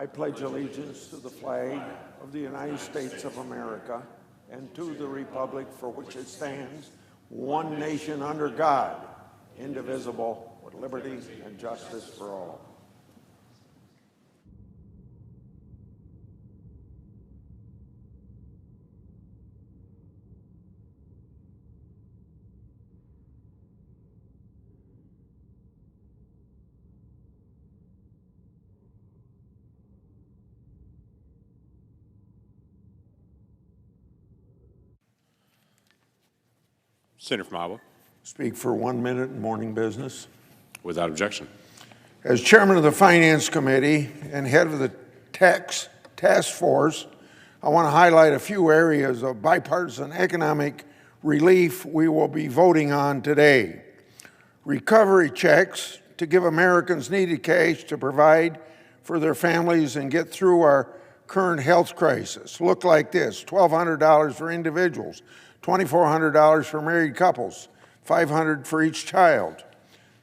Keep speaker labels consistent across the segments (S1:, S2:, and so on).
S1: I pledge allegiance to the flag of the United States of America and to the republic for which it stands, one nation under God, indivisible, with liberty and justice for all.
S2: Senator from Iowa.
S1: Speak for 1 minute in morning business.
S2: Without objection.
S1: As chairman of the Finance Committee and head of the tax force, I want to highlight a few areas of bipartisan economic relief we will be voting on today. Recovery checks to give Americans needed cash to provide for their families and get through our current health crisis look like this: $1,200 for individuals, $2,400 for married couples, $500 for each child.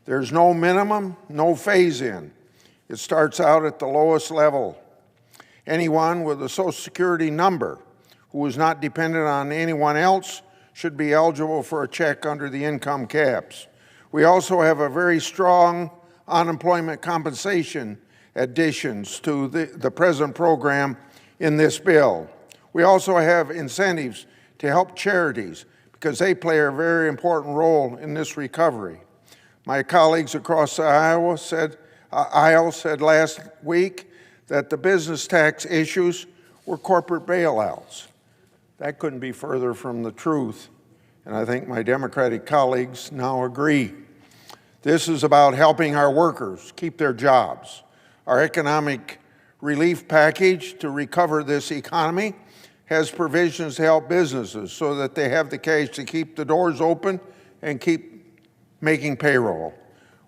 S1: There's no minimum, no phase-in. It starts out at the lowest level. Anyone with a Social Security number who is not dependent on anyone else should be eligible for a check under the income caps. We also have a very strong unemployment compensation additions to the present program in this bill. We also have incentives to help charities because they play a very important role in this recovery. My colleagues across the aisle said last week that the business tax issues were corporate bailouts. That couldn't be further from the truth, and I think my Democratic colleagues now agree. This is about helping our workers keep their jobs. Our economic relief package to recover this economy has provisions to help businesses so that they have the cash to keep the doors open and keep making payroll.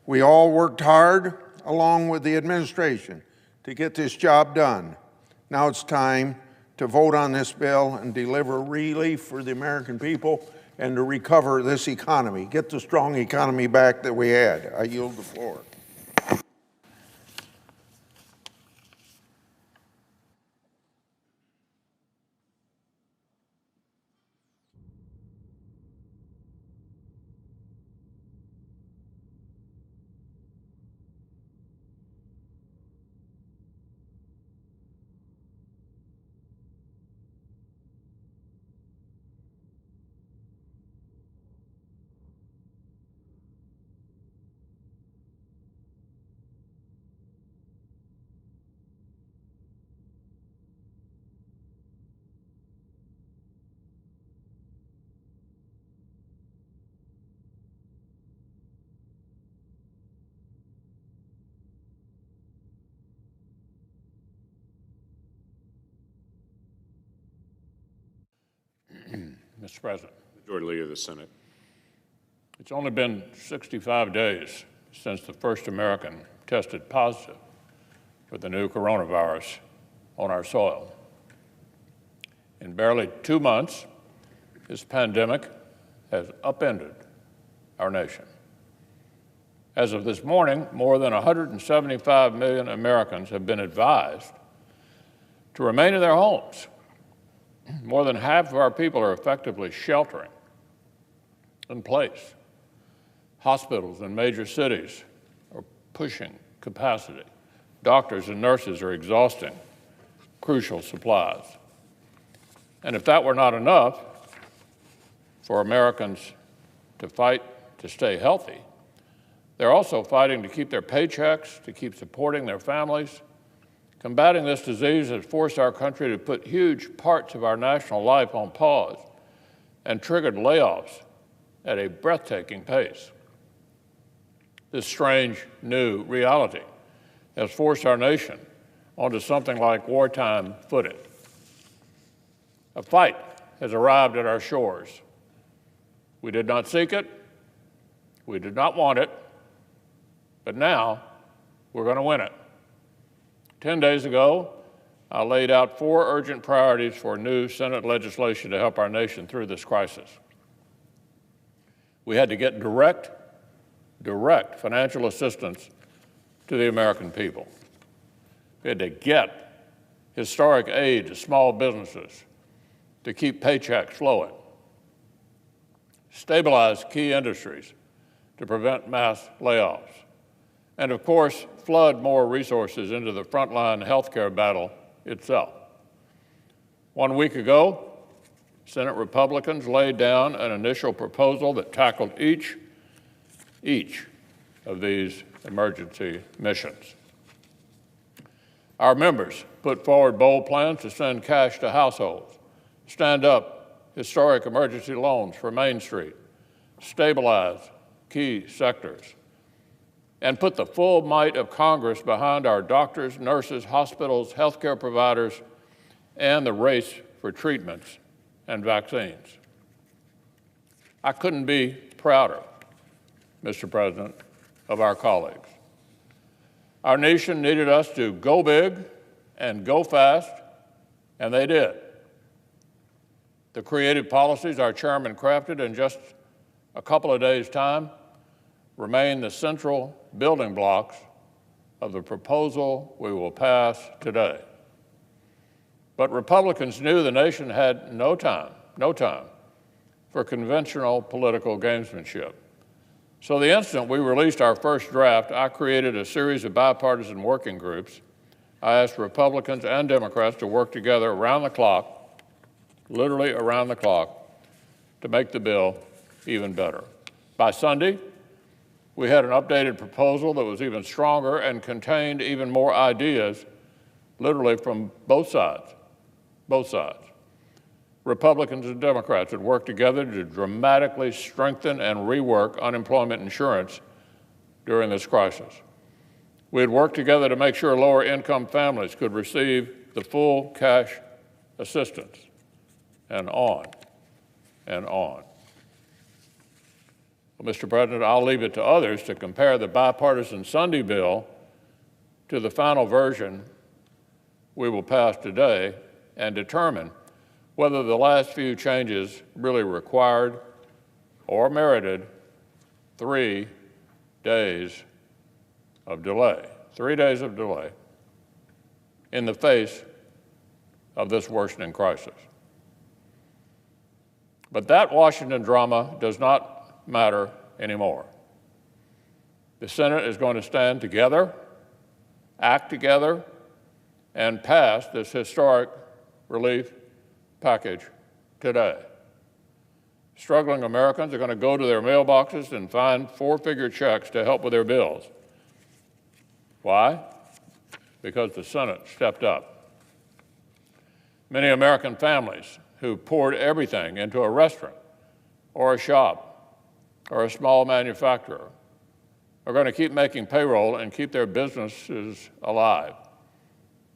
S1: We all worked hard, along with the administration, to get this job done. Now it's time to vote on this bill and deliver relief for the American people and to recover this economy, get the strong economy back that we had. I yield the floor.
S3: Mr. President.
S2: Majority Leader of the Senate.
S3: It's only been 65 days since the first American tested positive for the new coronavirus on our soil. In barely 2 months, this pandemic has upended our nation. As of this morning, more than 175 million Americans have been advised to remain in their homes. More than half of our people are effectively sheltering in place. Hospitals in major cities are pushing capacity. Doctors and nurses are exhausting crucial supplies. And if that were not enough for Americans to fight to stay healthy, they're also fighting to keep their paychecks, to keep supporting their families. Combating this disease has forced our country to put huge parts of our national life on pause and triggered layoffs at a breathtaking pace. This strange new reality has forced our nation onto something like wartime footing. A fight has arrived at our shores. We did not seek it, we did not want it, but now we're going to win it. 10 days ago, I laid out 4 urgent priorities for new Senate legislation to help our nation through this crisis. We had to get direct financial assistance to the American people. We had to get historic aid to small businesses to keep paychecks flowing, stabilize key industries to prevent mass layoffs, and of course, flood more resources into the frontline healthcare battle itself. 1 week ago, Senate Republicans laid down an initial proposal that tackled each of these emergency missions. Our members put forward bold plans to send cash to households, stand up historic emergency loans for Main Street, stabilize key sectors, and put the full might of Congress behind our doctors, nurses, hospitals, healthcare providers, and the race for treatments and vaccines. I couldn't be prouder, Mr. President, of our colleagues. Our nation needed us to go big and go fast, and they did. The creative policies our chairman crafted in just a couple of days' time remain the central building blocks of the proposal we will pass today. But Republicans knew the nation had no time for conventional political gamesmanship. So the instant we released our first draft, I created a series of bipartisan working groups. I asked Republicans and Democrats to work together around the clock, literally around the clock, to make the bill even better. By Sunday, we had an updated proposal that was even stronger and contained even more ideas, literally from both sides. Republicans and Democrats had worked together to dramatically strengthen and rework unemployment insurance during this crisis. We had worked together to make sure lower-income families could receive the full cash assistance, and on and on. Well, Mr. President, I'll leave it to others to compare the bipartisan Sunday bill to the final version we will pass today and determine whether the last few changes really required or merited 3 days of delay. 3 days of delay in the face of this worsening crisis. But that Washington drama does not matter anymore. The Senate is going to stand together, act together, and pass this historic relief package today. Struggling Americans are going to go to their mailboxes and find 4-figure checks to help with their bills. Why? Because the Senate stepped up. Many American families who poured everything into a restaurant or a shop or a small manufacturer are going to keep making payroll and keep their businesses alive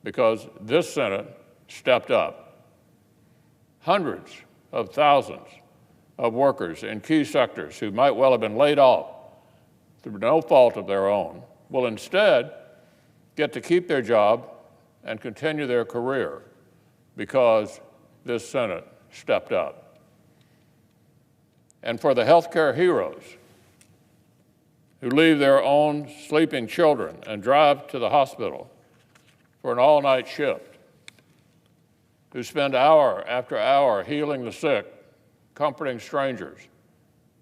S3: because this Senate stepped up. Hundreds of thousands of workers in key sectors who might well have been laid off through no fault of their own will instead get to keep their job and continue their career because this Senate stepped up. And for the healthcare heroes who leave their own sleeping children and drive to the hospital for an all-night shift, who spend hour after hour healing the sick, comforting strangers,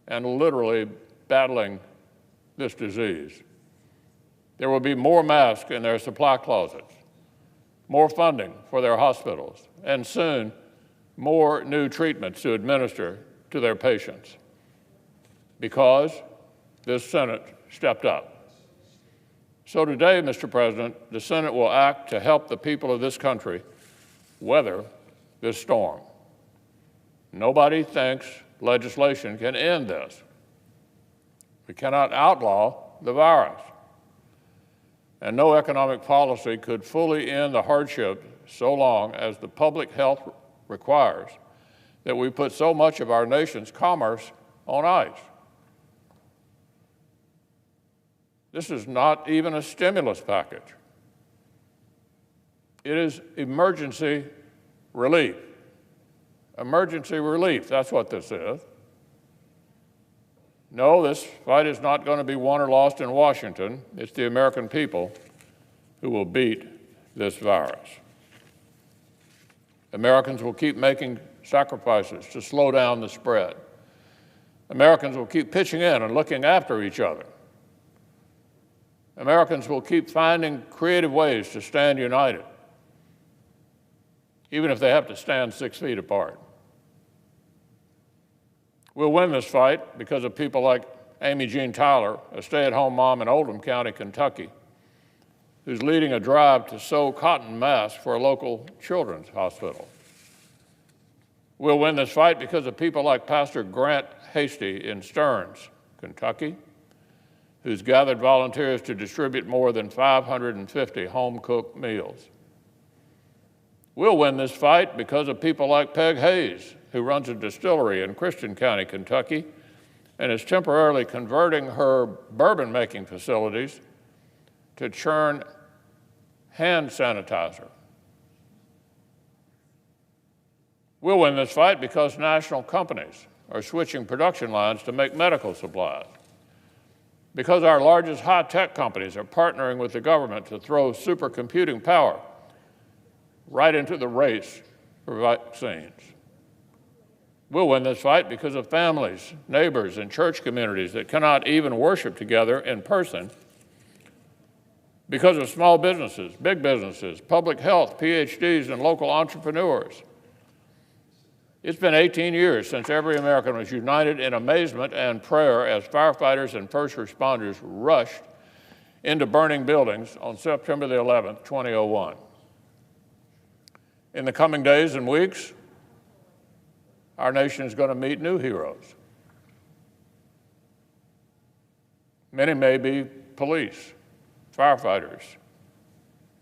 S3: and literally battling this disease. There will be more masks in their supply closets, more funding for their hospitals, and soon more new treatments to administer to their patients because this Senate stepped up. So today, Mr. President, the Senate will act to help the people of this country weather this storm. Nobody thinks legislation can end this. We cannot outlaw the virus. And no economic policy could fully end the hardship so long as the public health requires that we put so much of our nation's commerce on ice. This is not even a stimulus package. It is emergency relief. Emergency relief, that's what this is. No, this fight is not going to be won or lost in Washington. It's the American people who will beat this virus. Americans will keep making sacrifices to slow down the spread. Americans will keep pitching in and looking after each other. Americans will keep finding creative ways to stand united, even if they have to stand 6 feet apart. We'll win this fight because of people like Amy Jean Tyler, a stay-at-home mom in Oldham County, Kentucky, who's leading a drive to sew cotton masks for a local children's hospital. We'll win this fight because of people like Pastor Grant Hasty in Stearns, Kentucky, who's gathered volunteers to distribute more than 550 home-cooked meals. We'll win this fight because of people like Peg Hayes, who runs a distillery in Christian County, Kentucky, and is temporarily converting her bourbon-making facilities to churn hand sanitizer. We'll win this fight because national companies are switching production lines to make medical supplies, because our largest high-tech companies are partnering with the government to throw supercomputing power right into the race for vaccines. We'll win this fight because of families, neighbors, and church communities that cannot even worship together in person, because of small businesses, big businesses, public health, PhDs, and local entrepreneurs. It's been 18 years since every American was united in amazement and prayer as firefighters and first responders rushed into burning buildings on September the 11th, 2001. In the coming days and weeks, our nation is going to meet new heroes. Many may be police, firefighters,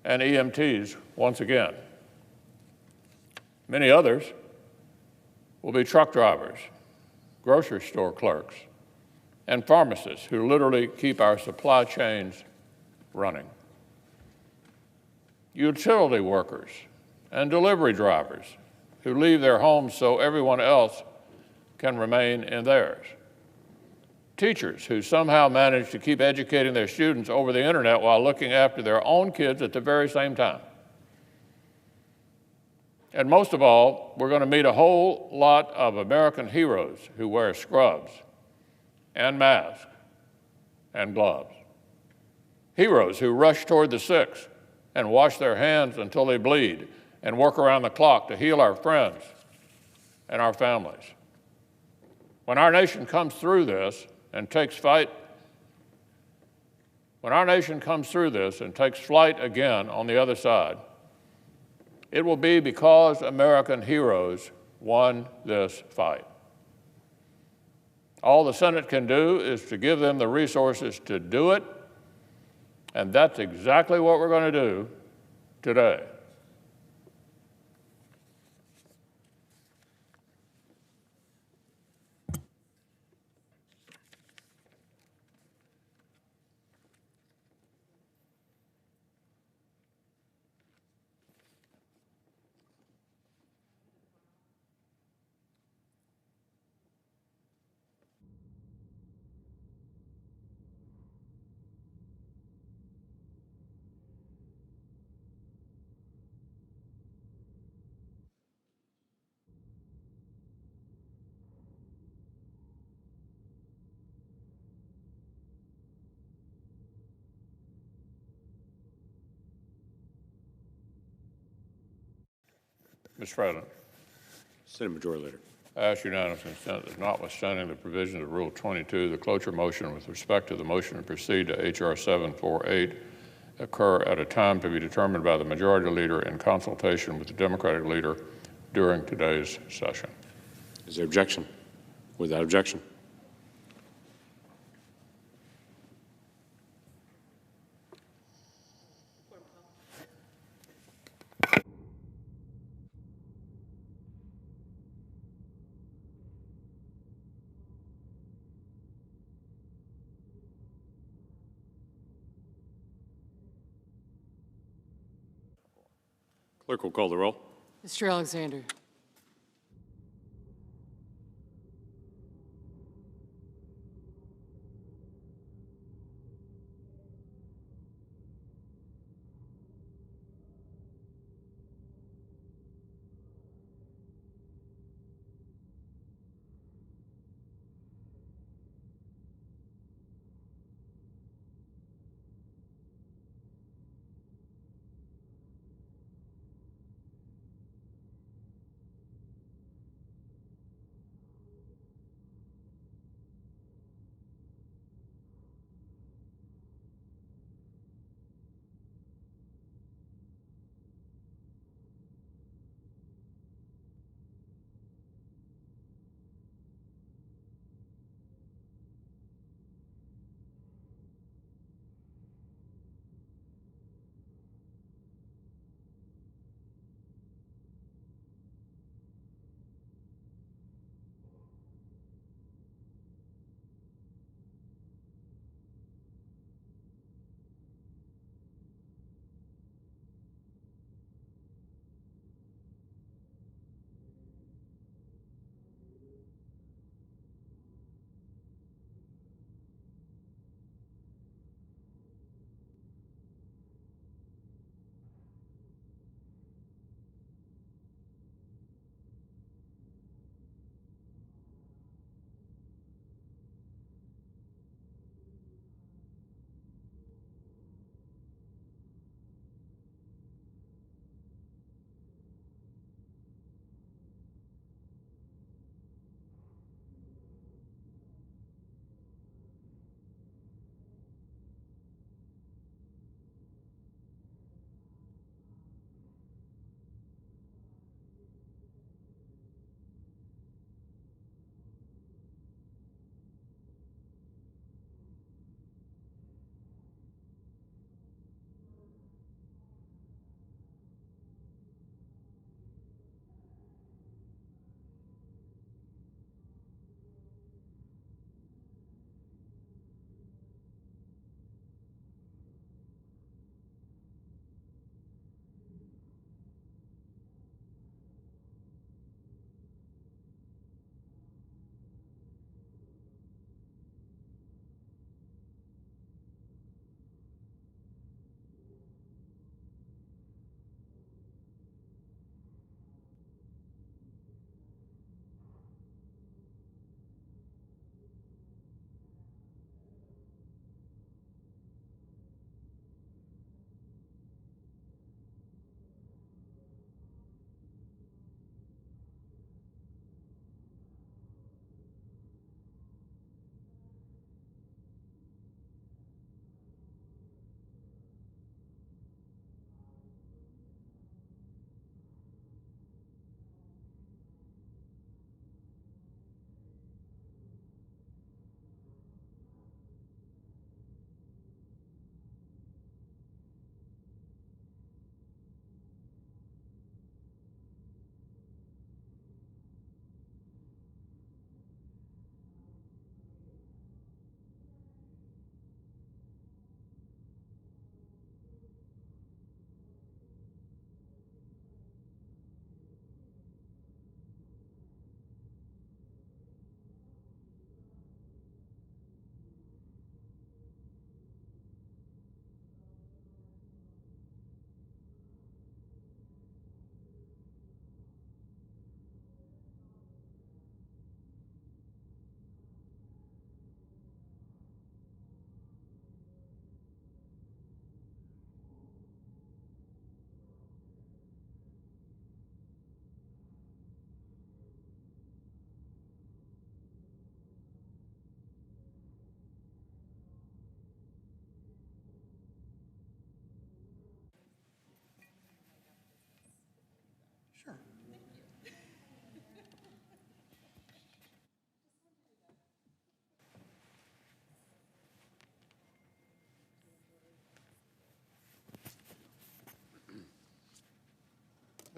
S3: and EMTs once again. Many others will be truck drivers, grocery store clerks, and pharmacists who literally keep our supply chains running. Utility workers and delivery drivers who leave their homes so everyone else can remain in theirs. Teachers who somehow manage to keep educating their students over the internet while looking after their own kids at the very same time. And most of all, we're going to meet a whole lot of American heroes who wear scrubs and masks and gloves. Heroes who rush toward the sick and wash their hands until they bleed and work around the clock to heal our friends and our families. When our nation comes through this and takes flight again on the other side, it will be because American heroes won this fight. All the Senate can do is to give them the resources to do it, and that's exactly what we're going to do today. Mr. President,
S2: Senate Majority Leader.
S3: I ask unanimous consent that notwithstanding the provisions of Rule 22, the cloture motion with respect to the motion to proceed to H.R. 748 occur at a time to be determined by the Majority Leader in consultation with the Democratic Leader during today's session.
S2: Is there objection? Without objection. Clerk will call the roll.
S4: Mr. Alexander.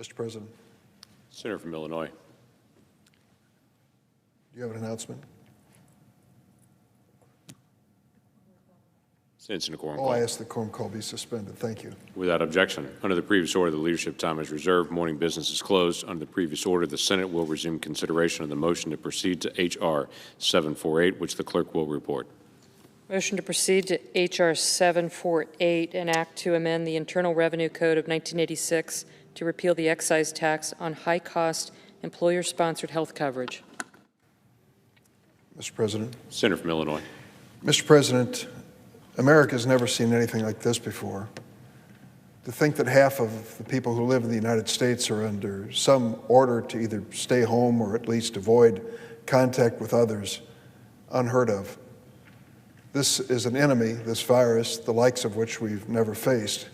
S4: Mr. President,
S2: Senator from Illinois.
S4: do you have an announcement?
S2: Since in a quorum
S4: Oh,
S2: call.
S4: I ask the quorum call be suspended. Thank you.
S2: Without objection. Under the previous order, the leadership time is reserved. Morning business is closed. Under the previous order, the Senate will resume consideration of the motion to proceed to H.R. 748, which the clerk will report.
S5: Motion to proceed to H.R. 748, an act to amend the Internal Revenue Code of 1986 to repeal the excise tax on high-cost employer-sponsored health coverage.
S4: Mr. President.
S2: Senator from Illinois.
S4: Mr. President, America's never seen anything like this before. To think that half of the people who live in the United States are under some order to either stay home or at least avoid contact with others, unheard of. This is an enemy, this virus, the likes of which we've never faced.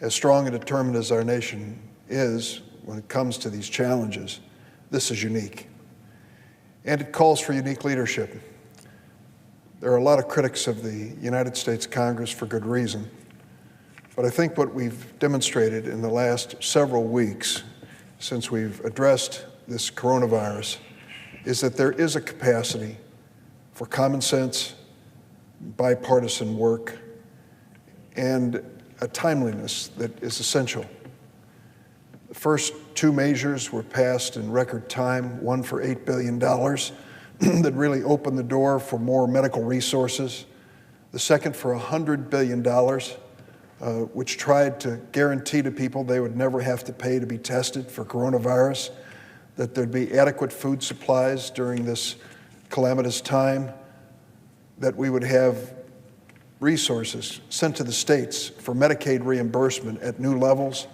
S4: As strong and determined as our nation is when it comes to these challenges, this is unique. And it calls for unique leadership. There are a lot of critics of the United States Congress for good reason, but I think what we've demonstrated in the last several weeks since we've addressed this coronavirus is that there is a capacity for common sense, bipartisan work, and a timeliness that is essential. The first two measures were passed in record time, one for $8 billion, that really opened the door for more medical resources. The second for $100 billion, which tried to guarantee to people they would never have to pay to be tested for coronavirus, that there'd be adequate food supplies during this calamitous time, that we would have resources sent to the states for Medicaid reimbursement at new levels,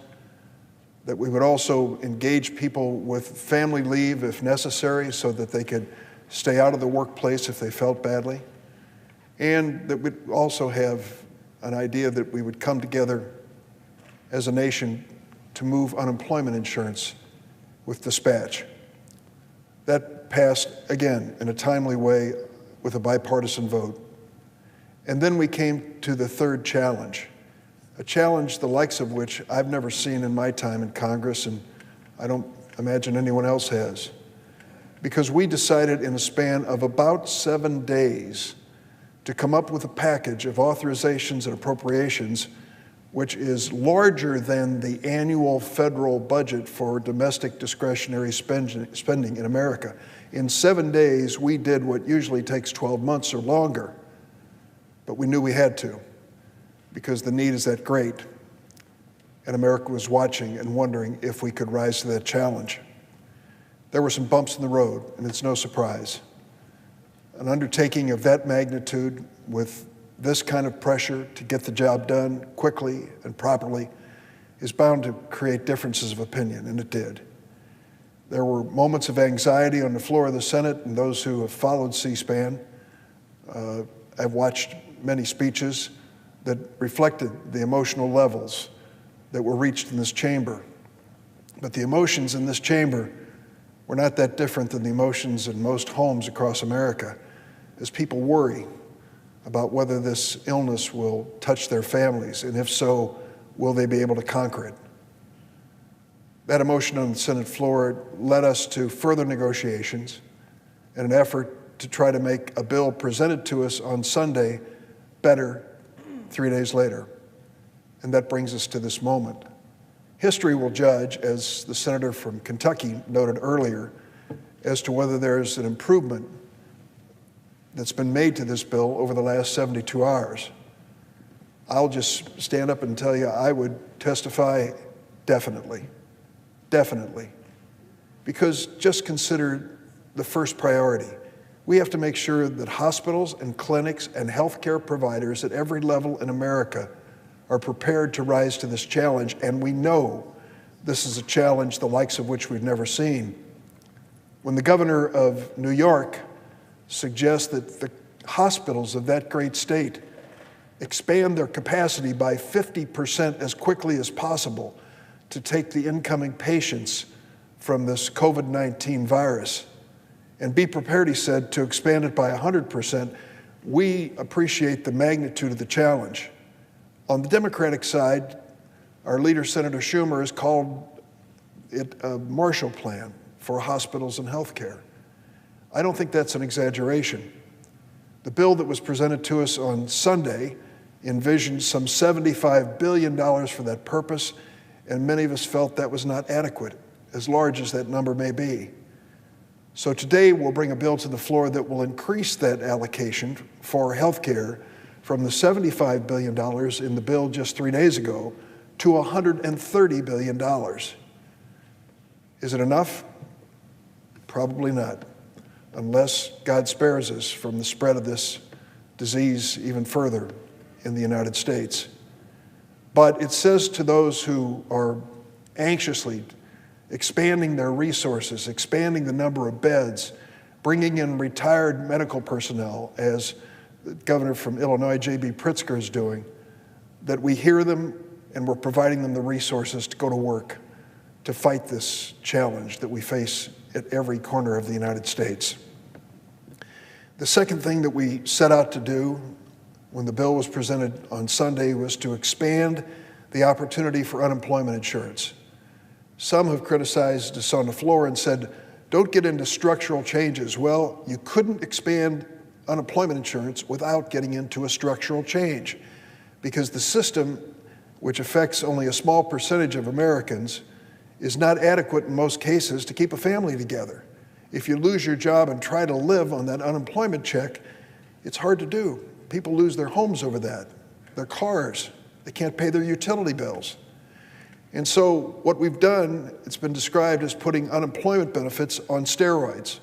S4: that we would also engage people with family leave if necessary so that they could stay out of the workplace if they felt badly, and that we'd also have an idea that we would come together as a nation to move unemployment insurance with dispatch. That passed, again, in a timely way with a bipartisan vote. And then we came to the third challenge, a challenge the likes of which I've never seen in my time in Congress, and I don't imagine anyone else has. Because we decided in a span of about 7 days to come up with a package of authorizations and appropriations which is larger than the annual federal budget for domestic discretionary spending in America. In 7 days, we did what usually takes 12 months or longer, but we knew we had to because the need is that great, and America was watching and wondering if we could rise to that challenge. There were some bumps in the road, and it's no surprise. An undertaking of that magnitude with this kind of pressure to get the job done quickly and properly is bound to create differences of opinion, and it did. There were moments of anxiety on the floor of the Senate, and those who have followed C-SPAN have watched many speeches that reflected the emotional levels that were reached in this chamber. But the emotions in this chamber were not that different than the emotions in most homes across America as people worry about whether this illness will touch their families, and if so, will they be able to conquer it? That emotion on the Senate floor led us to further negotiations and an effort to try to make a bill presented to us on Sunday better 3 days later. And that brings us to this moment. History will judge, as the senator from Kentucky noted earlier, as to whether there's an improvement that's been made to this bill over the last 72 hours. I'll just stand up and tell you I would testify definitely, definitely. Because just consider the first priority. We have to make sure that hospitals and clinics and healthcare providers at every level in America are prepared to rise to this challenge, and we know this is a challenge the likes of which we've never seen. When the governor of New York suggests that the hospitals of that great state expand their capacity by 50% as quickly as possible to take the incoming patients from this COVID-19 virus, and be prepared, he said, to expand it by 100%, we appreciate the magnitude of the challenge. On the Democratic side, our leader, Senator Schumer, has called it a Marshall Plan for hospitals and healthcare. I don't think that's an exaggeration. The bill that was presented to us on Sunday envisioned some $75 billion for that purpose, and many of us felt that was not adequate, as large as that number may be. So today we'll bring a bill to the floor that will increase that allocation for healthcare from the $75 billion in the bill just 3 days ago to $130 billion. Is it enough? Probably not, unless God spares us from the spread of this disease even further in the United States. But it says to those who are anxiously expanding their resources, expanding the number of beds, bringing in retired medical personnel, as the governor from Illinois, J.B. Pritzker, is doing, that we hear them and we're providing them the resources to go to work to fight this challenge that we face at every corner of the United States. The second thing that we set out to do when the bill was presented on Sunday was to expand the opportunity for unemployment insurance. Some have criticized us on the floor and said, don't get into structural changes. Well, you couldn't expand unemployment insurance without getting into a structural change, because the system, which affects only a small percentage of Americans, is not adequate in most cases to keep a family together. If you lose your job and try to live on that unemployment check, it's hard to do. People lose their homes over that, their cars. They can't pay their utility bills. And so what we've done, it's been described as putting unemployment benefits on steroids.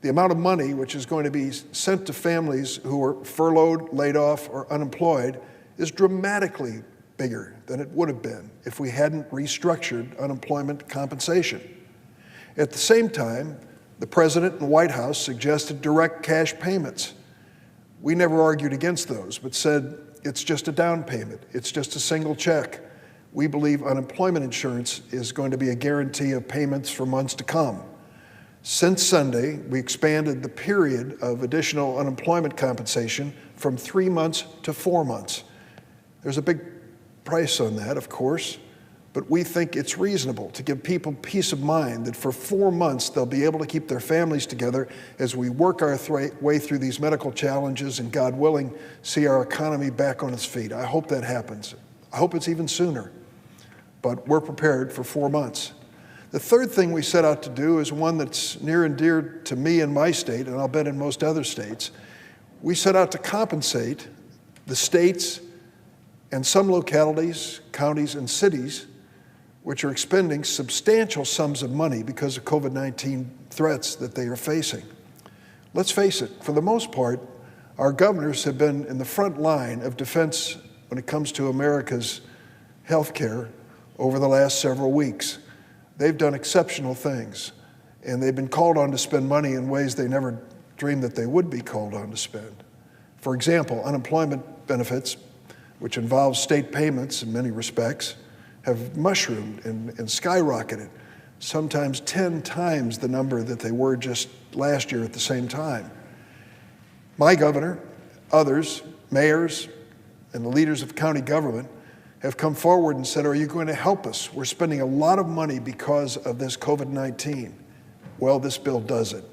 S4: The amount of money which is going to be sent to families who are furloughed, laid off, or unemployed is dramatically bigger than it would have been if we hadn't restructured unemployment compensation. At the same time, the President and White House suggested direct cash payments. We never argued against those, but said it's just a down payment. It's just a single check. We believe unemployment insurance is going to be a guarantee of payments for months to come. Since Sunday, we expanded the period of additional unemployment compensation from 3 months to 4 months. There's a big price on that, of course, but we think it's reasonable to give people peace of mind that for 4 months they'll be able to keep their families together as we work our way through these medical challenges and, God willing, see our economy back on its feet. I hope that happens. I hope it's even sooner, but we're prepared for 4 months. The third thing we set out to do is one that's near and dear to me in my state, and I'll bet in most other states. We set out to compensate the states and some localities, counties, and cities which are expending substantial sums of money because of COVID-19 threats that they are facing. Let's face it, for the most part, our governors have been in the front line of defense when it comes to America's health care over the last several weeks. They've done exceptional things, and they've been called on to spend money in ways they never dreamed that they would be called on to spend. For example, unemployment benefits, which involves state payments in many respects, have mushroomed and skyrocketed, sometimes 10 times the number that they were just last year at the same time. My governor, others, mayors, and the leaders of county government have come forward and said, are you going to help us? We're spending a lot of money because of this COVID-19. Well, this bill does it.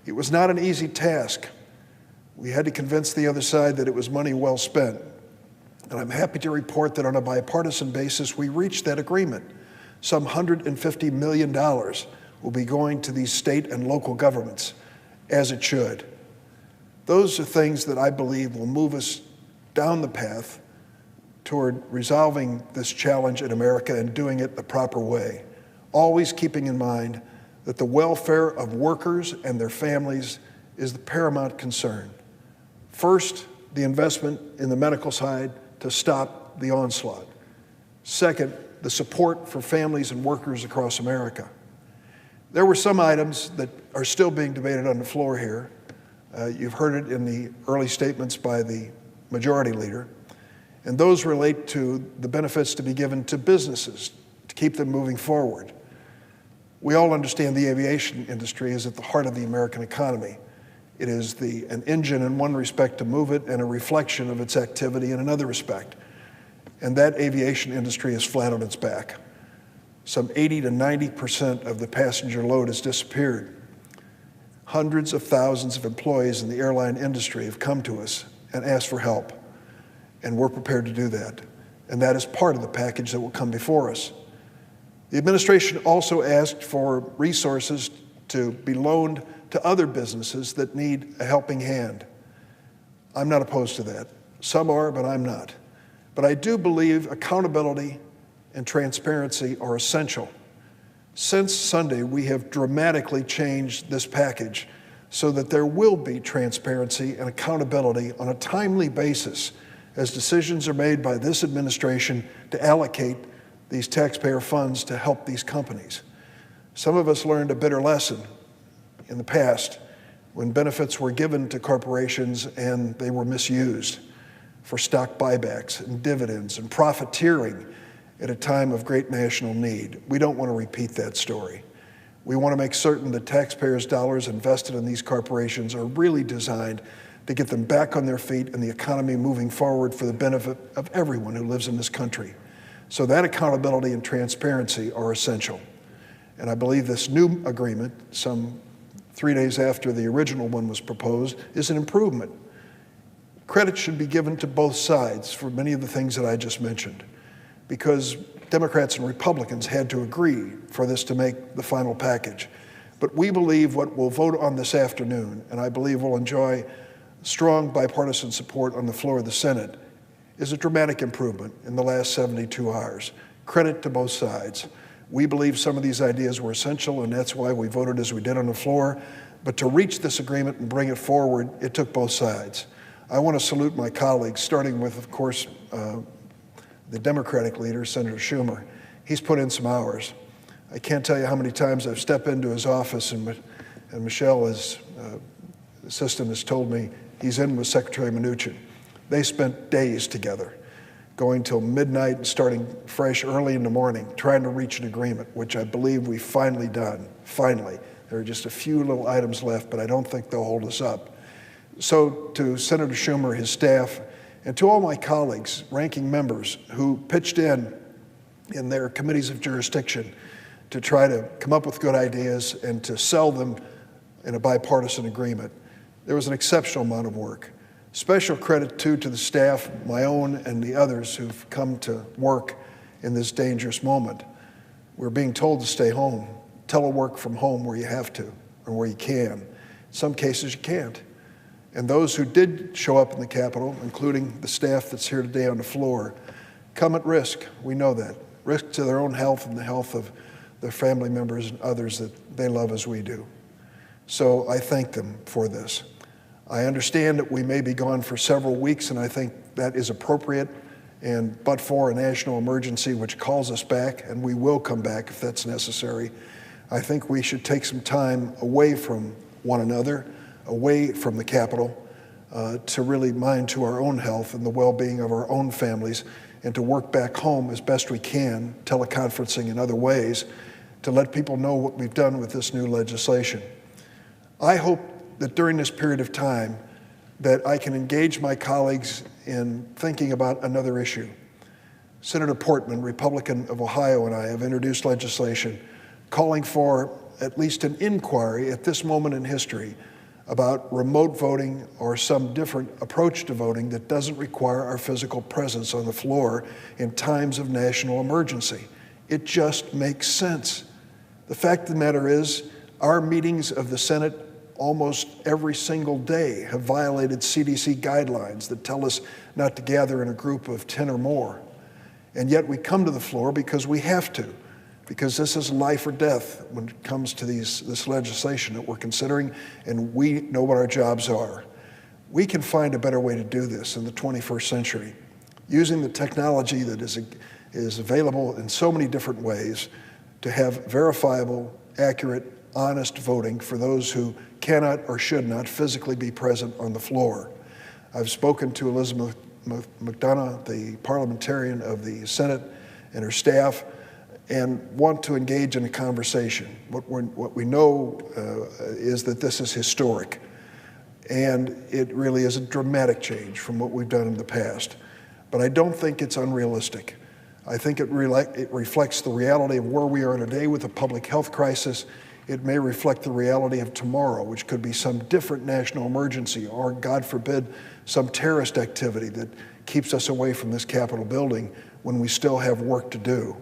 S4: It was not an easy task. We had to convince the other side that it was money well spent. And I'm happy to report that on a bipartisan basis, we reached that agreement. Some $150 million will be going to these state and local governments, as it should. Those are things that I believe will move us down the path toward resolving this challenge in America and doing it the proper way, always keeping in mind that the welfare of workers and their families is the paramount concern. First, the investment in the medical side to stop the onslaught. Second, the support for families and workers across America. There were some items that are still being debated on the floor here. You've heard it in the early statements by the majority leader. And those relate to the benefits to be given to businesses to keep them moving forward. We all understand the aviation industry is at the heart of the American economy. It is an engine in one respect to move it and a reflection of its activity in another respect. And that aviation industry is flat on its back. Some 80 to 90% of the passenger load has disappeared. Hundreds of thousands of employees in the airline industry have come to us and asked for help, and we're prepared to do that. And that is part of the package that will come before us. The administration also asked for resources to be loaned to other businesses that need a helping hand. I'm not opposed to that. Some are, but I'm not. But I do believe accountability and transparency are essential. Since Sunday, we have dramatically changed this package so that there will be transparency and accountability on a timely basis as decisions are made by this administration to allocate these taxpayer funds to help these companies. Some of us learned a bitter lesson in the past when benefits were given to corporations and they were misused for stock buybacks and dividends and profiteering at a time of great national need. We don't want to repeat that story. We want to make certain that taxpayers' dollars invested in these corporations are really designed to get them back on their feet and the economy moving forward for the benefit of everyone who lives in this country. So that accountability and transparency are essential. And I believe this new agreement, some 3 days after the original one was proposed, is an improvement. Credit should be given to both sides for many of the things that I just mentioned, because Democrats and Republicans had to agree for this to make the final package. But we believe what we'll vote on this afternoon, and I believe we'll enjoy strong bipartisan support on the floor of the Senate, is a dramatic improvement in the last 72 hours. Credit to both sides. We believe some of these ideas were essential, and that's why we voted as we did on the floor. But to reach this agreement and bring it forward, it took both sides. I want to salute my colleagues, starting with, of course, the Democratic leader, Senator Schumer. He's put in some hours. I can't tell you how many times I've stepped into his office and Michelle, his assistant, has told me he's in with Secretary Mnuchin. They spent days together, going till midnight and starting fresh early in the morning, trying to reach an agreement, which I believe we've finally done. Finally. There are just a few little items left, but I don't think they'll hold us up. So to Senator Schumer, his staff, and to all my colleagues, ranking members, who pitched in their committees of jurisdiction to try to come up with good ideas and to sell them in a bipartisan agreement, there was an exceptional amount of work. Special credit, too, to the staff, my own and the others who've come to work in this dangerous moment. We're being told to stay home, telework from home where you have to or where you can. In some cases, you can't. And those who did show up in the Capitol, including the staff that's here today on the floor, come at risk. We know that. Risk to their own health and the health of their family members and others that they love as we do. So I thank them for this. I understand that we may be gone for several weeks, and I think that is appropriate, but for a national emergency which calls us back, and we will come back if that's necessary, I think we should take some time away from one another, away from the Capitol, to really mind to our own health and the well-being of our own families, and to work back home as best we can, teleconferencing in other ways, to let people know what we've done with this new legislation. I hope that during this period of time that I can engage my colleagues in thinking about another issue. Senator Portman, Republican of Ohio, and I have introduced legislation calling for at least an inquiry at this moment in history about remote voting or some different approach to voting that doesn't require our physical presence on the floor in times of national emergency. It just makes sense. The fact of the matter is, our meetings of the Senate almost every single day have violated CDC guidelines that tell us not to gather in a group of 10 or more. And yet we come to the floor because we have to, because this is life or death when it comes to this legislation that we're considering, and we know what our jobs are. We can find a better way to do this in the 21st century, using the technology that is available in so many different ways to have verifiable, accurate, honest voting for those who cannot or should not physically be present on the floor. I've spoken to Elizabeth McDonough, the parliamentarian of the Senate, and her staff, and want to engage in a conversation. What we know is that this is historic, and it really is a dramatic change from what we've done in the past. But I don't think it's unrealistic. I think it reflects the reality of where we are today with a public health crisis. It may reflect the reality of tomorrow, which could be some different national emergency or, God forbid, some terrorist activity that keeps us away from this Capitol building when we still have work to do.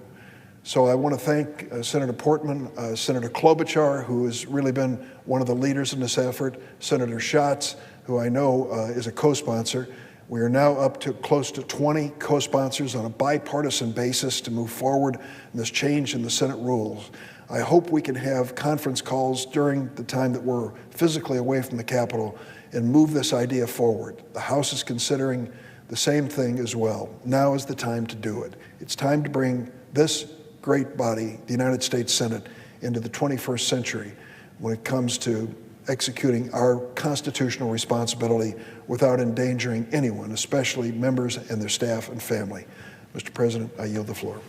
S4: So I want to thank Senator Portman, Senator Klobuchar, who has really been one of the leaders in this effort, Senator Schatz, who I know is a co-sponsor. We are now up to close to 20 co-sponsors on a bipartisan basis to move forward in this change in the Senate rules. I hope we can have conference calls during the time that we're physically away from the Capitol and move this idea forward. The House is considering the same thing as well. Now is the time to do it. It's time to bring this great body, the United States Senate, into the 21st century when it comes to executing our constitutional responsibility without endangering anyone, especially members and their staff and family. Mr. President, I yield the floor.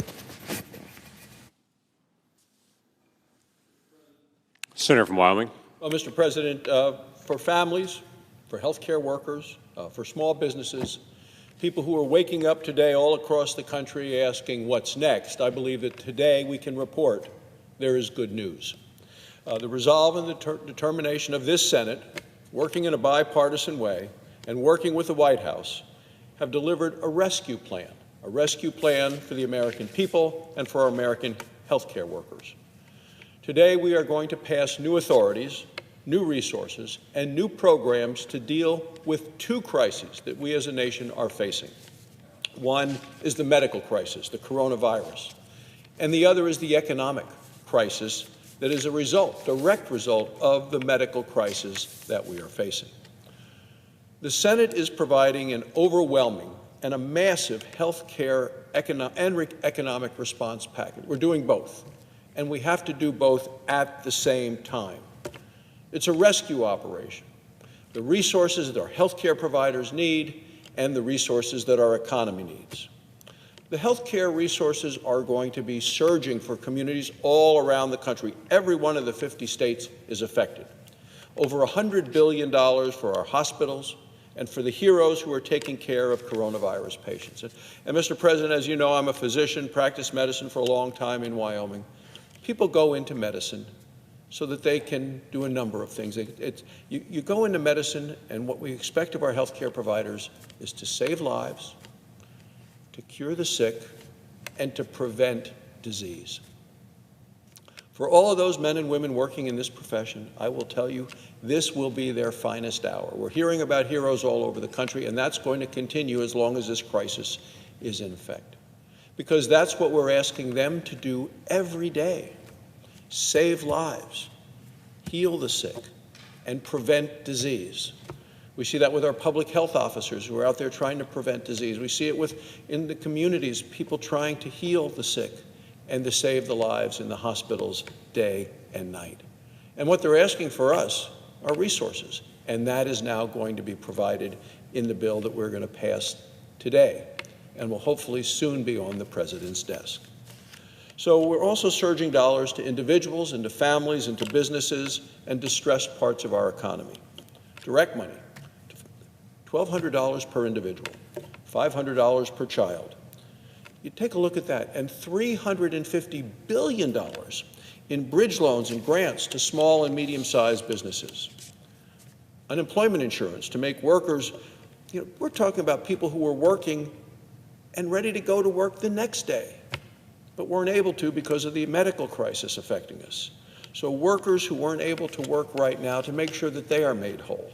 S2: Senator from Wyoming.
S6: Well, Mr. President, for families, for healthcare workers, for small businesses, people who are waking up today all across the country asking what's next, I believe that today we can report there is good news. The resolve and the determination of this Senate, working in a bipartisan way and working with the White House, have delivered a rescue plan for the American people and for our American healthcare workers. Today, we are going to pass new authorities, new resources, and new programs to deal with two crises that we as a nation are facing. One is the medical crisis, the coronavirus, and the other is the economic crisis that is a direct result of the medical crisis that we are facing. The Senate is providing an overwhelming and a massive health care and economic response package. We're doing both, and we have to do both at the same time. It's a rescue operation. The resources that our health care providers need and the resources that our economy needs. The health care resources are going to be surging for communities all around the country. Every one of the 50 states is affected. Over $100 billion for our hospitals and for the heroes who are taking care of coronavirus patients. And Mr. President, as you know, I'm a physician, practiced medicine for a long time in Wyoming. People go into medicine so that they can do a number of things. You go into medicine, and what we expect of our health care providers is to save lives, to cure the sick, and to prevent disease. For all of those men and women working in this profession, I will tell you, this will be their finest hour. We're hearing about heroes all over the country, and that's going to continue as long as this crisis is in effect. Because that's what we're asking them to do every day. Save lives, heal the sick, and prevent disease. We see that with our public health officers who are out there trying to prevent disease. We see it in the communities, people trying to heal the sick and to save the lives in the hospitals day and night. And what they're asking for us are resources, and that is now going to be provided in the bill that we're going to pass today and will hopefully soon be on the President's desk. So we're also surging dollars to individuals and to families and to businesses and distressed parts of our economy. Direct money, $1,200 per individual, $500 per child. You take a look at that, and $350 billion in bridge loans and grants to small and medium-sized businesses. Unemployment insurance to make workers, we're talking about people who were working and ready to go to work the next day, but weren't able to because of the medical crisis affecting us. So workers who weren't able to work right now, to make sure that they are made whole.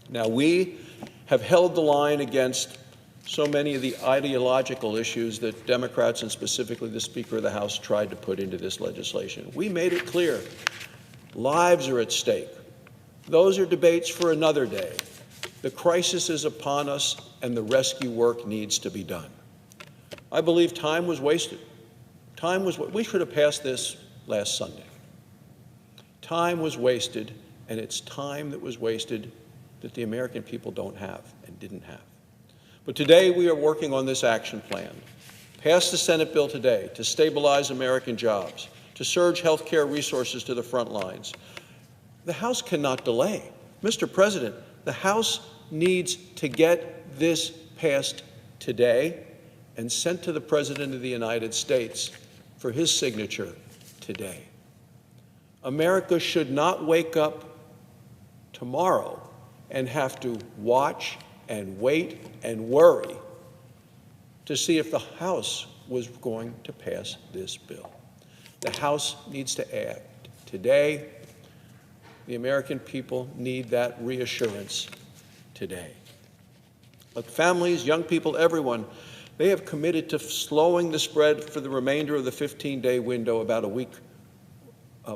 S6: Now, we have held the line against so many of the ideological issues that Democrats, and specifically the Speaker of the House, tried to put into this legislation. We made it clear. Lives are at stake. Those are debates for another day. The crisis is upon us, and the rescue work needs to be done. I believe time was wasted. We should have passed this last Sunday. Time was wasted, and it's time that was wasted that the American people don't have and didn't have. But today we are working on this action plan. Pass the Senate bill today to stabilize American jobs, to surge health care resources to the front lines. The House cannot delay. Mr. President, the House needs to get this passed today and sent to the President of the United States for his signature today. America should not wake up tomorrow and have to watch and wait and worry to see if the House was going to pass this bill. The House needs to act today. The American people need that reassurance today. But families, young people, everyone, they have committed to slowing the spread for the remainder of the 15-day window, about a week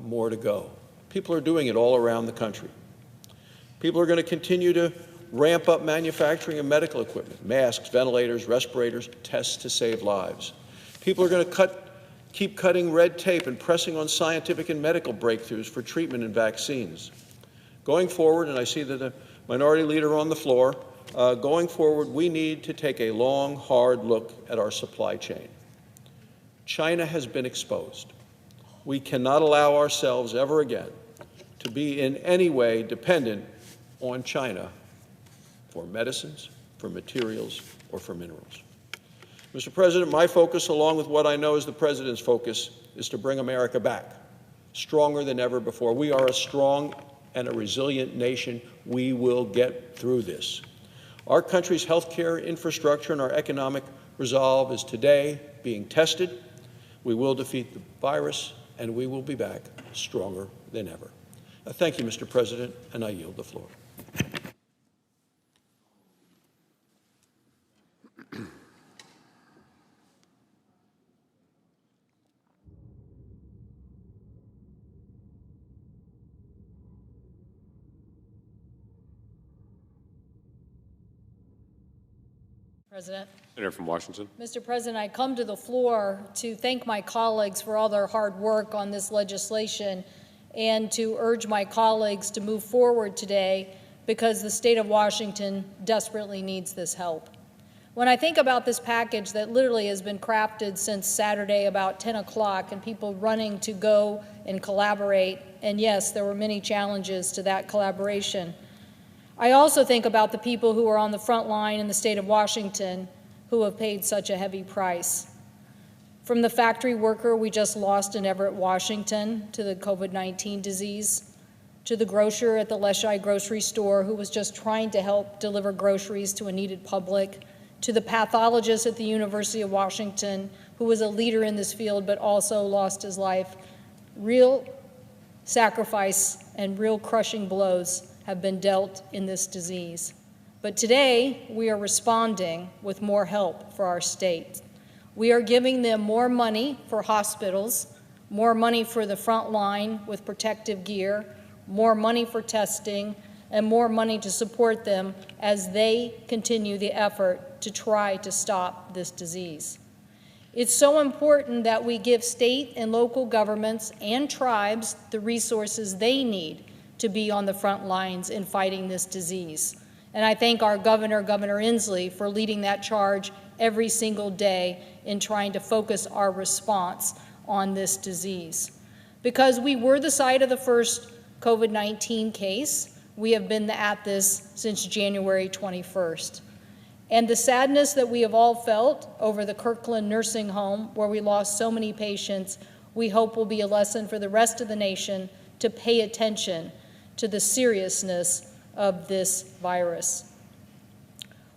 S6: more to go. People are doing it all around the country. People are going to continue to ramp up manufacturing of medical equipment, masks, ventilators, respirators, tests to save lives. People are going to keep cutting red tape and pressing on scientific and medical breakthroughs for treatment and vaccines. Going forward, and I see that the minority leader on the floor, going forward, we need to take a long, hard look at our supply chain. China has been exposed. We cannot allow ourselves ever again to be in any way dependent on China for medicines, for materials, or for minerals. Mr. President, my focus, along with what I know is the President's focus, is to bring America back, stronger than ever before. We are a strong and a resilient nation. We will get through this. Our country's healthcare infrastructure and our economic resolve is today being tested. We will defeat the virus, and we will be back stronger than ever. Thank you, Mr. President, and I yield the floor.
S7: President.
S2: Senator from Washington.
S7: Mr. President, I come to the floor to thank my colleagues for all their hard work on this legislation and to urge my colleagues to move forward today because the state of Washington desperately needs this help. When I think about this package that literally has been crafted since Saturday about 10 o'clock and people running to go and collaborate, and yes, there were many challenges to that collaboration, I also think about the people who are on the front line in the state of Washington who have paid such a heavy price. From the factory worker we just lost in Everett, Washington, to the COVID-19 disease, to the grocer at the Leschi grocery store who was just trying to help deliver groceries to a needed public, to the pathologist at the University of Washington who was a leader in this field but also lost his life. Real sacrifice and real crushing blows have been dealt in this disease. But today, we are responding with more help for our state. We are giving them more money for hospitals, more money for the front line with protective gear, more money for testing, and more money to support them as they continue the effort to try to stop this disease. It's so important that we give state and local governments and tribes the resources they need to be on the front lines in fighting this disease. And I thank our governor, Governor Inslee, for leading that charge every single day in trying to focus our response on this disease. Because we were the site of the first COVID-19 case, we have been at this since January 21st. And the sadness that we have all felt over the Kirkland nursing home, where we lost so many patients, we hope will be a lesson for the rest of the nation to pay attention to the seriousness of this virus.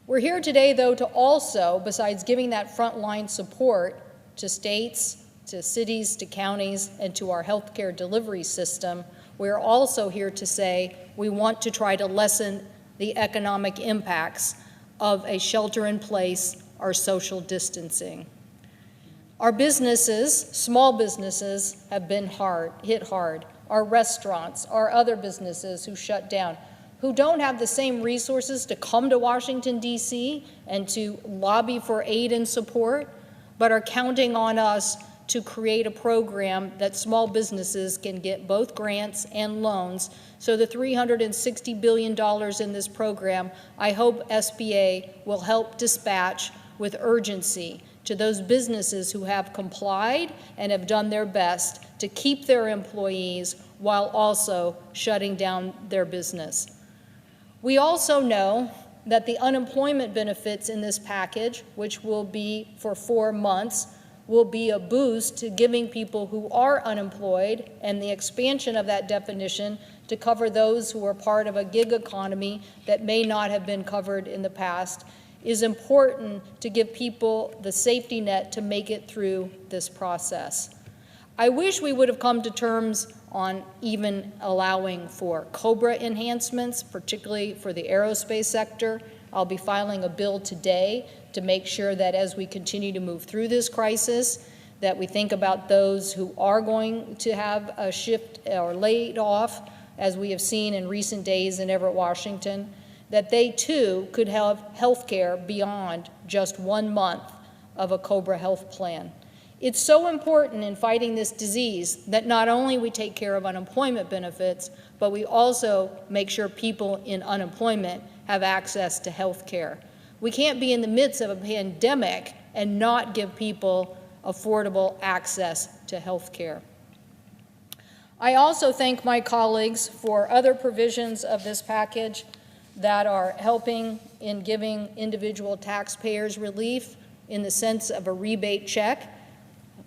S7: We're here today, though, to also, besides giving that frontline support to states, to cities, to counties, and to our healthcare delivery system, we're also here to say we want to try to lessen the economic impacts of a shelter-in-place or social distancing. Our businesses, small businesses, have been hit hard. Our restaurants, our other businesses who shut down, who don't have the same resources to come to Washington, D.C. and to lobby for aid and support, but are counting on us to create a program that small businesses can get both grants and loans. So the $360 billion in this program, I hope SBA will help dispatch with urgency to those businesses who have complied and have done their best to keep their employees while also shutting down their business. We also know that the unemployment benefits in this package, which will be for 4 months, will be a boost to giving people who are unemployed, and the expansion of that definition to cover those who are part of a gig economy that may not have been covered in the past, is important to give people the safety net to make it through this process. I wish we would have come to terms on even allowing for COBRA enhancements, particularly for the aerospace sector. I'll be filing a bill today to make sure that as we continue to move through this crisis, that we think about those who are going to have a shift or laid off, as we have seen in recent days in Everett, Washington, that they too could have health care beyond just 1 month of a COBRA health plan. It's so important in fighting this disease that not only we take care of unemployment benefits, but we also make sure people in unemployment have access to health care. We can't be in the midst of a pandemic and not give people affordable access to health care. I also thank my colleagues for other provisions of this package that are helping in giving individual taxpayers relief in the sense of a rebate check.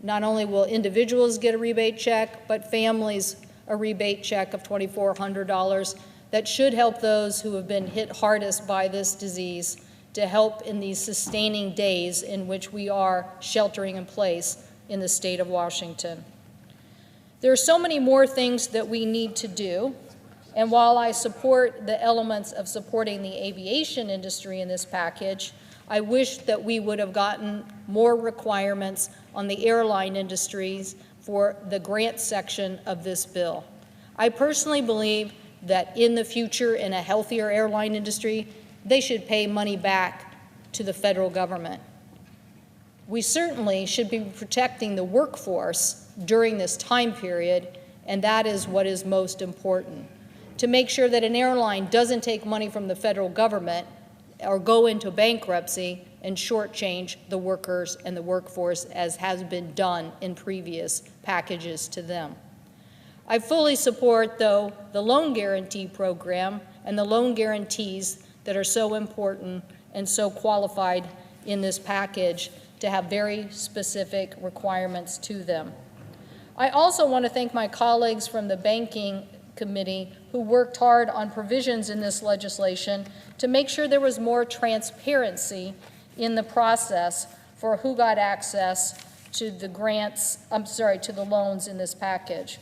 S7: Not only will individuals get a rebate check, but families a rebate check of $2,400 that should help those who have been hit hardest by this disease to help in these sustaining days in which we are sheltering in place in the state of Washington. There are so many more things that we need to do, and while I support the elements of supporting the aviation industry in this package, I wish that we would have gotten more requirements on the airline industries for the grant section of this bill. I personally believe that in the future, in a healthier airline industry, they should pay money back to the federal government. We certainly should be protecting the workforce during this time period, and that is what is most important. To make sure that an airline doesn't take money from the federal government or go into bankruptcy and shortchange the workers and the workforce as has been done in previous packages to them. I fully support, though, the loan guarantee program and the loan guarantees that are so important and so qualified in this package to have very specific requirements to them. I also want to thank my colleagues from the Banking Committee who worked hard on provisions in this legislation to make sure there was more transparency in the process for who got access to the to the loans in this package.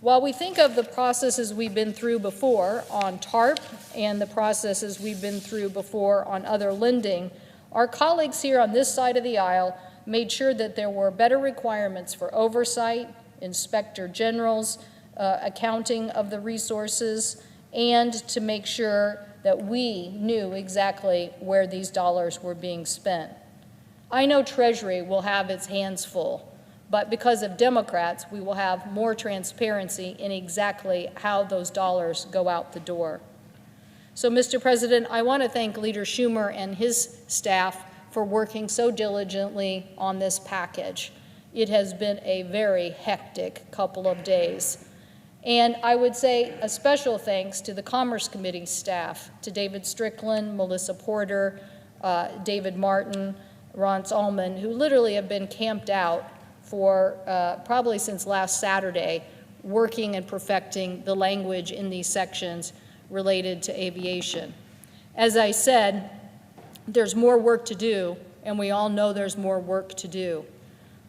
S7: While we think of the processes we've been through before on TARP and the processes we've been through before on other lending, our colleagues here on this side of the aisle made sure that there were better requirements for oversight, inspector generals, accounting of the resources, and to make sure that we knew exactly where these dollars were being spent. I know Treasury will have its hands full, but because of Democrats, we will have more transparency in exactly how those dollars go out the door. So, Mr. President, I want to thank Leader Schumer and his staff for working so diligently on this package. It has been a very hectic couple of days. And I would say a special thanks to the Commerce Committee staff, to David Strickland, Melissa Porter, David Martin, Ron Ullman, who literally have been camped out for probably since last Saturday, working and perfecting the language in these sections related to aviation. As I said, there's more work to do, and we all know there's more work to do.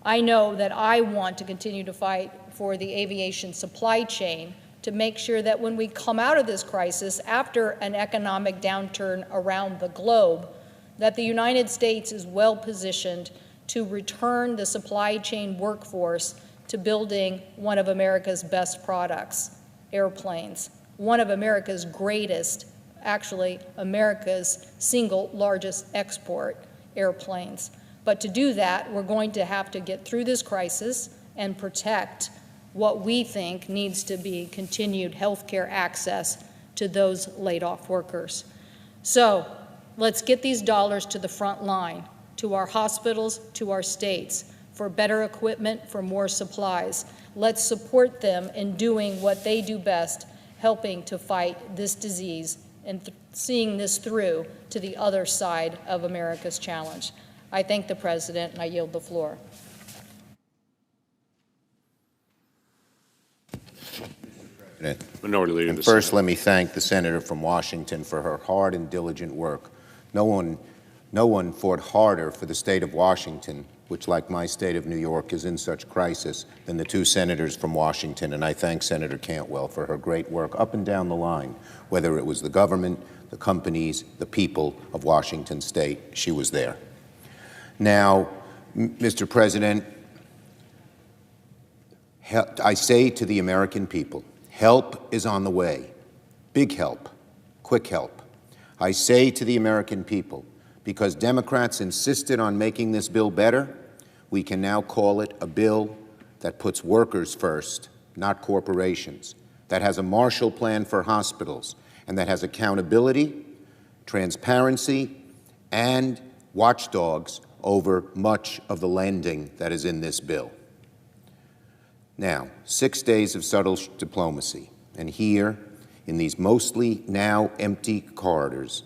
S7: I know that I want to continue to fight for the aviation supply chain to make sure that when we come out of this crisis after an economic downturn around the globe, that the United States is well positioned to return the supply chain workforce to building one of America's best products, airplanes, one of America's greatest, actually America's single largest export, airplanes. But to do that, we're going to have to get through this crisis and protect what we think needs to be continued health care access to those laid off workers. So let's get these dollars to the front line, to our hospitals, to our states, for better equipment, for more supplies. Let's support them in doing what they do best, helping to fight this disease and seeing this through to the other side of America's challenge. I thank the President, and I yield the floor.
S2: Minority Leader.
S8: And first, let me thank the senator from Washington for her hard and diligent work. No one fought harder for the state of Washington, which, like my state of New York, is in such crisis, than the two senators from Washington. And I thank Senator Cantwell for her great work up and down the line, whether it was the government, the companies, the people of Washington state. She was there. Now, Mr. President, I say to the American people, help is on the way. Big help, quick help. I say to the American people, because Democrats insisted on making this bill better, we can now call it a bill that puts workers first, not corporations, that has a Marshall Plan for hospitals, and that has accountability, transparency, and watchdogs over much of the lending that is in this bill. Now, 6 days of subtle diplomacy, and here, in these mostly now empty corridors,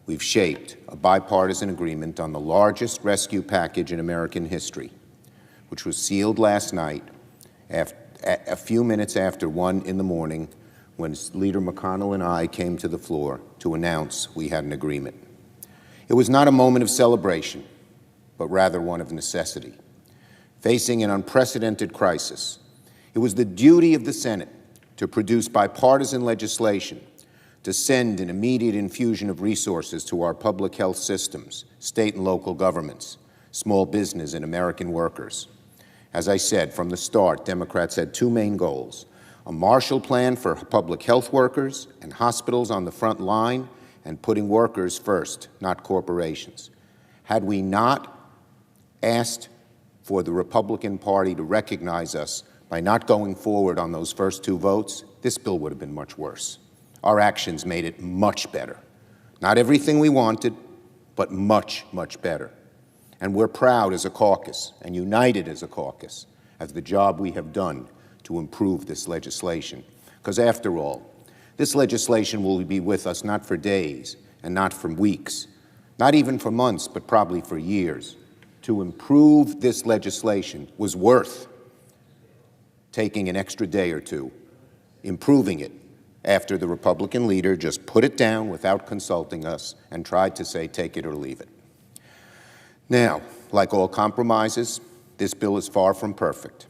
S8: we've shaped a bipartisan agreement on the largest rescue package in American history, which was sealed last night a few minutes after 1 in the morning when Leader McConnell and I came to the floor to announce we had an agreement. It was not a moment of celebration, but rather one of necessity. Facing an unprecedented crisis, it was the duty of the Senate to produce bipartisan legislation to send an immediate infusion of resources to our public health systems, state and local governments, small business, and American workers. As I said, from the start, Democrats had two main goals: a Marshall Plan for public health workers and hospitals on the front line, and putting workers first, not corporations. Had we not asked for the Republican Party to recognize us by not going forward on those first two votes, this bill would have been much worse. Our actions made it much better. Not everything we wanted, but much, much better. And we're proud as a caucus and united as a caucus as the job we have done to improve this legislation. Because after all, this legislation will be with us not for days and not for weeks, not even for months, but probably for years. To improve this legislation was worth taking an extra day or two, improving it, after the Republican leader just put it down without consulting us and tried to say, take it or leave it. Now, like all compromises, this bill is far from perfect,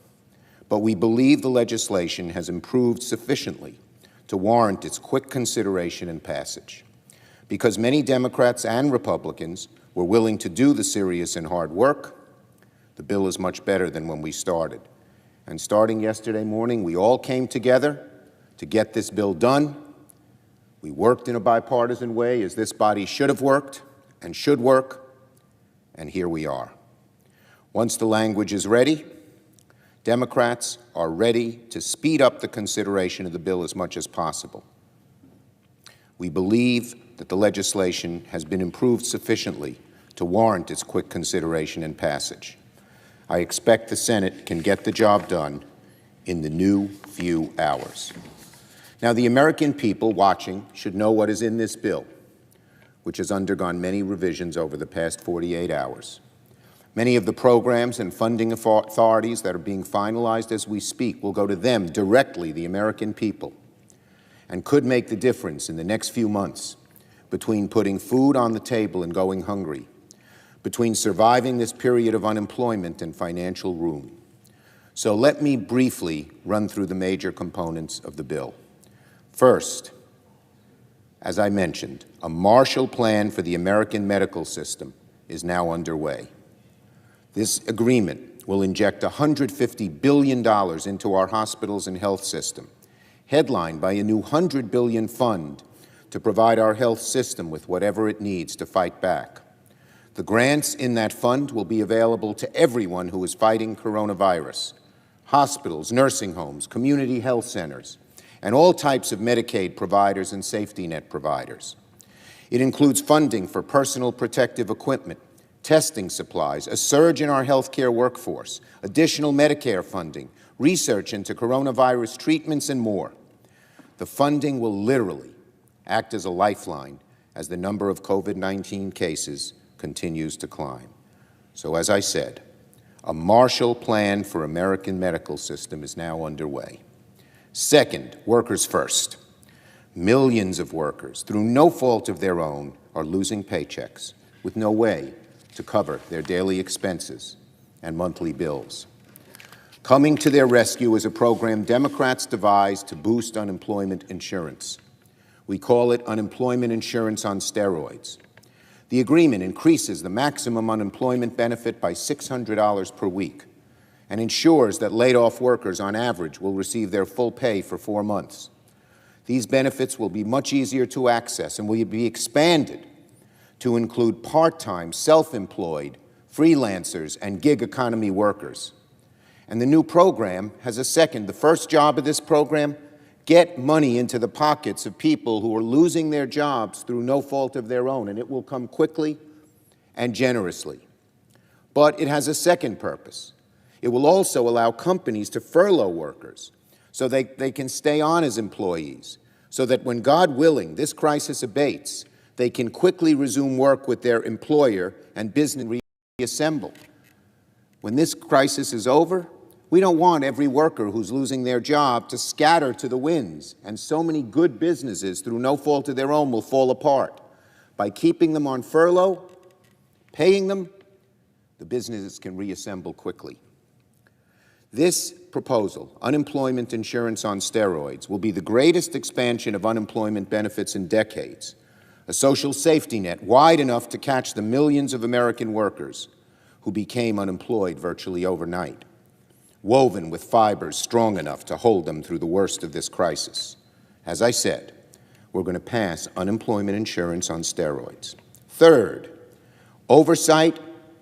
S8: but we believe the legislation has improved sufficiently to warrant its quick consideration and passage. Because many Democrats and Republicans were willing to do the serious and hard work, the bill is much better than when we started. And starting yesterday morning, we all came together to get this bill done. We worked in a bipartisan way, as this body should have worked and should work, and here we are. Once the language is ready, Democrats are ready to speed up the consideration of the bill as much as possible. We believe that the legislation has been improved sufficiently to warrant its quick consideration and passage. I expect the Senate can get the job done in the new few hours. Now, the American people watching should know what is in this bill, which has undergone many revisions over the past 48 hours. Many of the programs and funding authorities that are being finalized as we speak will go to them directly, the American people, and could make the difference in the next few months between putting food on the table and going hungry, between surviving this period of unemployment and financial ruin. So let me briefly run through the major components of the bill. First, as I mentioned, a Marshall Plan for the American medical system is now underway. This agreement will inject $150 billion into our hospitals and health system, headlined by a new $100 billion fund to provide our health system with whatever it needs to fight back. The grants in that fund will be available to everyone who is fighting coronavirus: hospitals, nursing homes, community health centers, and all types of Medicaid providers and safety net providers. It includes funding for personal protective equipment, testing supplies, a surge in our healthcare workforce, additional Medicare funding, research into coronavirus treatments, and more. The funding will literally act as a lifeline as the number of COVID-19 cases continues to climb. So, as I said, a Marshall Plan for American medical system is now underway. Second, workers first. Millions of workers, through no fault of their own, are losing paychecks with no way to cover their daily expenses and monthly bills. Coming to their rescue is a program Democrats devised to boost unemployment insurance. We call it unemployment insurance on steroids. The agreement increases the maximum unemployment benefit by $600 per week and ensures that laid-off workers on average will receive their full pay for 4 months. These benefits will be much easier to access and will be expanded to include part-time, self-employed, freelancers, and gig economy workers. And the new program has a second. The first job of this program, get money into the pockets of people who are losing their jobs through no fault of their own, and it will come quickly and generously. But it has a second purpose. It will also allow companies to furlough workers so they can stay on as employees, so that when, God willing, this crisis abates, they can quickly resume work with their employer and business reassemble. When this crisis is over, we don't want every worker who's losing their job to scatter to the winds, and so many good businesses, through no fault of their own, will fall apart. By keeping them on furlough, paying them, the businesses can reassemble quickly. This proposal, unemployment insurance on steroids, will be the greatest expansion of unemployment benefits in decades, a social safety net wide enough to catch the millions of American workers who became unemployed virtually overnight, woven with fibers strong enough to hold them through the worst of this crisis. As I said, we're going to pass unemployment insurance on steroids. Third, oversight,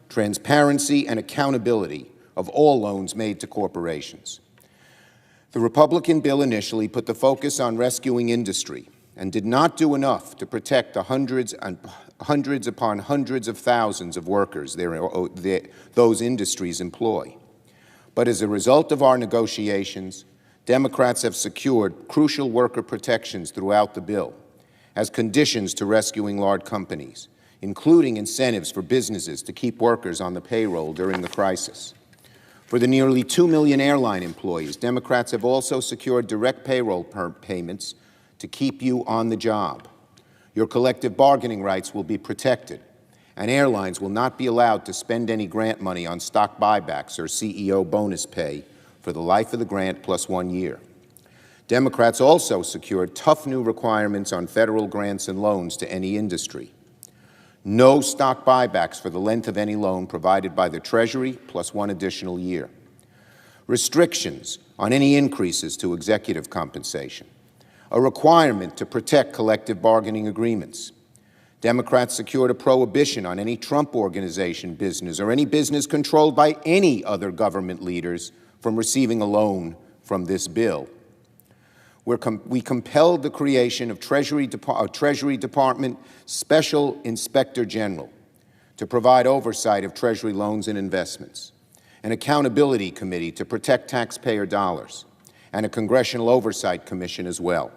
S8: transparency, and accountability of all loans made to corporations. The Republican bill initially put the focus on rescuing industry and did not do enough to protect the hundreds upon hundreds of thousands of workers those industries employ. But as a result of our negotiations, Democrats have secured crucial worker protections throughout the bill as conditions to rescuing large companies, including incentives for businesses to keep workers on the payroll during the crisis. For the nearly 2 million airline employees, Democrats have also secured direct payroll payments to keep you on the job. Your collective bargaining rights will be protected, and airlines will not be allowed to spend any grant money on stock buybacks or CEO bonus pay for the life of the grant plus 1 year. Democrats also secured tough new requirements on federal grants and loans to any industry. No stock buybacks for the length of any loan provided by the Treasury plus 1 additional year. Restrictions on any increases to executive compensation. A requirement to protect collective bargaining agreements. Democrats secured a prohibition on any Trump Organization business or any business controlled by any other government leaders from receiving a loan from this bill. We compelled the creation of Treasury Department Special Inspector General to provide oversight of Treasury loans and investments, an accountability committee to protect taxpayer dollars, and a Congressional Oversight Commission as well.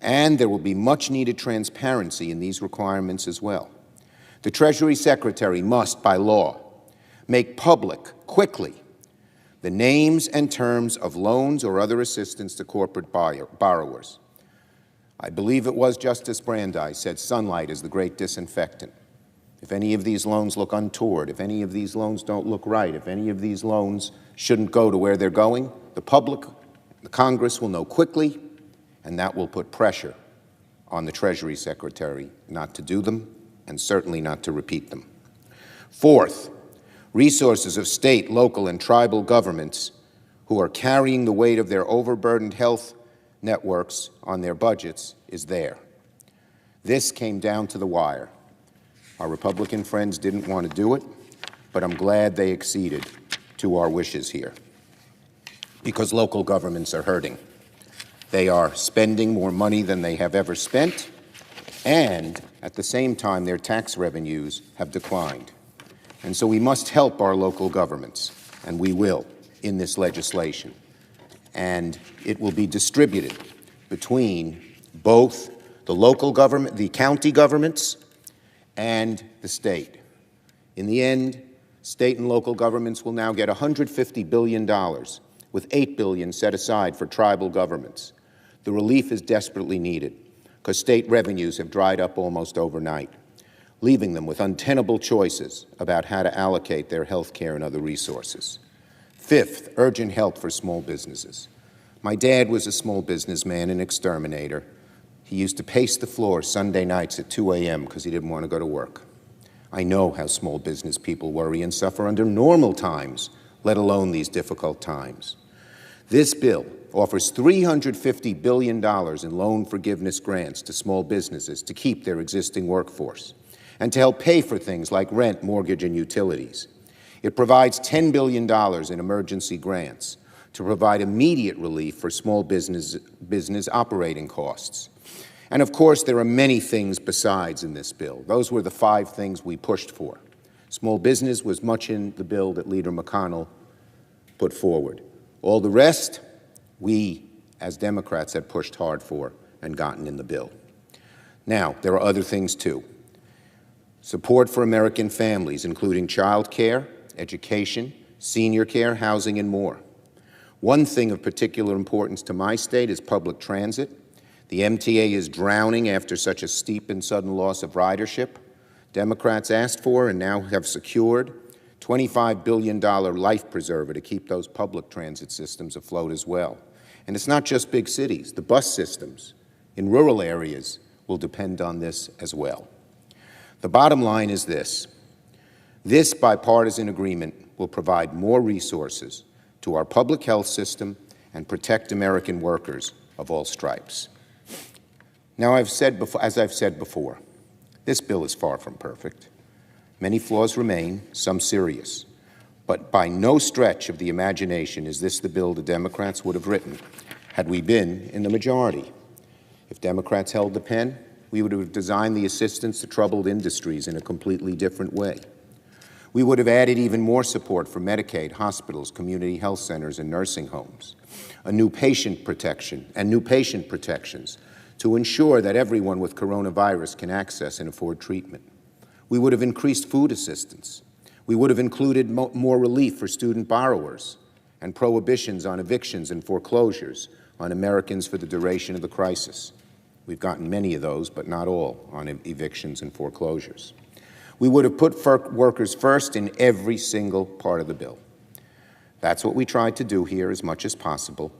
S8: And there will be much-needed transparency in these requirements as well. The Treasury Secretary must, by law, make public, quickly, the names and terms of loans or other assistance to corporate borrowers. I believe it was Justice Brandeis said sunlight is the great disinfectant. If any of these loans look untoward, if any of these loans don't look right, if any of these loans shouldn't go to where they're going, the public, the Congress will know quickly, and that will put pressure on the Treasury Secretary not to do them and certainly not to repeat them. Fourth, resources of state, local, and tribal governments who are carrying the weight of their overburdened health networks on their budgets is there. This came down to the wire. Our Republican friends didn't want to do it, but I'm glad they acceded to our wishes here, because local governments are hurting. They are spending more money than they have ever spent, and at the same time, their tax revenues have declined. And so we must help our local governments, and we will in this legislation. And it will be distributed between both the local government, the county governments, and the state. In the end, state and local governments will now get $150 billion, with $8 billion set aside for tribal governments. The relief is desperately needed, because state revenues have dried up almost overnight, leaving them with untenable choices about how to allocate their health care and other resources. Fifth, urgent help for small businesses. My dad was a small businessman and exterminator. He used to pace the floor Sunday nights at 2 a.m. because he didn't want to go to work. I know how small business people worry and suffer under normal times, let alone these difficult times. This bill offers $350 billion in loan forgiveness grants to small businesses to keep their existing workforce and to help pay for things like rent, mortgage, and utilities. It provides $10 billion in emergency grants to provide immediate relief for small business operating costs. And of course, there are many things besides in this bill. Those were the 5 things we pushed for. Small business was much in the bill that Leader McConnell put forward. All the rest, we, as Democrats, had pushed hard for and gotten in the bill. Now, there are other things too. Support for American families, including child care, education, senior care, housing, and more. One thing of particular importance to my state is public transit. The MTA is drowning after such a steep and sudden loss of ridership. Democrats asked for and now have secured $25 billion life preserver to keep those public transit systems afloat as well. And it's not just big cities. The bus systems in rural areas will depend on this as well. The bottom line is this. This bipartisan agreement will provide more resources to our public health system and protect American workers of all stripes. Now, as I've said before, this bill is far from perfect. Many flaws remain, some serious. But by no stretch of the imagination is this the bill the Democrats would have written had we been in the majority. If Democrats held the pen, we would have designed the assistance to troubled industries in a completely different way. We would have added even more support for Medicaid, hospitals, community health centers, and nursing homes, new patient protections to ensure that everyone with coronavirus can access and afford treatment. We would have increased food assistance. We would have included more relief for student borrowers and prohibitions on evictions and foreclosures on Americans for the duration of the crisis. We've gotten many of those, but not all, on evictions and foreclosures. We would have put workers first in every single part of the bill. That's what we tried to do here as much as possible,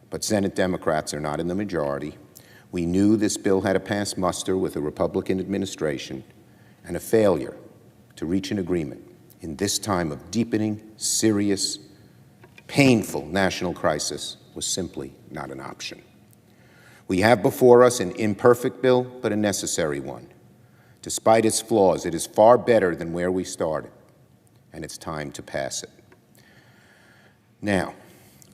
S8: but Senate Democrats are not in the majority. We knew this bill had to pass muster with a Republican administration, and a failure to reach an agreement in this time of deepening, serious, painful national crisis was simply not an option. We have before us an imperfect bill, but a necessary one. Despite its flaws, it is far better than where we started, and it's time to pass it. Now,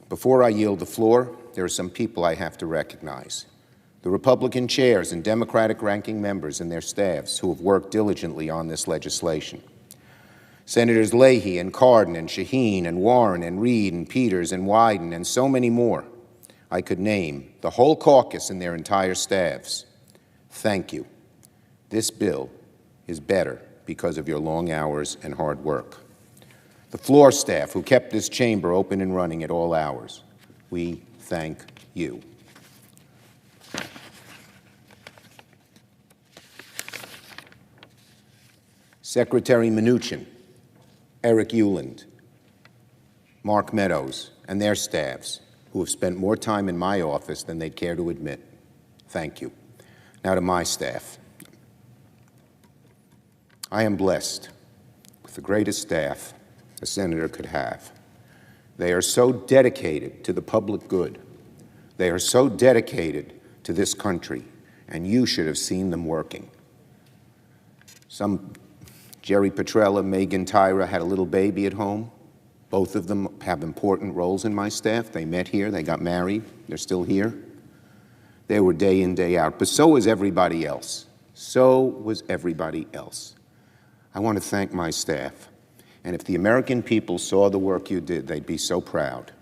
S8: before I yield the floor, there are some people I have to recognize. The Republican chairs and Democratic ranking members and their staffs who have worked diligently on this legislation. Senators Leahy and Cardin and Shaheen and Warren and Reid and Peters and Wyden and so many more. I could name the whole caucus and their entire staffs. Thank you. This bill is better because of your long hours and hard work. The floor staff who kept this chamber open and running at all hours, we thank you. Secretary Mnuchin, Eric Uland, Mark Meadows, and their staffs, who have spent more time in my office than they'd care to admit. Thank you. Now to my staff. I am blessed with the greatest staff a senator could have. They are so dedicated to the public good. They are so dedicated to this country, and you should have seen them working. Jerry Petrella, Megan Tyra had a little baby at home. Both of them have important roles in my staff. They met here, they got married, they're still here. They were day in, day out, but so was everybody else. So was everybody else. I want to thank my staff. And if the American people saw the work you did, they'd be so proud.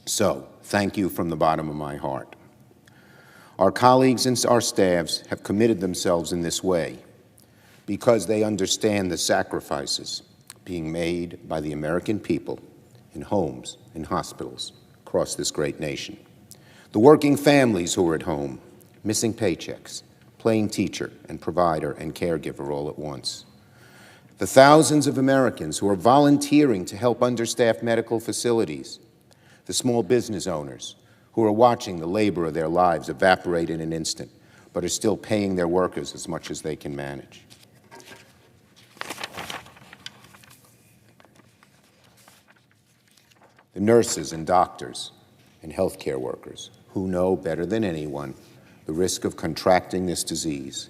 S8: So, thank you from the bottom of my heart. Our colleagues and our staffs have committed themselves in this way because they understand the sacrifices being made by the American people in homes, in hospitals, across this great nation. The working families who are at home, missing paychecks, playing teacher and provider and caregiver all at once. The thousands of Americans who are volunteering to help understaffed medical facilities. The small business owners who are watching the labor of their lives evaporate in an instant, but are still paying their workers as much as they can manage. The nurses and doctors and healthcare workers who know better than anyone the risk of contracting this disease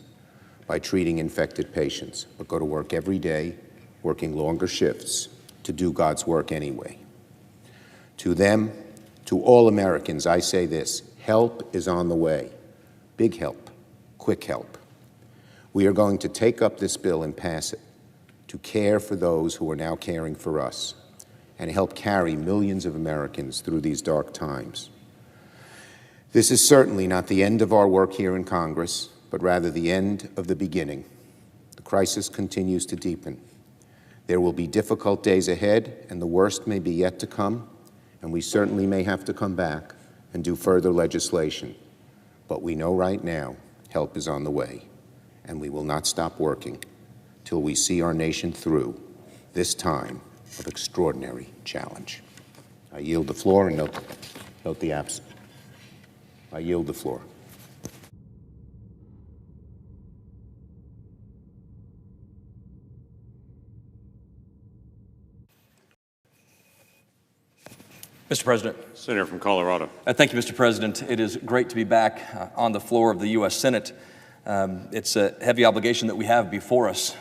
S8: by treating infected patients, but go to work every day, working longer shifts to do God's work anyway. To them, to all Americans, I say this: help is on the way. Big help, quick help. We are going to take up this bill and pass it to care for those who are now caring for us and help carry millions of Americans through these dark times. This is certainly not the end of our work here in Congress, but rather the end of the beginning. The crisis continues to deepen. There will be difficult days ahead, and the worst may be yet to come, and we certainly may have to come back and do further legislation. But we know right now help is on the way, and we will not stop working till we see our nation through this time of extraordinary challenge. I yield the floor and note the absent. I yield the floor.
S9: Mr. President.
S2: Senator from Colorado.
S9: Thank you, Mr. President. It is great to be back on the floor of the U.S. Senate. It's a heavy obligation that we have before us.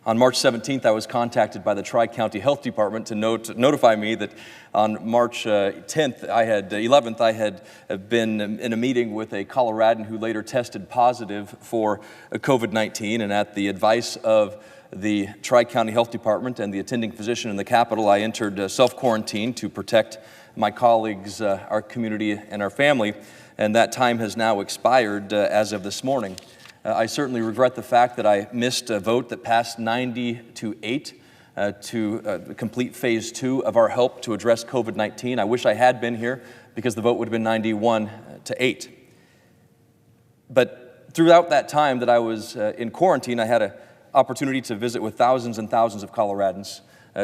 S9: On March 17th, I was contacted by the Tri-County Health Department to notify me that on March 11th, I had been in a meeting with a Coloradan who later tested positive for COVID-19, and at the advice of the Tri-County Health Department and the attending physician in the Capitol, I entered self-quarantine to protect my colleagues, our community, and our family, and that time has now expired as of this morning. I certainly regret the fact that I missed a vote that passed 90-8 to complete Phase 2 of our help to address COVID-19. I wish I had been here because the vote would have been 91-8. But throughout that time that I was in quarantine, I had an opportunity to visit with thousands and thousands of Coloradans,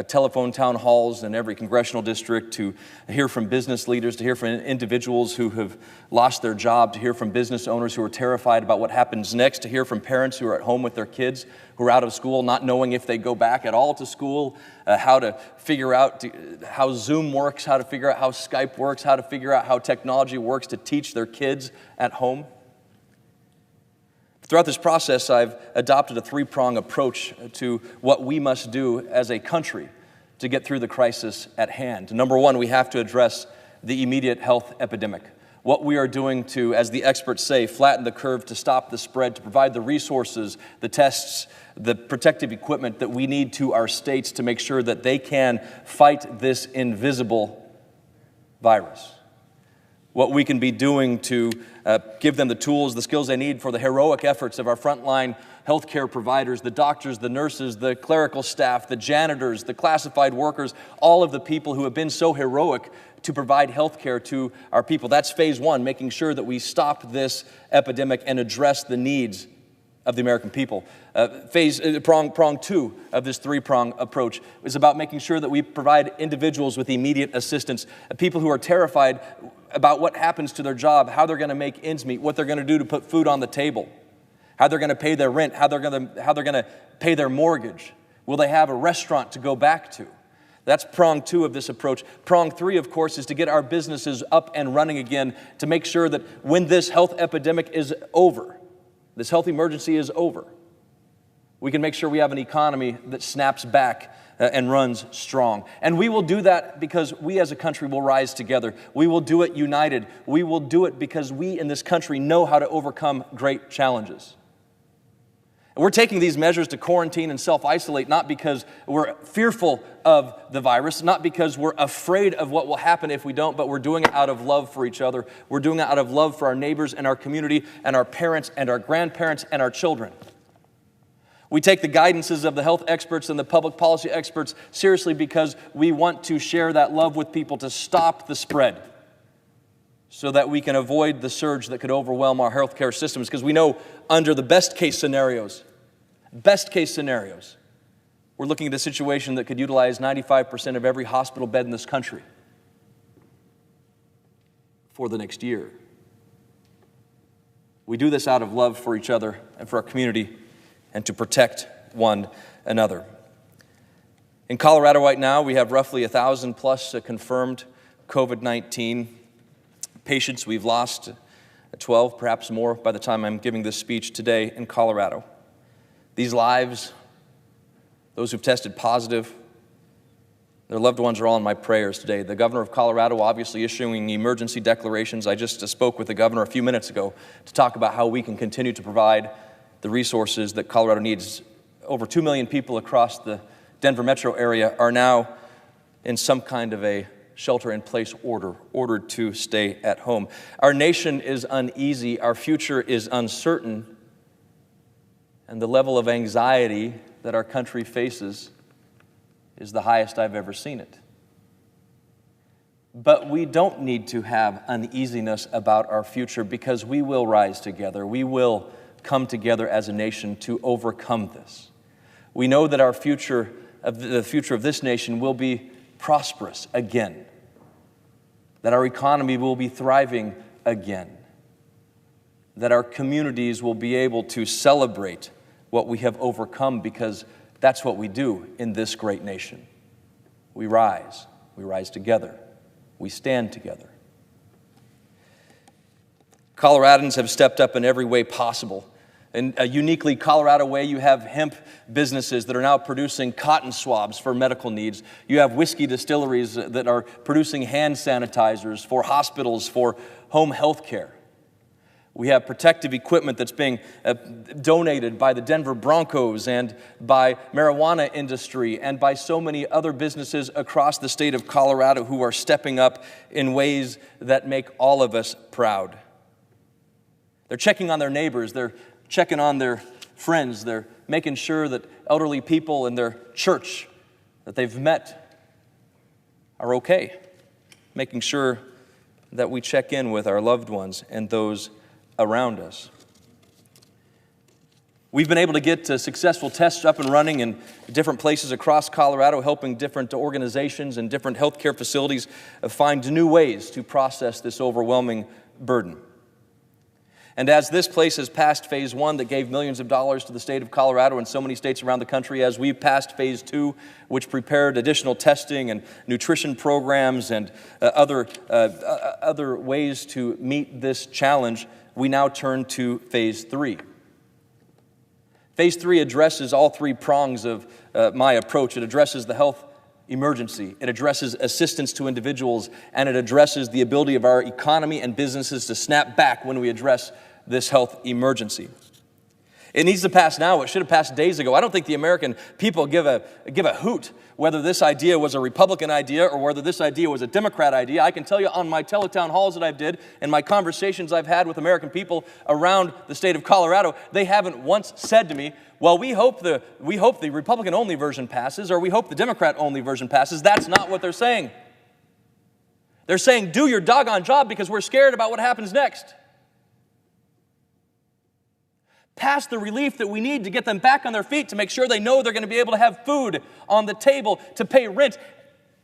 S9: telephone town halls in every congressional district, to hear from business leaders, to hear from individuals who have lost their job, to hear from business owners who are terrified about what happens next, to hear from parents who are at home with their kids, who are out of school, not knowing if they go back at all to school, how to figure out how Zoom works, how to figure out how Skype works, how to figure out how technology works to teach their kids at home. Throughout this process, I've adopted a three-prong approach to what we must do as a country to get through the crisis at hand. Number one, we have to address the immediate health epidemic. What we are doing to, as the experts say, flatten the curve to stop the spread, to provide the resources, the tests, the protective equipment that we need to our states to make sure that they can fight this invisible virus. What we can be doing to give them the tools, the skills they need for the heroic efforts of our frontline healthcare providers, the doctors, the nurses, the clerical staff, the janitors, the classified workers, all of the people who have been so heroic to provide healthcare to our people. That's Phase 1, making sure that we stop this epidemic and address the needs of the American people. Prong 2 of this three-prong approach is about making sure that we provide individuals with immediate assistance, people who are terrified about what happens to their job, how they're going to make ends meet, what they're going to do to put food on the table, how they're going to pay their rent, how they're going to pay their mortgage. Will they have a restaurant to go back to? That's prong 2 of this approach. Prong 3, of course, is to get our businesses up and running again, to make sure that when this health epidemic is over, this health emergency is over, we can make sure we have an economy that snaps back and runs strong. And we will do that because we as a country will rise together. We will do it united. We will do it because we in this country know how to overcome great challenges. We're taking these measures to quarantine and self-isolate not because we're fearful of the virus, not because we're afraid of what will happen if we don't, but we're doing it out of love for each other. We're doing it out of love for our neighbors and our community and our parents and our grandparents and our children. We take the guidances of the health experts and the public policy experts seriously because we want to share that love with people to stop the spread so that we can avoid the surge that could overwhelm our healthcare systems. Because we know under the best case scenarios, we're looking at a situation that could utilize 95% of every hospital bed in this country for the next year. We do this out of love for each other and for our community and to protect one another. In Colorado right now, we have roughly 1,000 plus confirmed COVID-19 patients. We've lost 12, perhaps more, by the time I'm giving this speech today in Colorado. These lives, those who've tested positive, their loved ones are all in my prayers today. The governor of Colorado obviously issuing emergency declarations. I just spoke with the governor a few minutes ago to talk about how we can continue to provide the resources that Colorado needs. Over 2 million people across the Denver metro area are now in some kind of a shelter-in-place ordered to stay at home. Our nation is uneasy, our future is uncertain, and the level of anxiety that our country faces is the highest I've ever seen it. But we don't need to have uneasiness about our future because we will rise together. We will come together as a nation to overcome this. We know that the future of this nation will be prosperous again, that our economy will be thriving again, that our communities will be able to celebrate what we have overcome because that's what we do in this great nation. We rise together, we stand together. Coloradans have stepped up in every way possible. In a uniquely Colorado way, you have hemp businesses that are now producing cotton swabs for medical needs. You have whiskey distilleries that are producing hand sanitizers for hospitals, for home health care. We have protective equipment that's being donated by the Denver Broncos and by marijuana industry and by so many other businesses across the state of Colorado who are stepping up in ways that make all of us proud. They're checking on their neighbors, they're checking on their friends, they're making sure that elderly people in their church that they've met are okay, making sure that we check in with our loved ones and those around us. We've been able to get successful tests up and running in different places across Colorado, helping different organizations and different healthcare facilities find new ways to process this overwhelming burden. And as this place has passed phase 1 that gave millions of dollars to the state of Colorado and so many states around the country, as we passed phase 2, which prepared additional testing and nutrition programs and other ways to meet this challenge, we now turn to phase 3. Phase 3 addresses all 3 prongs of my approach. It addresses the health emergency, it addresses assistance to individuals, and it addresses the ability of our economy and businesses to snap back when we address this health emergency. It needs to pass now. It should have passed days ago. I don't think the American people give a hoot whether this idea was a Republican idea or whether this idea was a Democrat idea. I can tell you on my teletown halls that I've did and my conversations I've had with American people around the state of Colorado, they haven't once said to me, well, we hope the Republican-only version passes or we hope the Democrat-only version passes. That's not what they're saying. They're saying, do your doggone job because we're scared about what happens next. Pass the relief that we need to get them back on their feet, to make sure they know they're going to be able to have food on the table, to pay rent.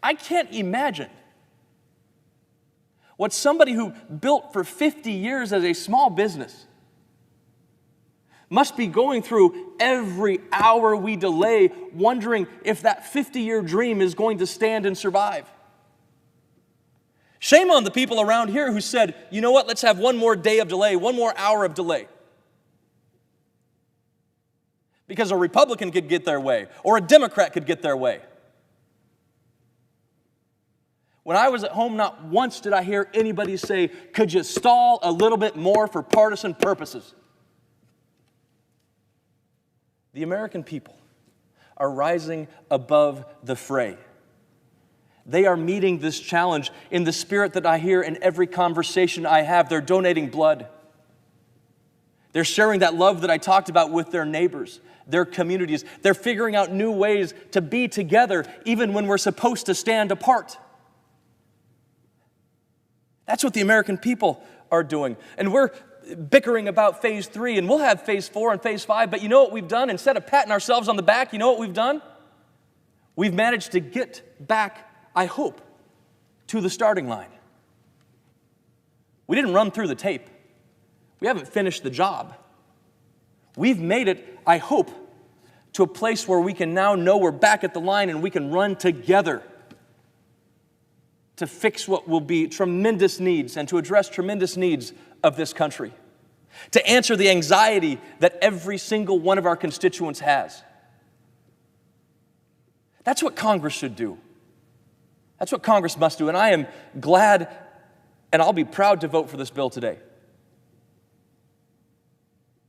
S9: I can't imagine what somebody who built for 50 years as a small business must be going through every hour we delay, wondering if that 50-year dream is going to stand and survive. Shame on the people around here who said, you know what, let's have one more day of delay, one more hour of delay. Because a Republican could get their way, or a Democrat could get their way. When I was at home, not once did I hear anybody say, could you stall a little bit more for partisan purposes? the American people, are rising above the fray. They are meeting this challenge in the spirit that I hear in every conversation I have. They're donating blood. They're sharing that love that I talked about with their neighbors, their communities. They're figuring out new ways to be together even when we're supposed to stand apart. That's what the American people are doing. And we're bickering about phase 3, and we'll have phase 4 and phase 5, but you know what we've done? Instead of patting ourselves on the back, you know what we've done? We've managed to get back, I hope, to the starting line. We didn't run through the tape. We haven't finished the job. We've made it, I hope, to a place where we can now know we're back at the line and we can run together to fix what will be tremendous needs and to address tremendous needs of this country, to answer the anxiety that every single one of our constituents has. That's what Congress should do. That's what Congress must do, and I am glad and I'll be proud to vote for this bill today,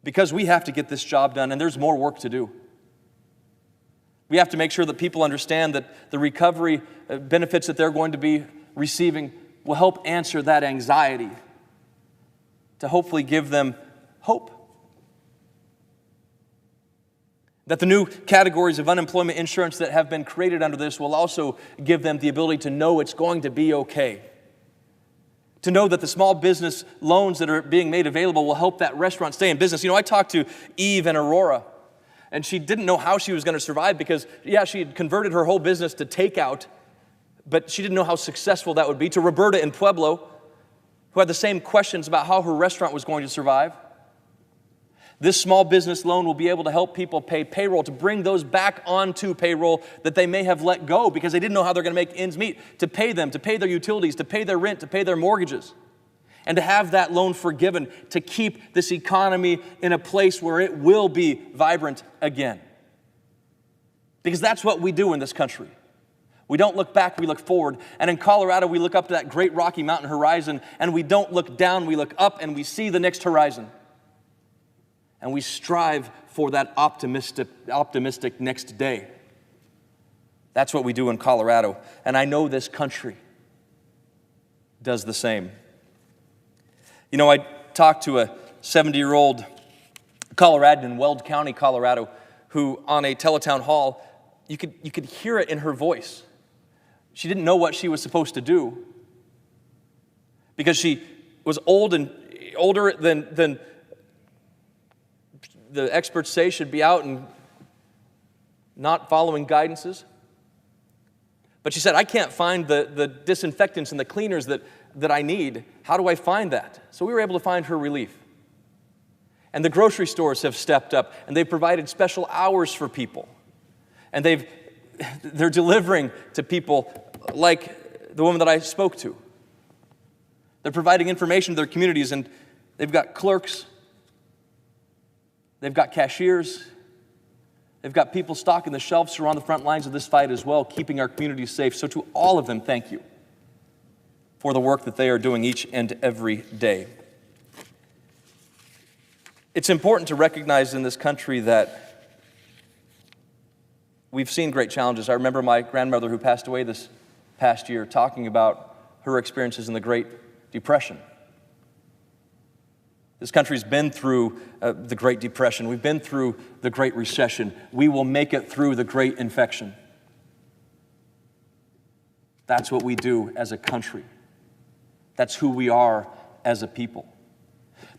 S9: because we have to get this job done, and there's more work to do. We have to make sure that people understand that the recovery benefits that they're going to be receiving will help answer that anxiety, to hopefully give them hope. That the new categories of unemployment insurance that have been created under this will also give them the ability to know it's going to be okay. To know that the small business loans that are being made available will help that restaurant stay in business. You know, I talked to Eve and Aurora, and she didn't know how she was going to survive because, yeah, she had converted her whole business to takeout, but she didn't know how successful that would be. To Roberta in Pueblo, who had the same questions about how her restaurant was going to survive. This small business loan will be able to help people pay payroll, to bring those back onto payroll that they may have let go because they didn't know how they're going to make ends meet, to pay them, to pay their utilities, to pay their rent, to pay their mortgages, and to have that loan forgiven, to keep this economy in a place where it will be vibrant again. Because that's what we do in this country. We don't look back, we look forward. And in Colorado, we look up to that great Rocky Mountain horizon, and we don't look down, we look up and we see the next horizon. And we strive for that optimistic next day. That's what we do in Colorado. And I know this country does the same. You know, I talked to a 70-year-old Coloradan in Weld County, Colorado, who on a teletown hall, you could hear it in her voice. She didn't know what she was supposed to do because she was older than the experts say should be out and not following guidances. But she said, I can't find the disinfectants and the cleaners that I need. How do I find that? So we were able to find her relief. And the grocery stores have stepped up, and they've provided special hours for people. And they're delivering to people like the woman that I spoke to. They're providing information to their communities, and they've got clerks, they've got cashiers, they've got people stocking the shelves who are on the front lines of this fight as well, keeping our communities safe. So to all of them, thank you for the work that they are doing each and every day. It's important to recognize in this country that we've seen great challenges. I remember my grandmother who passed away this past year talking about her experiences in the Great Depression. This country's been through the Great Depression. We've been through the Great Recession. We will make it through the Great Infection. That's what we do as a country. That's who we are as a people.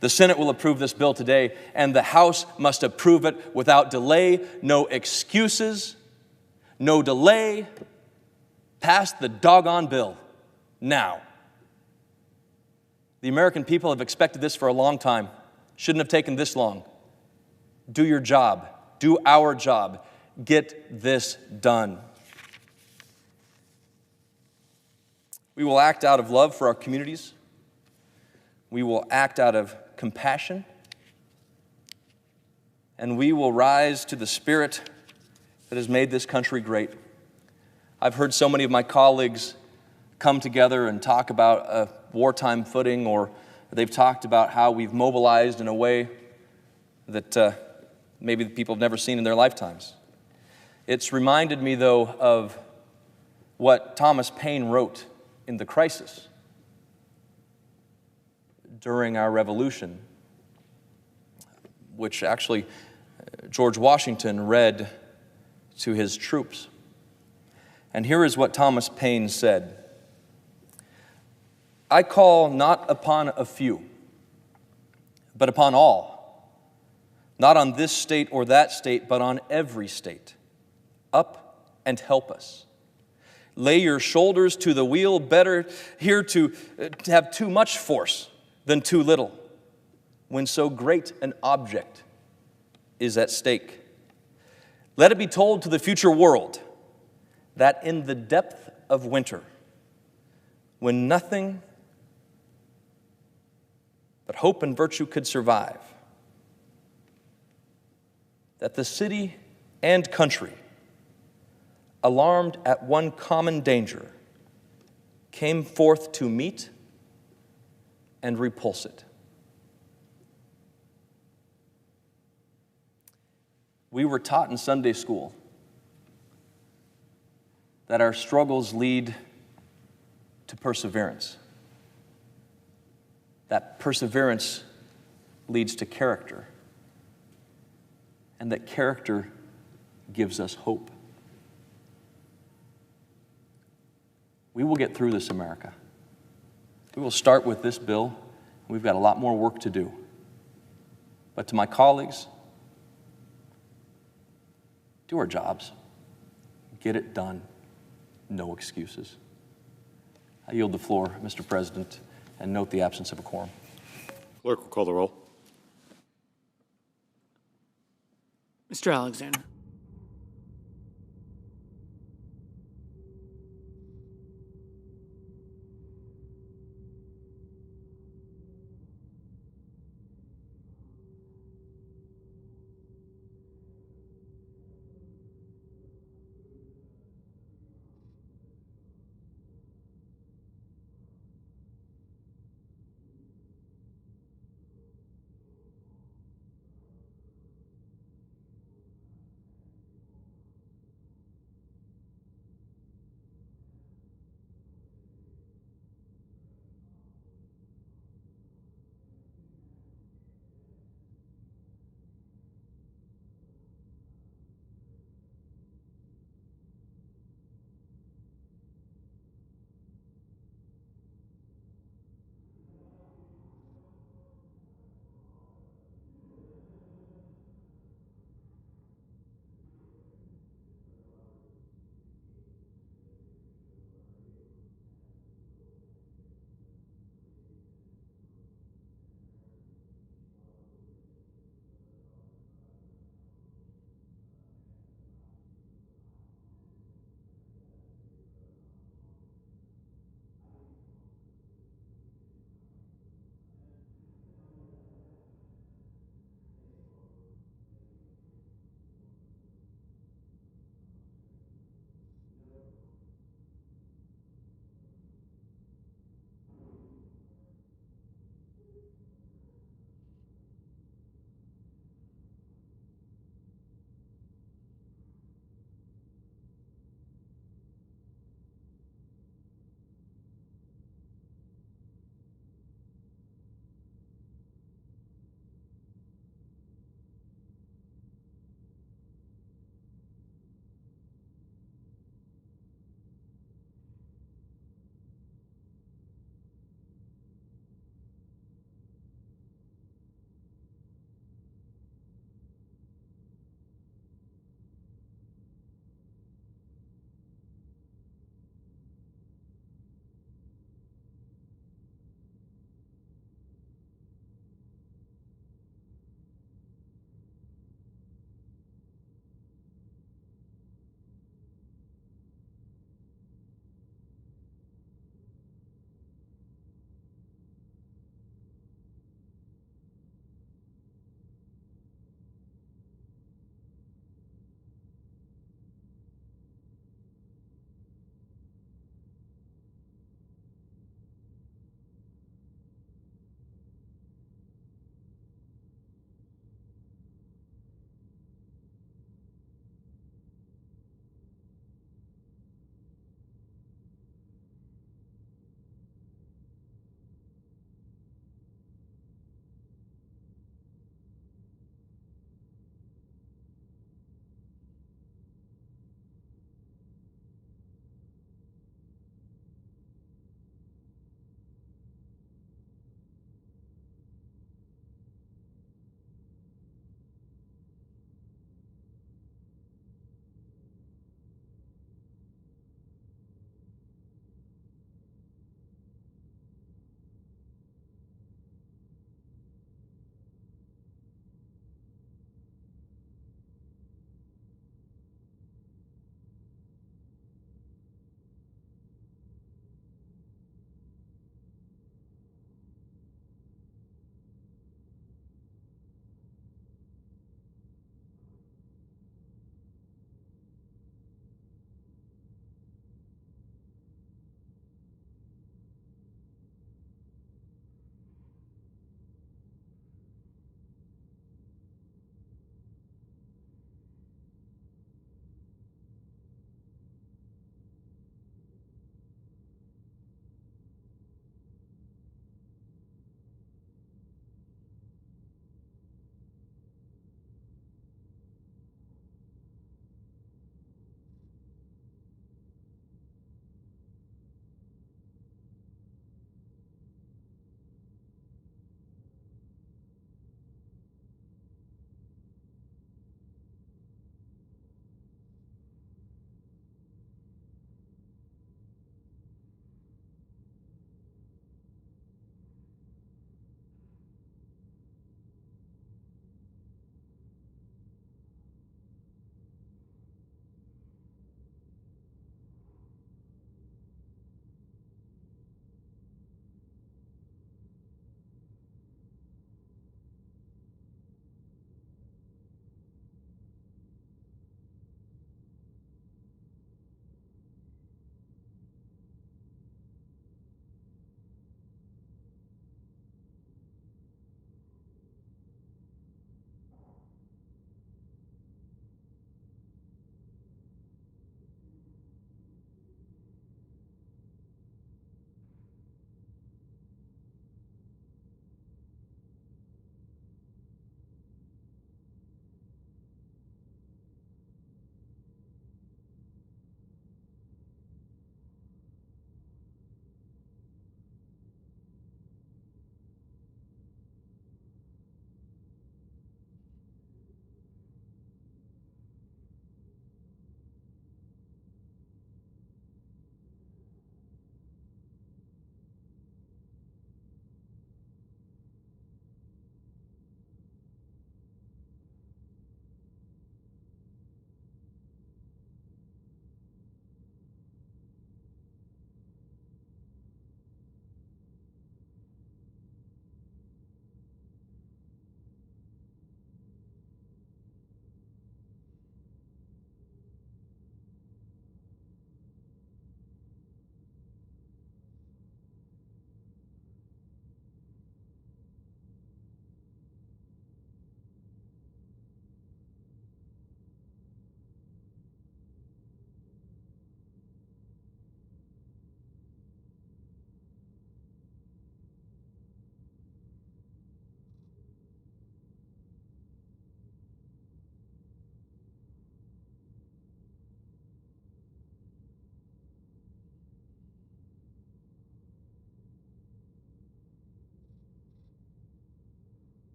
S9: The Senate will approve this bill today, and the House must approve it without delay. No excuses, no delay. Pass the doggone bill now. The American people have expected this for a long time. Shouldn't have taken this long. Do your job. Do our job. Get this done. We will act out of love for our communities. We will act out of compassion. And we will rise to the spirit that has made this country great. I've heard so many of my colleagues come together and talk about a wartime footing, or they've talked about how we've mobilized in a way that maybe the people have never seen in their lifetimes. It's reminded me, though, of what Thomas Paine wrote in The Crisis during our Revolution, which actually George Washington read to his troops. And here is what Thomas Paine said: "I call not upon a few, but upon all, not on this state or that state, but on every state. Up and help us. Lay your shoulders to the wheel, better here to have too much force than too little, when so great an object is at stake. Let it be told to the future world that in the depth of winter, when nothing but hope and virtue could survive, that the city and country, alarmed at one common danger, came forth to meet and repulse it." We were taught in Sunday school that our struggles lead to perseverance, that perseverance leads to character, and that character gives us hope. We will get through this, America. We will start with this bill. We've got a lot more work to do. But to my colleagues, do our jobs. Get it done. No excuses. I yield the floor, Mr. President, and note the absence of a quorum.
S2: Clerk will call the roll.
S10: Mr. Alexander.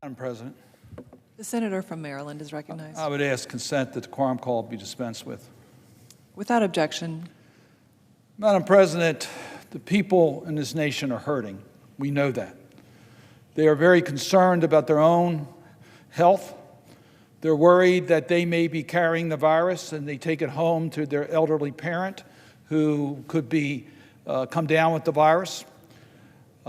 S11: Madam President,
S12: The senator from Maryland is recognized.
S11: I would ask consent that the quorum call be dispensed with.
S12: Without objection.
S11: Madam President, the people in this nation are hurting. We know that. They are very concerned about their own health. They're worried that they may be carrying the virus and they take it home to their elderly parent who could be come down with the virus.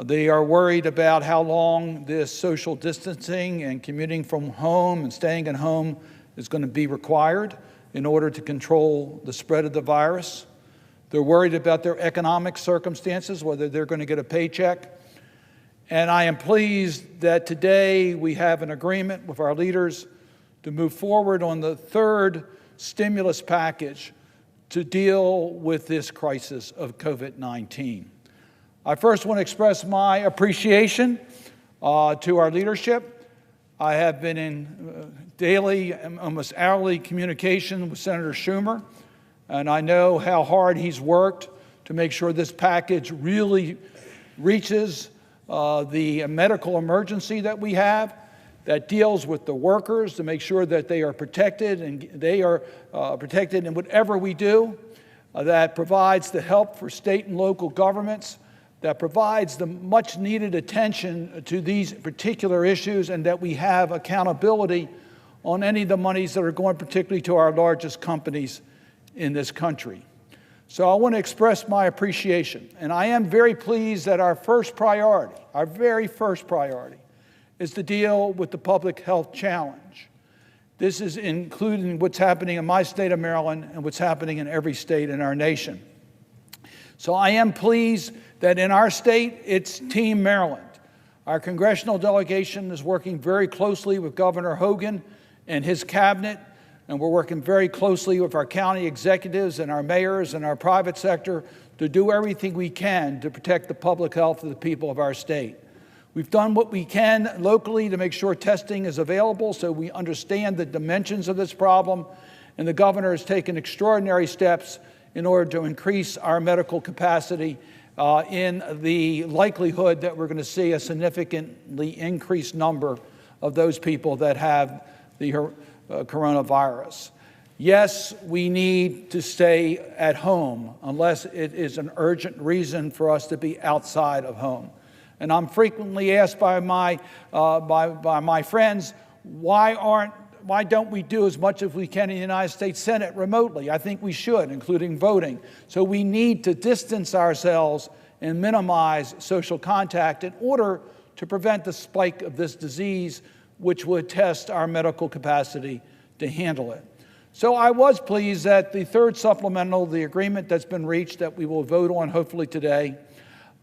S11: They are worried about how long this social distancing and commuting from home and staying at home is going to be required in order to control the spread of the virus. They're worried about their economic circumstances, whether they're going to get a paycheck. And I am pleased that today we have an agreement with our leaders to move forward on the third stimulus package to deal with this crisis of COVID-19. I first want to express my appreciation to our leadership. I have been in daily, almost hourly communication with Senator Schumer, and I know how hard he's worked to make sure this package really reaches the medical emergency that we have, that deals with the workers to make sure that they are protected and they are protected in whatever we do, that provides the help for state and local governments, that provides the much needed attention to these particular issues, and that we have accountability on any of the monies that are going particularly to our largest companies in this country. So I want to express my appreciation. And I am very pleased that our first priority, our very first priority, is to deal with the public health challenge. This is including what's happening in my state of Maryland and what's happening in every state in our nation. So I am pleased that in our state, it's Team Maryland. Our congressional delegation is working very closely with Governor Hogan and his cabinet, and we're working very closely with our county executives and our mayors and our private sector to do everything we can to protect the public health of the people of our state. We've done what we can locally to make sure testing is available so we understand the dimensions of this problem, and the governor has taken extraordinary steps in order to increase our medical capacity in the likelihood that we're going to see a significantly increased number of those people that have the coronavirus. Yes, we need to stay at home unless it is an urgent reason for us to be outside of home. And I'm frequently asked by my friends, why don't we do as much as we can in the United States Senate remotely? I think we should, including voting. So we need to distance ourselves and minimize social contact in order to prevent the spike of this disease, which would test our medical capacity to handle it. So I was pleased that the third supplemental, the agreement that's been reached that we will vote on hopefully today,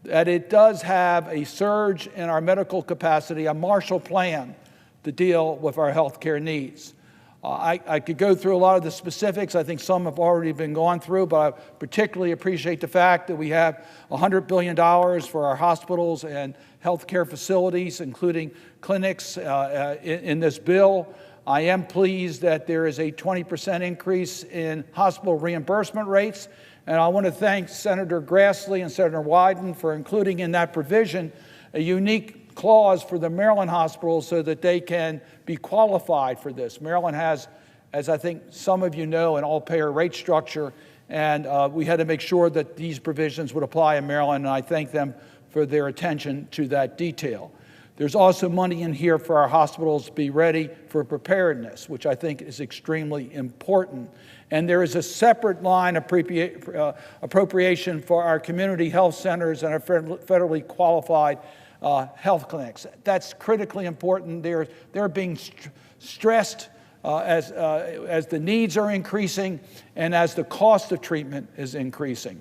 S11: that it does have a surge in our medical capacity, a Marshall Plan to deal with our health care needs. I could go through a lot of the specifics. I think some have already been gone through, but I particularly appreciate the fact that we have $100 billion for our hospitals and health care facilities, including clinics in this bill. I am pleased that there is a 20% increase in hospital reimbursement rates, and I want to thank Senator Grassley and Senator Wyden for including in that provision a unique clause for the Maryland hospitals so that they can be qualified for this. Maryland has, as I think some of you know, an all-payer rate structure, and we had to make sure that these provisions would apply in Maryland, and I thank them for their attention to that detail. There's also money in here for our hospitals to be ready for preparedness, which I think is extremely important. And there is a separate line appropriation for our community health centers and our federally qualified health clinics. That's critically important. They're being stressed as the needs are increasing and as the cost of treatment is increasing.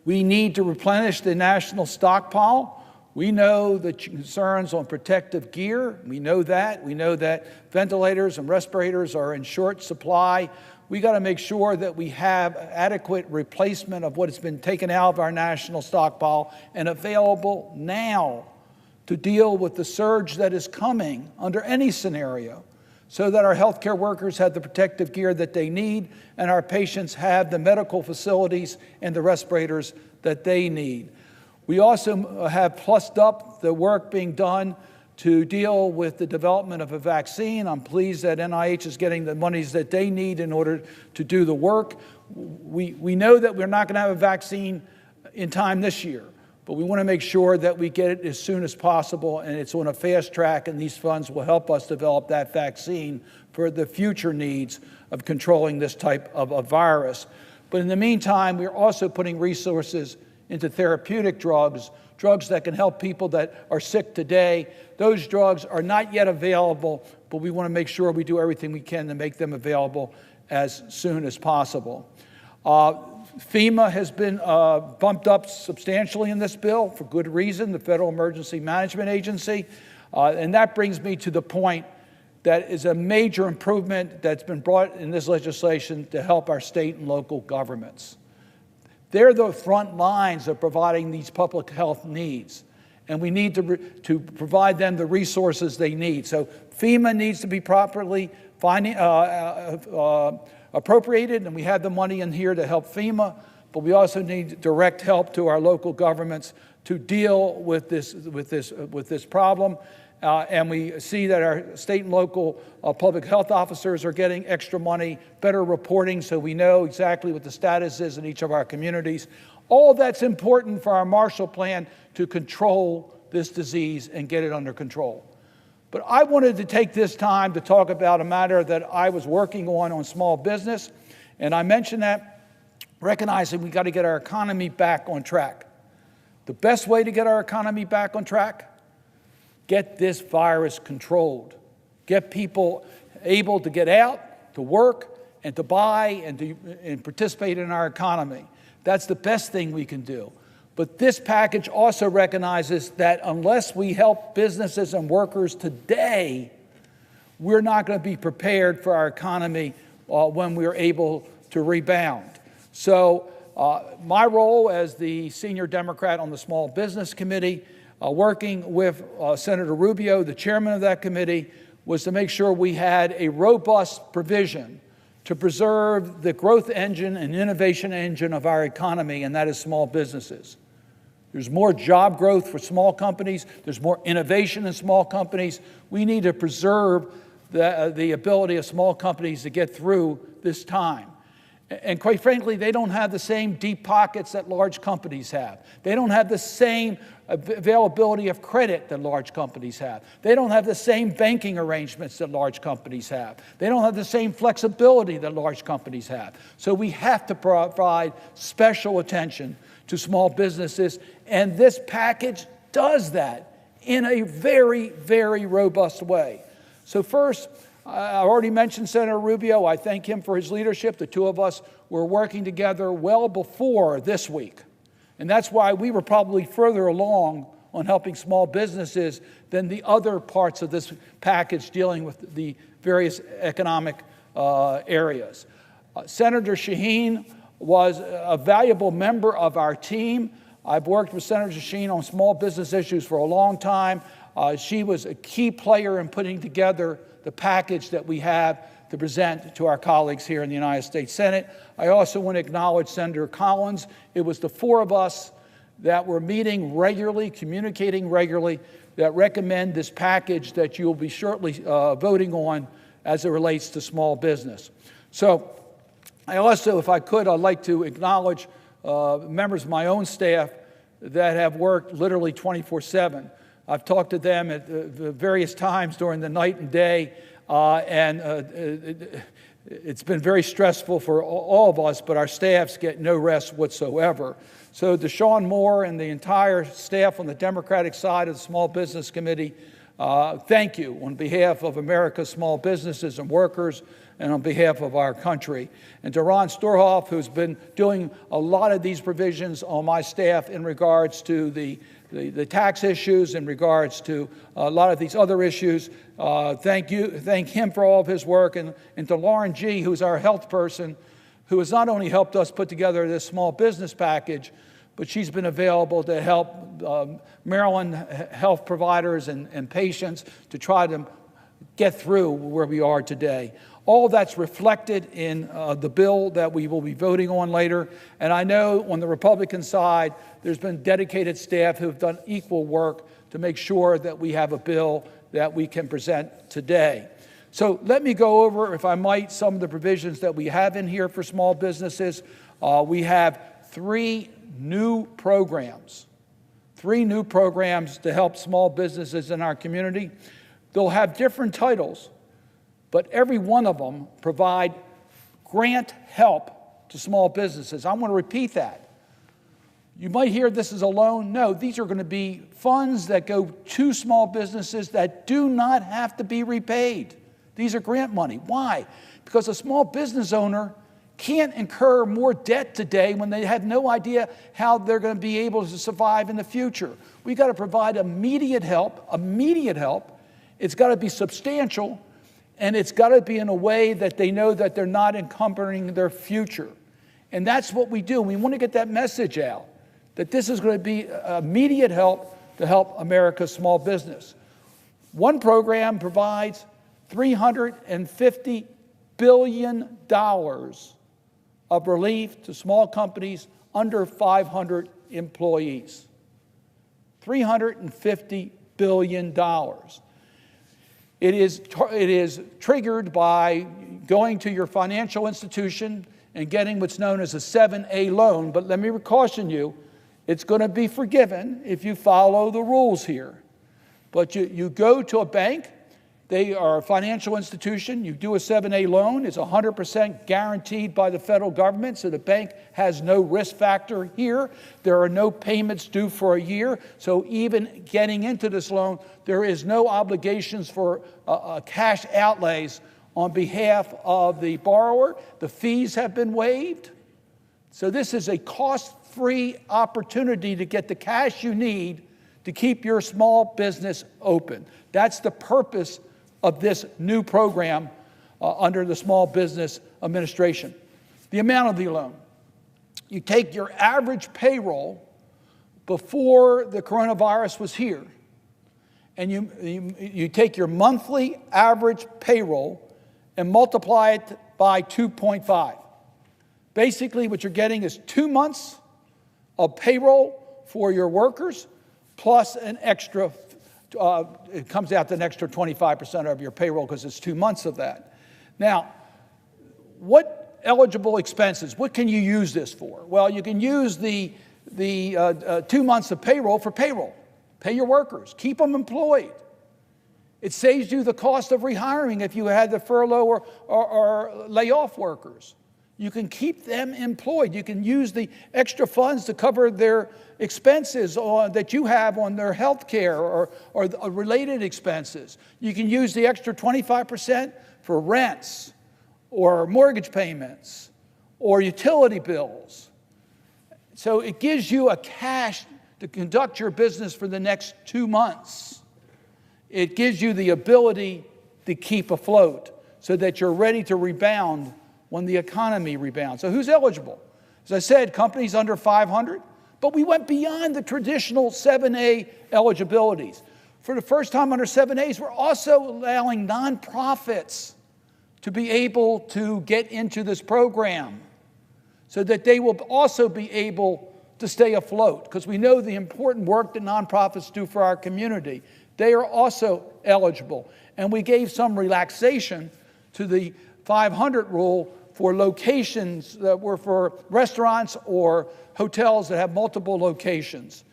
S11: We need to replenish the national stockpile. We know the concerns on protective gear. We know that. We know that ventilators and respirators are in short supply. We got to make sure that we have adequate replacement of what has been taken out of our national stockpile and available now to deal with the surge that is coming under any scenario, so that our healthcare workers have the protective gear that they need and our patients have the medical facilities and the respirators that they need. We also have plussed up the work being done to deal with the development of a vaccine. I'm pleased that NIH is getting the monies that they need in order to do the work. We know that we're not going to have a vaccine in time this year, but we want to make sure that we get it as soon as possible, and it's on a fast track, and these funds will help us develop that vaccine for the future needs of controlling this type of a virus. But in the meantime, we're also putting resources into therapeutic drugs, drugs that can help people that are sick today. Those drugs are not yet available, but we want to make sure we do everything we can to make them available as soon as possible. FEMA has been bumped up substantially in this bill for good reason, the Federal Emergency Management Agency. And that brings me to the point that is a major improvement that's been brought in this legislation to help our state and local governments. They're the front lines of providing these public health needs, and we need to provide them the resources they need. So FEMA needs to be properly appropriated, and we have the money in here to help FEMA, but we also need direct help to our local governments to deal with this problem. And we see that our state and local public health officers are getting extra money, better reporting, so we know exactly what the status is in each of our communities. All that's important for our Marshall Plan to control this disease and get it under control. But I wanted to take this time to talk about a matter that I was working on small business, and I mentioned that, recognizing we got to get our economy back on track. The best way to get our economy back on track: get this virus controlled. Get people able to get out, to work, and to buy, and participate in our economy. That's the best thing we can do. But this package also recognizes that unless we help businesses and workers today, we're not going to be prepared for our economy when we're able to rebound. So my role as the senior Democrat on the Small Business Committee, working with Senator Rubio, the chairman of that committee, was to make sure we had a robust provision to preserve the growth engine and innovation engine of our economy, and that is small businesses. There's more job growth for small companies. There's more innovation in small companies. We need to preserve the ability of small companies to get through this time. And quite frankly, they don't have the same deep pockets that large companies have. They don't have the same availability of credit that large companies have. They don't have the same banking arrangements that large companies have. They don't have the same flexibility that large companies have. So we have to provide special attention to small businesses, and this package does that in a very, very robust way. So first, I already mentioned Senator Rubio. I thank him for his leadership. The two of us were working together well before this week. And that's why we were probably further along on helping small businesses than the other parts of this package dealing with the various economic areas. Senator Shaheen was a valuable member of our team. I've worked with Senator Shaheen on small business issues for a long time. She was a key player in putting together the package that we have to present to our colleagues here in the United States Senate. I also want to acknowledge Senator Collins. It was the four of us that were meeting regularly, communicating regularly, that recommend this package that you'll be shortly voting on as it relates to small business. So I also, if I could, I'd like to acknowledge members of my own staff that have worked literally 24/7. I've talked to them at various times during the night and day, and it's been very stressful for all of us, but our staffs get no rest whatsoever. So Deshaun Moore and the entire staff on the Democratic side of the Small Business Committee, thank you on behalf of America's small businesses and workers and on behalf of our country. And to Ron Storhoff, who's been doing a lot of these provisions on my staff in regards to the tax issues, in regards to a lot of these other issues. Thank him for all of his work. And to Lauren G., who's our health person, who has not only helped us put together this small business package, but she's been available to help Maryland health providers and patients to try to get through where we are today. All that's reflected in the bill that we will be voting on later. And I know on the Republican side, there's been dedicated staff who've done equal work to make sure that we have a bill that we can present today. So let me go over, if I might, some of the provisions that we have in here for small businesses. We have three new programs to help small businesses in our community. They'll have different titles, but every one of them provide grant help to small businesses. I want to repeat that. You might hear this as a loan. No, these are going to be funds that go to small businesses that do not have to be repaid. These are grant money. Why? Because a small business owner can't incur more debt today when they have no idea how they're going to be able to survive in the future. We've got to provide immediate help. It's got to be substantial, and it's got to be in a way that they know that they're not encumbering their future. And that's what we do. We want to get that message out, that this is going to be immediate help to help America's small business. One program provides $350 billion of relief to small companies under 500 employees. $350 billion. It is triggered by going to your financial institution and getting what's known as a 7A loan, but let me caution you, it's going to be forgiven if you follow the rules here. But you go to a bank, they are a financial institution, you do a 7A loan, it's 100% guaranteed by the federal government, so the bank has no risk factor here. There are no payments due for a year, so even getting into this loan, there is no obligations for cash outlays on behalf of the borrower. The fees have been waived. So this is a cost-free opportunity to get the cash you need to keep your small business open. That's the purpose of this new program under the Small Business Administration. The amount of the loan. You take your average payroll before the coronavirus was here, and you take your monthly average payroll and multiply it by 2.5. Basically, what you're getting is 2 months of payroll for your workers, plus an extra, it comes out to an extra 25% of your payroll because it's 2 months of that. Now, what eligible expenses, what can you use this for? Well, you can use the 2 months of payroll for payroll. Pay your workers, keep them employed. It saves you the cost of rehiring if you had to furlough or lay off workers. You can keep them employed. You can use the extra funds to cover their expenses that you have on their health care or related expenses. You can use the extra 25% for rents or mortgage payments or utility bills. So it gives you a cash to conduct your business for the next 2 months. It gives you the ability to keep afloat so that you're ready to rebound when the economy rebounds. So who's eligible? As I said, companies under 500, but we went beyond the traditional 7A eligibilities. For the first time under 7As, we're also allowing nonprofits to be able to get into this program so that they will also be able to stay afloat, because we know the important work that nonprofits do for our community. They are also eligible. And we gave some relaxation to the 500 rule for locations that were for restaurants or hotels that have multiple locations.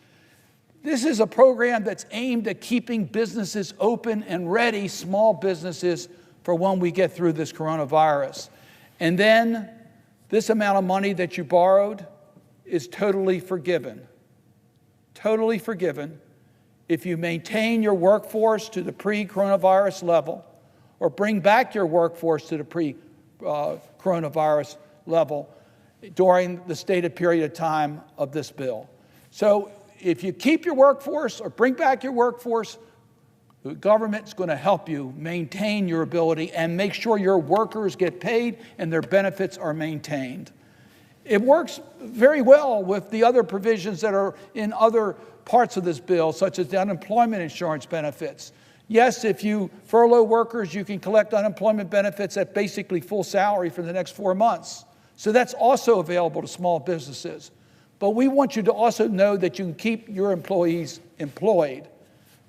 S11: This is a program that's aimed at keeping businesses open and ready, small businesses, for when we get through this coronavirus. And then this amount of money that you borrowed is totally forgiven. Totally forgiven if you maintain your workforce to the pre-coronavirus level or bring back your workforce to the pre-coronavirus level during the stated period of time of this bill. So if you keep your workforce or bring back your workforce, the government's going to help you maintain your ability and make sure your workers get paid and their benefits are maintained. It works very well with the other provisions that are in other parts of this bill, such as the unemployment insurance benefits. Yes, if you furlough workers, you can collect unemployment benefits at basically full salary for the next 4 months. So that's also available to small businesses. But we want you to also know that you can keep your employees employed.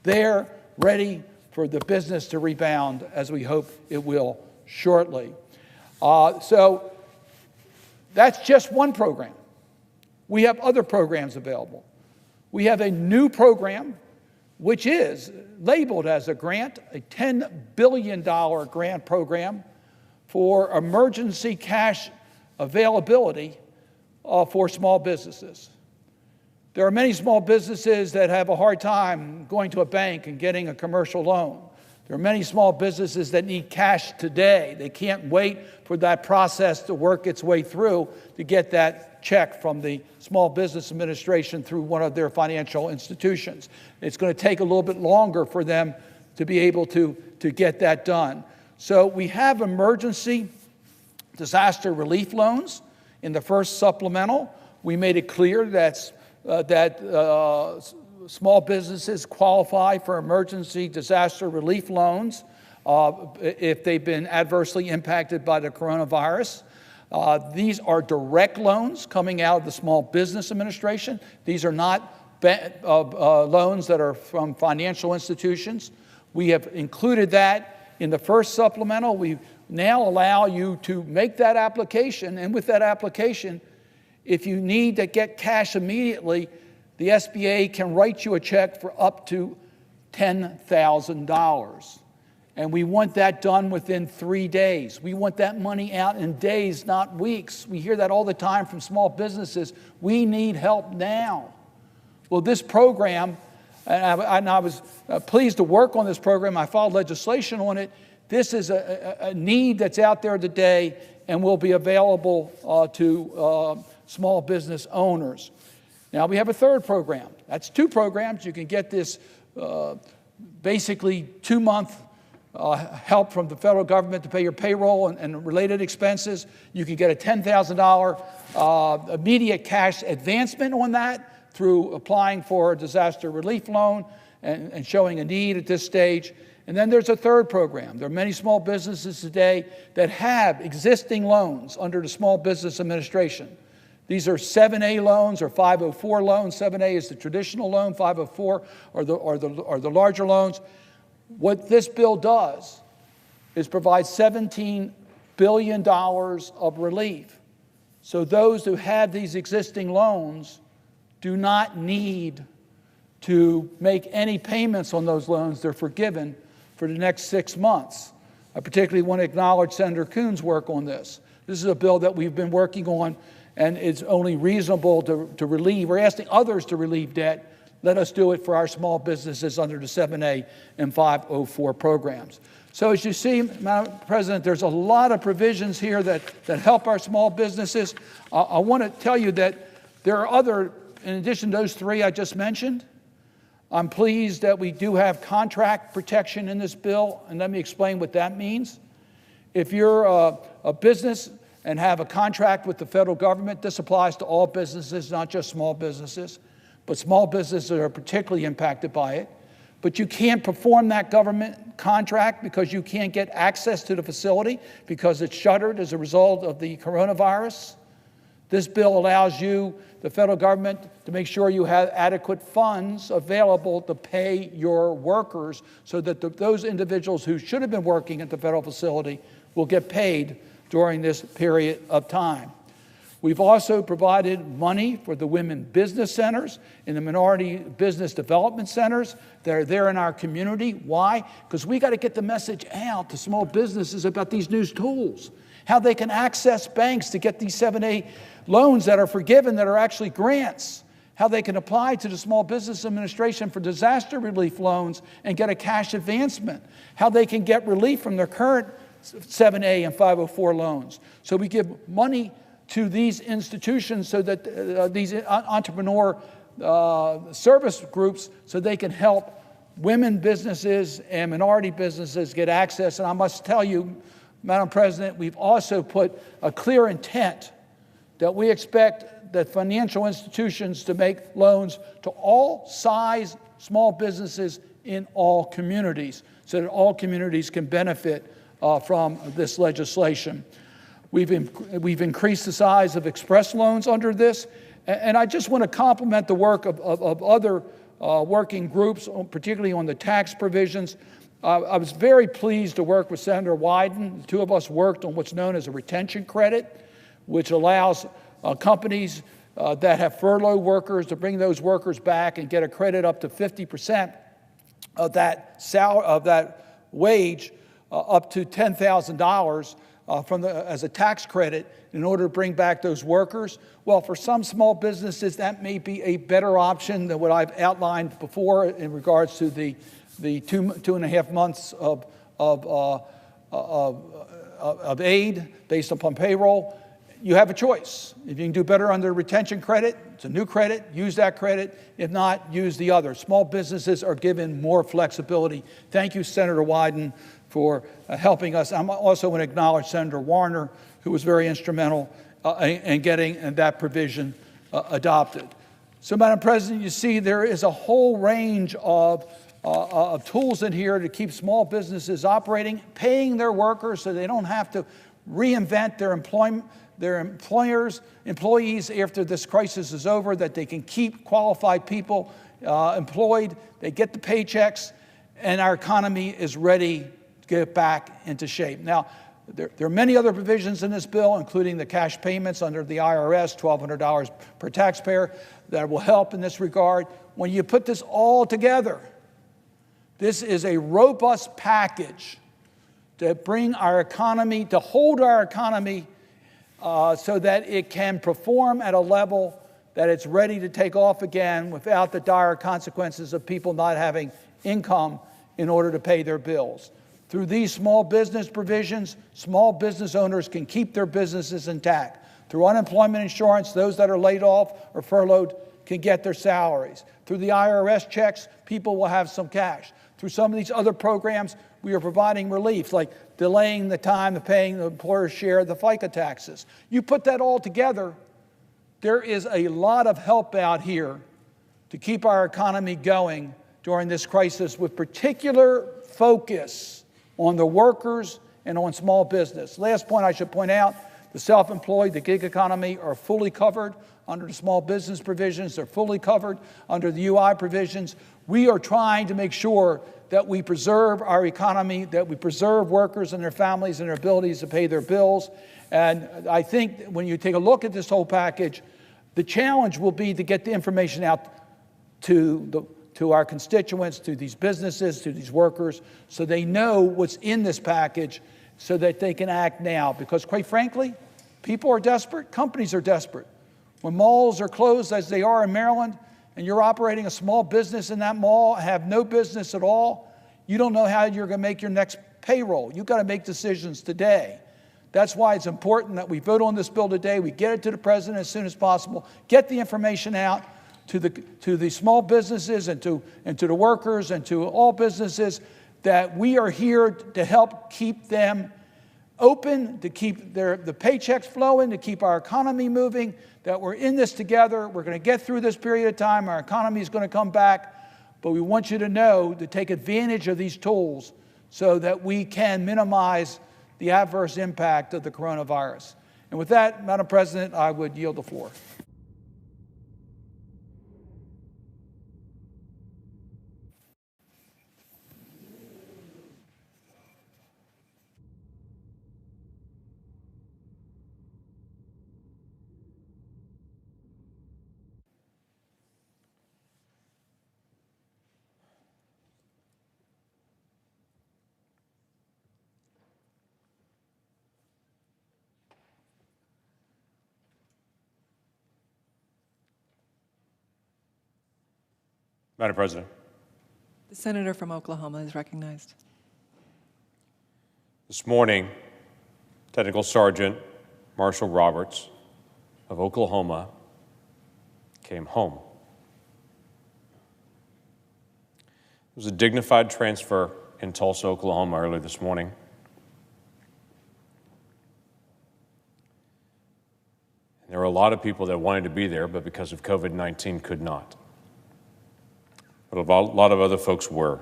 S11: there, ready for the business to rebound, as we hope it will shortly. So that's just one program. We have other programs available. We have a new program, which is labeled as a grant, a $10 billion grant program for emergency cash availability for small businesses. There are many small businesses that have a hard time going to a bank and getting a commercial loan. There are many small businesses that need cash today. They can't wait for that process to work its way through to get that check from the Small Business Administration through one of their financial institutions. It's going to take a little bit longer for them to be able to get that done. So we have emergency disaster relief loans. In the first supplemental, we made it clear that small businesses qualify for emergency disaster relief loans if they've been adversely impacted by the coronavirus. These are direct loans coming out of the Small Business Administration. These are not loans that are from financial institutions. We have included that in the first supplemental. We now allow you to make that application, and with that application, if you need to get cash immediately, the SBA can write you a check for up to $10,000. And we want that done within 3 days. We want that money out in days, not weeks. We hear that all the time from small businesses. We need help now. Well, this program, and I was pleased to work on this program. I filed legislation on it. This is a need that's out there today and will be available to small business owners. Now, we have a third program. That's two programs. You can get this basically 2-month help from the federal government to pay your payroll and related expenses. You can get a $10,000 immediate cash advancement on that through applying for a disaster relief loan and showing a need at this stage. And then there's a third program. There are many small businesses today that have existing loans under the Small Business Administration. These are 7A loans or 504 loans. 7A is the traditional loan, 504 are the larger loans. What this bill does is provide $17 billion of relief. So those who have these existing loans do not need to make any payments on those loans. They're forgiven for the next 6 months. I particularly want to acknowledge Senator Coons' work on this. This is a bill that we've been working on, and it's only reasonable to relieve. We're asking others to relieve debt. Let us do it for our small businesses under the 7A and 504 programs. So as you see, Madam President, there's a lot of provisions here that help our small businesses. I want to tell you that there are other, in addition to those three I just mentioned, I'm pleased that we do have contract protection in this bill, and let me explain what that means. If you're a business and have a contract with the federal government, this applies to all businesses, not just small businesses, but small businesses are particularly impacted by it. But you can't perform that government contract because you can't get access to the facility because it's shuttered as a result of the coronavirus. This bill allows you, the federal government, to make sure you have adequate funds available to pay your workers so that those individuals who should have been working at the federal facility will get paid during this period of time. We've also provided money for the women business centers and the minority business development centers that are there in our community. Why? Because we got to get the message out to small businesses about these new tools, how they can access banks to get these 7A loans that are forgiven, that are actually grants, how they can apply to the Small Business Administration for disaster relief loans and get a cash advancement, how they can get relief from their current 7A and 504 loans. So we give money to these institutions so that these entrepreneur service groups so they can help women businesses and minority businesses get access. And I must tell you, Madam President, we've also put a clear intent that we expect that financial institutions to make loans to all size small businesses in all communities so that all communities can benefit from this legislation. We've increased the size of express loans under this, and I just want to compliment the work of other working groups, particularly on the tax provisions. I was very pleased to work with Senator Wyden. The two of us worked on what's known as a retention credit, which allows companies that have furloughed workers to bring those workers back and get a credit up to 50% of that wage, up to $10,000 as a tax credit in order to bring back those workers. Well, for some small businesses, that may be a better option than what I've outlined before in regards to the 2.5 months of aid based upon payroll. You have a choice. If you can do better under retention credit, it's a new credit, use that credit. If not, use the other. Small businesses are given more flexibility. Thank you, Senator Wyden, for helping us. I'm also going to acknowledge Senator Warner, who was very instrumental in getting that provision adopted. So, Madam President, you see there is a whole range of tools in here to keep small businesses operating, paying their workers so they don't have to reinvent their employees after this crisis is over, that they can keep qualified people employed, they get the paychecks, and our economy is ready to get back into shape. Now, there are many other provisions in this bill, including the cash payments under the IRS, $1,200 per taxpayer, that will help in this regard. When you put this all together, this is a robust package to bring our economy, to hold our economy so that it can perform at a level that it's ready to take off again without the dire consequences of people not having income in order to pay their bills. Through these small business provisions, small business owners can keep their businesses intact. Through unemployment insurance, those that are laid off or furloughed can get their salaries. Through the IRS checks, people will have some cash. Through some of these other programs, we are providing relief, like delaying the time of paying the employer's share of the FICA taxes. You put that all together, there is a lot of help out here to keep our economy going during this crisis, with particular focus on the workers and on small business. Last point I should point out, the self-employed, the gig economy are fully covered under the small business provisions. They're fully covered under the UI provisions. We are trying to make sure that we preserve our economy, that we preserve workers and their families and their abilities to pay their bills. And I think when you take a look at this whole package, the challenge will be to get the information out to our constituents, to these businesses, to these workers, so they know what's in this package so that they can act now. Because quite frankly, people are desperate, companies are desperate. When malls are closed, as they are in Maryland, and you're operating a small business in that mall, have no business at all, you don't know how you're going to make your next payroll. You've got to make decisions today. That's why it's important that we vote on this bill today, we get it to the President as soon as possible, get the information out to the small businesses and to the workers and to all businesses, that we are here to help keep them open, to keep the paychecks flowing, to keep our economy moving, that we're in this together. We're going to get through this period of time. Our economy is going to come back. But we want you to know to take advantage of these tools so that we can minimize the adverse impact of the coronavirus. And with that, Madam President, I would yield the floor.
S2: Madam President.
S12: The senator from Oklahoma is recognized.
S2: This morning, Technical Sergeant Marshall Roberts of Oklahoma came home. It was a dignified transfer in Tulsa, Oklahoma early this morning. And there were a lot of people that wanted to be there, but because of COVID-19 could not. But a lot of other folks were.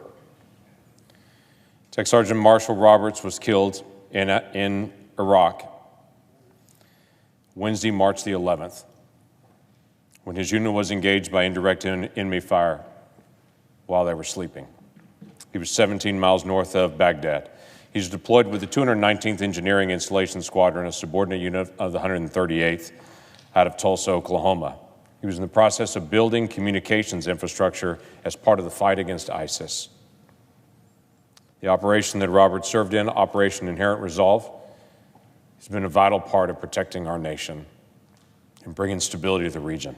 S2: Tech Sergeant Marshall Roberts was killed in Iraq Wednesday, March the 11th, when his unit was engaged by indirect enemy fire while they were sleeping. He was 17 miles north of Baghdad. He's deployed with the 219th Engineering Installation Squadron, a subordinate unit of the 138th, out of Tulsa, Oklahoma. He was in the process of building communications infrastructure as part of the fight against ISIS. The operation that Robert served in, Operation Inherent Resolve, has been a vital part of protecting our nation and bringing stability to the region.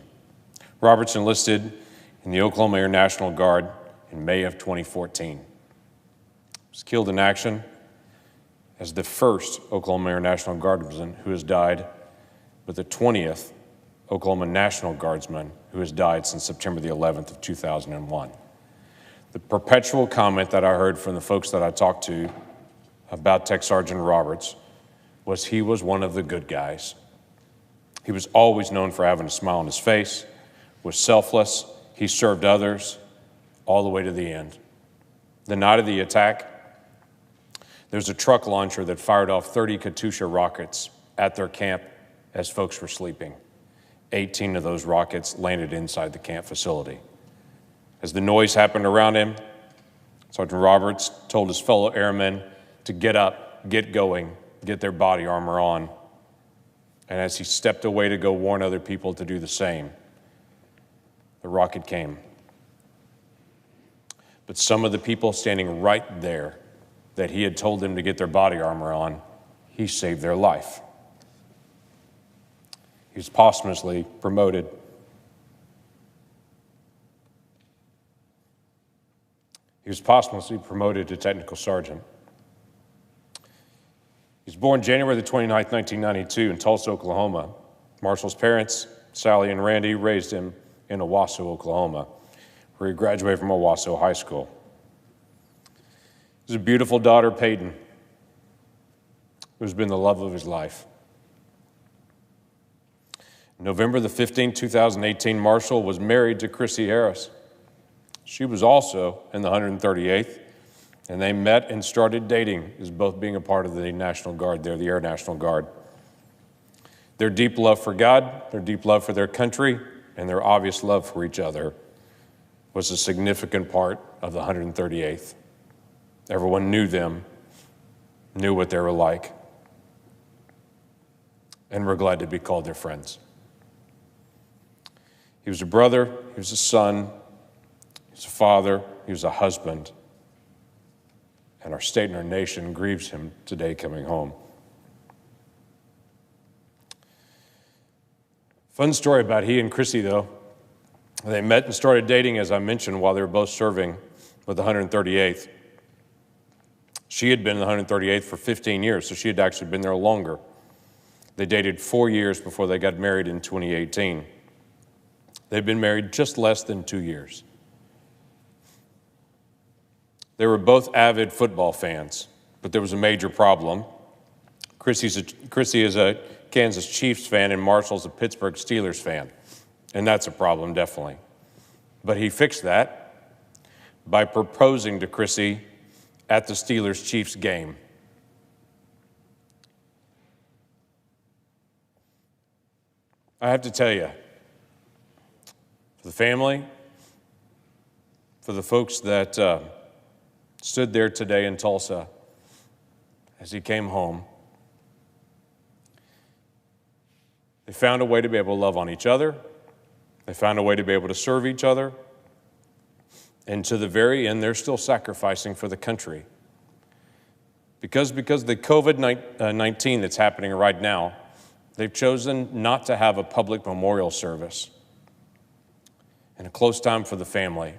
S2: Robert's enlisted in the Oklahoma Air National Guard in May of 2014. He was killed in action as the first Oklahoma Air National Guardsman who has died, but the 20th Oklahoma National Guardsman who has died since September the 11th of 2001. The perpetual comment that I heard from the folks that I talked to about Tech Sergeant Roberts was he was one of the good guys. He was always known for having a smile on his face, was selfless, he served others all the way to the end. The night of the attack, there's a truck launcher that fired off 30 Katyusha rockets at their camp as folks were sleeping. 18 of those rockets landed inside the camp facility. As the noise happened around him, Sergeant Roberts told his fellow airmen to get up, get going, get their body armor on. And as he stepped away to go warn other people to do the same, the rocket came. But some of the people standing right there that he had told them to get their body armor on, he saved their life. He was posthumously promoted. He was posthumously promoted to technical sergeant. He was born January the 29th, 1992 in Tulsa, Oklahoma. Marshall's parents, Sally and Randy, raised him in Owasso, Oklahoma, where he graduated from Owasso High School. His beautiful daughter, Peyton, who's been the love of his life. November the 15th, 2018, Marshall was married to Chrissy Harris. She was also in the 138th, and they met and started dating as both being a part of the National Guard there, the Air National Guard. Their deep love for God, their deep love for their country, and their obvious love for each other was a significant part of the 138th. Everyone knew them, knew what they were like, and were glad to be called their friends. He was a brother, he was a son, he was a father, he was a husband, and our state and our nation grieves him today coming home. Fun story about he and Chrissy, though. They met and started dating, as I mentioned, while they were both serving with the 138th. She had been in the 138th for 15 years, so she had actually been there longer. They dated 4 years before they got married in 2018. They'd been married just less than 2 years. They were both avid football fans, but there was a major problem. Chrissy is a Kansas Chiefs fan and Marshall's a Pittsburgh Steelers fan, and that's a problem, definitely. But he fixed that by proposing to Chrissy at the Steelers-Chiefs game. I have to tell you, for the family, for the folks that stood there today in Tulsa as he came home, they found a way to be able to love on each other. They found a way to be able to serve each other. And to the very end, they're still sacrificing for the country. Because the COVID-19 that's happening right now, they've chosen not to have a public memorial service and a close time for the family.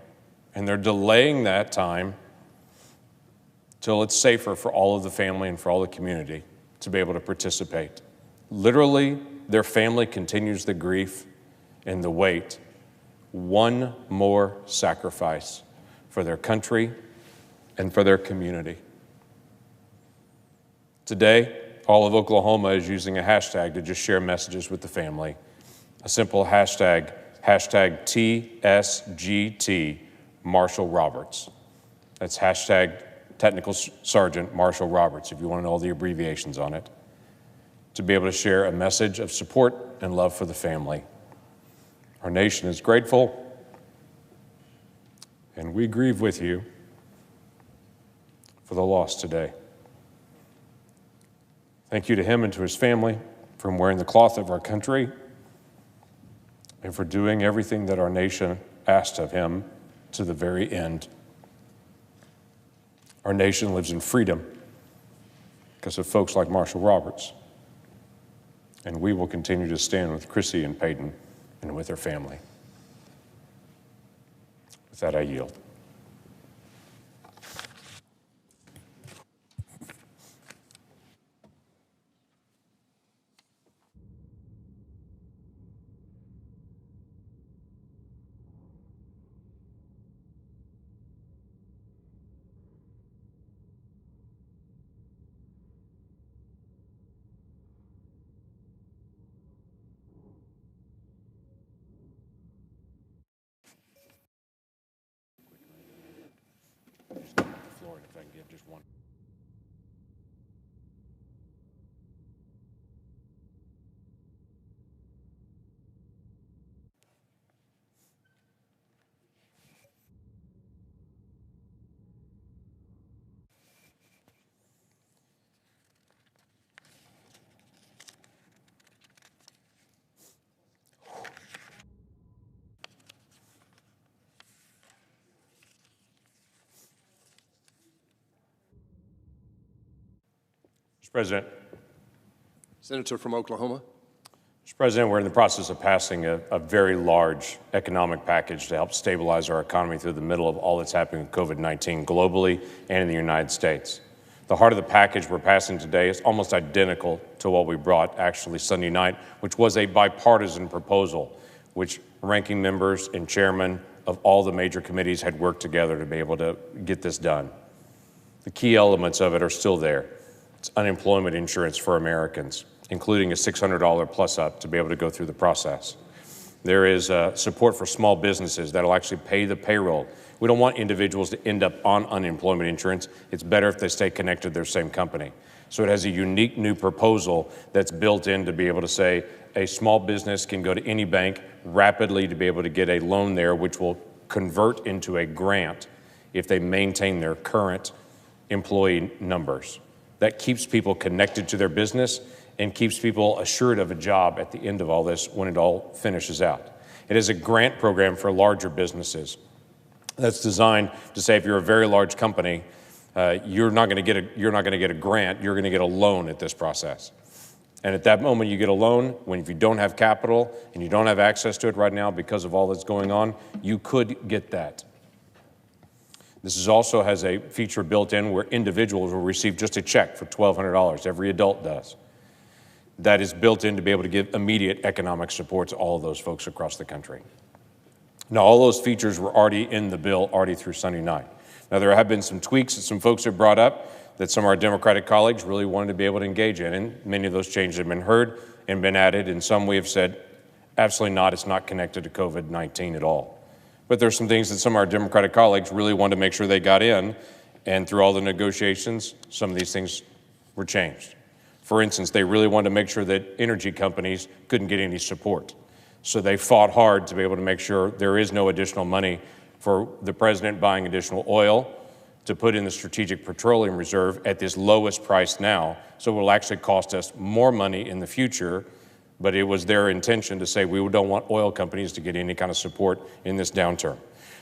S2: And they're delaying that time till it's safer for all of the family and for all the community to be able to participate. Literally, their family continues the grief and the weight. One more sacrifice for their country and for their community. Today, all of Oklahoma is using a hashtag to just share messages with the family. A simple hashtag, hashtag TSGT Marshall Roberts. That's hashtag Technical Sergeant Marshall Roberts, if you want to know all the abbreviations on it, to be able to share a message of support and love for the family. Our nation is grateful, and we grieve with you for the loss today. Thank you to him and to his family for wearing the cloth of our country and for doing everything that our nation asked of him to the very end. Our nation lives in freedom because of folks like Marshall Roberts, and we will continue to stand with Chrissy and Peyton and with their family. With that, I yield. Mr. President.
S13: Senator from Oklahoma.
S2: Mr. President, we're in the process of passing a very large economic package to help stabilize our economy through the middle of all that's happening with COVID-19 globally and in the United States. The heart of the package we're passing today is almost identical to what we brought actually Sunday night, which was a bipartisan proposal, which ranking members and chairmen of all the major committees had worked together to be able to get this done. The key elements of it are still there. It's unemployment insurance for Americans, including a $600 plus up to be able to go through the process. There is support for small businesses that'll actually pay the payroll. We don't want individuals to end up on unemployment insurance. It's better if they stay connected to their same company. So it has a unique new proposal that's built in to be able to say a small business can go to any bank rapidly to be able to get a loan there, which will convert into a grant if they maintain their current employee numbers. That keeps people connected to their business and keeps people assured of a job at the end of all this when it all finishes out. It is a grant program for larger businesses that's designed to say if you're a very large company, you're not going to get a grant, you're going to get a loan at this process. And at that moment you get a loan, if you don't have capital and you don't have access to it right now because of all that's going on, you could get that. This also has a feature built in where individuals will receive just a check for $1,200. Every adult does. That is built in to be able to give immediate economic support to all of those folks across the country. Now, all those features were already in the bill, already through Sunday night. Now, there have been some tweaks that some folks have brought up that some of our Democratic colleagues really wanted to be able to engage in, and many of those changes have been heard and been added, and some we have said, absolutely not, it's not connected to COVID-19 at all. But there's some things that some of our Democratic colleagues really wanted to make sure they got in, and through all the negotiations, some of these things were changed. For instance, they really wanted to make sure that energy companies couldn't get any support. So they fought hard to be able to make sure there is no additional money for the president buying additional oil to put in the Strategic Petroleum Reserve at this lowest price now. So it will actually cost us more money in the future, but it was their intention to say we don't want oil companies to get any kind of support in this downturn.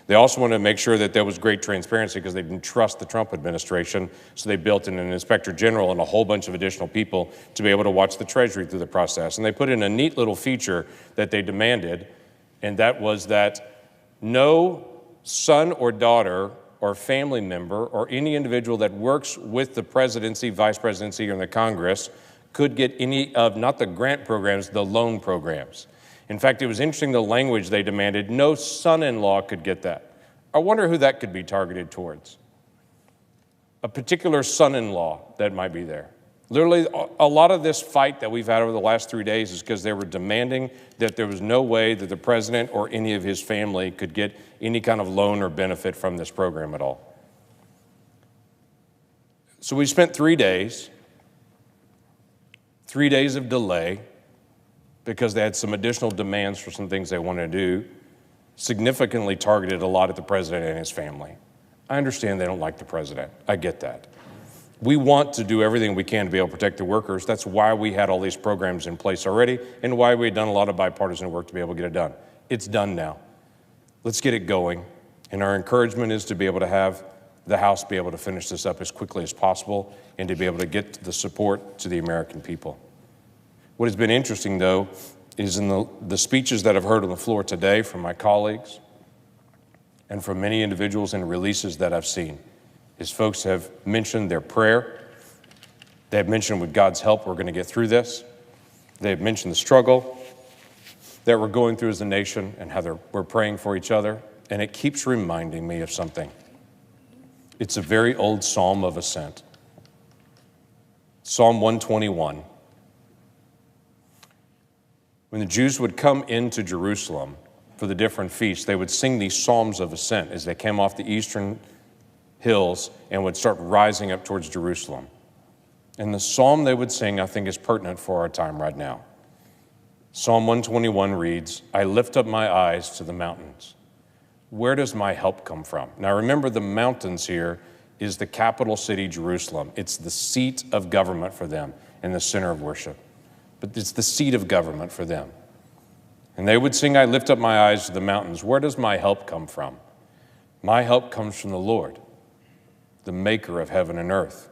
S2: They also wanted to make sure that there was great transparency because they didn't trust the Trump administration, so they built in an inspector general and a whole bunch of additional people to be able to watch the Treasury through the process. And they put in a neat little feature that they demanded, and that was that no son or daughter or family member or any individual that works with the presidency, vice presidency, or the Congress could get any of, not the grant programs, the loan programs. In fact, it was interesting the language they demanded. No son-in-law could get that. I wonder who that could be targeted towards. A particular son-in-law that might be there. Literally, a lot of this fight that we've had over the last 3 days is because they were demanding that there was no way that the president or any of his family could get any kind of loan or benefit from this program at all. So we spent 3 days, 3 days of delay, because they had some additional demands for some things they wanted to do. significantly targeted a lot at the president and his family. I understand they don't like the president. I get that. We want to do everything we can to be able to protect the workers. That's why we had all these programs in place already and why we had done a lot of bipartisan work to be able to get it done. It's done now. Let's get it going. And our encouragement is to be able to have the House be able to finish this up as quickly as possible and to be able to get the support to the American people. What has been interesting, though, is in the speeches that I've heard on the floor today from my colleagues and from many individuals and releases that I've seen, is folks have mentioned their prayer. They have mentioned with God's help we're going to get through this. They have mentioned the struggle that we're going through as a nation and how we're praying for each other. And it keeps reminding me of something. It's a very old Psalm of Ascent. Psalm 121. When the Jews would come into Jerusalem for the different feasts, they would sing these Psalms of Ascent as they came off the eastern hills and would start rising up towards Jerusalem. And the psalm they would sing, I think, is pertinent for our time right now. Psalm 121 reads, "I lift up my eyes to the mountains. Where does my help come from?" Now remember, the mountains here is the capital city, Jerusalem. It's the seat of government for them and the center of worship. But it's the seat of government for them. And they would sing, "I lift up my eyes to the mountains. Where does my help come from? My help comes from the Lord, the maker of heaven and earth.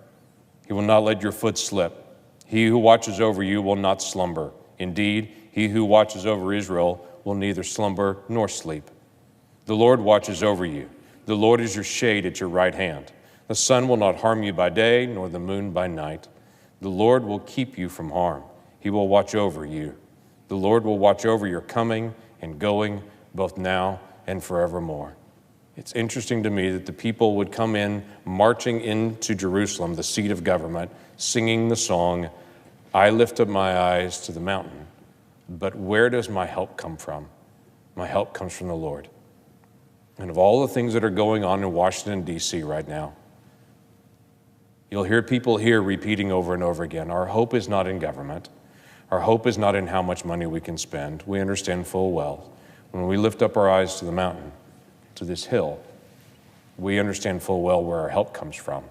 S2: He will not let your foot slip. He who watches over you will not slumber. Indeed, he who watches over Israel will neither slumber nor sleep. The Lord watches over you. The Lord is your shade at your right hand. The sun will not harm you by day, nor the moon by night. The Lord will keep you from harm. He will watch over you. The Lord will watch over your coming and going, both now and forevermore." It's interesting to me that the people would come in, marching into Jerusalem, the seat of government, singing the song, "I lift up my eyes to the mountain. But where does my help come from? My help comes from the Lord." And of all the things that are going on in Washington, D.C. right now, you'll hear people here repeating over and over again, our hope is not in government. Our hope is not in how much money we can spend. We understand full well, when we lift up our eyes to the mountain, to this hill, we understand full well where our help comes from.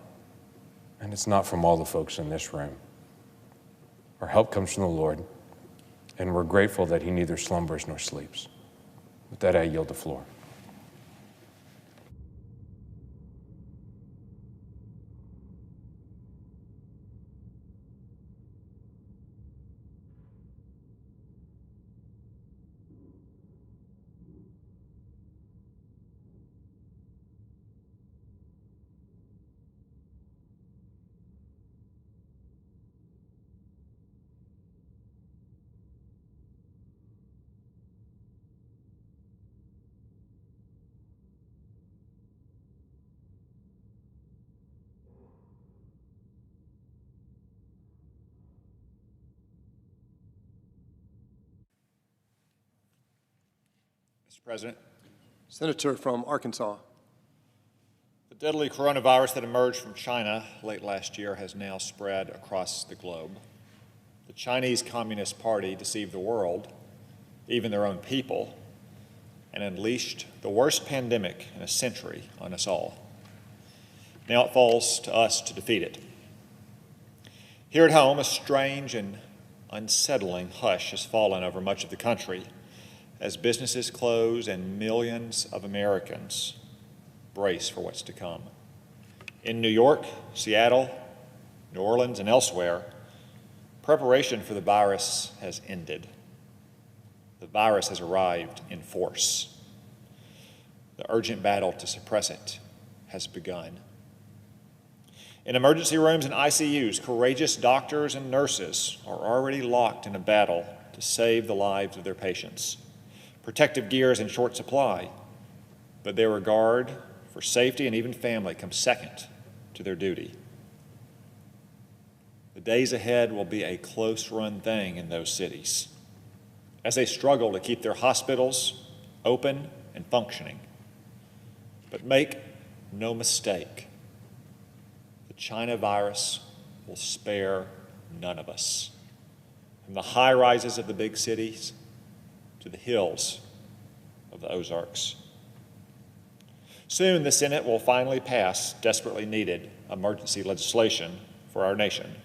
S2: And it's not from all the folks in this room. Our help comes from the Lord, and we're grateful that he neither slumbers nor sleeps. With that, I yield the floor.
S14: Mr. President.
S13: Senator from Arkansas.
S14: The deadly coronavirus that emerged from China late last year has now spread across the globe. The Chinese Communist Party deceived the world, even their own people, and unleashed the worst pandemic in a century on us all. Now it falls to us to defeat it. Here at home, a strange and unsettling hush has fallen over much of the country as businesses close and millions of Americans brace for what's to come. In New York, Seattle, New Orleans, and elsewhere, preparation for the virus has ended. The virus has arrived in force. The urgent battle to suppress it has begun. In emergency rooms and ICUs, courageous doctors and nurses are already locked in a battle to save the lives of their patients. Protective gear is in short supply, but their regard for safety and even family comes second to their duty. The days ahead will be a close-run thing in those cities as they struggle to keep their hospitals open and functioning. But make no mistake, the China virus will spare none of us. From the high rises of the big cities to the hills of the Ozarks. Soon, the Senate will finally pass desperately needed emergency legislation for our nation,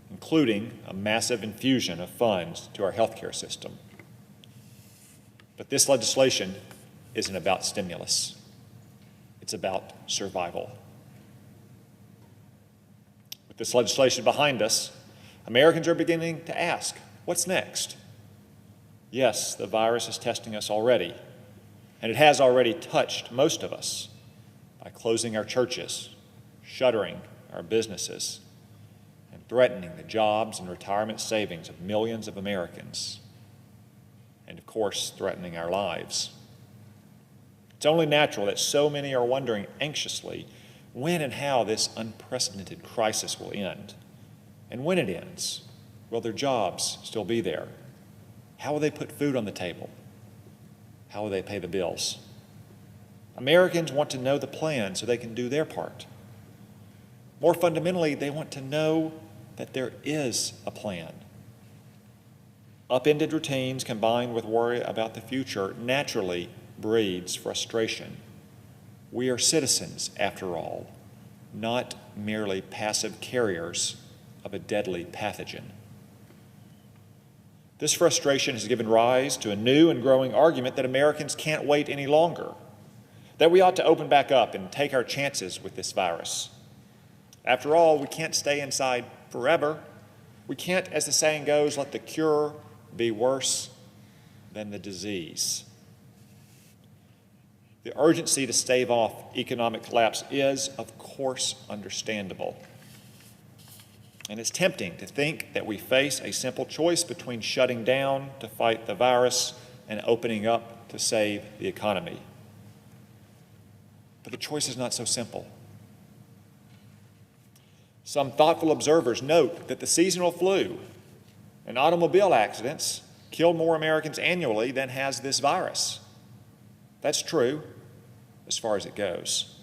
S14: including a massive infusion of funds to our healthcare system. But this legislation isn't about stimulus. It's about survival. With this legislation behind us, Americans are beginning to ask, what's next? Yes, the virus is testing us already, and it has already touched most of us by closing our churches, shuttering our businesses, and threatening the jobs and retirement savings of millions of Americans, and of course, threatening our lives. It's only natural that so many are wondering anxiously when and how this unprecedented crisis will end. And when it ends, will their jobs still be there? How will they put food on the table? How will they pay the bills? Americans want to know the plan so they can do their part. More fundamentally, they want to know that there is a plan. Upended routines combined with worry about the future naturally breeds frustration. We are citizens, after all, not merely passive carriers of a deadly pathogen. This frustration has given rise to a new and growing argument that Americans can't wait any longer, that we ought to open back up and take our chances with this virus. After all, we can't stay inside forever. We can't, as the saying goes, let the cure be worse than the disease. The urgency to stave off economic collapse is, of course, understandable. And it's tempting to think that we face a simple choice between shutting down to fight the virus and opening up to save the economy. But the choice is not so simple. Some thoughtful observers note that the seasonal flu and automobile accidents kill more Americans annually than has this virus. That's true as far as it goes.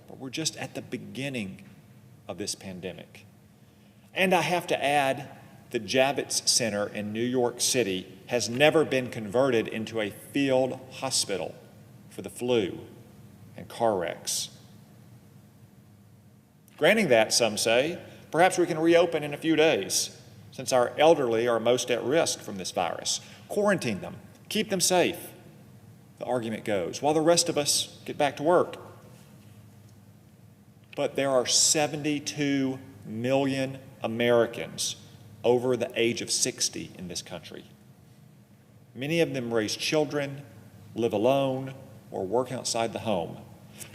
S14: But we're just at the beginning of this pandemic. And I have to add, the Javits Center in New York City has never been converted into a field hospital for the flu and car wrecks. Granting that, some say, perhaps we can reopen in a few days, since our elderly are most at risk from this virus. Quarantine them, keep them safe, the argument goes, while the rest of us get back to work. But there are 72 million Americans over the age of 60 in this country. Many of them raise children, live alone, or work outside the home.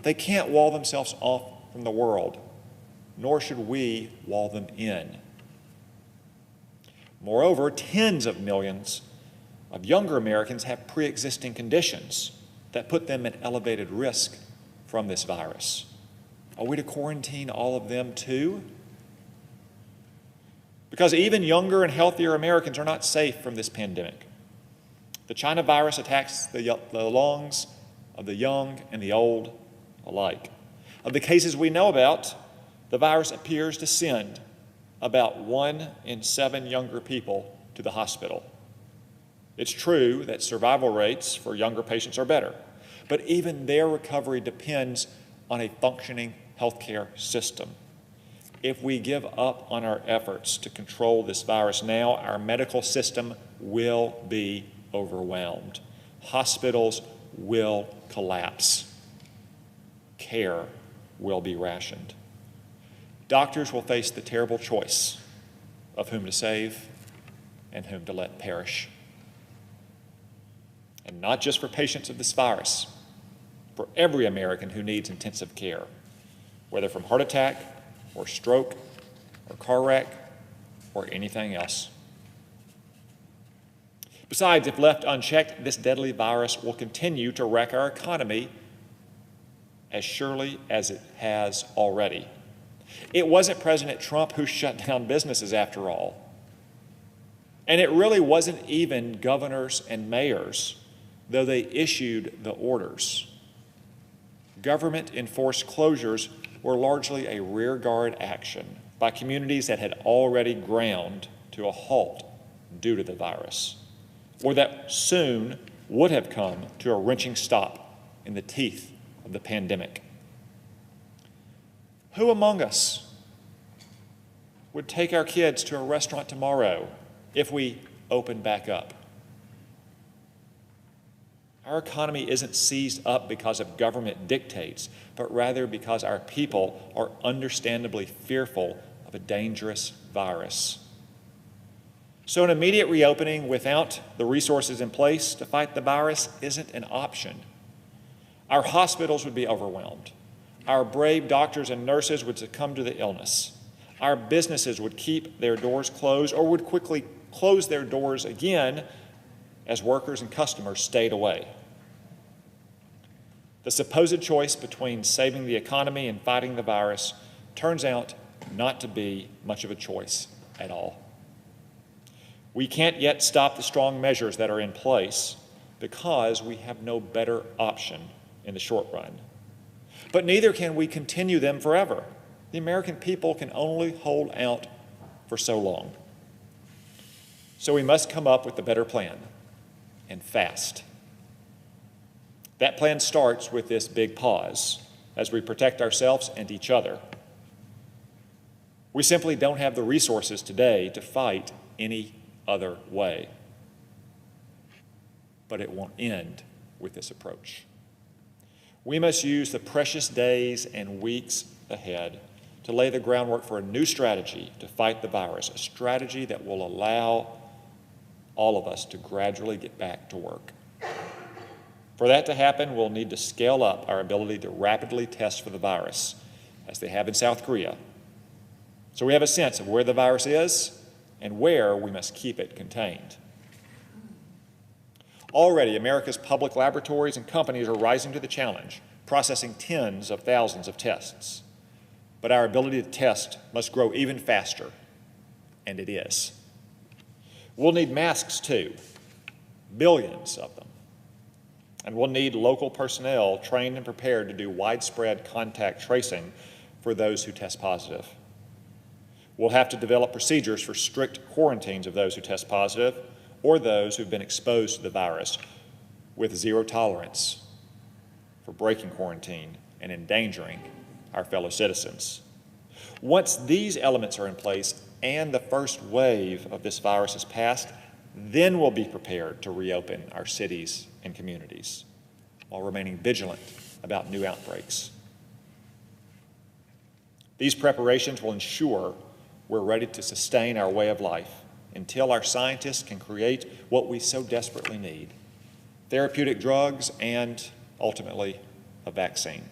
S14: They can't wall themselves off from the world, nor should we wall them in. Moreover, tens of millions of younger Americans have pre-existing conditions that put them at elevated risk from this virus. Are we to quarantine all of them too? Because even younger and healthier Americans are not safe from this pandemic. The China virus attacks the lungs of the young and the old alike. Of the cases we know about, the virus appears to send about 1 in 7 younger people to the hospital. It's true that survival rates for younger patients are better, but even their recovery depends on a functioning healthcare system. If we give up on our efforts to control this virus now, our medical system will be overwhelmed. Hospitals will collapse. Care will be rationed. Doctors will face the terrible choice of whom to save and whom to let perish. And not just for patients of this virus, for every American who needs intensive care, whether from heart attack or stroke or car wreck or anything else. Besides, if left unchecked, this deadly virus will continue to wreck our economy as surely as it has already. It wasn't President Trump who shut down businesses after all. And it really wasn't even governors and mayors, though they issued the orders. Government-enforced closures were largely a rearguard action by communities that had already ground to a halt due to the virus, or that soon would have come to a wrenching stop in the teeth of the pandemic. Who among us would take our kids to a restaurant tomorrow if we open back up? Our economy isn't seized up because of government dictates, but rather because our people are understandably fearful of a dangerous virus. So an immediate reopening without the resources in place to fight the virus isn't an option. Our hospitals would be overwhelmed. Our brave doctors and nurses would succumb to the illness. Our businesses would keep their doors closed or would quickly close their doors again as workers and customers stayed away. The supposed choice between saving the economy and fighting the virus turns out not to be much of a choice at all. We can't yet stop the strong measures that are in place because we have no better option in the short run. But neither can we continue them forever. The American people can only hold out for so long. So we must come up with a better plan, and fast. That plan starts with this big pause as we protect ourselves and each other. We simply don't have the resources today to fight any other way. But it won't end with this approach. We must use the precious days and weeks ahead to lay the groundwork for a new strategy to fight the virus, a strategy that will allow all of us to gradually get back to work. For that to happen, we'll need to scale up our ability to rapidly test for the virus, as they have in South Korea, so we have a sense of where the virus is and where we must keep it contained. Already, America's public laboratories and companies are rising to the challenge, processing tens of thousands of tests. But our ability to test must grow even faster, and it is. We'll need masks too, billions of them. And we'll need local personnel trained and prepared to do widespread contact tracing for those who test positive. We'll have to develop procedures for strict quarantines of those who test positive or those who've been exposed to the virus, with zero tolerance for breaking quarantine and endangering our fellow citizens. Once these elements are in place and the first wave of this virus is passed, then we'll be prepared to reopen our cities and communities while remaining vigilant about new outbreaks. These preparations will ensure we're ready to sustain our way of life until our scientists can create what we so desperately need: therapeutic drugs and, ultimately, a vaccine.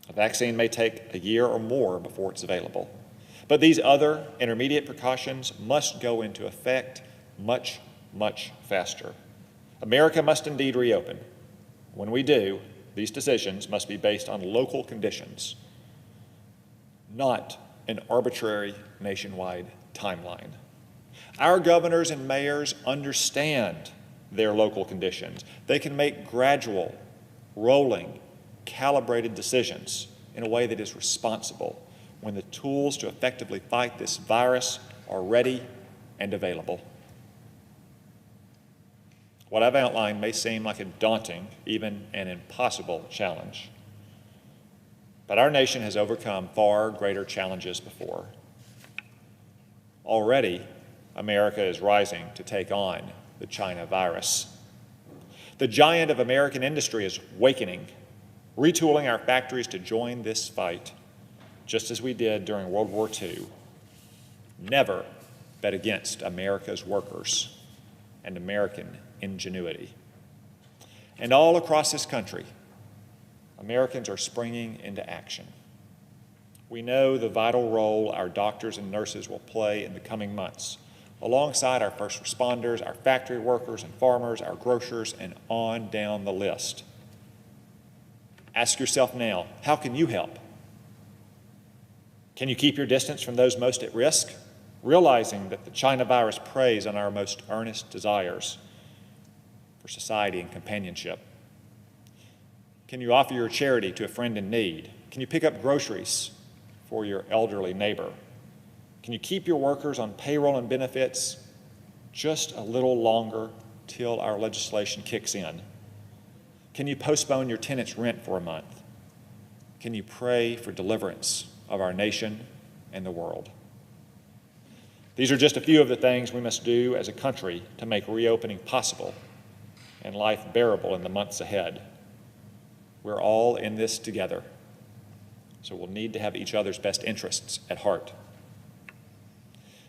S14: A vaccine may take a year or more before it's available, but these other intermediate precautions must go into effect much, much faster. America must indeed reopen. When we do, these decisions must be based on local conditions, not an arbitrary nationwide timeline. Our governors and mayors understand their local conditions. They can make gradual, rolling, calibrated decisions in a way that is responsible when the tools to effectively fight this virus are ready and available. What I've outlined may seem like a daunting, even an impossible challenge, but our nation has overcome far greater challenges before. Already, America is rising to take on the China virus. The giant of American industry is awakening, retooling our factories to join this fight, just as we did during World War II. Never bet against America's workers and American ingenuity. And all across this country, Americans are springing into action. We know the vital role our doctors and nurses will play in the coming months, alongside our first responders, our factory workers and farmers, our grocers, and on down the list. Ask yourself now, how can you help? Can you keep your distance from those most at risk, realizing that the China virus preys on our most earnest desires for society and companionship? Can you offer your charity to a friend in need? Can you pick up groceries for your elderly neighbor? Can you keep your workers on payroll and benefits just a little longer till our legislation kicks in? Can you postpone your tenant's rent for a month? Can you pray for deliverance of our nation and the world? These are just a few of the things we must do as a country to make reopening possible and life bearable in the months ahead. We're all in this together, so we'll need to have each other's best interests at heart.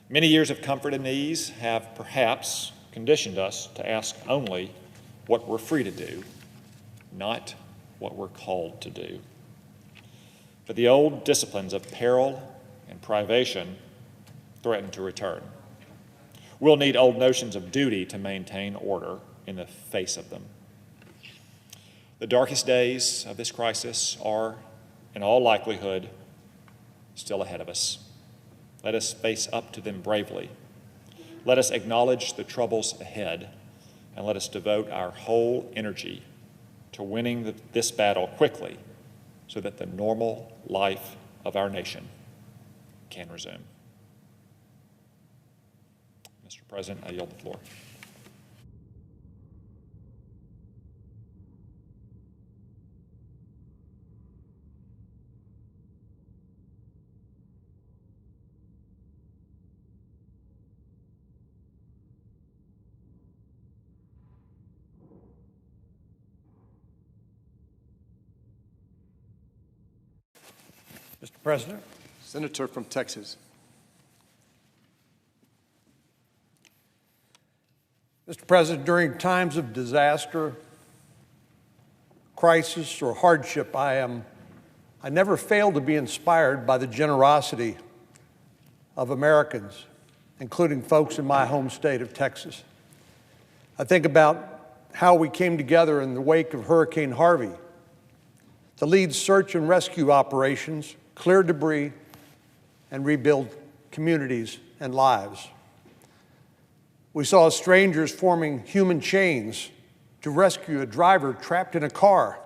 S14: Many years of comfort and ease have perhaps conditioned us to ask only what we're free to do, not what we're called to do. But the old disciplines of peril and privation threaten to return. We'll need old notions of duty to maintain order in the face of them. The darkest days of this crisis are, in all likelihood, still ahead of us. Let us face up to them bravely. Let us acknowledge the troubles ahead, and let us devote our whole energy to winning this battle quickly so that the normal life of our nation can resume. Mr. President, I yield the floor.
S13: Mr. President. Senator from Texas.
S15: Mr. President, during times of disaster, crisis, or hardship, I never fail to be inspired by the generosity of Americans, including folks in my home state of Texas. I think about how we came together in the wake of Hurricane Harvey to lead search and rescue operations, clear debris, and rebuild communities and lives. We saw strangers forming human chains to rescue a driver trapped in a car,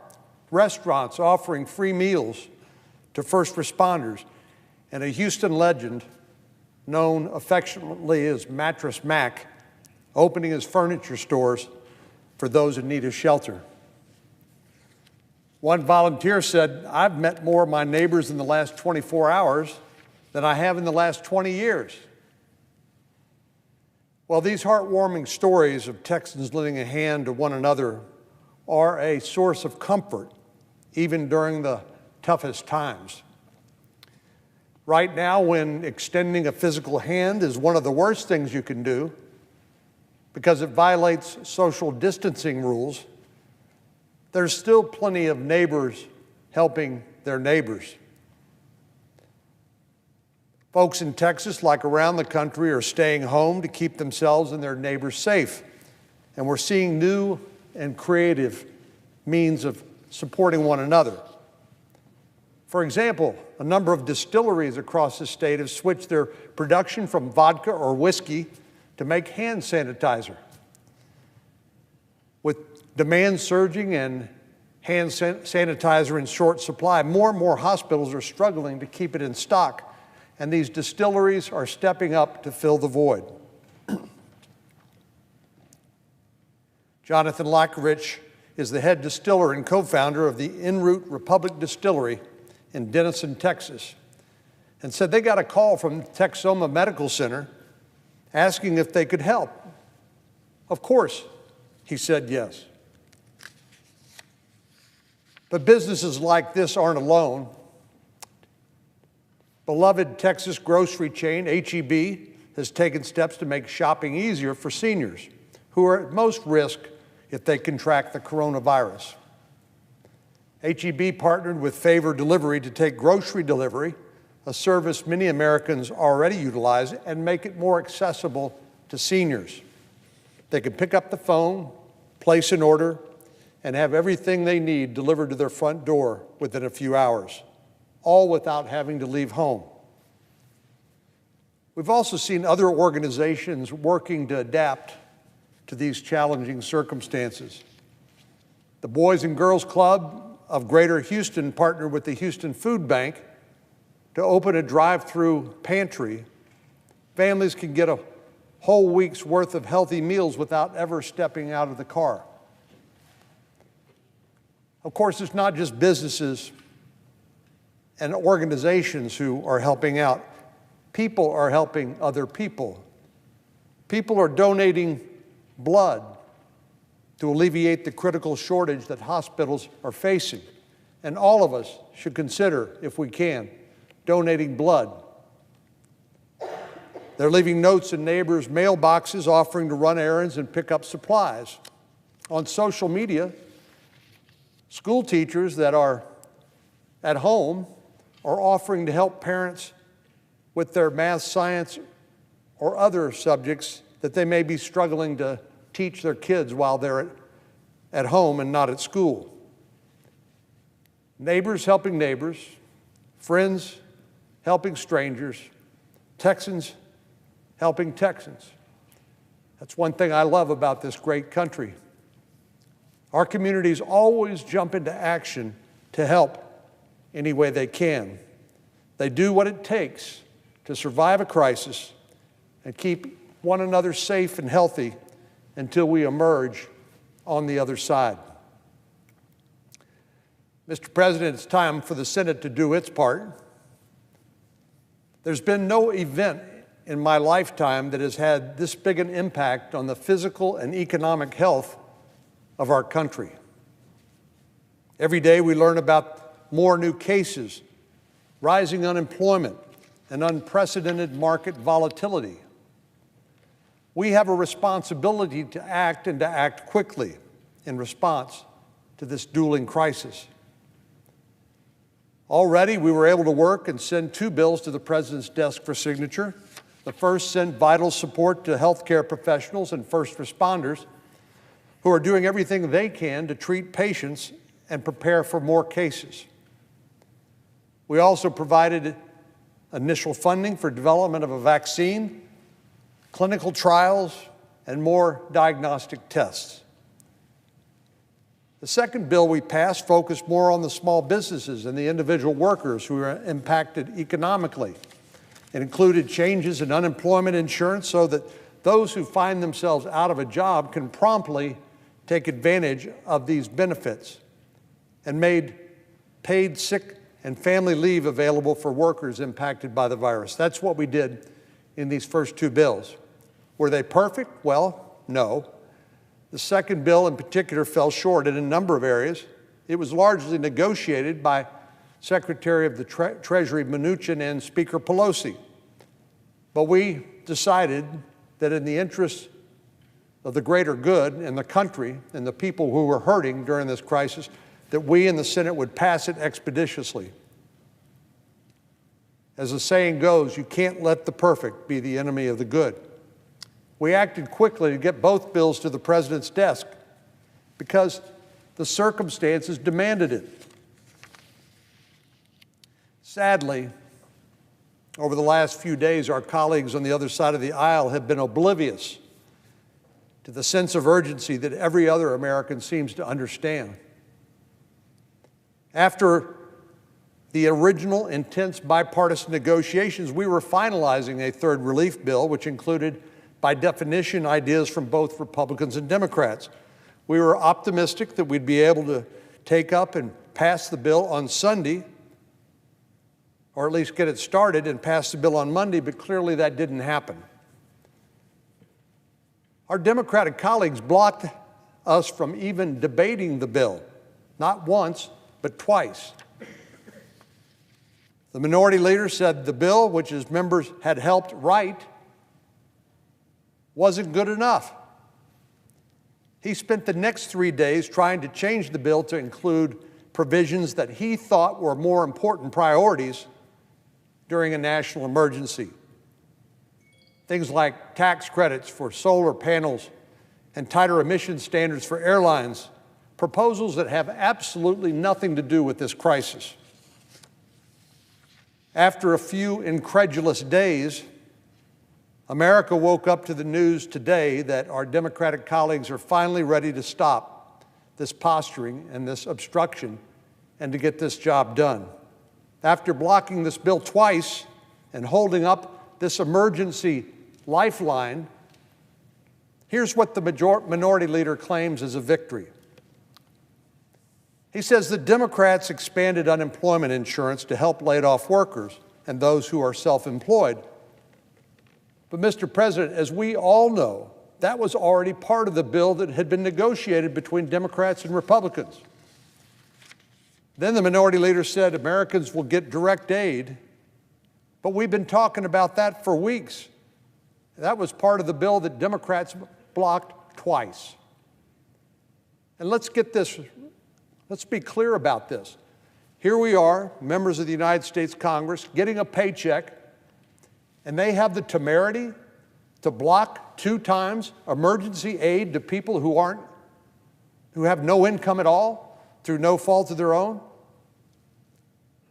S15: restaurants offering free meals to first responders, and a Houston legend known affectionately as Mattress Mac opening his furniture stores for those in need of shelter. One volunteer said, "I've met more of my neighbors in the last 24 hours than I have in the last 20 years. Well, these heartwarming stories of Texans lending a hand to one another are a source of comfort, even during the toughest times. Right now, when extending a physical hand is one of the worst things you can do because it violates social distancing rules, there's still plenty of neighbors helping their neighbors. Folks in Texas, like around the country, are staying home to keep themselves and their neighbors safe. And we're seeing new and creative means of supporting one another. For example, a number of distilleries across the state have switched their production from vodka or whiskey to make hand sanitizer. With demand surging and hand sanitizer in short supply, more and more hospitals are struggling to keep it in stock, and these distilleries are stepping up to fill the void. Jonathan Lackerich is the head distiller and co-founder of the En Route Republic Distillery in Denison, Texas, and said they got a call from Texoma Medical Center asking if they could help. Of course, he said yes. But businesses like this aren't alone. Beloved Texas grocery chain, H-E-B, has taken steps to make shopping easier for seniors who are at most risk if they contract the coronavirus. H-E-B partnered with Favor Delivery to take grocery delivery, a service many Americans already utilize, and make it more accessible to seniors. They can pick up the phone, place an order, and have everything they need delivered to their front door within a few hours, all without having to leave home. We've also seen other organizations working to adapt to these challenging circumstances. The Boys and Girls Club of Greater Houston partnered with the Houston Food Bank to open a drive-through pantry. Families can get a whole week's worth of healthy meals without ever stepping out of the car. Of course, it's not just businesses and organizations who are helping out. People are helping other people. People are donating blood to alleviate the critical shortage that hospitals are facing. And all of us should consider, if we can, donating blood. They're leaving notes in neighbors' mailboxes offering to run errands and pick up supplies. On social media, school teachers that are at home are offering to help parents with their math, science, or other subjects that they may be struggling to teach their kids while they're at home and not at school. Neighbors helping neighbors, friends helping strangers, Texans helping Texans. That's one thing I love about this great country. Our communities always jump into action to help any way they can. They do what it takes to survive a crisis and keep one another safe and healthy until we emerge on the other side. Mr. President, it's time for the Senate to do its part. There's been no event in my lifetime that has had this big an impact on the physical and economic health of our country. Every day we learn about more new cases, rising unemployment, and unprecedented market volatility. We have a responsibility to act and to act quickly in response to this dueling crisis. Already, we were able to work and send 2 bills to the President's desk for signature. The first sent vital support to healthcare professionals and first responders who are doing everything they can to treat patients and prepare for more cases. We also provided initial funding for development of a vaccine, clinical trials, and more diagnostic tests. The second bill we passed focused more on the small businesses and the individual workers who are impacted economically. It included changes in unemployment insurance so that those who find themselves out of a job can promptly take advantage of these benefits, and made paid sick and family leave available for workers impacted by the virus. That's what we did in these first 2 bills. Were they perfect? Well, no. The second bill in particular fell short in a number of areas. It was largely negotiated by Secretary of the Treasury Mnuchin and Speaker Pelosi. But we decided that in the interest of the greater good and the country and the people who were hurting during this crisis, that we in the Senate would pass it expeditiously. As the saying goes, you can't let the perfect be the enemy of the good. We acted quickly to get both bills to the President's desk because the circumstances demanded it. Sadly, over the last few days, our colleagues on the other side of the aisle have been oblivious to the sense of urgency that every other American seems to understand. After the original intense bipartisan negotiations, we were finalizing a third relief bill, which included, by definition, ideas from both Republicans and Democrats. We were optimistic that we'd be able to take up and pass the bill on Sunday, or at least get it started and pass the bill on Monday, but clearly that didn't happen. Our Democratic colleagues blocked us from even debating the bill, not once, but twice. The minority leader said the bill, which his members had helped write, wasn't good enough. He spent the next 3 days trying to change the bill to include provisions that he thought were more important priorities during a national emergency. Things like tax credits for solar panels and tighter emission standards for airlines, proposals that have absolutely nothing to do with this crisis. After a few incredulous days, America woke up to the news today that our Democratic colleagues are finally ready to stop this posturing and this obstruction and to get this job done. After blocking this bill twice and holding up this emergency lifeline Here's what the minority leader claims as a victory. He says the Democrats expanded unemployment insurance to help laid-off workers and those who are self-employed. But, Mr. President, as we all know, that was already part of the bill that had been negotiated between Democrats and Republicans. Then the minority leader said Americans will get direct aid, but we've been talking about that for weeks. That was part of the bill that Democrats blocked twice. And let's be clear about this. Here we are, members of the United States Congress, getting a paycheck, and they have the temerity to block 2 times emergency aid to people who have no income at all through no fault of their own.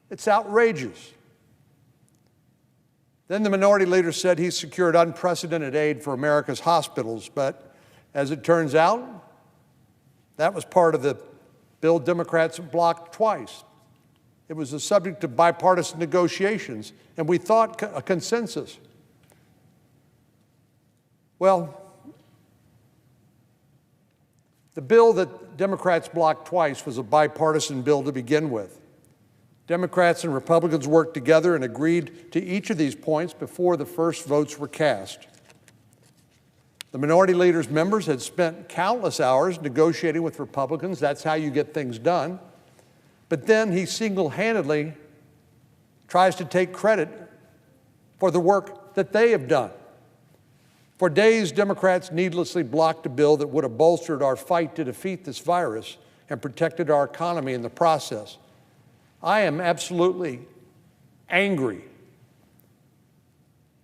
S15: It's outrageous. Then the minority leader said he secured unprecedented aid for America's hospitals, but as it turns out, that was part of the bill Democrats blocked twice. It was the subject of bipartisan negotiations, and we thought a consensus. Well, the bill that Democrats blocked twice was a bipartisan bill to begin with. Democrats and Republicans worked together and agreed to each of these points before the first votes were cast. The minority leader's members had spent countless hours negotiating with Republicans. That's how you get things done. But then he single-handedly tries to take credit for the work that they have done. For days, Democrats needlessly blocked a bill that would have bolstered our fight to defeat this virus and protected our economy in the process. I am absolutely angry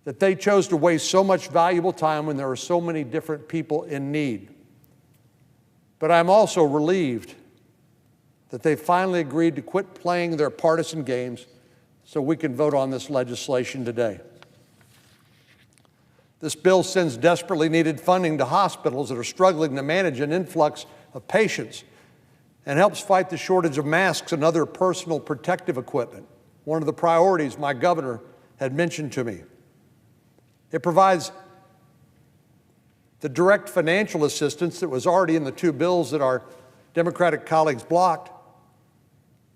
S15: that they chose to waste so much valuable time when there are so many different people in need. But I'm also relieved that they finally agreed to quit playing their partisan games so we can vote on this legislation today. This bill sends desperately needed funding to hospitals that are struggling to manage an influx of patients and helps fight the shortage of masks and other personal protective equipment, one of the priorities my governor had mentioned to me. It provides the direct financial assistance that was already in the 2 bills that our Democratic colleagues blocked.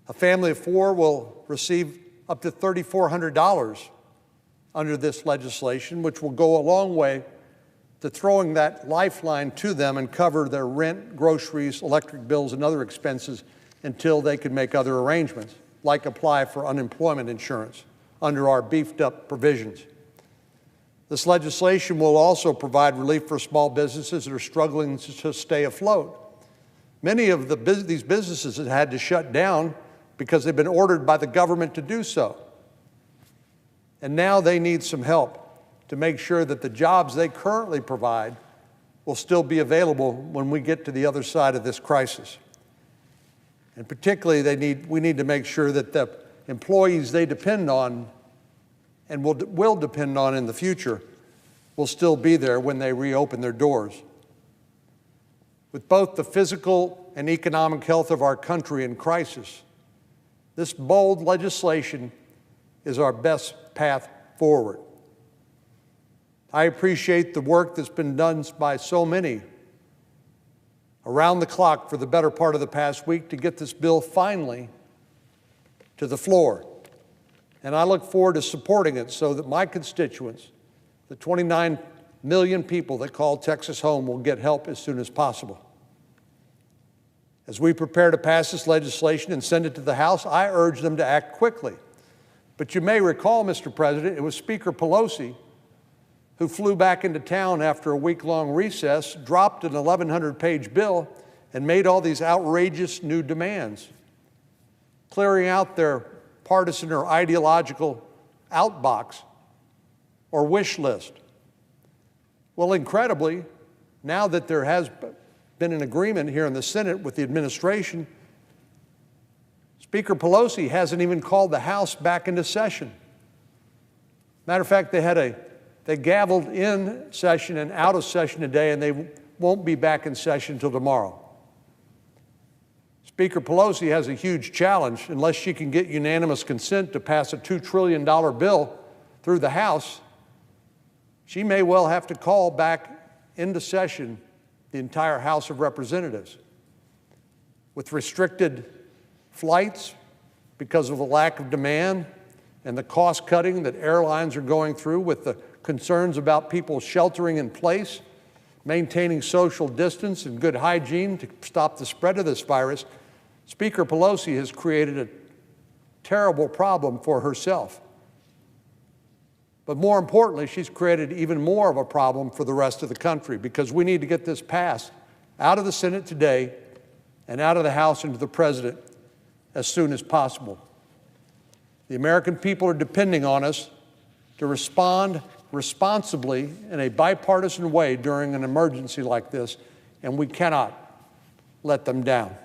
S15: A family of 4 will receive up to $3,400 under this legislation, which will go a long way to throwing that lifeline to them and cover their rent, groceries, electric bills, and other expenses until they can make other arrangements, like apply for unemployment insurance under our beefed-up provisions. This legislation will also provide relief for small businesses that are struggling to stay afloat. Many of these businesses have had to shut down because they've been ordered by the government to do so. And now they need some help to make sure that the jobs they currently provide will still be available when we get to the other side of this crisis. And particularly, we need to make sure that the employees they depend on and will depend on in the future will still be there when they reopen their doors. With both the physical and economic health of our country in crisis, this bold legislation is our best path forward. I appreciate the work that's been done by so many around the clock for the better part of the past week to get this bill finally to the floor. And I look forward to supporting it so that my constituents, the 29 million people that call Texas home, will get help as soon as possible. As we prepare to pass this legislation and send it to the House, I urge them to act quickly. But you may recall, Mr. President, it was Speaker Pelosi who flew back into town after a week-long recess, dropped an 1,100-page bill, and made all these outrageous new demands, clearing out their partisan or ideological outbox or wish list. Well, incredibly, now that there has been an agreement here in the Senate with the administration, Speaker Pelosi hasn't even called the House back into session. Matter of fact, they gavelled in session and out of session today, and they won't be back in session until tomorrow. Speaker Pelosi has a huge challenge. Unless she can get unanimous consent to pass a $2 trillion bill through the House, she may well have to call back into session the entire House of Representatives with restricted flights because of the lack of demand and the cost cutting that airlines are going through, with the concerns about people sheltering in place, maintaining social distance and good hygiene to stop the spread of this virus. Speaker Pelosi has created a terrible problem for herself. But more importantly, she's created even more of a problem for the rest of the country, because we need to get this passed out of the Senate today and out of the House into the President as soon as possible. The American people are depending on us to respond responsibly in a bipartisan way during an emergency like this, and we cannot let them down.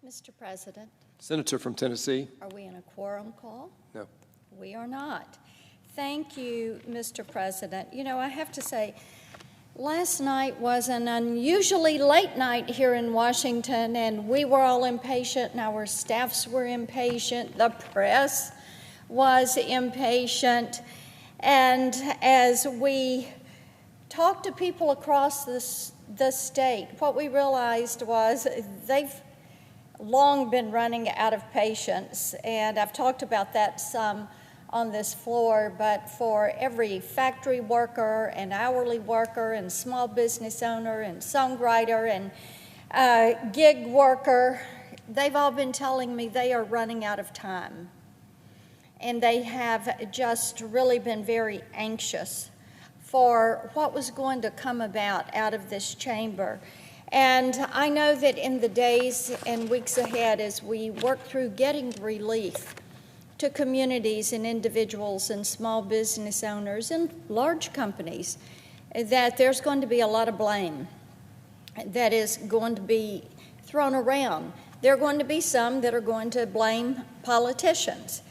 S16: Mr. President,
S13: Senator from Tennessee.
S16: are we in a quorum call?
S13: No.
S16: We are not. Thank you, Mr. President. You know, I have to say, last night was an unusually late night here in Washington, and we were all impatient, and our staffs were impatient. The press was impatient. And as we talked to people across the state, what we realized was they've long been running out of patience. And I've talked about that some on this floor, but for every factory worker and hourly worker and small business owner and songwriter and gig worker, they've all been telling me they are running out of time. And they have just really been very anxious for what was going to come about out of this chamber. And I know that in the days and weeks ahead, as we work through getting relief to communities and individuals and small business owners and large companies, that there's going to be a lot of blame that is going to be thrown around. There are going to be some that are going to blame politicians.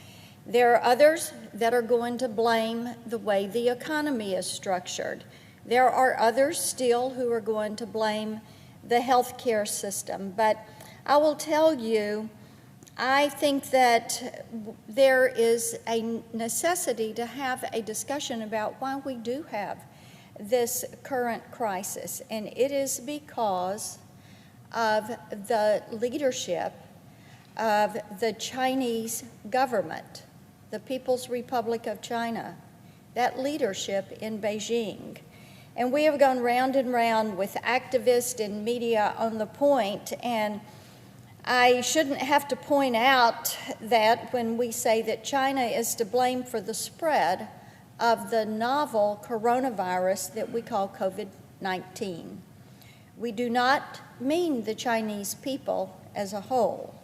S16: There are others that are going to blame the way the economy is structured. There are others still who are going to blame the healthcare system. But I will tell you, I think that there is a necessity to have a discussion about why we do have this current crisis. And it is because of the leadership of the Chinese government, the People's Republic of China, that leadership in Beijing. And we have gone round and round with activists and media on the point, and I shouldn't have to point out that when we say that China is to blame for the spread of the novel coronavirus that we call COVID-19. We do not mean the Chinese people as a whole,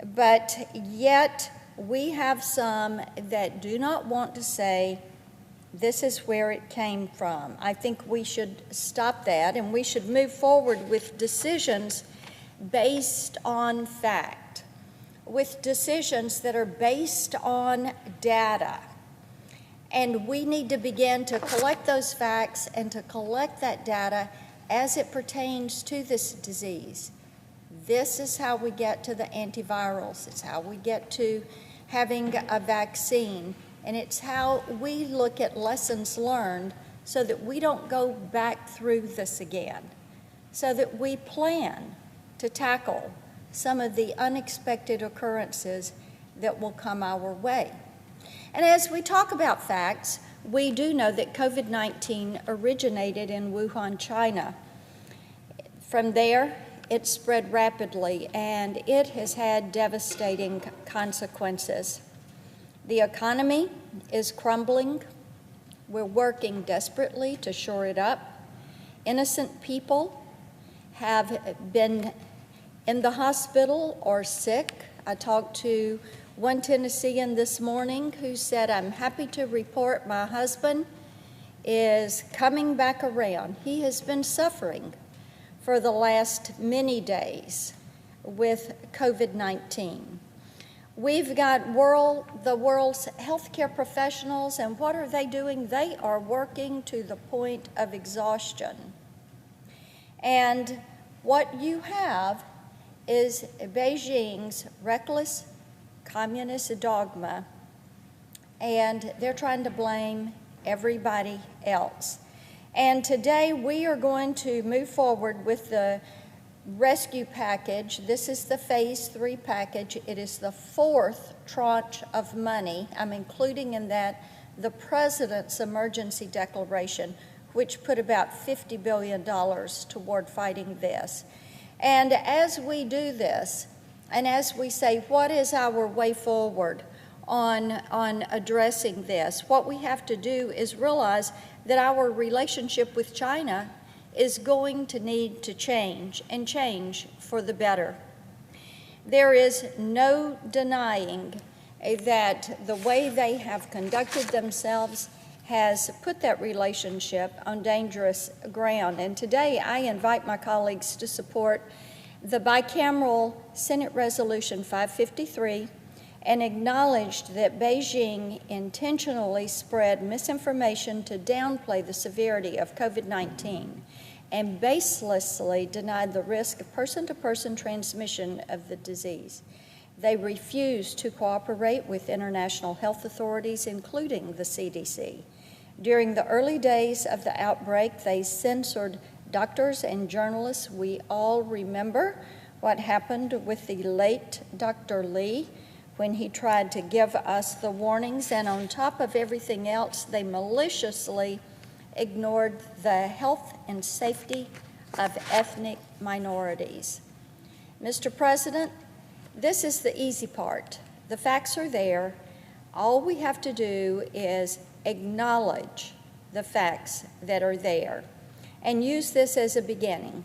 S16: but yet we have some that do not want to say this is where it came from. I think we should stop that, and we should move forward with decisions based on fact, with decisions that are based on data. And we need to begin to collect those facts and to collect that data as it pertains to this disease. This is how we get to the antivirals. It's how we get to having a vaccine. And it's how we look at lessons learned so that we don't go back through this again, so that we plan to tackle some of the unexpected occurrences that will come our way. And as we talk about facts, we do know that COVID-19 originated in Wuhan, China. From there, it spread rapidly, and it has had devastating consequences. The economy is crumbling. We're working desperately to shore it up. Innocent people have been in the hospital or sick. I talked to one Tennessean this morning who said, "I'm happy to report my husband is coming back around. He has been suffering for the last many days with COVID-19. We've got the world's healthcare professionals, and what are they doing? They are working to the point of exhaustion. And what you have is Beijing's reckless communist dogma, and they're trying to blame everybody else. And today we are going to move forward with the rescue package. This is the phase 3 package. It is the 4th tranche of money. I'm including in that the president's emergency declaration, which put about $50 billion toward fighting this. And as we do this, and as we say, what is our way forward on addressing this, what we have to do is realize that our relationship with China is going to need to change, and change for the better. There is no denying that the way they have conducted themselves has put that relationship on dangerous ground. And today I invite my colleagues to support the bicameral Senate Resolution 553 and acknowledged that Beijing intentionally spread misinformation to downplay the severity of COVID-19 and baselessly denied the risk of person-to-person transmission of the disease. They refused to cooperate with international health authorities, including the CDC. During the early days of the outbreak, they censored doctors and journalists. We all remember what happened with the late Dr. Lee when he tried to give us the warnings, and on top of everything else, they maliciously ignored the health and safety of ethnic minorities. Mr. President, this is the easy part. The facts are there. All we have to do is acknowledge the facts that are there and use this as a beginning,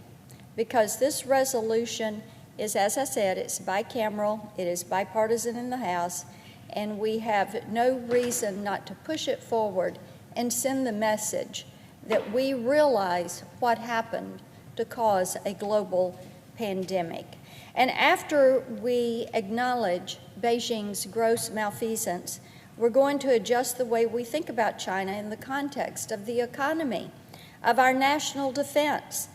S16: because this resolution is, as I said, it's bicameral, it is bipartisan in the House, and we have no reason not to push it forward and send the message that we realize what happened to cause a global pandemic. And after we acknowledge Beijing's gross malfeasance, we're going to adjust the way we think about China in the context of the economy, of our national defense,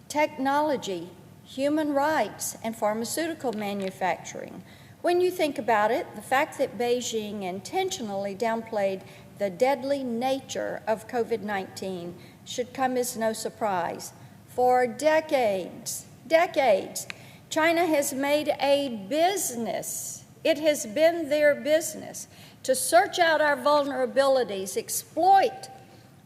S16: technology, human rights, and pharmaceutical manufacturing. When you think about it, the fact that Beijing intentionally downplayed the deadly nature of COVID-19 should come as no surprise. For decades, China has made a business, it has been their business, to search out our vulnerabilities, exploit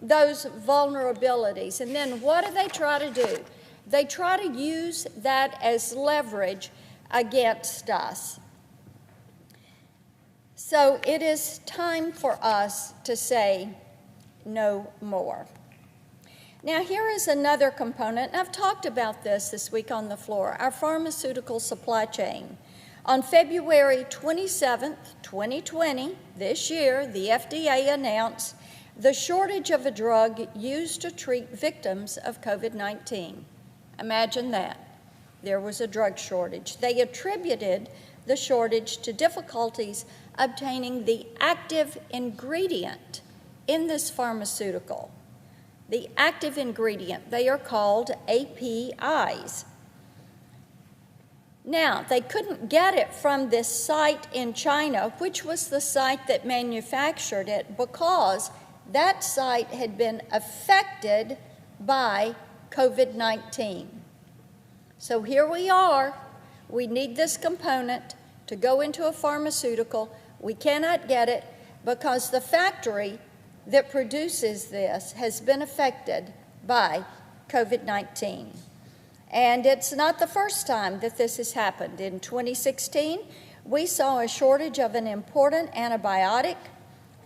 S16: those vulnerabilities, and then what do they try to do? They try to use that as leverage against us. So it is time for us to say no more. Now, here is another component, and I've talked about this week on the floor, our pharmaceutical supply chain. On February 27th, 2020, this year, the FDA announced the shortage of a drug used to treat victims of COVID-19. Imagine that. There was a drug shortage. They attributed the shortage to difficulties obtaining the active ingredient in this pharmaceutical. The active ingredient, they are called APIs. Now, they couldn't get it from this site in China, which was the site that manufactured it, because that site had been affected by COVID-19. So here we are. We need this component to go into a pharmaceutical. We cannot get it because the factory that produces this has been affected by COVID-19. And it's not the first time that this has happened. In 2016, we saw a shortage of an important antibiotic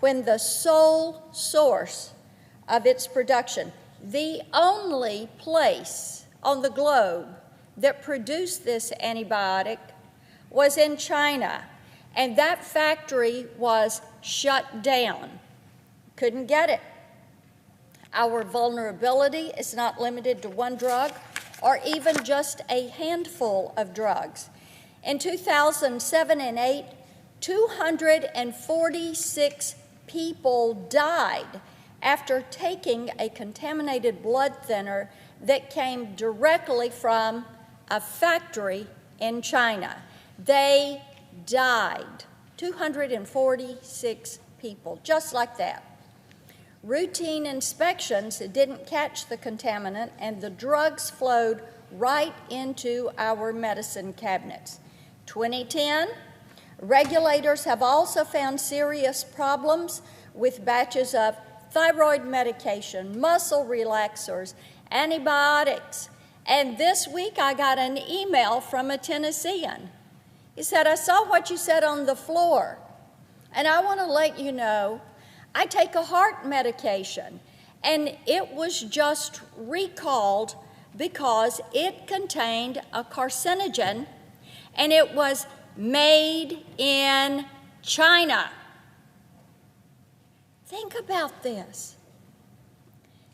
S16: when the sole source of its production, the only place on the globe that produced this antibiotic, was in China, and that factory was shut down. Couldn't get it. Our vulnerability is not limited to one drug or even just a handful of drugs. In 2007 and 2008, 246 people died after taking a contaminated blood thinner that came directly from a factory in China. They died, 246 people, just like that. Routine inspections didn't catch the contaminant, and the drugs flowed right into our medicine cabinets. 2010, regulators have also found serious problems with batches of thyroid medication, muscle relaxers, antibiotics. And this week I got an email from a Tennessean. He said, "I saw what you said on the floor, and I want to let you know I take a heart medication, and it was just recalled because it contained a carcinogen, and it was made in China." Think about this.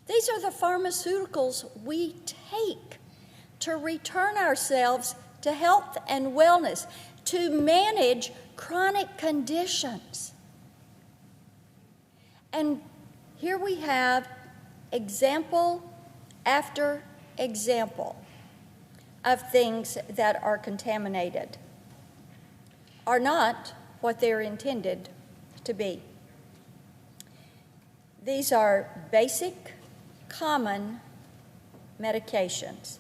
S16: These are the pharmaceuticals we take to return ourselves to health and wellness, to manage chronic conditions. And here we have example after example of things that are contaminated, are not what they're intended to be. These are basic, common medications.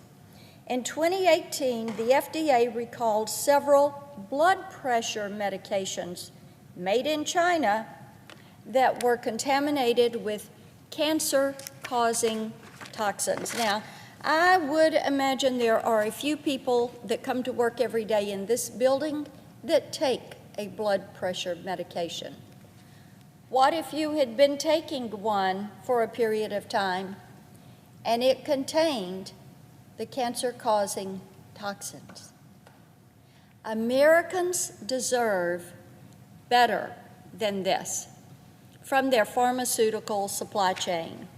S16: In 2018, the FDA recalled several blood pressure medications made in China that were contaminated with cancer-causing toxins. Now, I would imagine there are a few people that come to work every day in this building that take a blood pressure medication. What if you had been taking one for a period of time and it contained the cancer-causing toxins? Americans deserve better than this from their pharmaceutical supply chain.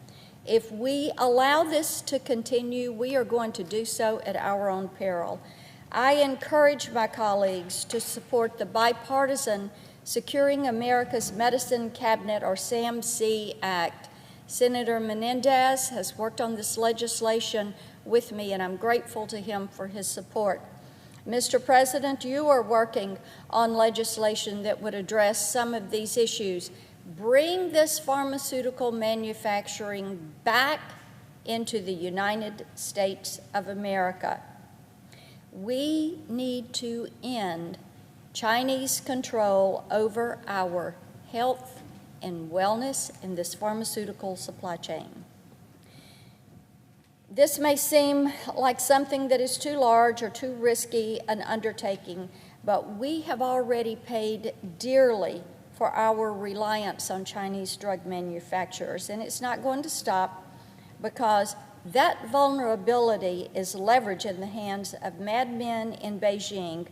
S16: If we allow this to continue, we are going to do so at our own peril. I encourage my colleagues to support the bipartisan Securing America's Medicine Cabinet, or SAMC Act. Senator Menendez has worked on this legislation with me, and I'm grateful to him for his support. Mr. President, you are working on legislation that would address some of these issues. Bring this pharmaceutical manufacturing back into the United States of America. We need to end Chinese control over our health and wellness in this pharmaceutical supply chain. This may seem like something that is too large or too risky an undertaking, but we have already paid dearly for our reliance on Chinese drug manufacturers, and it's not going to stop, because that vulnerability is leverage in the hands of madmen in Beijing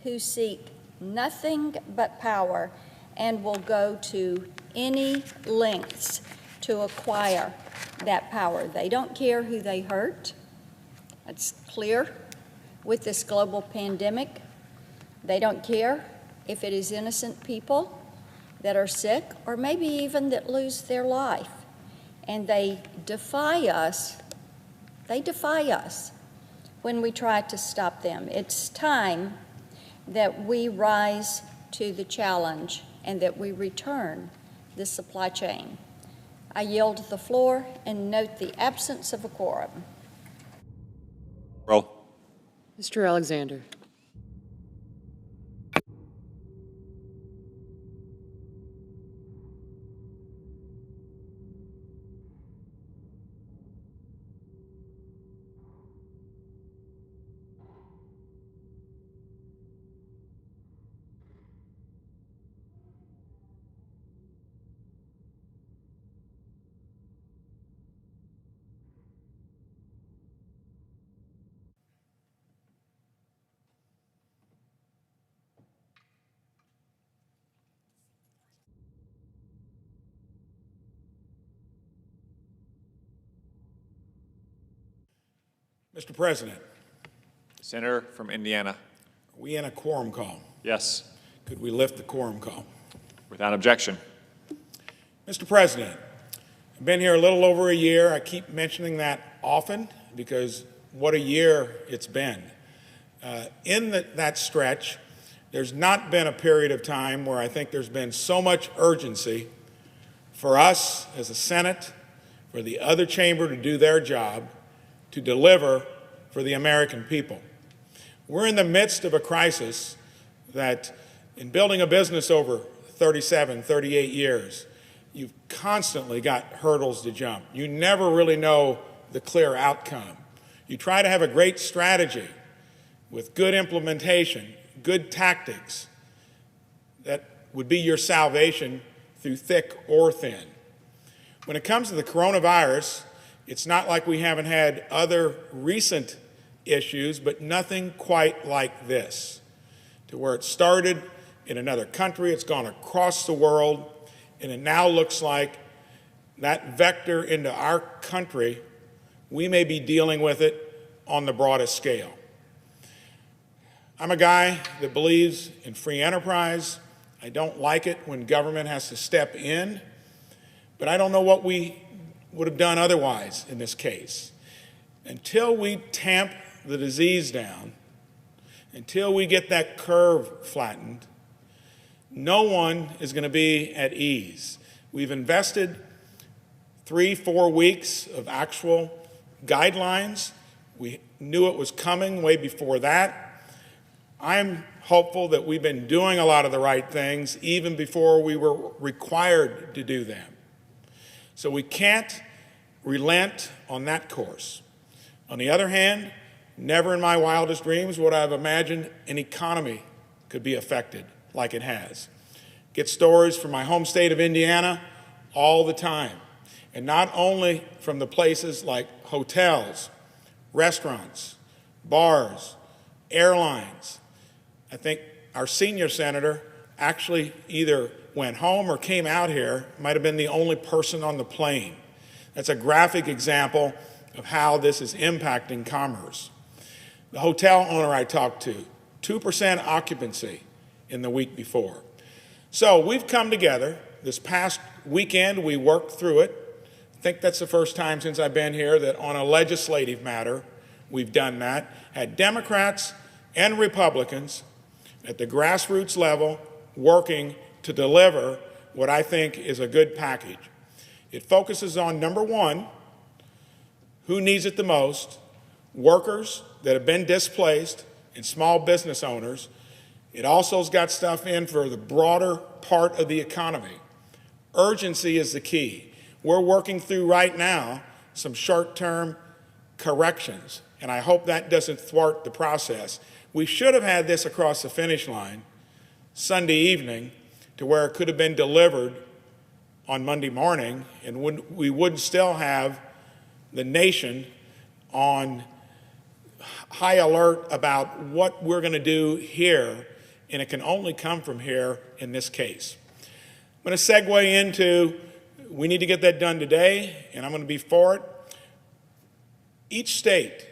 S16: who seek nothing but power and will go to any lengths to acquire that power. They don't care who they hurt. It's clear with this global pandemic. They don't care if it is innocent people that are sick or maybe even that lose their life. And they defy us. They defy us when we try to stop them. It's time that we rise to the challenge and that we return the supply chain. I yield the floor and note the absence of a quorum.
S13: Roll.
S5: Mr. Alexander.
S1: Mr. President.
S14: Senator from Indiana.
S1: Are we in a quorum call?
S14: Yes.
S1: Could we lift the quorum call?
S14: Without objection.
S1: Mr. President, I've been here a little over a year. I keep mentioning that often because what a year it's been. In that stretch, there's not been a period of time where I think there's been so much urgency for us as a Senate, for the other chamber to do their job, to deliver for the American people. We're in the midst of a crisis that, in building a business over 37, 38 years, you've constantly got hurdles to jump. You never really know the clear outcome. You try to have a great strategy with good implementation, good tactics that would be your salvation through thick or thin. When it comes to the coronavirus, it's not like we haven't had other recent issues, but nothing quite like this. To where it started in another country, it's gone across the world, and it now looks like that vector into our country, we may be dealing with it on the broadest scale.
S17: I'm a guy that believes in free enterprise. I don't like it when government has to step in, but I don't know what we would have done otherwise in this case. Until we tamp the disease down, until we get that curve flattened, no one is going to be at ease. We've invested 3-4 weeks of actual guidelines. We knew it was coming way before that. I'm hopeful that we've been doing a lot of the right things even before we were required to do them. So we can't relent on that course. On the other hand, never in my wildest dreams would I have imagined an economy could be affected like it has. Get stories from my home state of Indiana all the time. And not only from the places like hotels, restaurants, bars, airlines. I think our senior senator actually either went home or came out here, might have been the only person on the plane. That's a graphic example of how this is impacting commerce. The hotel owner I talked to, 2% occupancy in the week before. So we've come together. This past weekend, we worked through it. I think that's the first time since I've been here that on a legislative matter, we've done that. Had Democrats and Republicans at the grassroots level working to deliver what I think is a good package. It focuses on, number one, who needs it the most, workers that have been displaced and small business owners. It also has got stuff in for the broader part of the economy. Urgency is the key. We're working through right now some short-term corrections, and I hope that doesn't thwart the process. We should have had this across the finish line Sunday evening to where it could have been delivered on Monday morning, and we would still have the nation on high alert about what we're going to do here, and it can only come from here in this case. I'm going to segue into, we need to get that done today, and I'm going to be for it. Each state,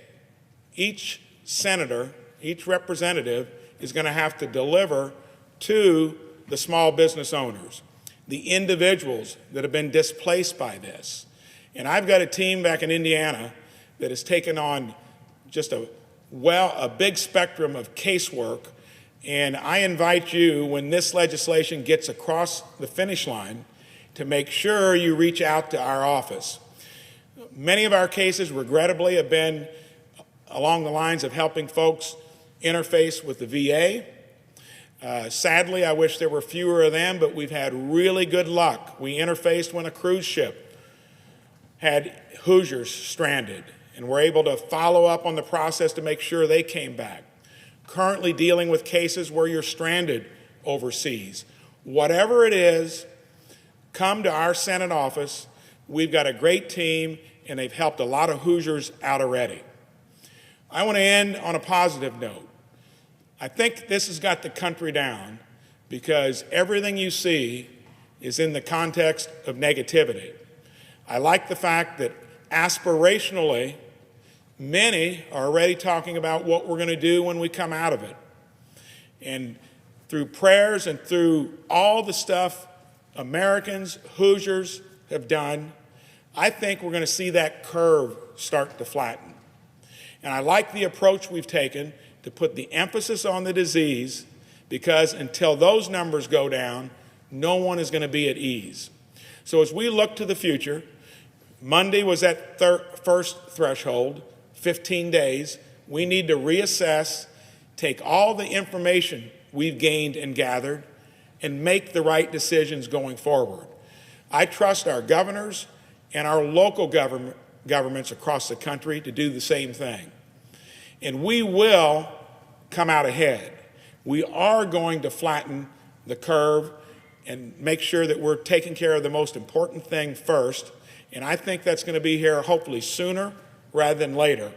S17: each senator, each representative is going to have to deliver to the small business owners, the individuals that have been displaced by this. And I've got a team back in Indiana that has taken on just a big spectrum of casework. And I invite you, when this legislation gets across the finish line, to make sure you reach out to our office. Many of our cases, regrettably, have been along the lines of helping folks interface with the VA. Sadly, I wish there were fewer of them, but we've had really good luck. We interfaced when a cruise ship had Hoosiers stranded, and we're able to follow up on the process to make sure they came back. Currently dealing with cases where you're stranded overseas. Whatever it is, come to our Senate office. We've got a great team, and they've helped a lot of Hoosiers out already. I want to end on a positive note. I think this has got the country down because everything you see is in the context of negativity. I like the fact that aspirationally, many are already talking about what we're going to do when we come out of it. And through prayers and through all the stuff Americans, Hoosiers have done, I think we're going to see that curve start to flatten. And I like the approach we've taken to put the emphasis on the disease, because until those numbers go down, no one is going to be at ease. So as we look to the future, Monday was that first threshold, 15 days. We need to reassess, take all the information we've gained and gathered, and make the right decisions going forward. I trust our governors and our local governments across the country to do the same thing. And we will come out ahead. We are going to flatten the curve and make sure that we're taking care of the most important thing first. And I think that's going to be here hopefully sooner rather than later.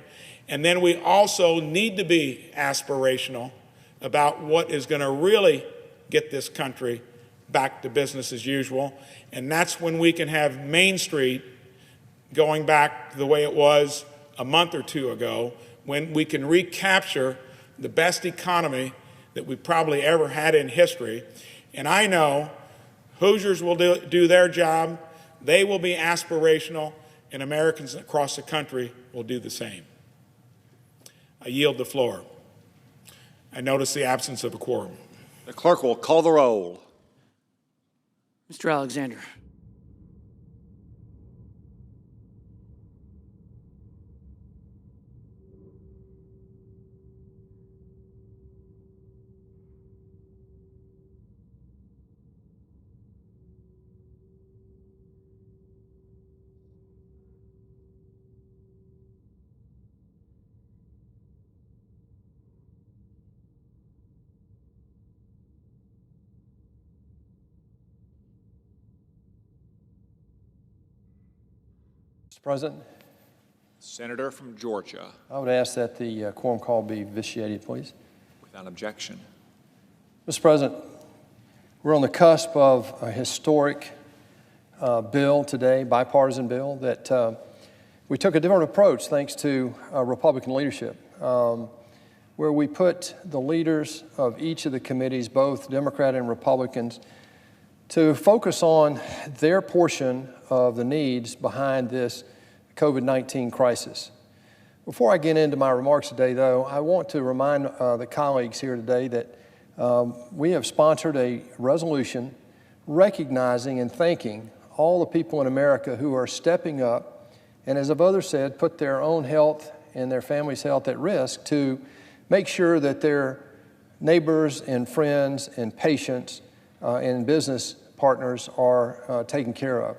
S17: And then we also need to be aspirational about what is going to really get this country back to business as usual. And that's when we can have Main Street going back the way it was a month or two ago, when we can recapture the best economy that we've probably ever had in history. And I know Hoosiers will do their job, they will be aspirational, and Americans across the country will do the same. I yield the floor. I notice the absence of a quorum.
S14: The clerk will call the roll.
S10: Mr. Alexander.
S13: Mr. President,
S14: Senator from Georgia.
S13: I would ask that the quorum call be vitiated, please.
S14: Without objection.
S13: Mr. President, we're on the cusp of a historic bill today, bipartisan bill, that we took a different approach thanks to Republican leadership, where we put the leaders of each of the committees, both Democrat and Republicans, to focus on their portion of the needs behind this COVID-19 crisis. Before I get into my remarks today, though, I want to remind the colleagues here today that we have sponsored a resolution recognizing and thanking all the people in America who are stepping up and, as others said, put their own health and their family's health at risk to make sure that their neighbors and friends and patients and business partners are taken care of.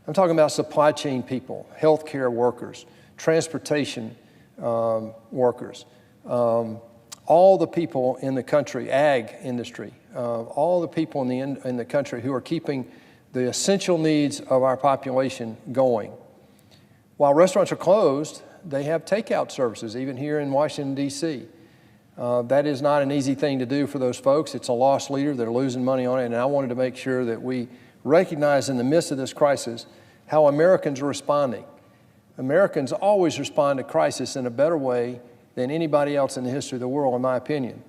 S13: I'm talking about supply chain people, healthcare workers, transportation workers, all the people in the country, ag industry, all the people in the country who are keeping the essential needs of our population going. While restaurants are closed, they have takeout services, even here in Washington, D.C. That is not an easy thing to do for those folks. It's a loss leader. They're losing money on it. And I wanted to make sure that we recognize in the midst of this crisis how Americans are responding. Americans always respond to crisis in a better way than anybody else in the history of the world, in my opinion.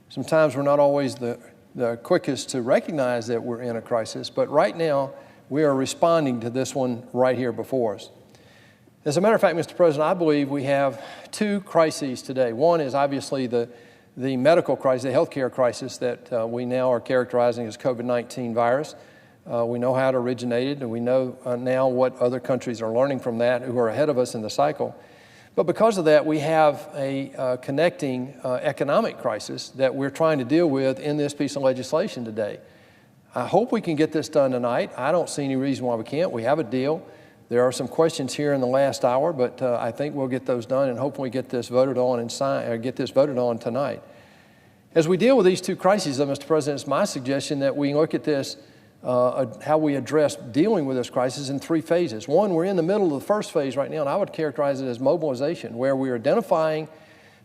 S13: Sometimes we're not always the quickest to recognize that we're in a crisis, but right now we are responding to this one right here before us. As a matter of fact, Mr. President, I believe we have two crises today. One is obviously the medical crisis, the healthcare crisis that we now are characterizing as COVID-19 virus. We know how it originated, and we know now what other countries are learning from that who are ahead of us in the cycle. But because of that, we have a connecting economic crisis that we're trying to deal with in this piece of legislation today. I hope we can get this done tonight. I don't see any reason why we can't. We have a deal. There are some questions here in the last hour, but I think we'll get those done and hopefully get this voted on and get this voted on tonight. As we deal with these two crises, though, Mr. President, it's my suggestion that we look at this, how we address dealing with this crisis in three phases. One, we're in the middle of the first phase right now, and I would characterize it as mobilization, where we're identifying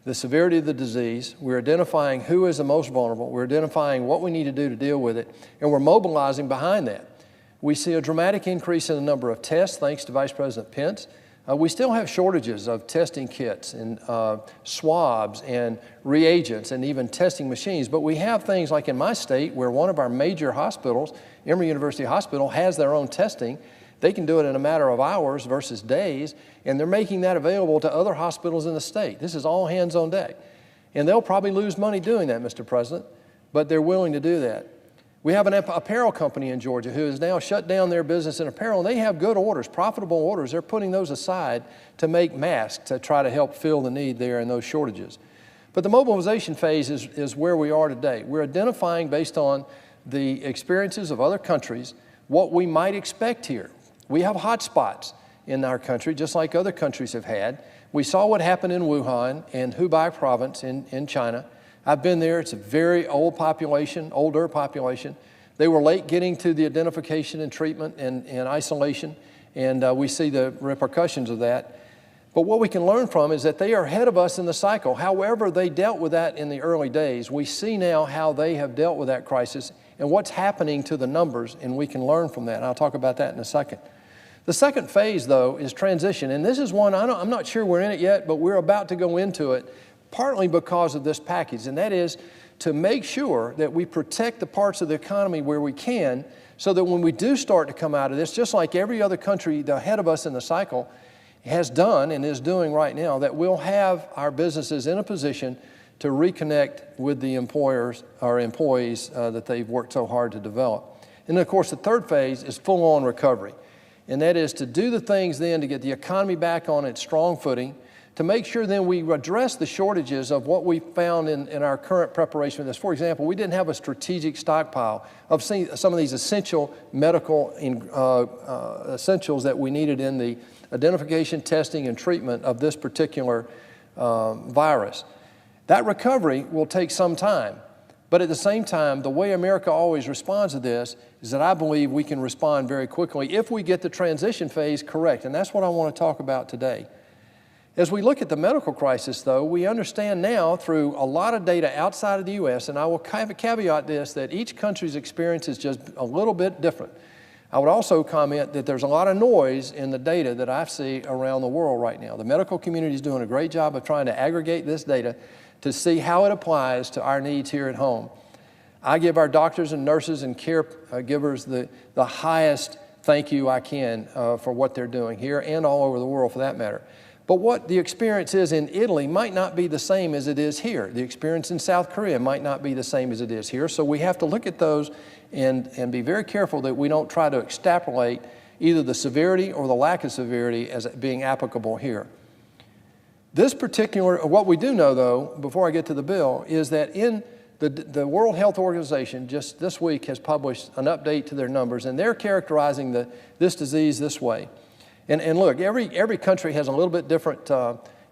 S13: the severity of the disease, we're identifying who is the most vulnerable, we're identifying what we need to do to deal with it, and we're mobilizing behind that. We see a dramatic increase in the number of tests, thanks to Vice President Pence. We still have shortages of testing kits and swabs and reagents and even testing machines, but we have things like in my state where one of our major hospitals, Emory University Hospital, has their own testing. They can do it in a matter of hours versus days, and they're making that available to other hospitals in the state. This is all hands on deck. And they'll probably lose money doing that, Mr. President, but they're willing to do that. We have an apparel company in Georgia who has now shut down their business in apparel, and they have good orders, profitable orders. They're putting those aside to make masks to try to help fill the need there in those shortages. But the mobilization phase is where we are today. We're identifying, based on the experiences of other countries, what we might expect here. We have hot spots in our country, just like other countries have had. We saw what happened in Wuhan and Hubei province in China. I've been there. It's a very old population, older population. They were late getting to the identification and treatment and isolation, and we see the repercussions of that. But what we can learn from is that they are ahead of us in the cycle. However they dealt with that in the early days, we see now how they have dealt with that crisis and what's happening to the numbers, and we can learn from that. And I'll talk about that in a second. The second phase, though, is transition, and this is one I'm not sure we're in it yet, but we're about to go into it. partly because of this package, and that is to make sure that we protect the parts of the economy where we can, so that when we do start to come out of this, just like every other country ahead of us in the cycle has done and is doing right now, that we'll have our businesses in a position to reconnect with the employers or employees that they've worked so hard to develop. And then, of course, the third phase is full-on recovery, and that is to do the things then to get the economy back on its strong footing, to make sure then we address the shortages of what we found in our current preparation for this. For example, we didn't have a strategic stockpile of some of these essential medical essentials that we needed in the identification, testing, and treatment of this particular virus. That recovery will take some time, but at the same time, the way America always responds to this is that I believe we can respond very quickly if we get the transition phase correct, and that's what I want to talk about today. As we look at the medical crisis, though, we understand now through a lot of data outside of the U.S., and I will caveat this, that each country's experience is just a little bit different. I would also comment that there's a lot of noise in the data that I see around the world right now. The medical community is doing a great job of trying to aggregate this data to see how it applies to our needs here at home. I give our doctors and nurses and caregivers the highest thank you I can for what they're doing here and all over the world for that matter. But what the experience is in Italy might not be the same as it is here. The experience in South Korea might not be the same as it is here. So we have to look at those and be very careful that we don't try to extrapolate either the severity or the lack of severity as being applicable here. This particular, what we do know though, before I get to the bill, is that in the World Health Organization just this week has published an update to their numbers, and they're characterizing this disease this way. And look, every country has a little bit different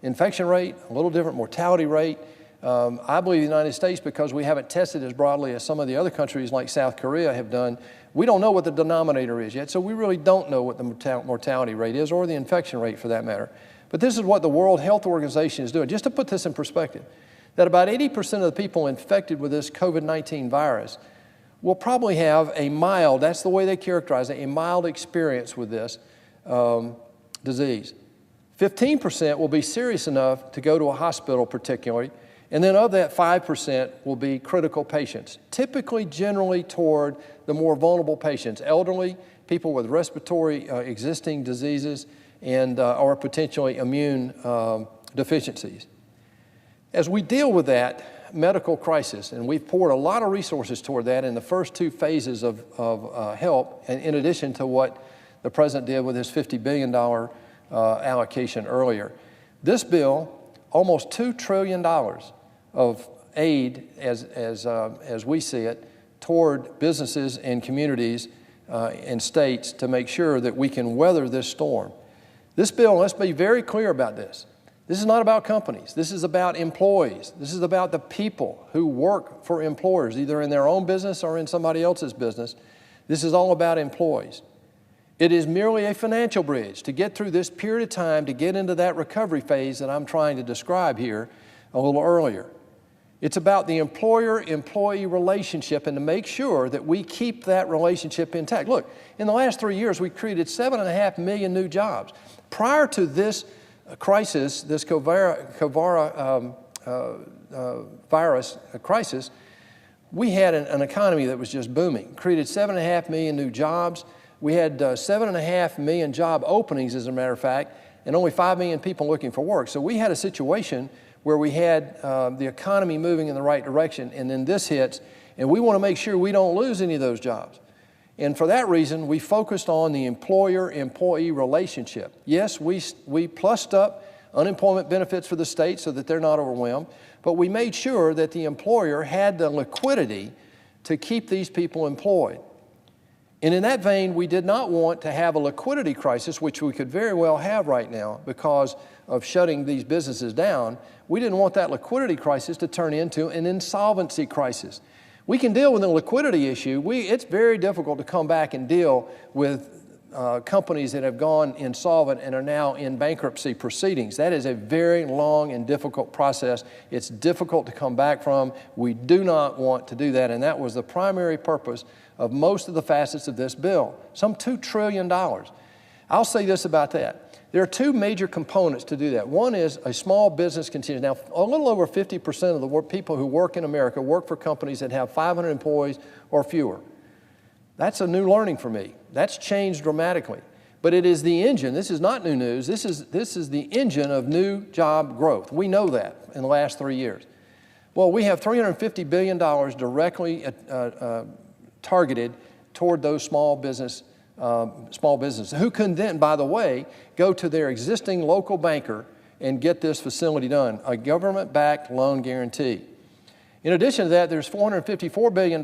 S13: infection rate, a little different mortality rate. I believe the United States, because we haven't tested as broadly as some of the other countries like South Korea have done, we don't know what the denominator is yet, so we really don't know what the mortality rate is or the infection rate for that matter. But this is what the World Health Organization is doing. Just to put this in perspective, that about 80% of the people infected with this COVID-19 virus will probably have a mild, that's the way they characterize it, a mild experience with this disease. 15% will be serious enough to go to a hospital particularly, and then of that 5% will be critical patients, typically generally toward the more vulnerable patients, elderly, people with respiratory existing diseases, and or potentially immune deficiencies. As we deal with that medical crisis, and we've poured a lot of resources toward that in the first two phases of help, and in addition to what the President did with his $50 billion allocation earlier. This bill, almost $2 trillion of aid, as we see it, toward businesses and communities and states to make sure that we can weather this storm. This bill, let's be very clear about this. This is not about companies. This is about employees. This is about the people who work for employers, either in their own business or in somebody else's business. This is all about employees. It is merely a financial bridge to get through this period of time to get into that recovery phase that I'm trying to describe here a little earlier. It's about the employer-employee relationship and to make sure that we keep that relationship intact. Look, in the last 3 years, we've created 7.5 million new jobs. Prior to this crisis, this virus crisis, we had an economy that was just booming, created 7.5 million new jobs. We had 7.5 million job openings, as a matter of fact, and only 5 million people looking for work. So we had a situation where we had the economy moving in the right direction, and then this hits, and we want to make sure we don't lose any of those jobs. And for that reason, we focused on the employer-employee relationship. Yes, we plussed up unemployment benefits for the state so that they're not overwhelmed, but we made sure that the employer had the liquidity to keep these people employed. And in that vein, we did not want to have a liquidity crisis, which we could very well have right now because of shutting these businesses down. We didn't want that liquidity crisis to turn into an insolvency crisis. We can deal with a liquidity issue. It's very difficult to come back and deal with companies that have gone insolvent and are now in bankruptcy proceedings. That is a very long and difficult process. It's difficult to come back from. We do not want to do that, and that was the primary purpose of most of the facets of this bill, some $2 trillion. I'll say this about that. There are two major components to do that. One is a small business contingent. Now, a little over 50% of the people who work in America work for companies that have 500 employees or fewer. That's a new learning for me. That's changed dramatically. But it is the engine. This is not new news. This is the engine of new job growth. We know that in the last 3 years. Well, we have $350 billion directly targeted toward those small businesses, who can then, by the way, go to their existing local banker and get this facility done, a government-backed loan guarantee. In addition to that, there's $454 billion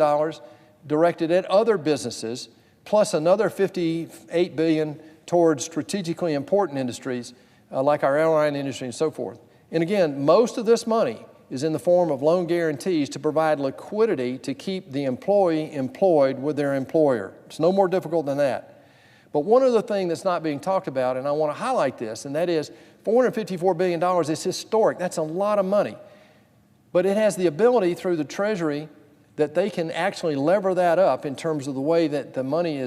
S13: directed at other businesses, plus another $58 billion towards strategically important industries like our airline industry and so forth. And again, most of this money is in the form of loan guarantees to provide liquidity to keep the employee employed with their employer. It's no more difficult than that. But one other thing that's not being talked about, and I want to highlight this, and that is $454 billion is historic. That's a lot of money. But it has the ability through the Treasury that they can actually lever that up in terms of the way that the money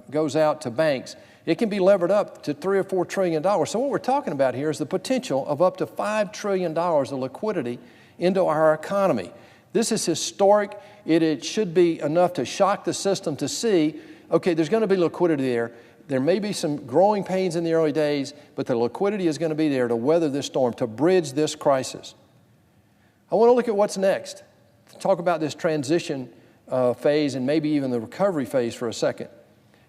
S13: goes out to banks. It can be levered up to $3 or $4 trillion. So what we're talking about here is the potential of up to $5 trillion of liquidity into our economy. This is historic. It should be enough to shock the system to see, okay, there's going to be liquidity there. There may be some growing pains in the early days, but the liquidity is going to be there to weather this storm, to bridge this crisis. I want to look at what's next. Talk about this transition phase and maybe even the recovery phase for a second.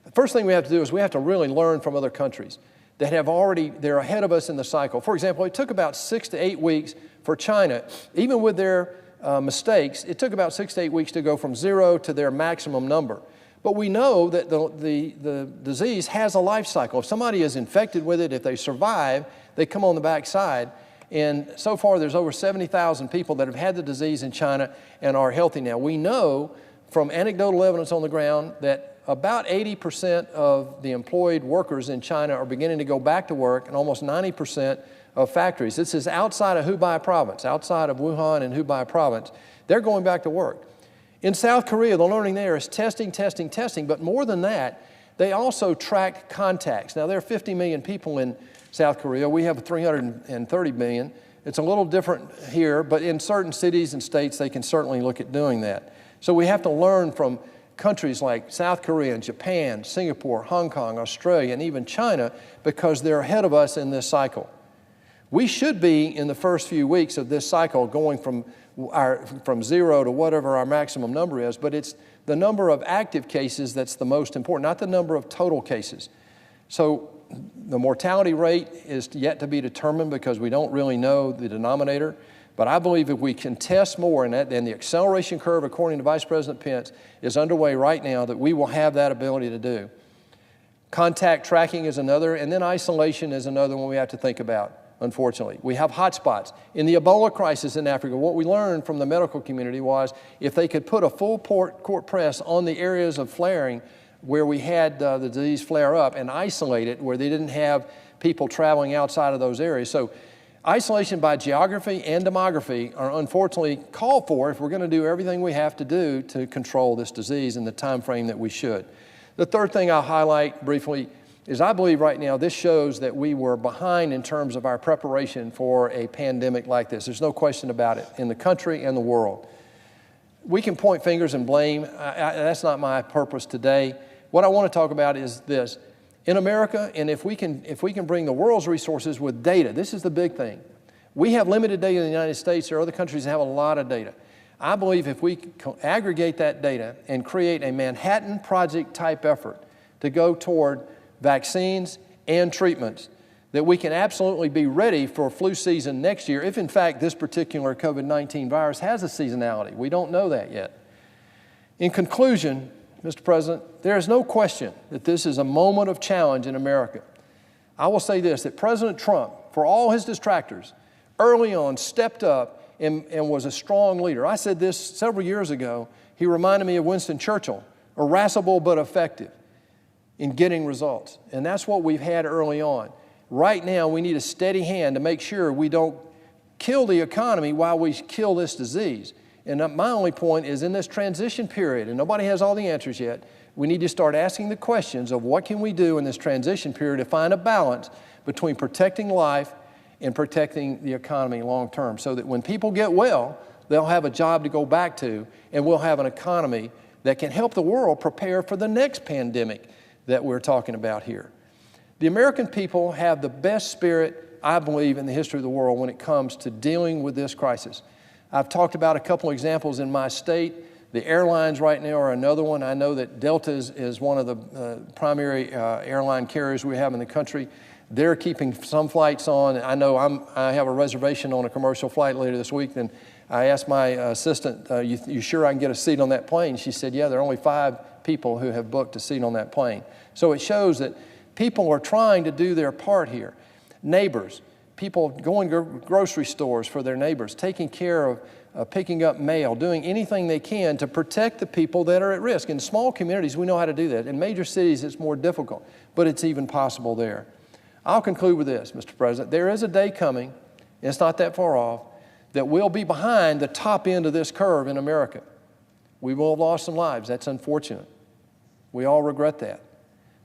S13: The first thing we have to do is we have to really learn from other countries that they're ahead of us in the cycle. For example, it took about 6 to 8 weeks for China, even with their mistakes, it took about 6 to 8 weeks to go from 0 to their maximum number. But we know that the disease has a life cycle. If somebody is infected with it, if they survive, they come on the backside. And so far, there's over 70,000 people that have had the disease in China and are healthy now. We know from anecdotal evidence on the ground that about 80% of the employed workers in China are beginning to go back to work, and almost 90% of factories. This is outside of Hubei province, outside of Wuhan and Hubei province. They're going back to work. In South Korea, the learning there is testing, but more than that, they also track contacts. Now, there are 50 million people in South Korea. We have 330 million. It's a little different here, but in certain cities and states, they can certainly look at doing that. So we have to learn from countries like South Korea and Japan, Singapore, Hong Kong, Australia, and even China, because they're ahead of us in this cycle. We should be in the first few weeks of this cycle going from 0 to whatever our maximum number is, but it's the number of active cases that's the most important, not the number of total cases. So the mortality rate is yet to be determined because we don't really know the denominator. But I believe if we can test more, and the acceleration curve, according to Vice President Pence, is underway right now, that we will have that ability to do. Contact tracking is another, and then isolation is another one we have to think about, unfortunately. We have hotspots. In the Ebola crisis in Africa, what we learned from the medical community was if they could put a full court press on the areas of flaring where we had the disease flare up and isolate it where they didn't have people traveling outside of those areas. So isolation by geography and demography are unfortunately called for if we're going to do everything we have to do to control this disease in the time frame that we should. The third thing I'll highlight briefly is I believe right now this shows that we were behind in terms of our preparation for a pandemic like this. There's no question about it in the country and the world. We can point fingers and blame. That's not my purpose today. What I want to talk about is this. In America, and if we can bring the world's resources with data, this is the big thing. We have limited data in the United States. There are other countries that have a lot of data. I believe if we aggregate that data and create a Manhattan Project type effort to go toward vaccines and treatments, that we can absolutely be ready for flu season next year if in fact this particular COVID-19 virus has a seasonality. We don't know that yet. In conclusion, Mr. President, there is no question that this is a moment of challenge in America. I will say this, that President Trump, for all his detractors, early on stepped up and was a strong leader. I said this several years ago. He reminded me of Winston Churchill, irascible but effective in getting results. And that's what we've had early on. Right now, we need a steady hand to make sure we don't kill the economy while we kill this disease. And my only point is in this transition period, and nobody has all the answers yet, We need to start asking the questions of what can we do in this transition period to find a balance between protecting life and protecting the economy long term, so that when people get well, they'll have a job to go back to, and we'll have an economy that can help the world prepare for the next pandemic that we're talking about here. The American people have the best spirit, I believe, in the history of the world when it comes to dealing with this crisis. I've talked about a couple examples in my state. The airlines right now are another one. I know that Delta is one of the primary airline carriers we have in the country. They're keeping some flights on. I know I have a reservation on a commercial flight later this week, and I asked my assistant, you sure I can get a seat on that plane? She said, yeah, there are only 5 people who have booked a seat on that plane. So it shows that people are trying to do their part here. Neighbors, people going to grocery stores for their neighbors, taking care of picking up mail, doing anything they can to protect the people that are at risk. In small communities, we know how to do that. In major cities, it's more difficult, but it's even possible there. I'll conclude with this, Mr. President. There is a day coming, and it's not that far off, that we'll be behind the top end of this curve in America. We will have lost some lives. That's unfortunate. We all regret that.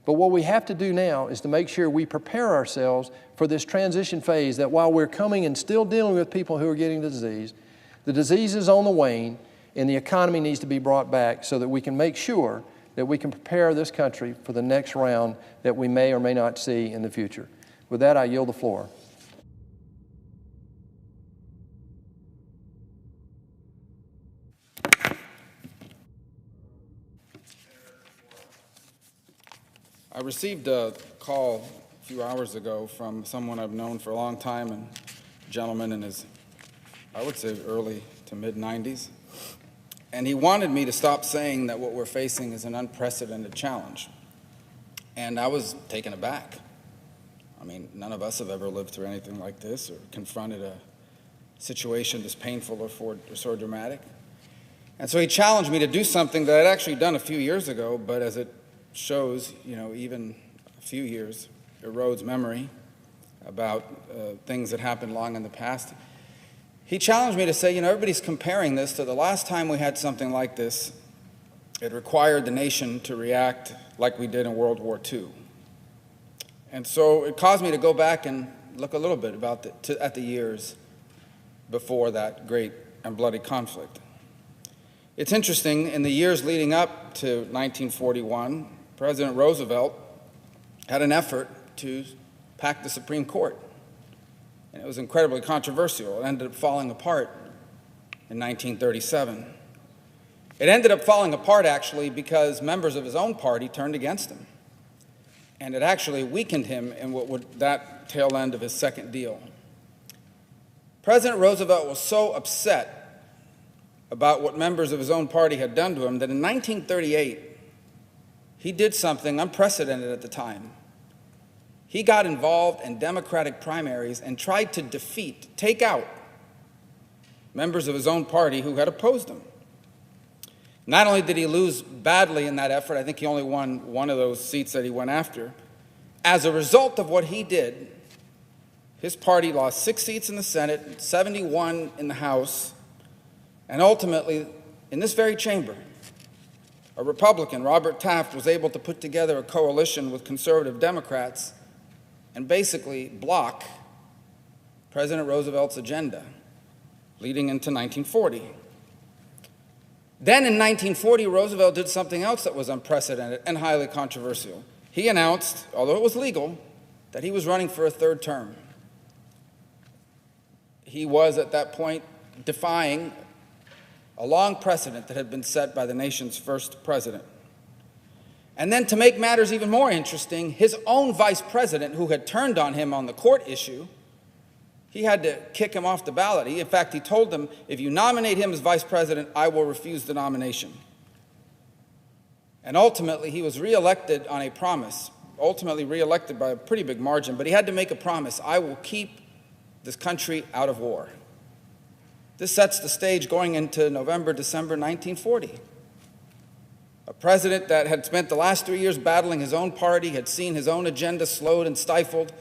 S13: But what we have to do now is to make sure we prepare ourselves for this transition phase, that while we're coming and still dealing with people who are getting the disease is on the wane, and the economy needs to be brought back so that we can make sure that we can prepare this country for the next round that we may or may not see in the future. With that, I yield the floor.
S18: I received a call a few hours ago from someone I've known for a long time, and a gentleman in his, I would say, early to mid-90s. And he wanted me to stop saying that what we're facing is an unprecedented challenge. And I was taken aback. I mean, none of us have ever lived through anything like this or confronted a situation this painful or so dramatic. And so he challenged me to do something that I'd actually done a few years ago, but as it shows, even a few years erodes memory about things that happened long in the past. He challenged me to say, everybody's comparing this to the last time we had something like this. It required the nation to react like we did in World War II. And so it caused me to go back and look a little bit at the years before that great and bloody conflict. It's interesting, in the years leading up to 1941, President Roosevelt had an effort to pack the Supreme Court. And it was incredibly controversial. It ended up falling apart in 1937. It ended up falling apart, actually, because members of his own party turned against him. And it actually weakened him in what would that tail end of his second deal. President Roosevelt was so upset about what members of his own party had done to him that in 1938, he did something unprecedented at the time. He got involved in Democratic primaries and tried to take out members of his own party who had opposed him. Not only did he lose badly in that effort, I think he only won one of those seats that he went after. As a result of what he did, his party lost 6 seats in the Senate, 71 in the House, and ultimately, in this very chamber, a Republican, Robert Taft, was able to put together a coalition with conservative Democrats and basically block President Roosevelt's agenda leading into 1940. Then in 1940, Roosevelt did something else that was unprecedented and highly controversial. He announced, although it was legal, that he was running for a third term. He was, at that point, defying a long precedent that had been set by the nation's first president. And then, to make matters even more interesting, his own vice president, who had turned on him on the court issue, he had to kick him off the ballot. In fact, he told them, if you nominate him as vice president, I will refuse the nomination. And ultimately, he was reelected on a promise, ultimately reelected by a pretty big margin, but he had to make a promise: I will keep this country out of war. This sets the stage going into November, December 1940. A president that had spent the last 3 years battling his own party, had seen his own agenda slowed and stifled,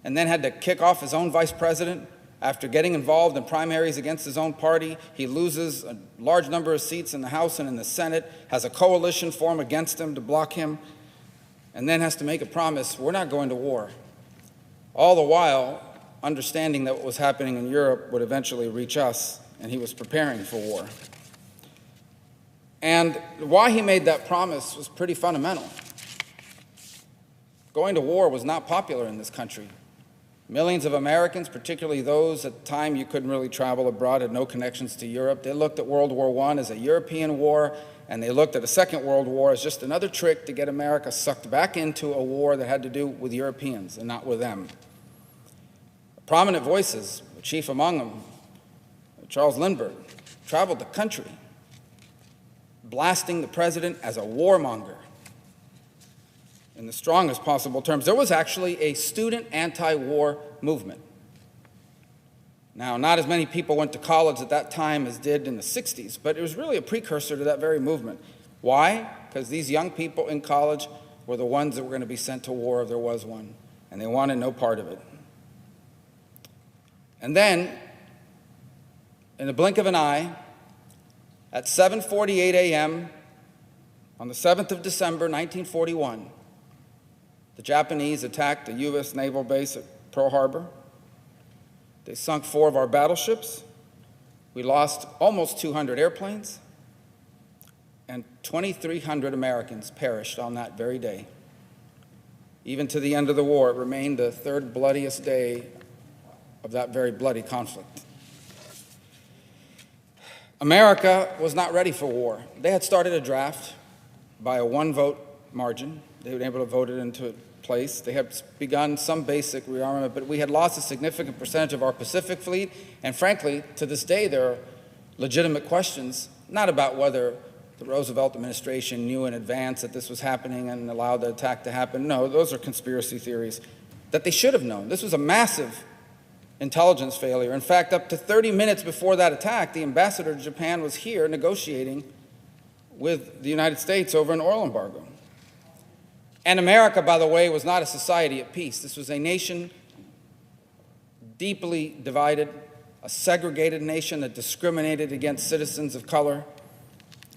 S18: and then had to kick off his own vice president, After getting involved in primaries against his own party, he loses a large number of seats in the House and in the Senate, has a coalition form against him to block him, and then has to make a promise, we're not going to war. All the while, understanding that what was happening in Europe would eventually reach us, and he was preparing for war. And why he made that promise was pretty fundamental. Going to war was not popular in this country. Millions of Americans, particularly those at the time you couldn't really travel abroad, had no connections to Europe. They looked at World War I as a European war, and they looked at the Second World War as just another trick to get America sucked back into a war that had to do with Europeans and not with them. Prominent voices, chief among them, Charles Lindbergh, traveled the country blasting the president as a warmonger in the strongest possible terms. There was actually a student anti-war movement. Now, not as many people went to college at that time as did in the 60s, but it was really a precursor to that very movement. Why? Because these young people in college were the ones that were going to be sent to war if there was one, and they wanted no part of it. And then, in the blink of an eye, at 7:48 a.m. on the 7th of December, 1941, the Japanese attacked the U.S. naval base at Pearl Harbor. They sunk 4 of our battleships. We lost almost 200 airplanes, and 2,300 Americans perished on that very day. Even to the end of the war, it remained the 3rd bloodiest day of that very bloody conflict. America was not ready for war. They had started a draft by a 1-vote margin. They were able to vote it into place. They had begun some basic rearmament, but we had lost a significant percentage of our Pacific fleet, and frankly, to this day, there are legitimate questions, not about whether the Roosevelt administration knew in advance that this was happening and allowed the attack to happen. No, those are conspiracy theories, that they should have known. This was a massive intelligence failure. In fact, up to 30 minutes before that attack, the ambassador to Japan was here negotiating with the United States over an oil embargo. And America, by the way, was not a society at peace. This was a nation deeply divided, a segregated nation that discriminated against citizens of color.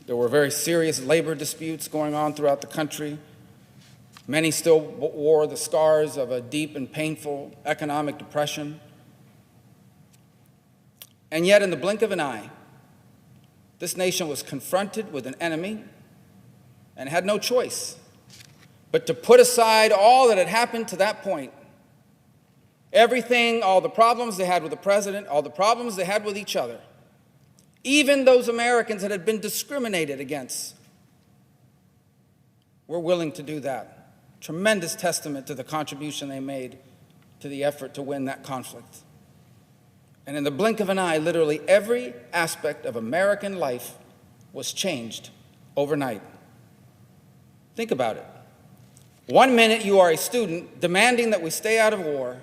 S18: There were very serious labor disputes going on throughout the country. Many still wore the scars of a deep and painful economic depression. And yet, in the blink of an eye, this nation was confronted with an enemy and had no choice but to put aside all that had happened to that point. Everything, all the problems they had with the president, all the problems they had with each other, even those Americans that had been discriminated against, were willing to do that. Tremendous testament to the contribution they made to the effort to win that conflict. And in the blink of an eye, literally every aspect of American life was changed overnight. Think about it. 1 minute you are a student demanding that we stay out of war,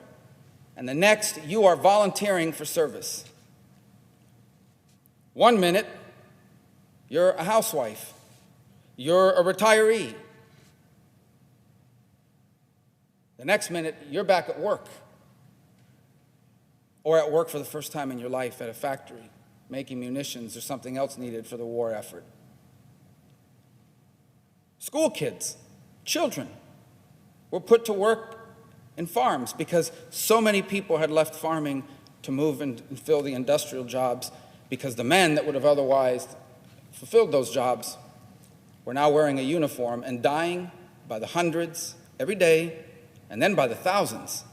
S18: and the next you are volunteering for service. 1 minute you're a housewife, you're a retiree. The next minute you're back at work, or at work for the first time in your life at a factory, making munitions or something else needed for the war effort. School kids, children, were put to work in farms because so many people had left farming to move and fill the industrial jobs, because the men that would have otherwise fulfilled those jobs were now wearing a uniform and dying by the hundreds every day, and then by the thousands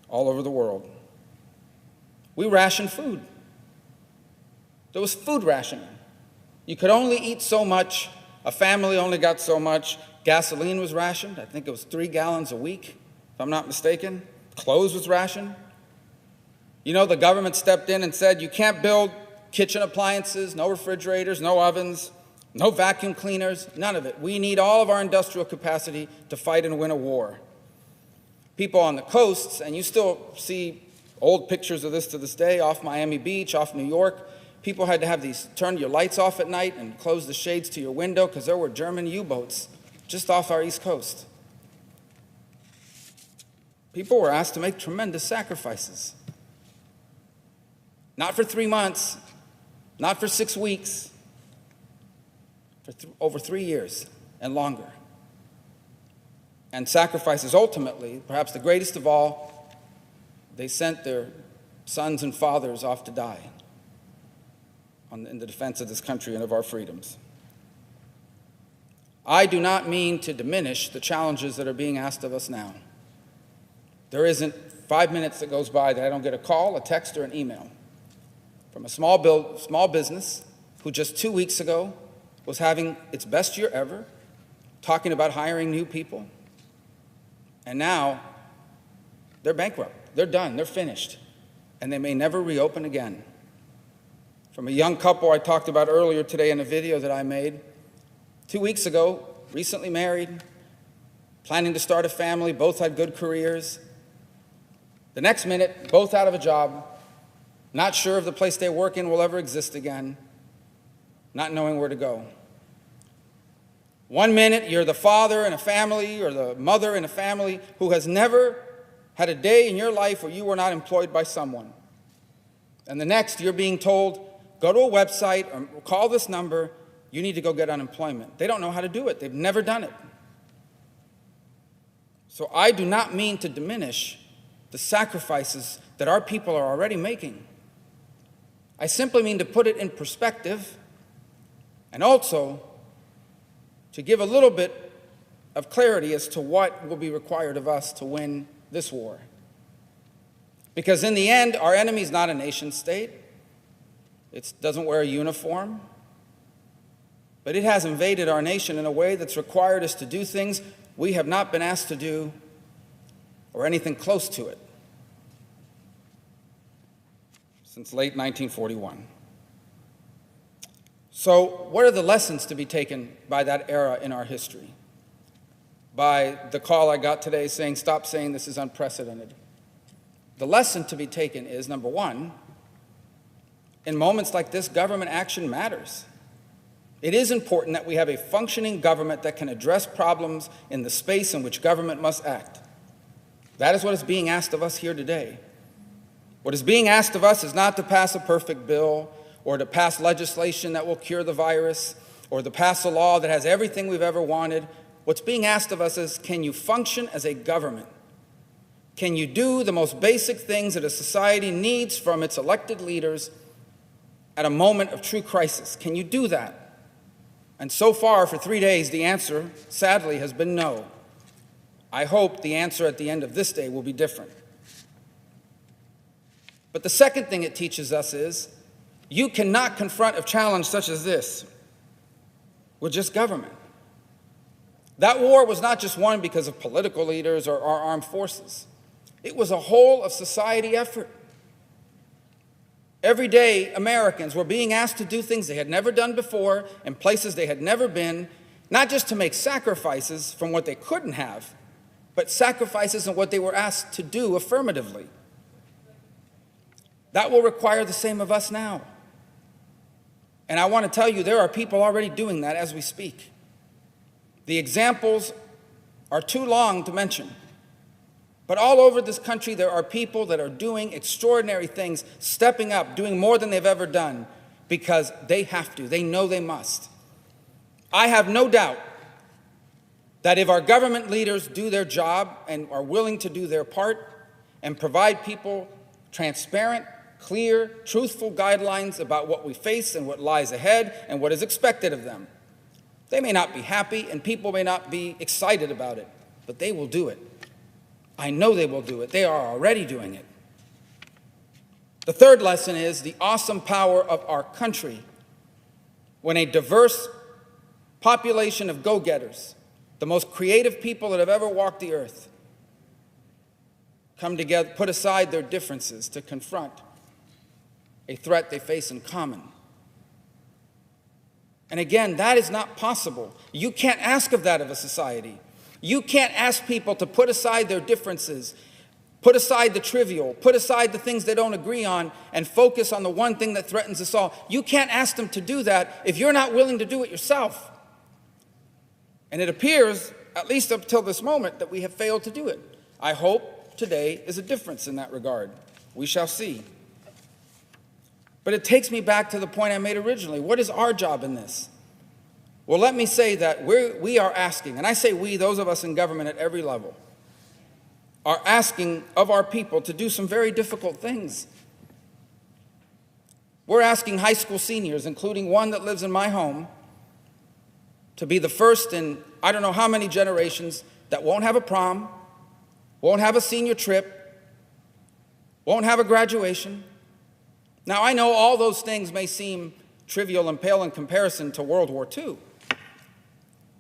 S18: all over the world. We rationed food. There was food rationing. You could only eat so much. A family only got so much. Gasoline was rationed. I think it was 3 gallons a week, if I'm not mistaken. Clothes was rationed. You know, the government stepped in and said, you can't build kitchen appliances, no refrigerators, no ovens, no vacuum cleaners, none of it. We need all of our industrial capacity to fight and win a war. People on the coasts, and you still see old pictures of this to this day, off Miami Beach, off New York, people had to have these, turn your lights off at night and close the shades to your window because there were German U-boats just off our East Coast. People were asked to make tremendous sacrifices. Not for 3 months, not for 6 weeks, for over 3 years and longer. And sacrifices ultimately, perhaps the greatest of all, they sent their sons and fathers off to die in the defense of this country and of our freedoms. I do not mean to diminish the challenges that are being asked of us now. There isn't 5 minutes that goes by that I don't get a call, a text, or an email from a small business who just 2 weeks ago was having its best year ever, talking about hiring new people, and now they're bankrupt. They're done. They're finished. And they may never reopen again. From a young couple I talked about earlier today in a video that I made, 2 weeks ago, recently married, planning to start a family, both had good careers. The next minute, both out of a job, not sure if the place they work in will ever exist again, not knowing where to go. 1 minute, you're the father in a family or the mother in a family who has never had a day in your life where you were not employed by someone. And the next, you're being told, go to a website or call this number, you need to go get unemployment. They don't know how to do it. They've never done it. So I do not mean to diminish the sacrifices that our people are already making. I simply mean to put it in perspective and also to give a little bit of clarity as to what will be required of us to win this war. Because in the end, our enemy is not a nation state. It doesn't wear a uniform. But it has invaded our nation in a way that's required us to do things we have not been asked to do or anything close to it since late 1941. So what are the lessons to be taken by that era in our history? By the call I got today saying, stop saying this is unprecedented. The lesson to be taken is, number one, in moments like this, government action matters. It is important that we have a functioning government that can address problems in the space in which government must act. That is what is being asked of us here today. What is being asked of us is not to pass a perfect bill or to pass legislation that will cure the virus or to pass a law that has everything we've ever wanted. What's being asked of us is, can you function as a government? Can you do the most basic things that a society needs from its elected leaders at a moment of true crisis? Can you do that? And so far, for 3 days, the answer, sadly, has been no. I hope the answer at the end of this day will be different. But the second thing it teaches us is, you cannot confront a challenge such as this with just government. That war was not just won because of political leaders or our armed forces. It was a whole of society effort. Every day, Americans were being asked to do things they had never done before in places they had never been, not just to make sacrifices from what they couldn't have, but sacrifices in what they were asked to do affirmatively. That will require the same of us now. And I want to tell you, there are people already doing that as we speak. The examples are too long to mention. But all over this country, there are people that are doing extraordinary things, stepping up, doing more than they've ever done, because they have to. They know they must. I have no doubt that if our government leaders do their job and are willing to do their part and provide people transparent, clear, truthful guidelines about what we face and what lies ahead and what is expected of them, they may not be happy and people may not be excited about it, but they will do it. I know they will do it. They are already doing it. The third lesson is the awesome power of our country when a diverse population of go-getters, the most creative people that have ever walked the earth, come together, put aside their differences to confront a threat they face in common. And again, that is not possible. You can't ask of that of a society. You can't ask people to put aside their differences, put aside the trivial, put aside the things they don't agree on, and focus on the one thing that threatens us all. You can't ask them to do that if you're not willing to do it yourself. And it appears, at least up till this moment, that we have failed to do it. I hope today is a difference in that regard. We shall see. But it takes me back to the point I made originally. What is our job in this? Well, let me say that we are asking, and I say we, those of us in government at every level, are asking of our people to do some very difficult things. We're asking high school seniors, including one that lives in my home, to be the first in I don't know how many generations that won't have a prom, won't have a senior trip, won't have a graduation. Now, I know all those things may seem trivial and pale in comparison to World War II,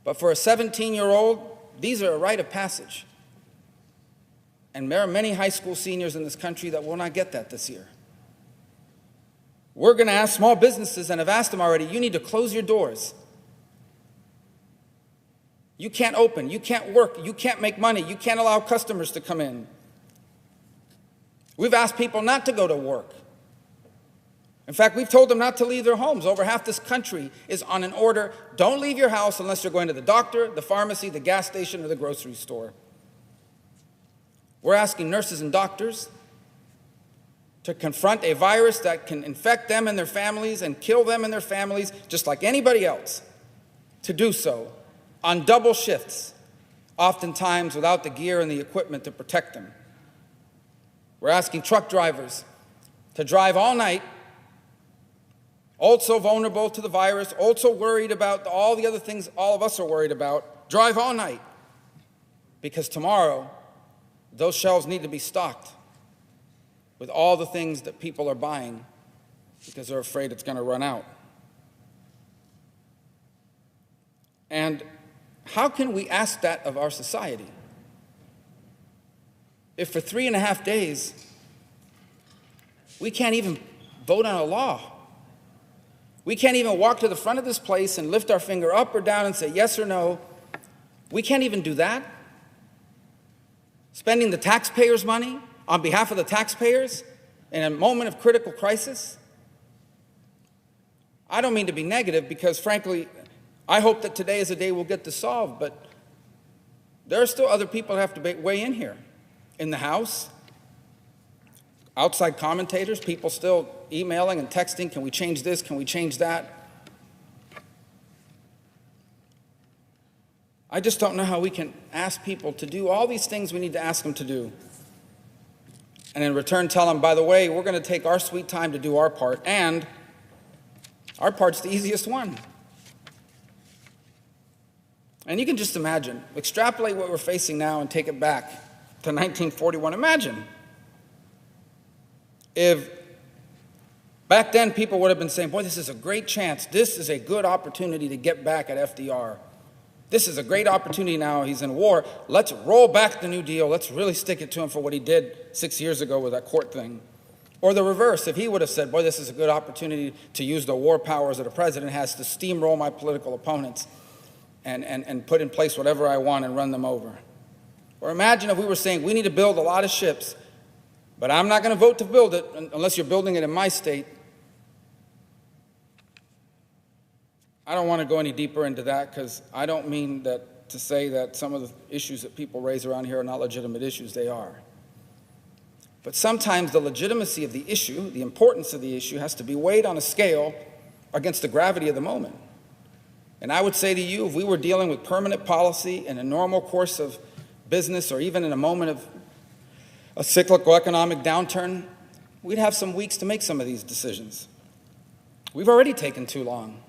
S18: but for a 17-year-old, these are a rite of passage. And there are many high school seniors in this country that will not get that this year. We're going to ask small businesses, and have asked them already, you need to close your doors. You can't open, you can't work, you can't make money, you can't allow customers to come in. We've asked people not to go to work. In fact, we've told them not to leave their homes. Over half this country is on an order, don't leave your house unless you're going to the doctor, the pharmacy, the gas station, or the grocery store. We're asking nurses and doctors to confront a virus that can infect them and their families and kill them and their families just like anybody else, to do so on double shifts, oftentimes without the gear and the equipment to protect them. We're asking truck drivers to drive all night, also vulnerable to the virus, also worried about all the other things all of us are worried about, drive all night, because tomorrow those shelves need to be stocked with all the things that people are buying because they're afraid it's going to run out. And how can we ask that of our society if for 3.5 days we can't even vote on a law? We can't even walk to the front of this place and lift our finger up or down and say yes or no. We can't even do that. Spending the taxpayers' money on behalf of the taxpayers in a moment of critical crisis? I don't mean to be negative because, frankly, I hope that today is a day we'll get this solved, but there are still other people that have to weigh in here. In the House, outside commentators, people still emailing and texting, can we change this, can we change that? I just don't know how we can ask people to do all these things we need to ask them to do, and in return tell them, by the way, we're going to take our sweet time to do our part, and our part's the easiest one. And you can just imagine, extrapolate what we're facing now and take it back to 1941. Imagine if back then people would have been saying, boy, this is a great chance. This is a good opportunity to get back at FDR. This is a great opportunity now. He's in war. Let's roll back the New Deal. Let's really stick it to him for what he did 6 years ago with that court thing. Or the reverse, if he would have said, boy, this is a good opportunity to use the war powers that a president has to steamroll my political opponents and put in place whatever I want and run them over. Or imagine if we were saying, we need to build a lot of ships, but I'm not going to vote to build it unless you're building it in my state. I don't want to go any deeper into that because I don't mean that to say that some of the issues that people raise around here are not legitimate issues. They are. But sometimes the legitimacy of the issue, the importance of the issue, has to be weighed on a scale against the gravity of the moment. And I would say to you, if we were dealing with permanent policy in a normal course of business or even in a moment of a cyclical economic downturn, we'd have some weeks to make some of these decisions. We've already taken too long.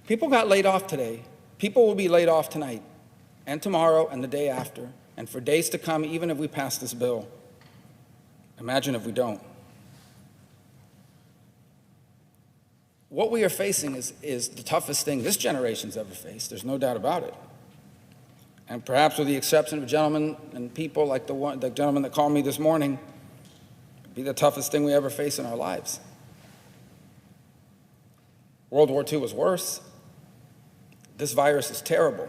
S18: People got laid off today. People will be laid off tonight and tomorrow and the day after and for days to come, even if we pass this bill. Imagine if we don't. What we are facing is the toughest thing this generation's ever faced. There's no doubt about it. And perhaps with the exception of gentlemen and people like the gentleman that called me this morning, it'd be the toughest thing we ever face in our lives. World War II was worse. This virus is terrible.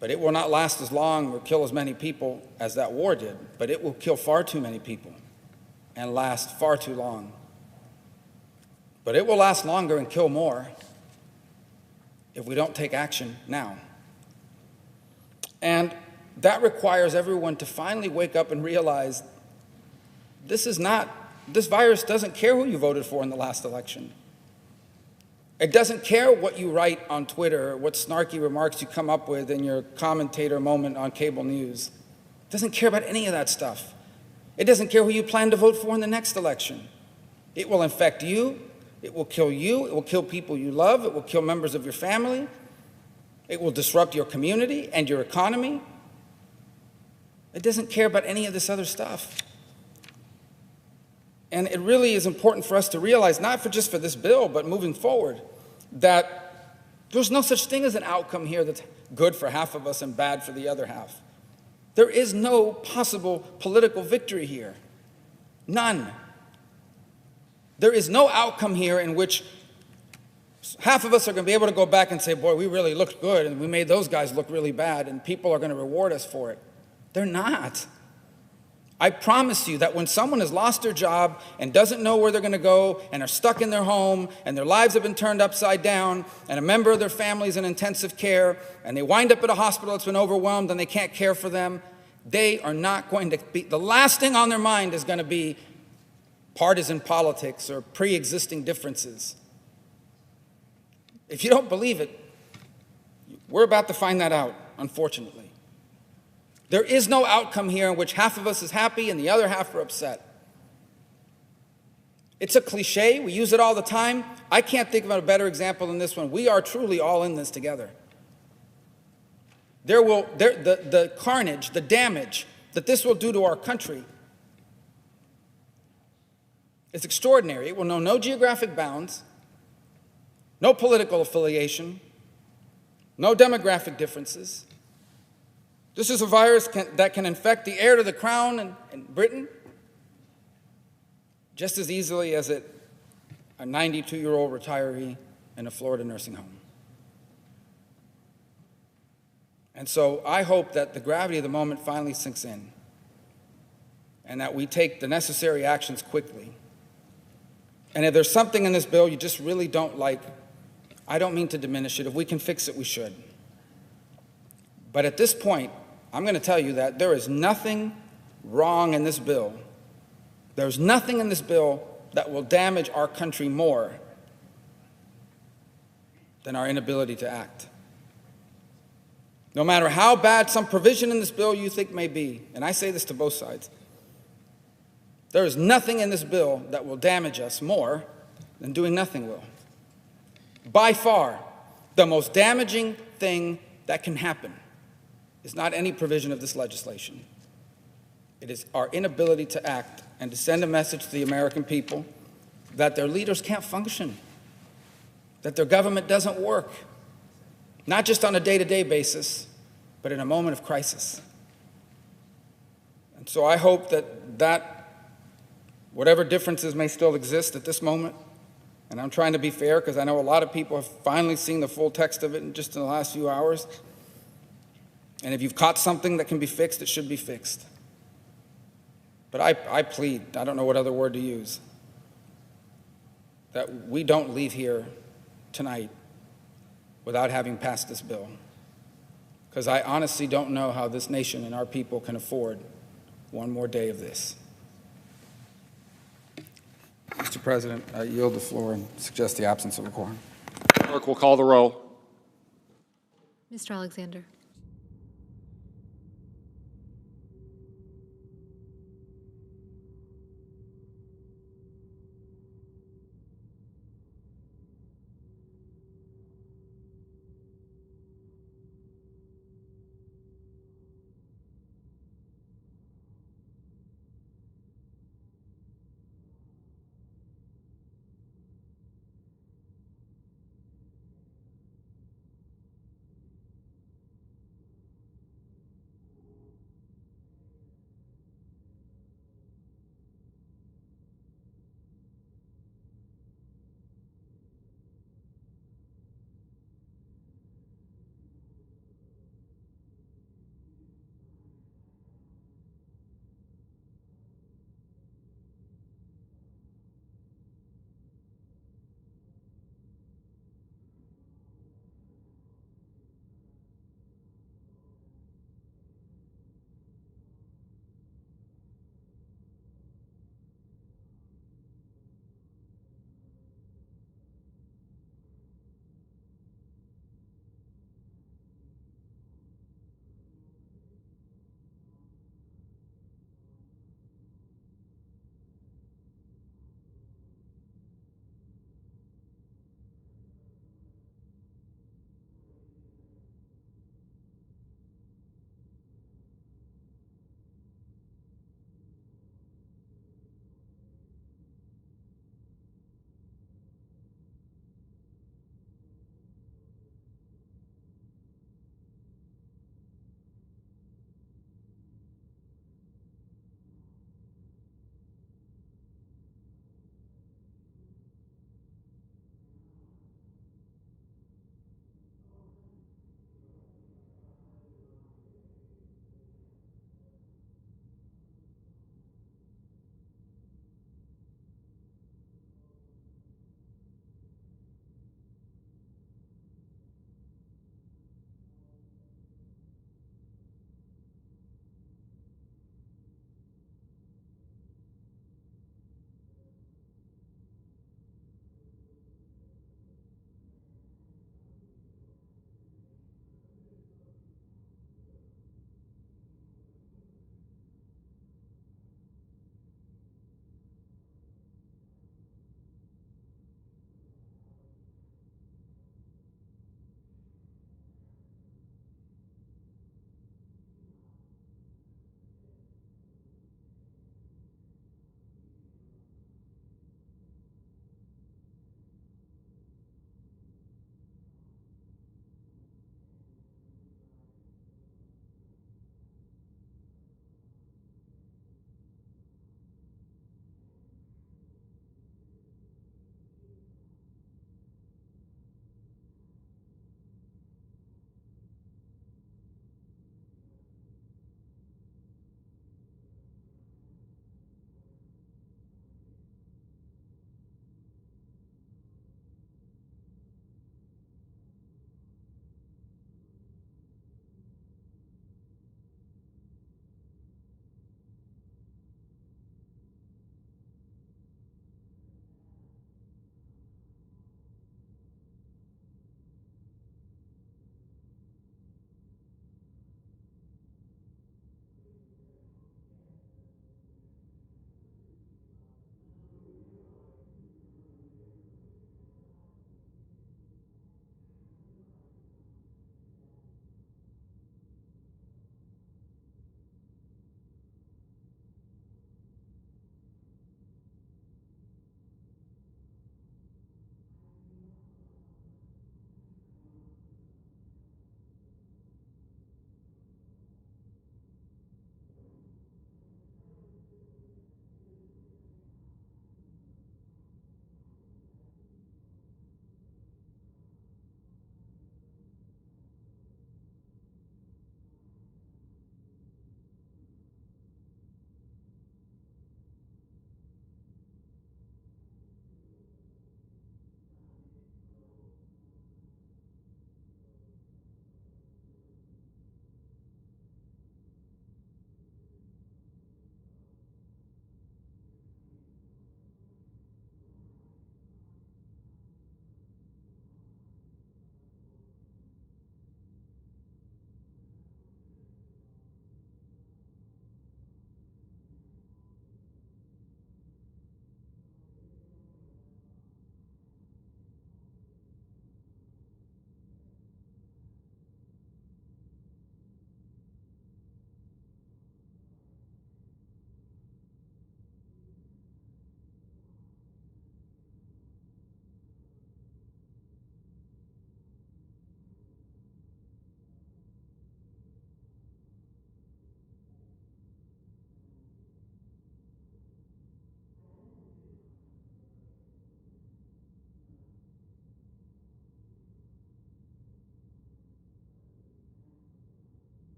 S18: But it will not last as long or kill as many people as that war did. But it will kill far too many people and last far too long. But it will last longer and kill more if we don't take action now. And that requires everyone to finally wake up and realize this is not This virus doesn't care who you voted for in the last election. It doesn't care what you write on Twitter, what snarky remarks you come up with in your commentator moment on cable news. It doesn't care about any of that stuff. It doesn't care who you plan to vote for in the next election. It will infect you. It will kill you. It will kill people you love. It will kill members of your family. It will disrupt your community and your economy. It doesn't care about any of this other stuff. And it really is important for us to realize, not just for this bill, but moving forward, that there's no such thing as an outcome here that's good for half of us and bad for the other half. There is no possible political victory here. None. There is no outcome here in which half of us are going to be able to go back and say, boy, we really looked good and we made those guys look really bad and people are going to reward us for it. They're not. I promise you that when someone has lost their job and doesn't know where they're going to go and are stuck in their home and their lives have been turned upside down and a member of their family is in intensive care and they wind up at a hospital that's been overwhelmed and they can't care for them, they are not going to be, the last thing on their mind is going to be partisan politics or pre-existing differences. If you don't believe it, we're about to find that out, unfortunately. There is no outcome here in which half of us is happy and the other half are upset. It's a cliche. We use it all the time. I can't think of a better example than this one. We are truly all in this together. The carnage, the damage that this will do to our country is extraordinary. It will know no geographic bounds, no political affiliation, no demographic differences. This is a virus that can infect the heir to the crown in Britain just as easily as a 92-year-old retiree in a Florida nursing home. And so I hope that the gravity of the moment finally sinks in and that we take the necessary actions quickly. And if there's something in this bill you just really don't like, I don't mean to diminish it. If we can fix it, we should. But at this point, I'm going to tell you that there is nothing wrong in this bill. There's nothing in this bill that will damage our country more than our inability to act. No matter how bad some provision in this bill you think may be, and I say this to both sides, there is nothing in this bill that will damage us more than doing nothing will. By far, the most damaging thing that can happen is not any provision of this legislation. It is our inability to act and to send a message to the American people that their leaders can't function, that their government doesn't work, not just on a day-to-day basis, but in a moment of crisis. And so I hope that whatever differences may still exist at this moment, and I'm trying to be fair because I know a lot of people have finally seen the full text of it just in the last few hours, and if you've caught something that can be fixed, it should be fixed. But I plead, I don't know what other word to use, that we don't leave here tonight without having passed this bill. Because I honestly don't know how this nation and our people can afford one more day of this. Mr. President, I yield the floor and suggest the absence of a quorum.
S19: Clerk will call the roll.
S20: Mr. Alexander.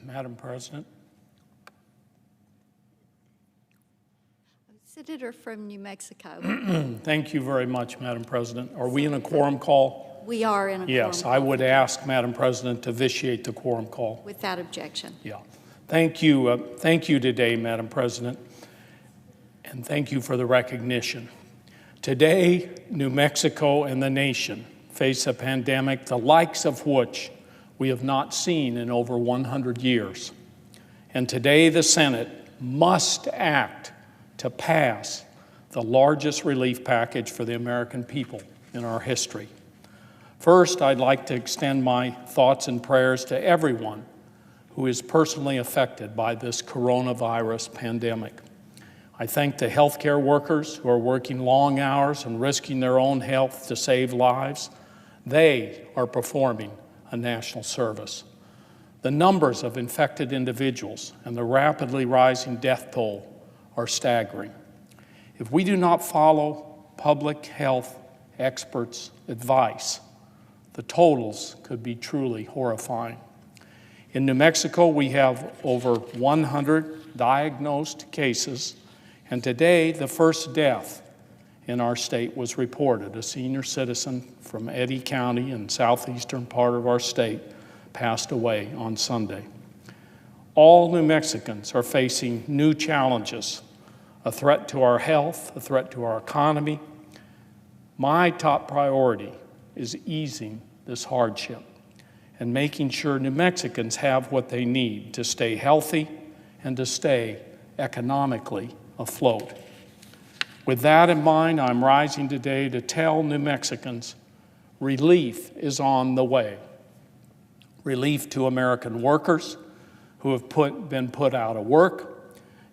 S21: Madam President.
S16: Senator from New Mexico.
S21: Thank you very much, Madam President. Are we in a quorum call?
S16: We are in a quorum
S21: Yes,
S16: call.
S21: I would ask, Madam President, to vitiate the quorum call.
S16: Without objection.
S21: Yeah. Thank you today, Madam President, and thank you for the recognition. Today, New Mexico and the nation face a pandemic the likes of which we have not seen in over 100 years. And today, the Senate must act to pass the largest relief package for the American people in our history. First, I'd like to extend my thoughts and prayers to everyone who is personally affected by this coronavirus pandemic. I thank the healthcare workers who are working long hours and risking their own health to save lives. They are performing a national service. The numbers of infected individuals and the rapidly rising death toll are staggering. If we do not follow public health experts' advice, the totals could be truly horrifying. In New Mexico, we have over 100 diagnosed cases, and today the first death in our state was reported. A senior citizen from Eddy County in southeastern part of our state passed away on Sunday. All New Mexicans are facing new challenges, a threat to our health, a threat to our economy. My top priority is easing this hardship and making sure New Mexicans have what they need to stay healthy and to stay economically afloat. With that in mind, I'm rising today to tell New Mexicans relief is on the way. Relief to American workers who have been put out of work,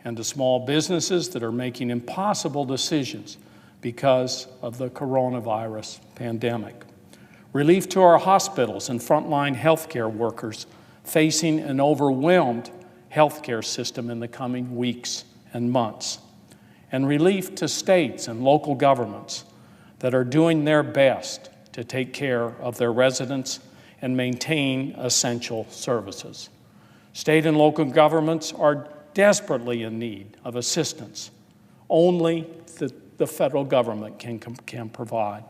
S21: and to small businesses that are making impossible decisions because of the coronavirus pandemic. Relief to our hospitals and frontline healthcare workers facing an overwhelmed healthcare system in the coming weeks and months. And relief to states and local governments that are doing their best to take care of their residents and maintain essential services. State and local governments are desperately in need of assistance. Only the federal government can provide.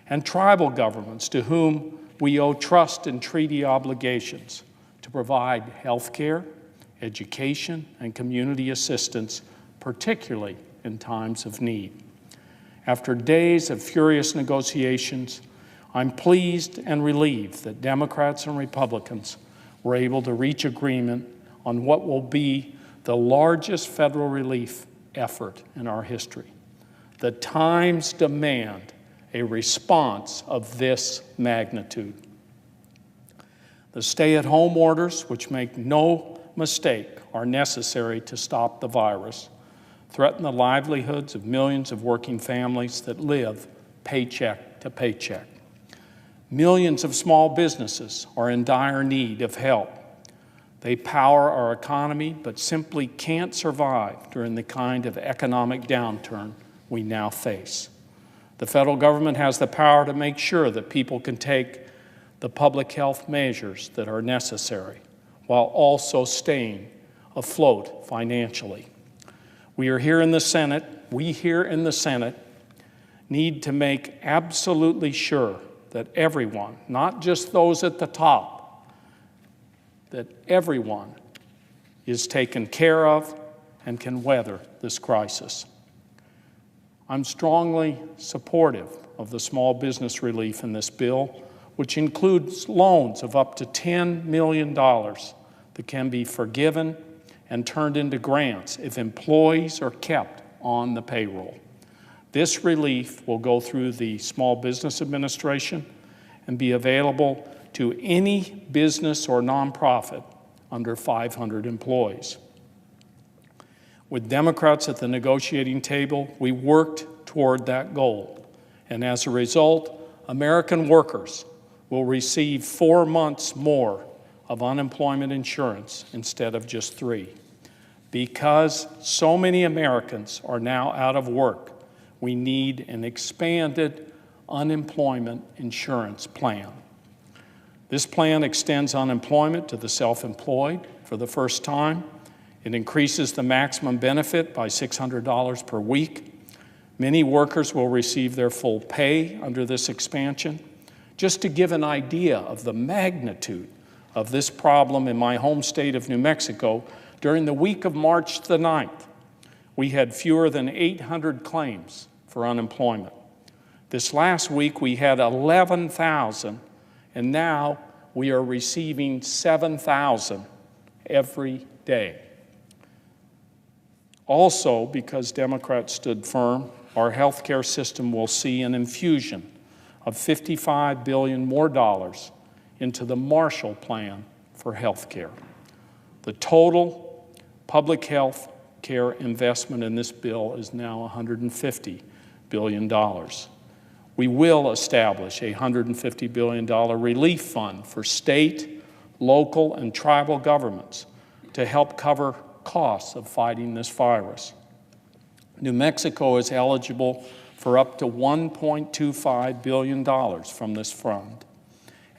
S21: And tribal governments to whom we owe trust and treaty obligations to provide health care, education, and community assistance, particularly in times of need. After days of furious negotiations, I'm pleased and relieved that Democrats and Republicans were able to reach agreement on what will be the largest federal relief effort in our history. The times demand a response of this magnitude. The stay-at-home orders, which make no mistake are necessary to stop the virus, threaten the livelihoods of millions of working families that live paycheck to paycheck. Millions of small businesses are in dire need of help. They power our economy, but simply can't survive during the kind of economic downturn we now face. The federal government has the power to make sure that people can take the public health measures that are necessary, while also staying afloat financially. We here in the Senate need to make absolutely sure that everyone, not just those at the top, that everyone is taken care of and can weather this crisis. I'm strongly supportive of the small business relief in this bill, which includes loans of up to $10 million that can be forgiven and turned into grants if employees are kept on the payroll. This relief will go through the Small Business Administration and be available to any business or nonprofit under 500 employees. With Democrats at the negotiating table, we worked toward that goal. And as a result, American workers will receive 4 months more of unemployment insurance instead of just 3. Because so many Americans are now out of work, we need an expanded unemployment insurance plan. This plan extends unemployment to the self-employed for the first time. It increases the maximum benefit by $600 per week. Many workers will receive their full pay under this expansion. Just to give an idea of the magnitude of this problem in my home state of New Mexico, during the week of March the 9th, we had fewer than 800 claims for unemployment. This last week we had 11,000, and now we are receiving 7,000 every day. Also, because Democrats stood firm, our healthcare system will see an infusion of $55 billion more dollars into the Marshall Plan for healthcare. The total public health care investment in this bill is now $150 billion. We will establish a $150 billion relief fund for state, local, and tribal governments to help cover costs of fighting this virus. New Mexico is eligible for up to $1.25 billion from this fund.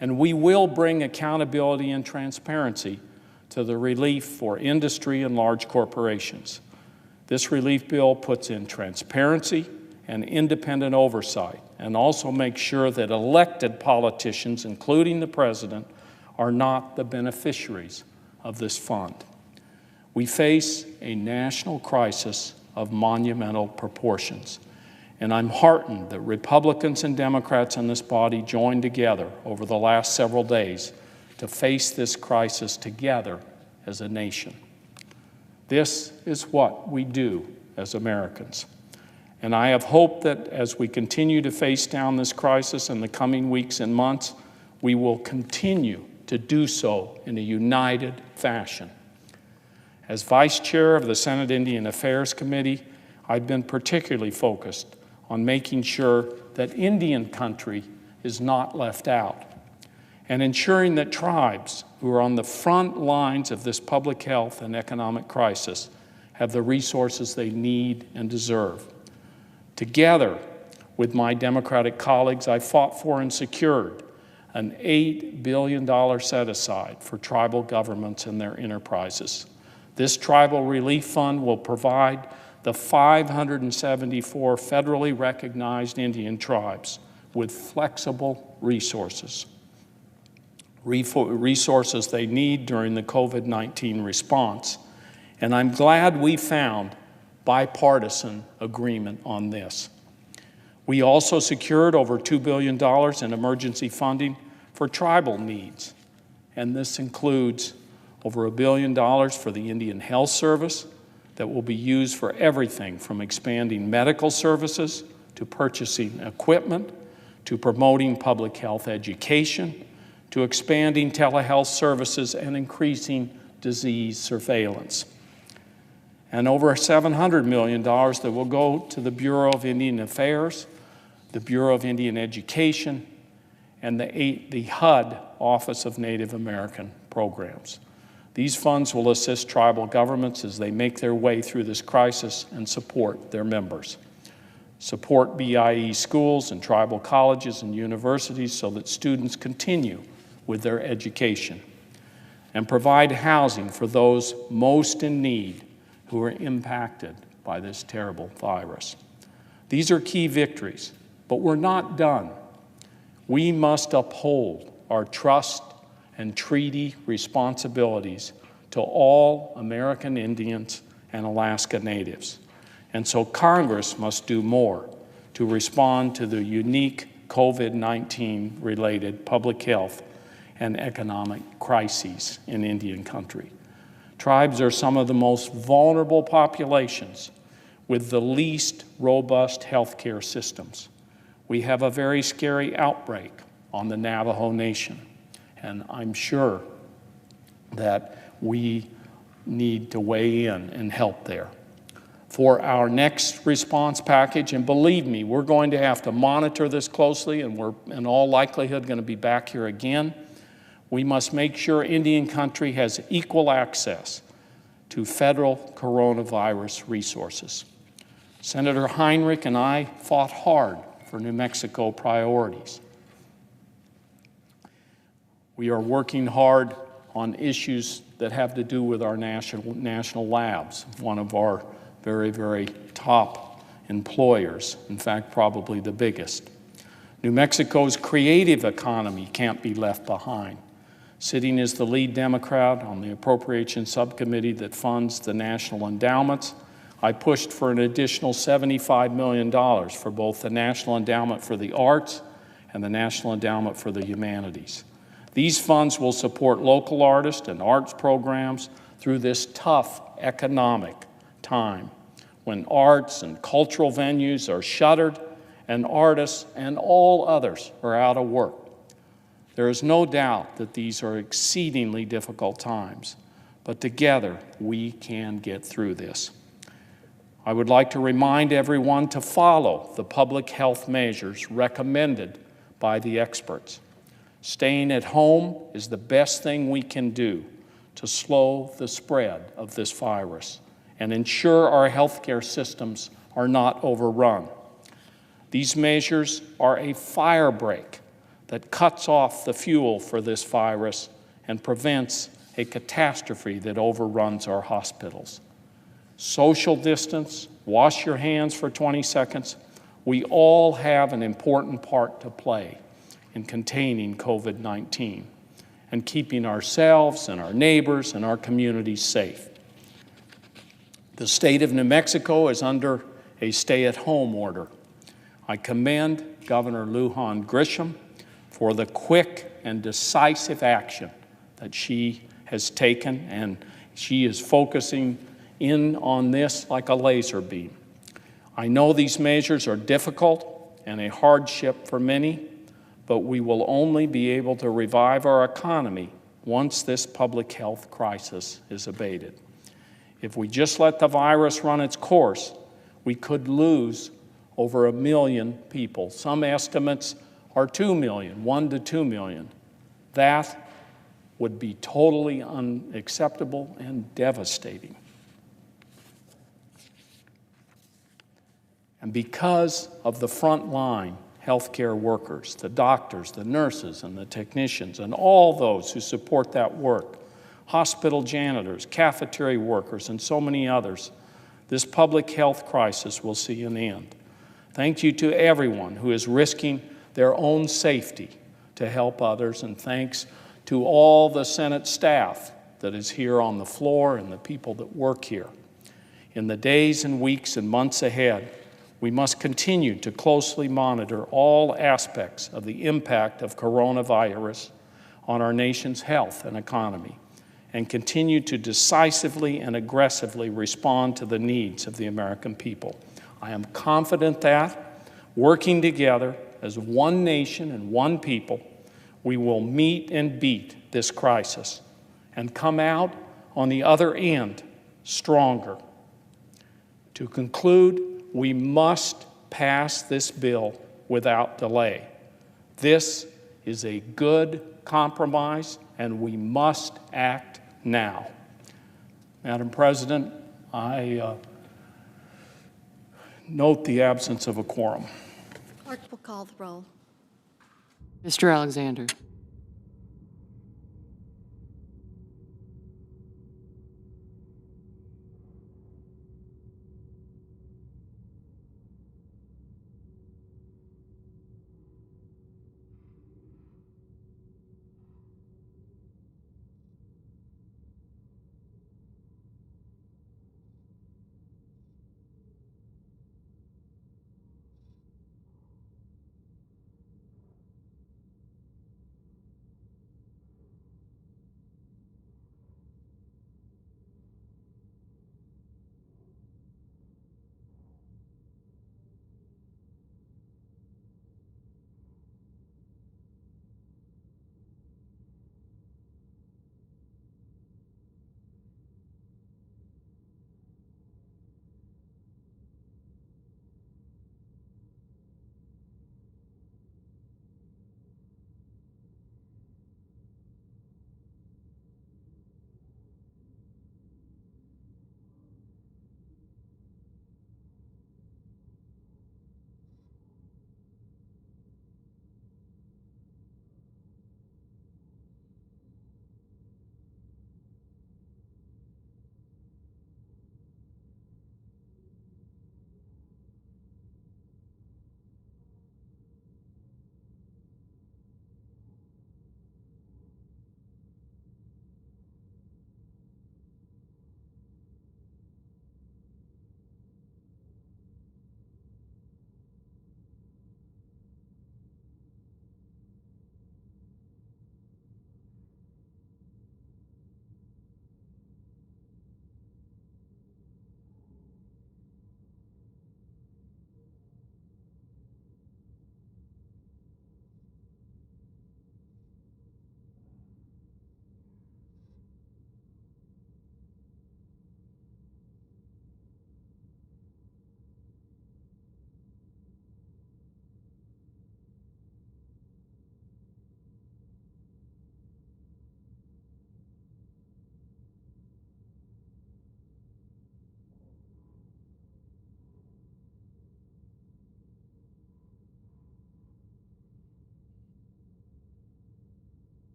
S21: And we will bring accountability and transparency to the relief for industry and large corporations. This relief bill puts in transparency and independent oversight, and also makes sure that elected politicians, including the president, are not the beneficiaries of this fund. We face a national crisis of monumental proportions, and I'm heartened that Republicans and Democrats in this body joined together over the last several days to face this crisis together as a nation. This is what we do as Americans. And I have hope that as we continue to face down this crisis in the coming weeks and months, we will continue to do so in a united fashion. As Vice Chair of the Senate Indian Affairs Committee, I've been particularly focused on making sure that Indian country is not left out, and ensuring that tribes who are on the front lines of this public health and economic crisis have the resources they need and deserve. Together with my Democratic colleagues, I fought for and secured an $8 billion set-aside for tribal governments and their enterprises. This tribal relief fund will provide the 574 federally recognized Indian tribes with flexible resources they need during the COVID-19 response. And I'm glad we found bipartisan agreement on this. We also secured over $2 billion in emergency funding for tribal needs, and this includes over $1 billion for the Indian Health Service that will be used for everything from expanding medical services to purchasing equipment, to promoting public health education, to expanding telehealth services and increasing disease surveillance. And over $700 million that will go to the Bureau of Indian Affairs, the Bureau of Indian Education, and the HUD, Office of Native American Programs. These funds will assist tribal governments as they make their way through this crisis and support their members. Support BIE schools and tribal colleges and universities so that students continue with their education. And provide housing for those most in need who are impacted by this terrible virus. These are key victories, but we're not done. We must uphold our trust and treaty responsibilities to all American Indians and Alaska Natives. And so Congress must do more to respond to the unique COVID-19 related public health and economic crises in Indian country. Tribes are some of the most vulnerable populations with the least robust healthcare systems. We have a very scary outbreak on the Navajo Nation, and I'm sure that we need to weigh in and help there. For our next response package, and believe me, we're going to have to monitor this closely, and we're in all likelihood going to be back here again. We must make sure Indian country has equal access to federal coronavirus resources. Senator Heinrich and I fought hard for New Mexico priorities. We are working hard on issues that have to do with our national labs, one of our very, very top employers, in fact, probably the biggest. New Mexico's creative economy can't be left behind. Sitting as the lead Democrat on the Appropriations Subcommittee that funds the national endowments, I pushed for an additional $75 million for both the National Endowment for the Arts and the National Endowment for the Humanities. These funds will support local artists and arts programs through this tough economic time when arts and cultural venues are shuttered and artists and all others are out of work. There is no doubt that these are exceedingly difficult times, but together we can get through this. I would like to remind everyone to follow the public health measures recommended by the experts. Staying at home is the best thing we can do to slow the spread of this virus and ensure our healthcare systems are not overrun. These measures are a fire break that cuts off the fuel for this virus and prevents a catastrophe that overruns our hospitals. Social distance, wash your hands for 20 seconds. We all have an important part to play in containing COVID-19 and keeping ourselves and our neighbors and our communities safe. The state of New Mexico is under a stay-at-home order. I commend Governor Lujan Grisham for the quick and decisive action that she has taken, and she is focusing in on this like a laser beam. I know these measures are difficult and a hardship for many, but we will only be able to revive our economy once this public health crisis is abated. If we just let the virus run its course, we could lose over 1 million people. Some estimates are 2 million, 1 to 2 million. That would be totally unacceptable and devastating. And because of the frontline healthcare workers, the doctors, the nurses, and the technicians, and all those who support that work, hospital janitors, cafeteria workers, and so many others, this public health crisis will see an end. Thank you to everyone who is risking their own safety to help others, and thanks to all the Senate staff that is here on the floor and the people that work here. In the days and weeks and months ahead, we must continue to closely monitor all aspects of the impact of coronavirus on our nation's health and economy, and continue to decisively and aggressively respond to the needs of the American people. I am confident that, working together as one nation and one people, we will meet and beat this crisis and come out on the other end stronger. To conclude, we must pass this bill without delay. This is a good compromise, and we must act now. Madam President, I note the absence of a quorum.
S20: Clerk will call the roll.
S10: Mr. Alexander.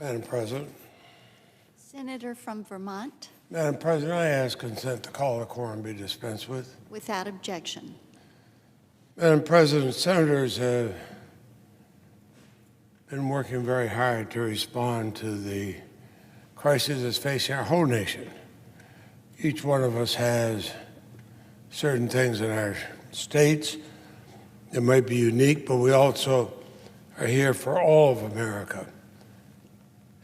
S3: Madam President.
S20: Senator from Vermont,
S3: Madam President, I ask consent to call the quorum be dispensed with.
S20: without objection.
S3: Madam President, senators have been working very hard to respond to the crisis that's facing our whole nation. Each one of us has certain things in our states that might be unique, but we also are here for all of America.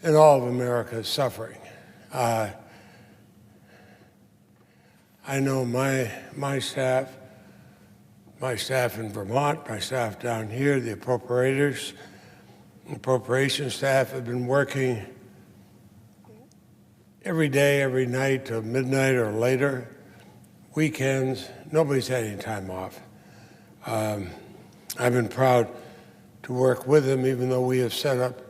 S3: And all of America is suffering. I know my staff in Vermont, my staff down here, the appropriation staff have been working every day, every night till midnight or later, weekends. Nobody's had any time off. I've been proud to work with them, even though we have set up,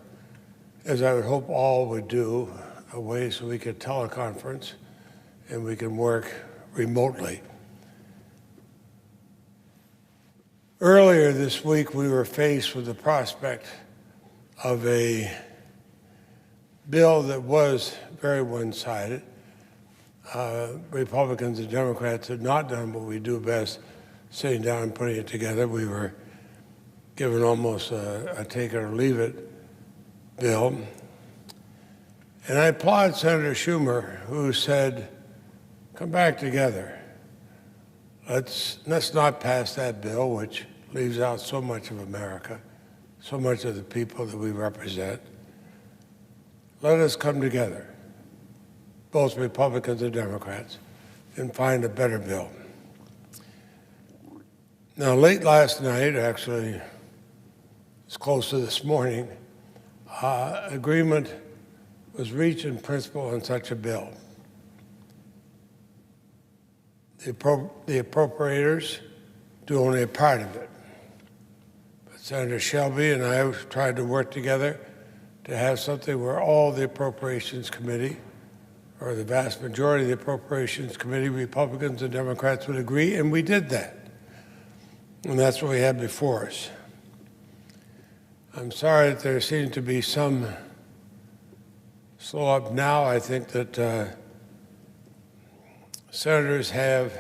S3: as I would hope all would do, a way so we could teleconference and we can work remotely. Earlier this week, we were faced with the prospect of a bill that was very one-sided. Republicans and Democrats had not done what we do best, sitting down and putting it together. We were given almost a take it or leave it bill. And I applaud Senator Schumer, who said, come back together. Let's not pass that bill, which leaves out so much of America, so much of the people that we represent. Let us come together, both Republicans and Democrats, and find a better bill. Now, late last night, actually, it's close to this morning, agreement was reached in principle on such a bill. The appropriators do only a part of it. But Senator Shelby and I tried to work together to have something where all the Appropriations Committee, or the vast majority of the Appropriations Committee, Republicans and Democrats would agree, and we did that. And that's what we had before us. I'm sorry that there seems to be some slow up now. I think that senators have,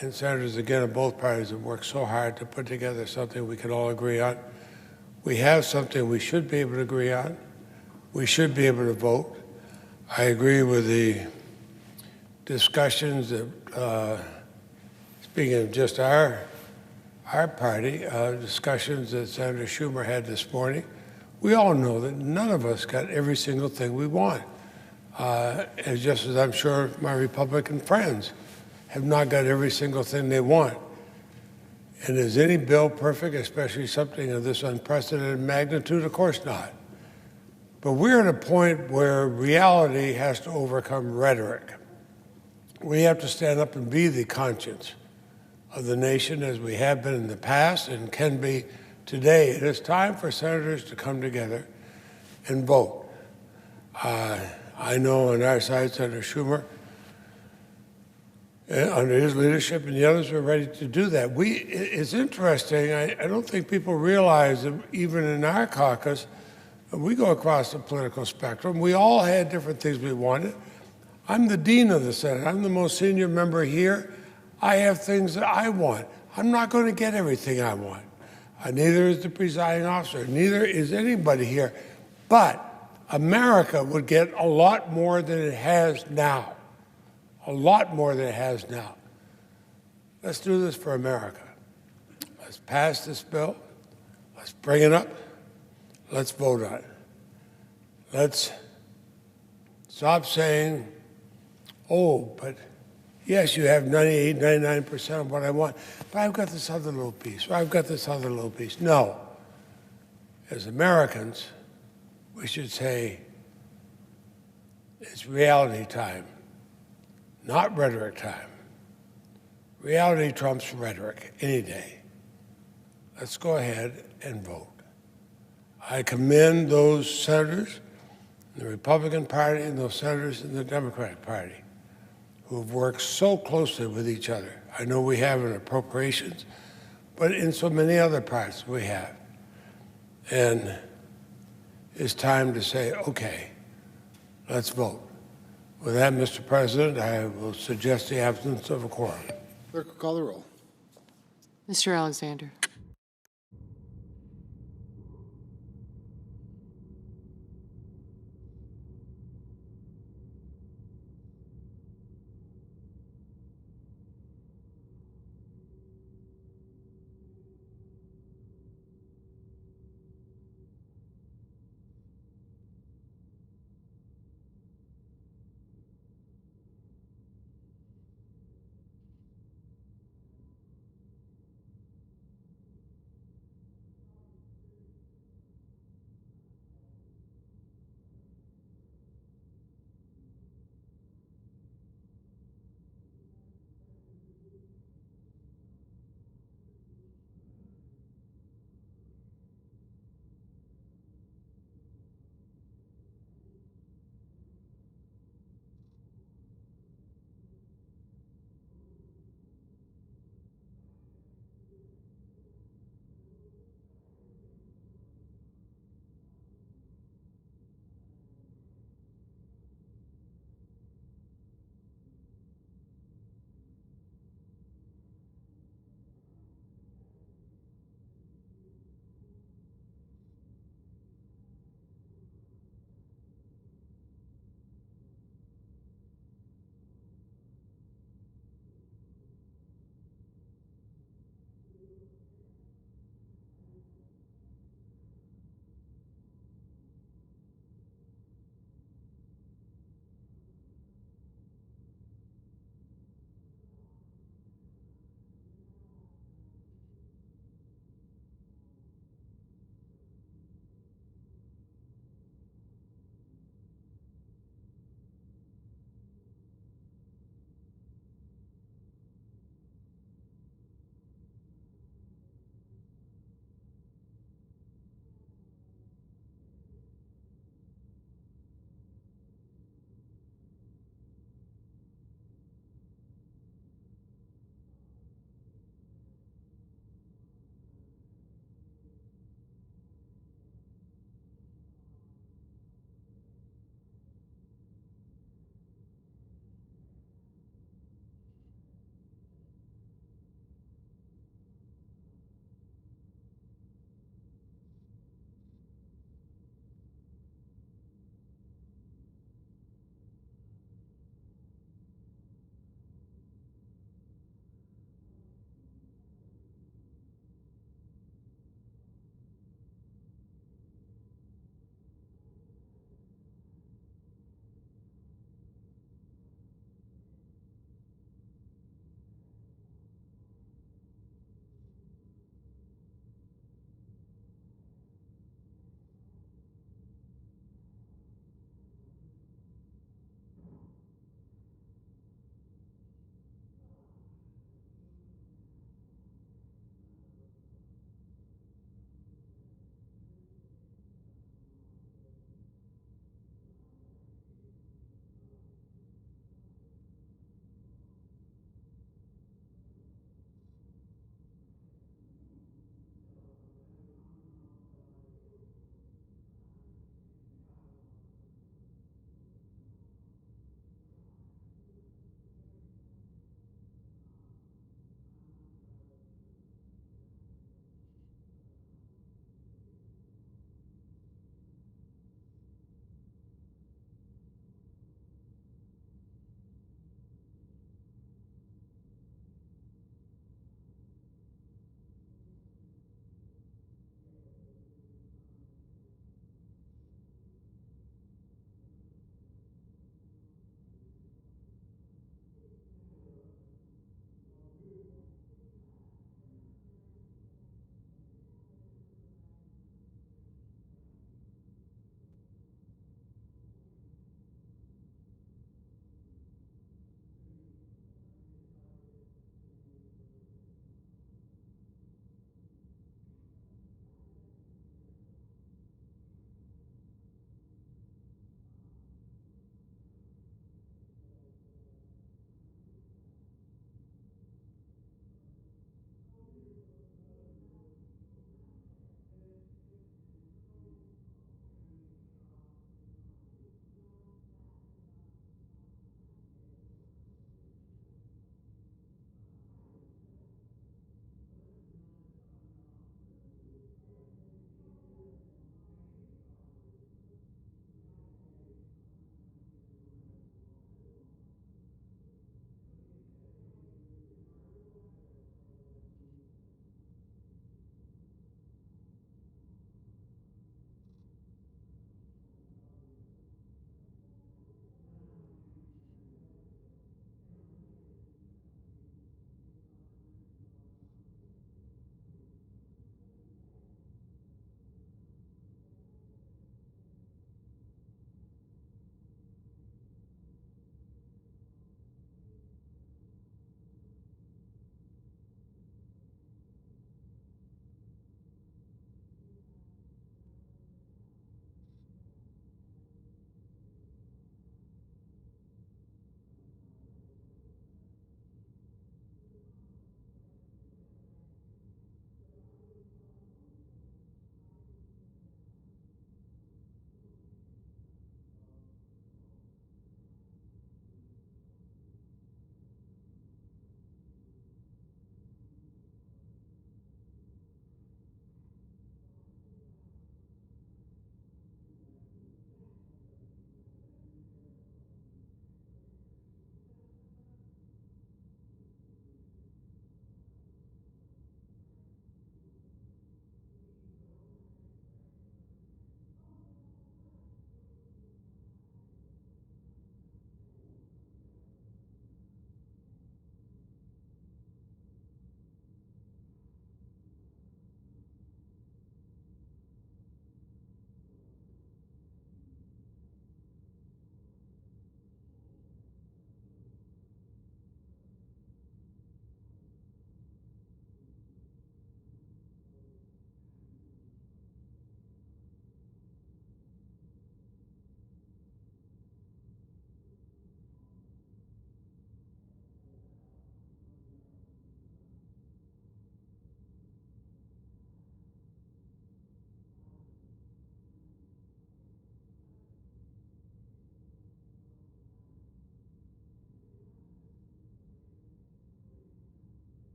S3: and senators again of both parties, have worked so hard to put together something we can all agree on. We have something we should be able to agree on. We should be able to vote. I agree with the discussions that, speaking of just our party, discussions that Senator Schumer had this morning. We all know that none of us got every single thing we want. Just as I'm sure my Republican friends have not got every single thing they want. And is any bill perfect, especially something of this unprecedented magnitude? Of course not. But we're at a point where reality has to overcome rhetoric. We have to stand up and be the conscience of the nation as we have been in the past and can be today. It is time for senators to come together and vote. I know on our side, Senator Schumer, under his leadership, and the others were ready to do that. It's interesting. I don't think people realize that even in our caucus, we go across the political spectrum. We all had different things we wanted. I'm the dean of the Senate. I'm the most senior member here. I have things that I want. I'm not going to get everything I want. Neither is the presiding officer. Neither is anybody here. But America would get a lot more than it has now. A lot more than it has now. Let's do this for America. Let's pass this bill. Let's bring it up. Let's vote on it. Let's stop saying, oh, but yes, you have 98, 99% of what I want, but I've got this other little piece, or I've got this other little piece. No. As Americans, we should say it's reality time, not rhetoric time. Reality trumps rhetoric any day. Let's go ahead and vote. I commend those senators in the Republican Party and those senators in the Democratic Party who have worked so closely with each other. I know we have in appropriations, but in so many other parts we have. And it's time to say, okay, let's vote. With that, Mr. President, I will suggest the absence of a quorum.
S4: Clerk will call the roll.
S10: Mr. Alexander.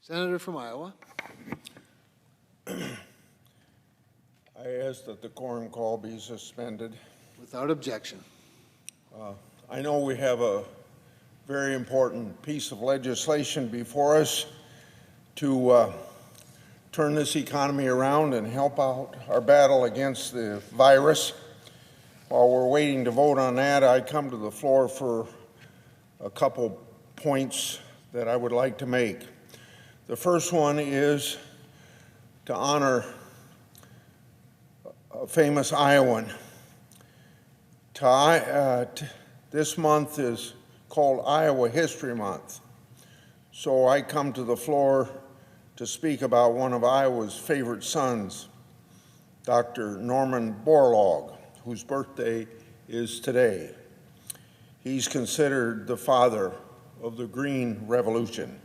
S4: Senator from Iowa.
S1: I ask that the quorum call be suspended.
S4: Without objection.
S1: I know we have a very important piece of legislation before us to turn this economy around and help out our battle against the virus. While we're waiting to vote on that, I come to the floor for a couple points that I would like to make. The first one is to honor a famous Iowan. This month is called Iowa History Month. So I come to the floor to speak about one of Iowa's favorite sons, Dr. Norman Borlaug, whose birthday is today. He's considered the father of the Green Revolution.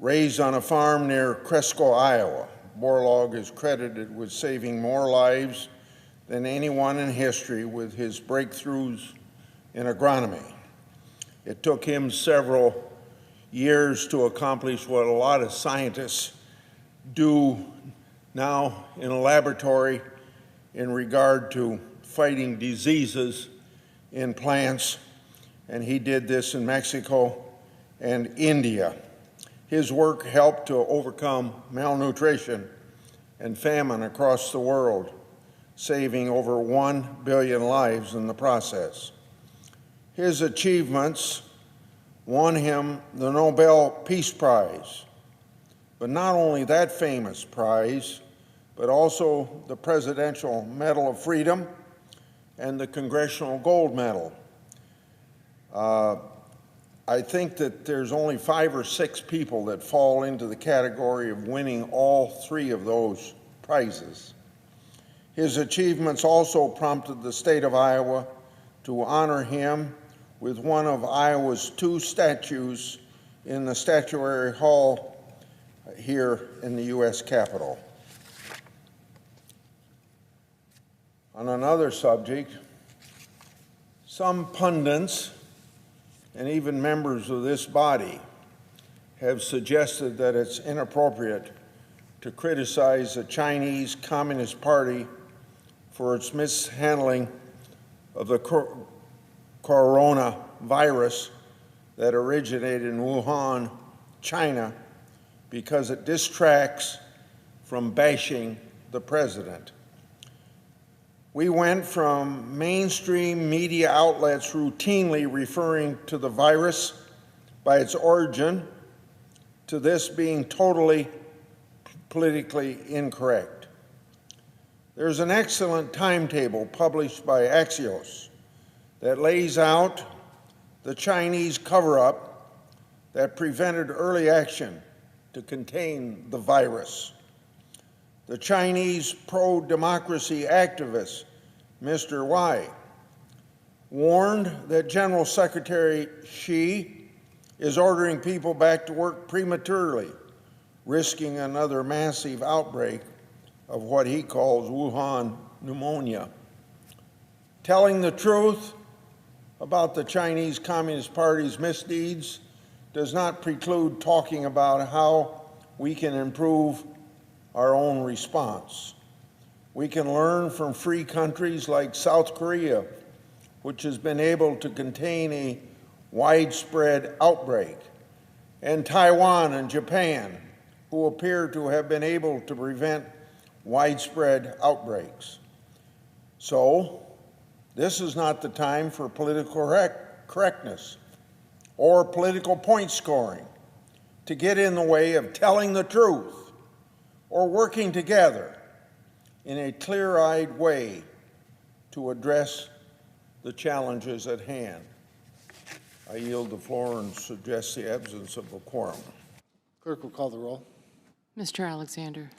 S1: Raised on a farm near Cresco, Iowa, Borlaug is credited with saving more lives than anyone in history with his breakthroughs in agronomy. It took him several years to accomplish what a lot of scientists do now in a laboratory in regard to fighting diseases in plants, and he did this in Mexico and India. His work helped to overcome malnutrition and famine across the world, saving over 1 billion lives in the process. His achievements won him the Nobel Peace Prize, but not only that famous prize, but also the Presidential Medal of Freedom and the Congressional Gold Medal. I think that there's only 5 or 6 people that fall into the category of winning all 3 of those prizes. His achievements also prompted the state of Iowa to honor him with one of Iowa's 2 statues in the Statuary Hall here in the U.S. Capitol. On another subject, some pundits and even members of this body have suggested that it's inappropriate to criticize the Chinese Communist Party for its mishandling of the coronavirus that originated in Wuhan, China, because it distracts from bashing the president. We went from mainstream media outlets routinely referring to the virus by its origin to this being totally politically incorrect. There's an excellent timetable published by Axios that lays out the Chinese cover-up that prevented early action to contain the virus. The Chinese pro-democracy activist, Mr. Wei, warned that General Secretary Xi is ordering people back to work prematurely, risking another massive outbreak of what he calls Wuhan pneumonia. Telling the truth about the Chinese Communist Party's misdeeds does not preclude talking about how we can improve our own response. We can learn from free countries like South Korea, which has been able to contain a widespread outbreak, and Taiwan and Japan, who appear to have been able to prevent widespread outbreaks. So, this is not the time for political correctness or political point scoring to get in the way of telling the truth or working together in a clear-eyed way to address the challenges at hand. I yield the floor and suggest the absence of a quorum.
S4: Clerk will call the roll.
S10: Mr. Alexander.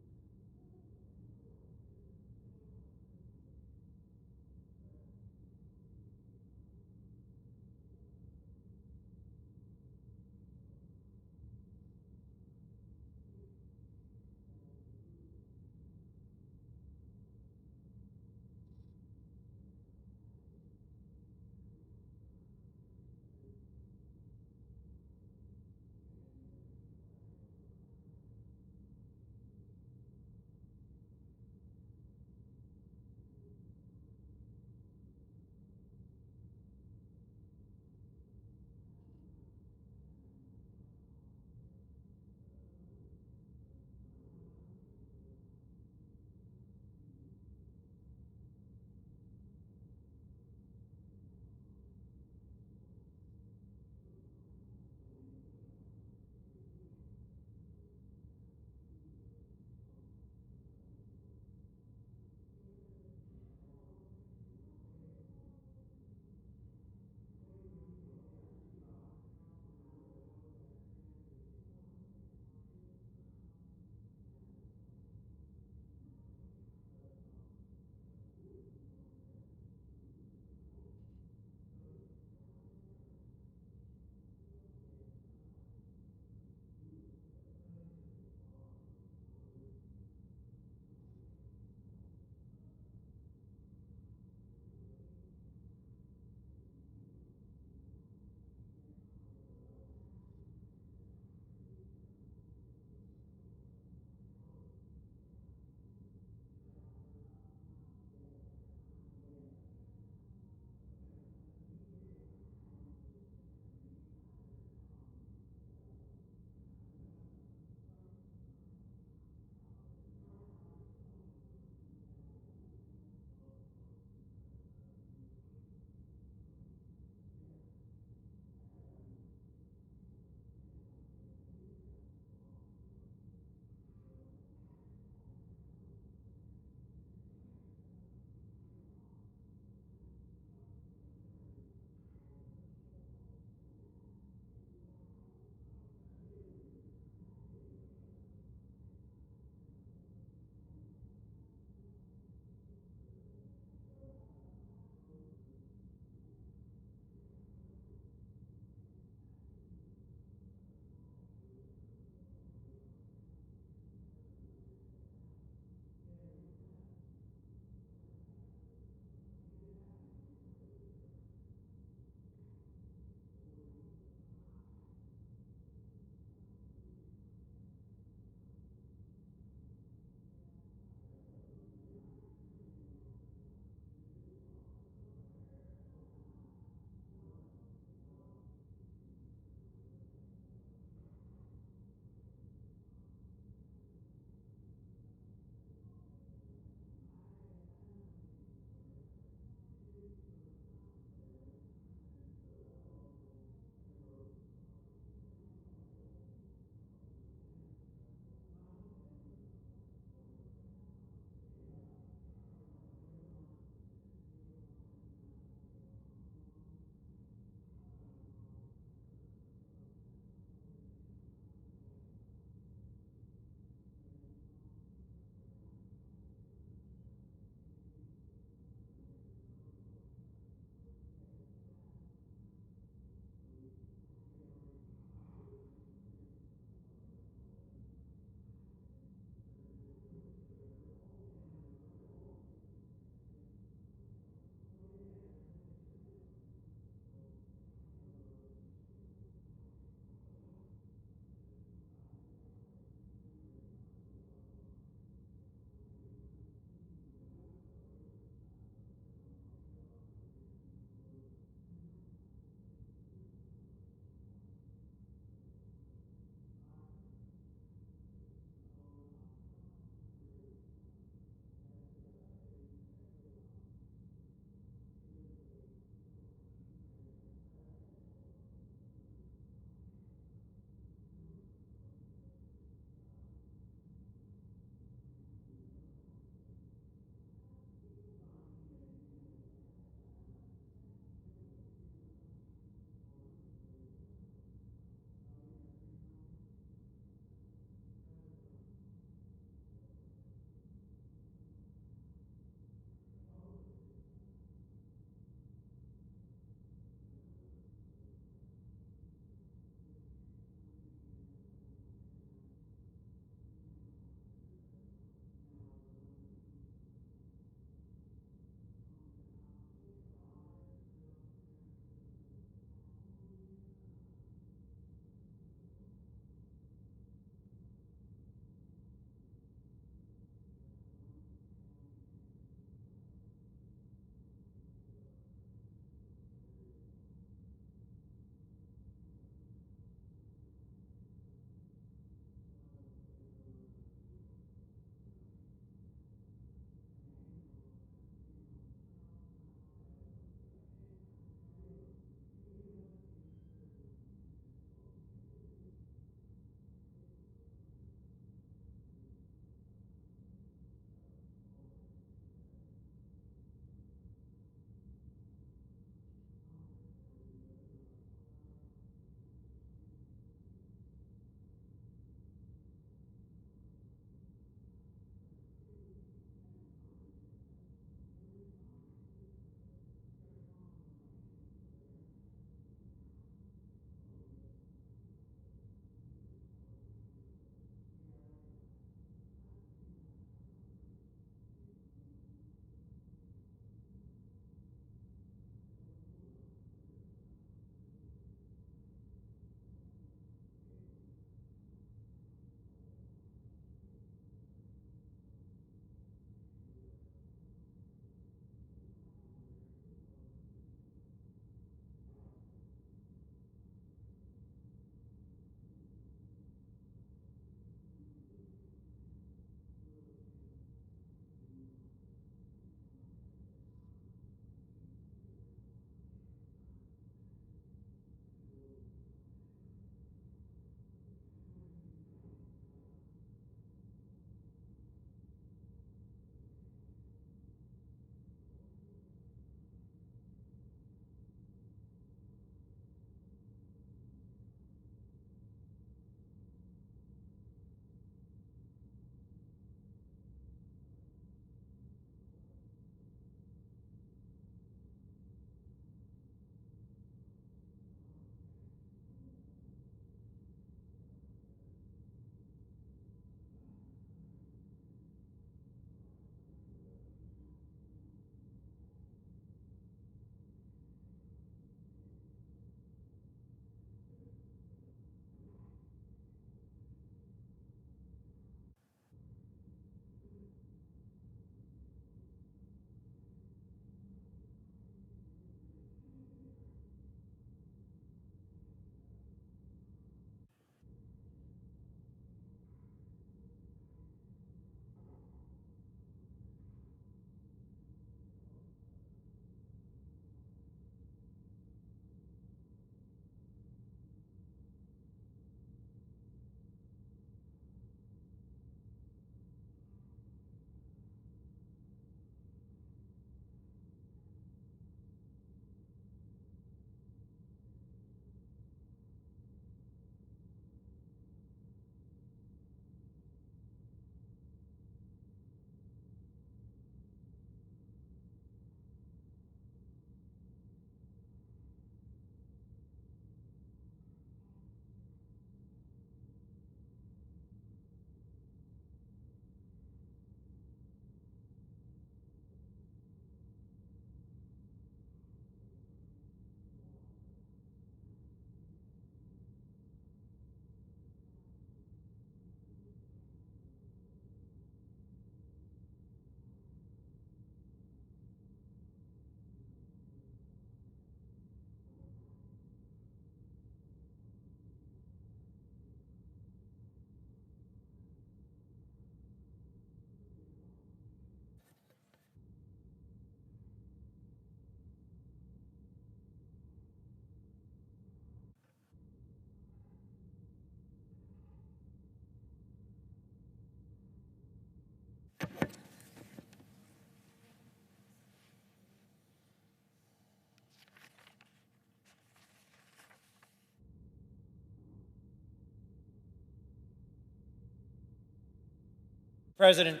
S6: President.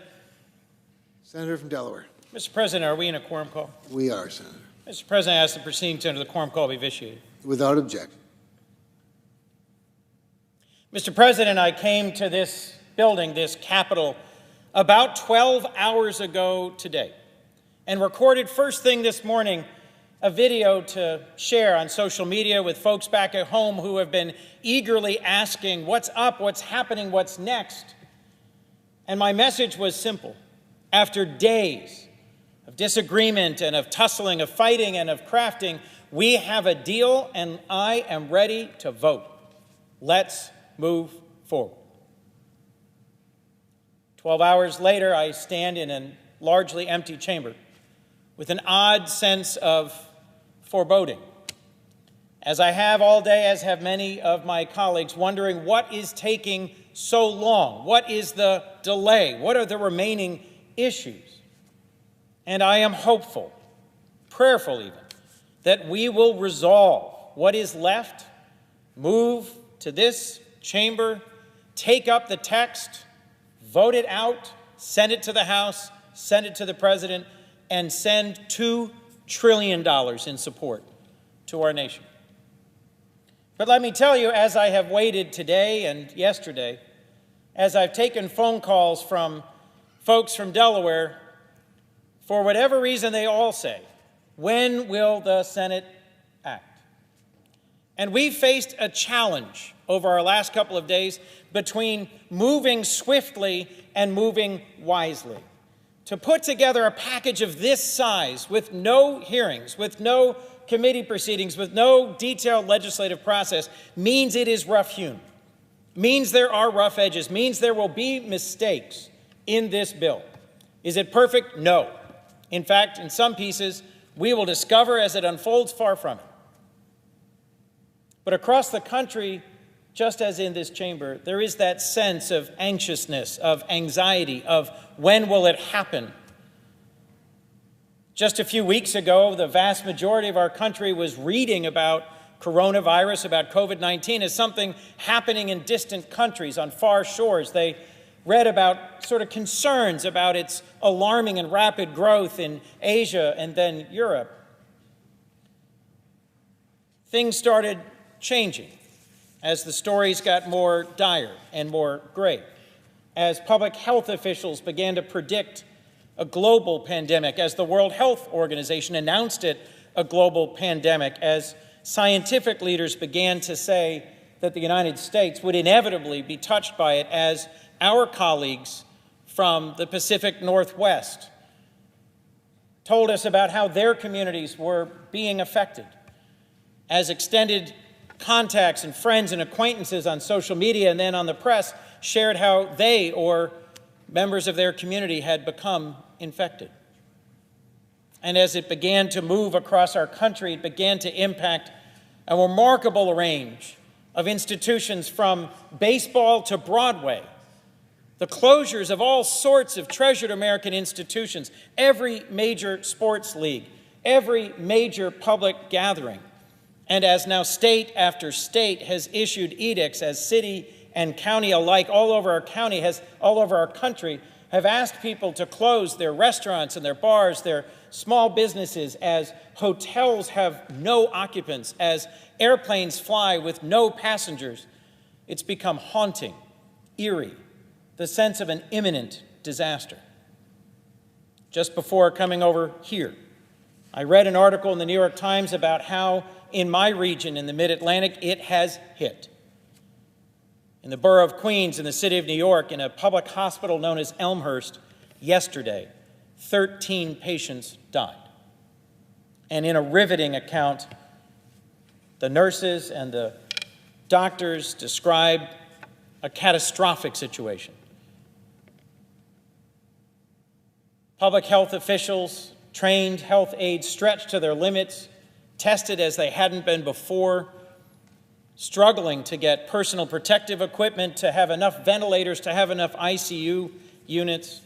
S4: Senator from Delaware.
S6: Mr. President, are we in a quorum call?
S4: We are, Senator.
S6: Mr. President, I ask the proceedings under the quorum call be vitiated.
S4: Without objection.
S6: Mr. President, I came to this building, this Capitol, about 12 hours ago today and recorded first thing this morning a video to share on social media with folks back at home who have been eagerly asking, what's up, what's happening, what's next? And my message was simple. After days of disagreement and of tussling, of fighting and of crafting, we have a deal and I am ready to vote. Let's move forward. 12 hours later, I stand in a largely empty chamber with an odd sense of foreboding, as I have all day, as have many of my colleagues, wondering what is taking so long? What is the delay? What are the remaining issues? And I am hopeful, prayerful even, that we will resolve what is left, move to this chamber, take up the text, vote it out, send it to the House, send it to the President, and send $2 trillion in support to our nation. But let me tell you, as I have waited today and yesterday, as I've taken phone calls from folks from Delaware, for whatever reason they all say, when will the Senate act? And we faced a challenge over our last couple of days between moving swiftly and moving wisely. To put together a package of this size with no hearings, with no committee proceedings, with no detailed legislative process means it is rough-hewn, means there are rough edges, means there will be mistakes in this bill. Is it perfect? No. In fact, in some pieces, we will discover as it unfolds, far from it. But across the country, just as in this chamber, there is that sense of anxiousness, of anxiety, of when will it happen? Just a few weeks ago, the vast majority of our country was reading about coronavirus, about COVID-19 as something happening in distant countries on far shores. They read about sort of concerns about its alarming and rapid growth in Asia and then Europe. Things started changing as the stories got more dire and more gray, as public health officials began to predict a global pandemic, as the World Health Organization announced it a global pandemic, as scientific leaders began to say that the United States would inevitably be touched by it, as our colleagues from the Pacific Northwest told us about how their communities were being affected, as extended contacts and friends and acquaintances on social media and then on the press shared how they or members of their community had become infected. And as it began to move across our country, it began to impact a remarkable range of institutions from baseball to Broadway, the closures of all sorts of treasured American institutions, every major sports league, every major public gathering. And as now state after state has issued edicts, as city and county alike all over our country have asked people to close their restaurants and their bars, their small businesses, as hotels have no occupants, as airplanes fly with no passengers, it's become haunting, eerie, the sense of an imminent disaster. Just before coming over here, I read an article in the New York Times about how in my region, in the Mid-Atlantic, it has hit. In the borough of Queens, in the city of New York, in a public hospital known as Elmhurst, yesterday, 13 patients died. And in a riveting account, the nurses and the doctors described a catastrophic situation. Public health officials, trained health aides stretched to their limits, tested as they hadn't been before, struggling to get personal protective equipment, to have enough ventilators, to have enough ICU units.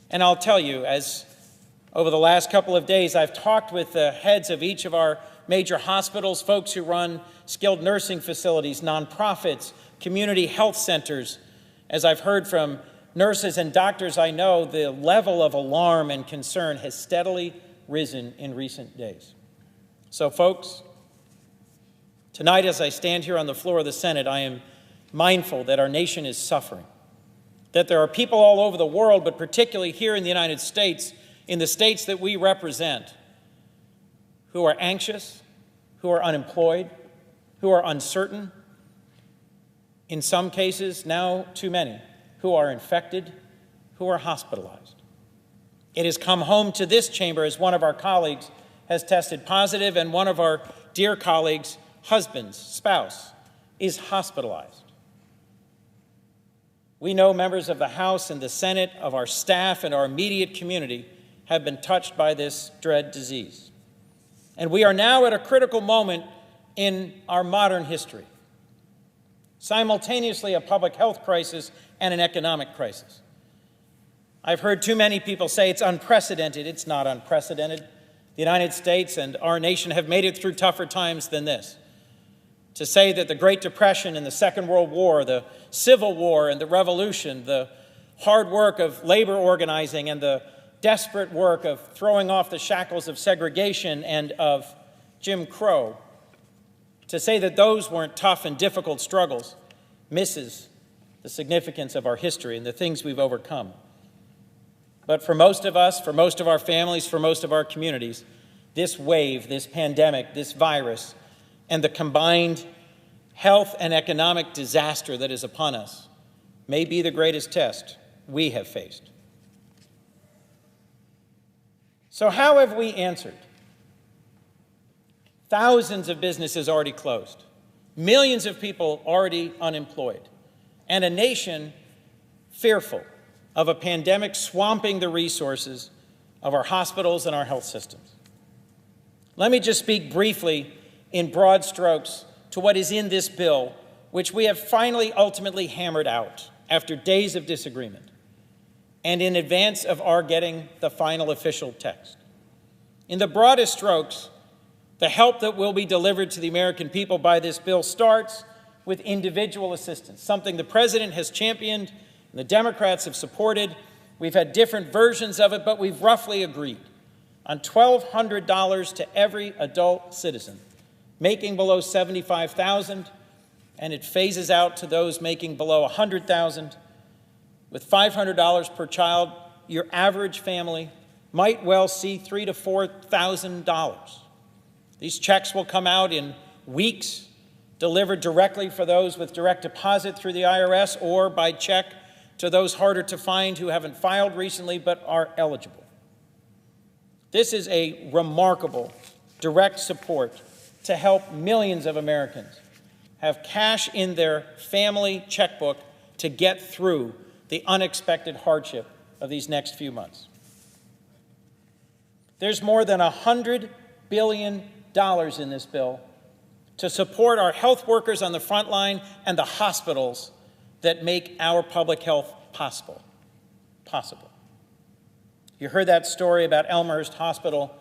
S6: And I'll tell you, as over the last couple of days, I've talked with the heads of each of our major hospitals, folks who run skilled nursing facilities, nonprofits, community health centers, as I've heard from nurses and doctors I know, the level of alarm and concern has steadily risen in recent days. So, folks, tonight as I stand here on the floor of the Senate, I am mindful that our nation is suffering, that there are people all over the world, but particularly here in the United States, in the states that we represent, who are anxious, who are unemployed, who are uncertain, in some cases, now too many, who are infected, who are hospitalized. It has come home to this chamber as one of our colleagues has tested positive, and one of our dear colleagues' husband's spouse is hospitalized. We know members of the House and the Senate, of our staff and our immediate community have been touched by this dread disease. And we are now at a critical moment in our modern history, simultaneously a public health crisis and an economic crisis. I've heard too many people say it's unprecedented. It's not unprecedented. The United States and our nation have made it through tougher times than this. To say that the Great Depression and the Second World War, the Civil War and the Revolution, the hard work of labor organizing and the desperate work of throwing off the shackles of segregation and of Jim Crow, to say that those weren't tough and difficult struggles misses the significance of our history and the things we've overcome. But for most of us, for most of our families, for most of our communities, this wave, this pandemic, this virus, and the combined health and economic disaster that is upon us may be the greatest test we have faced. So how have we answered? Thousands of businesses already closed, millions of people already unemployed, and a nation fearful of a pandemic swamping the resources of our hospitals and our health systems. Let me just speak briefly in broad strokes to what is in this bill, which we have finally ultimately hammered out after days of disagreement and in advance of our getting the final official text. In the broadest strokes, the help that will be delivered to the American people by this bill starts with individual assistance, something the President has championed and the Democrats have supported. We've had different versions of it, but we've roughly agreed on $1,200 to every adult citizen making below $75,000, and it phases out to those making below $100,000. With $500 per child, your average family might well see $3,000 to $4,000. These checks will come out in weeks, delivered directly for those with direct deposit through the IRS or by check to those harder to find who haven't filed recently but are eligible. This is a remarkable direct support to help millions of Americans have cash in their family checkbook to get through the unexpected hardship of these next few months. There's more than $100 billion in this bill to support our health workers on the front line and the hospitals that make our public health possible. You heard that story about Elmhurst Hospital.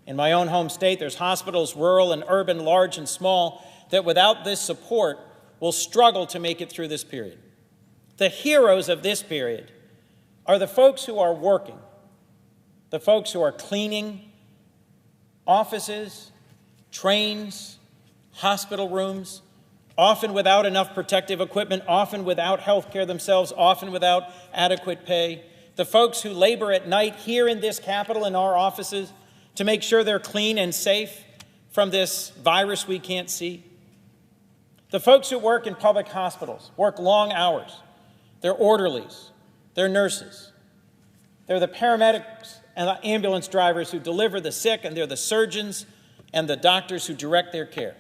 S6: In my own home state, there's hospitals, rural and urban, large and small, that without this support will struggle to make it through this period. The heroes of this period are the folks who are working, the folks who are cleaning offices, trains, hospital rooms, often without enough protective equipment, often without health care themselves, often without adequate pay. The folks who labor at night here in this Capitol in our offices to make sure they're clean and safe from this virus we can't see. The folks who work in public hospitals work long hours. They're orderlies, they're nurses, they're the paramedics and the ambulance drivers who deliver the sick, and they're the surgeons and the doctors who direct their care.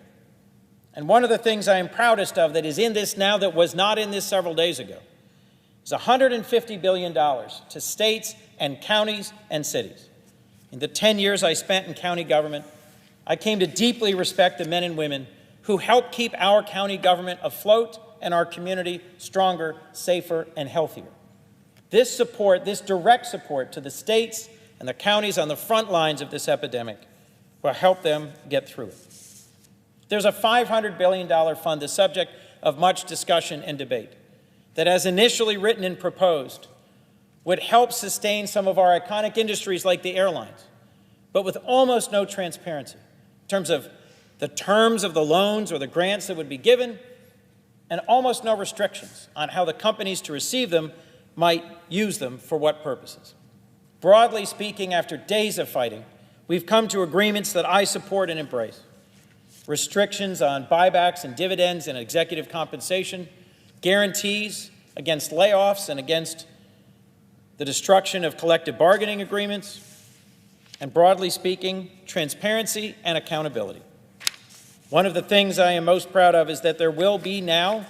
S6: And one of the things I am proudest of that is in this now that was not in this several days ago is $150 billion to states and counties and cities. In the 10 years I spent in county government, I came to deeply respect the men and women who help keep our county government afloat and our community stronger, safer, and healthier. This support, this direct support to the states and the counties on the front lines of this epidemic will help them get through it. There's a $500 billion fund, the subject of much discussion and debate, that as initially written and proposed would help sustain some of our iconic industries like the airlines, but with almost no transparency in terms of the terms of the loans or the grants that would be given, and almost no restrictions on how the companies to receive them might use them for what purposes. Broadly speaking, after days of fighting, we've come to agreements that I support and embrace. Restrictions on buybacks and dividends and executive compensation, guarantees against layoffs and against the destruction of collective bargaining agreements, and broadly speaking, transparency and accountability. One of the things I am most proud of is that there will be now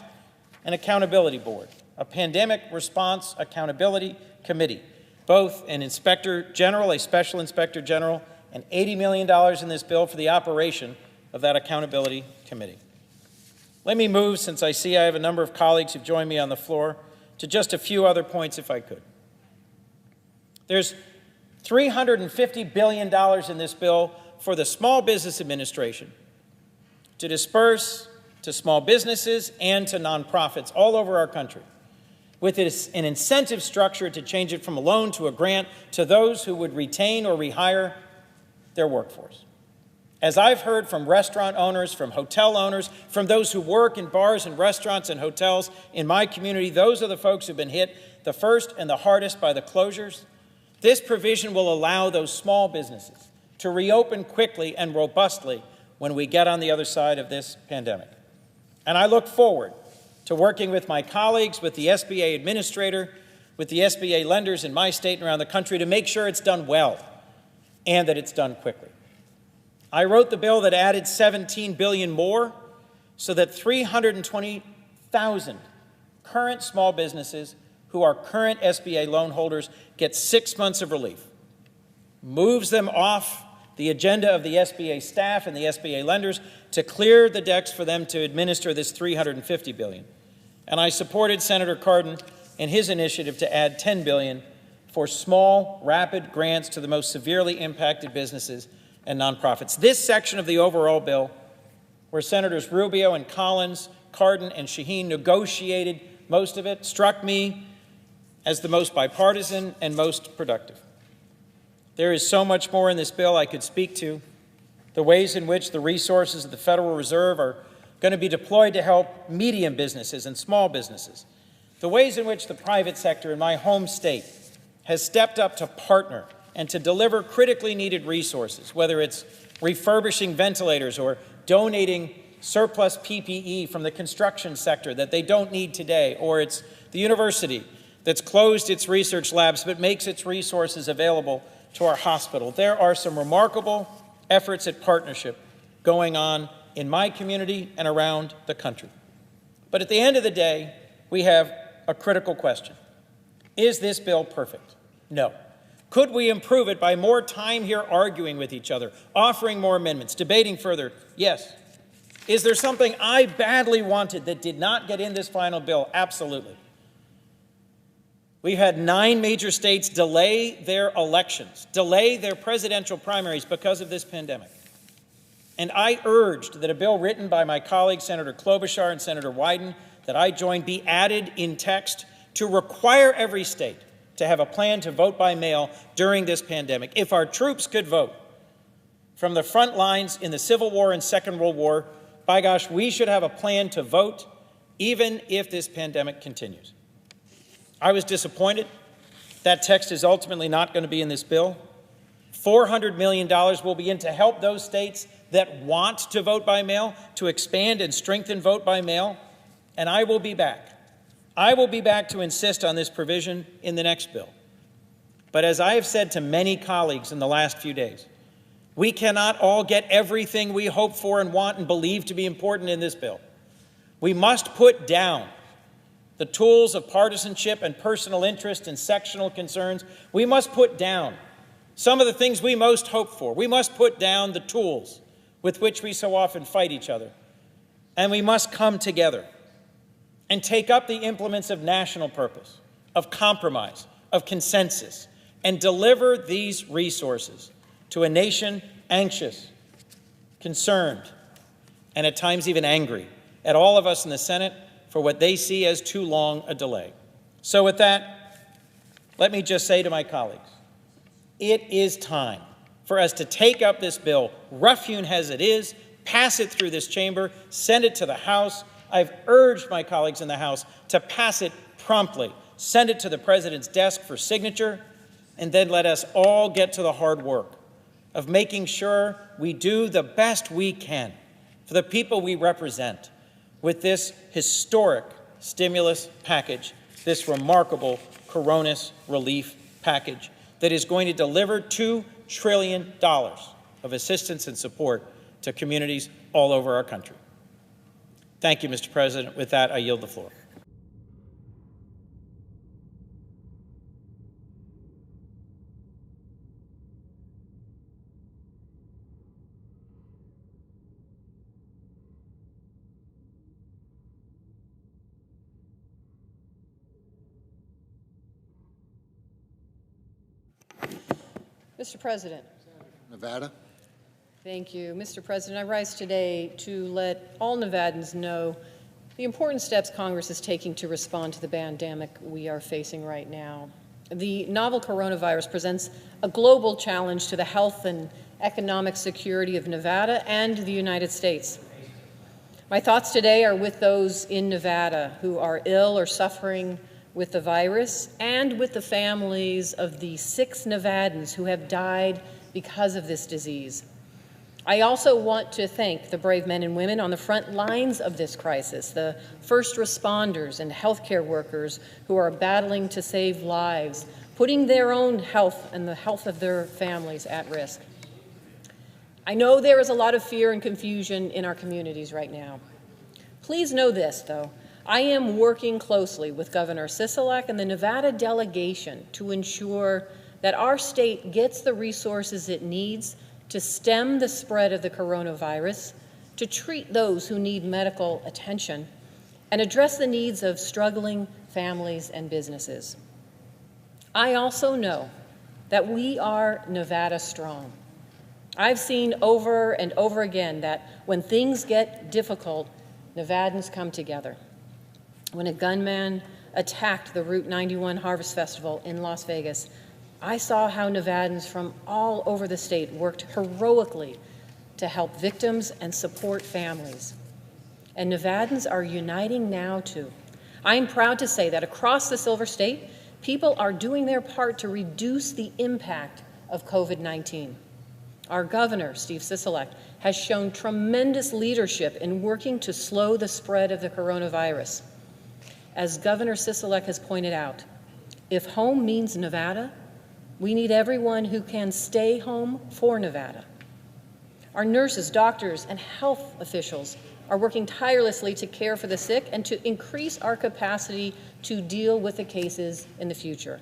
S6: an accountability board, a pandemic response accountability committee, both an inspector general, a special inspector general, and $80 million in this bill for the operation of that accountability committee. Let me move, since I see I have a number of colleagues who've joined me on the floor, to just a few other points if I could. There's $350 billion in this bill for the Small Business Administration to disperse to small businesses and to nonprofits all over our country, with an incentive structure to change it from a loan to a grant to those who would retain or rehire their workforce. As I've heard from restaurant owners, from hotel owners, from those who work in bars and restaurants and hotels in my community, those are the folks who've been hit the first and the hardest by the closures. This provision will allow those small businesses to reopen quickly and robustly when we get on the other side of this pandemic. And I look forward to working with my colleagues, with the SBA administrator, with the SBA lenders in my state and around the country to make sure it's done well and that it's done quickly. I wrote the bill that added $17 billion more so that 320,000 current small businesses who are current SBA loan holders get 6 months of relief, moves them off the agenda of the SBA staff and the SBA lenders to clear the decks for them to administer this $350 billion. And I supported Senator Cardin in his initiative to add $10 billion for small, rapid grants to the most severely impacted businesses and nonprofits. This section of the overall bill, where Senators Rubio and Collins, Cardin, and Shaheen negotiated most of it, struck me as the most bipartisan and most productive. There is so much more in this bill I could speak to. The ways in which the resources of the Federal Reserve are going to be deployed to help medium businesses and small businesses. The ways in which the private sector in my home state has stepped up to partner and to deliver critically needed resources, whether it's refurbishing ventilators or donating surplus PPE from the construction sector that they don't need today, or it's the university that's closed its research labs but makes its resources available to our hospital. There are some remarkable efforts at partnership going on in my community and around the country. But at the end of the day, we have a critical question. Is this bill perfect? No. Could we improve it by more time here arguing with each other, offering more amendments, debating further? Yes. Is there something I badly wanted that did not get in this final bill? Absolutely. We've had 9 major states delay their elections, delay their presidential primaries because of this pandemic. And I urged that a bill written by my colleagues, Senator Klobuchar and Senator Wyden, that I joined, be added in text to require every state to have a plan to vote by mail during this pandemic. If our troops could vote from the front lines in the Civil War and Second World War, by gosh, we should have a plan to vote even if this pandemic continues. I was disappointed. That text is ultimately not going to be in this bill. $400 million will be in to help those states that want to vote by mail, to expand and strengthen vote by mail. And I will be back. I will be back to insist on this provision in the next bill. But as I have said to many colleagues in the last few days, we cannot all get everything we hope for and want and believe to be important in this bill. We must put down the tools of partisanship and personal interest and sectional concerns. We must put down some of the things we most hope for. We must put down the tools with which we so often fight each other. And we must come together and take up the implements of national purpose, of compromise, of consensus, and deliver these resources to a nation anxious, concerned, and at times even angry at all of us in the Senate for what they see as too long a delay. So with that, let me just say to my colleagues, it is time for us to take up this bill, rough-hewn as it is, pass it through this chamber, send it to the House. I've urged my colleagues in the House to pass it promptly, send it to the President's desk for signature, and then let us all get to the hard work of making sure we do the best we can for the people we represent with this historic stimulus package, this remarkable coronavirus relief package that is going to deliver $2 trillion of assistance and support to communities all over our country. Thank you, Mr. President. With that, I yield the floor.
S5: Mr. President.
S4: Nevada.
S5: Thank you. Mr. President, I rise today to let all Nevadans know the important steps Congress is taking to respond to the pandemic we are facing right now. The novel coronavirus presents a global challenge to the health and economic security of Nevada and the United States. My thoughts today are with those in Nevada who are ill or suffering with the virus, and with the families of the 6 Nevadans who have died because of this disease. I also want to thank the brave men and women on the front lines of this crisis, the first responders and healthcare workers who are battling to save lives, putting their own health and the health of their families at risk. I know there is a lot of fear and confusion in our communities right now. Please know this, though. I am working closely with Governor Sisolak and the Nevada delegation to ensure that our state gets the resources it needs to stem the spread of the coronavirus, to treat those who need medical attention, and address the needs of struggling families and businesses. I also know that we are Nevada strong. I've seen over and over again that when things get difficult, Nevadans come together. When a gunman attacked the Route 91 Harvest Festival in Las Vegas, I saw how Nevadans from all over the state worked heroically to help victims and support families. And Nevadans are uniting now, too. I am proud to say that across the Silver State, people are doing their part to reduce the impact of COVID-19. Our governor, Steve Sisolak, has shown tremendous leadership in working to slow the spread of the coronavirus. As Governor Sisolak has pointed out, if home means Nevada, we need everyone who can stay home for Nevada. Our nurses, doctors, and health officials are working tirelessly to care for the sick and to increase our capacity to deal with the cases in the future.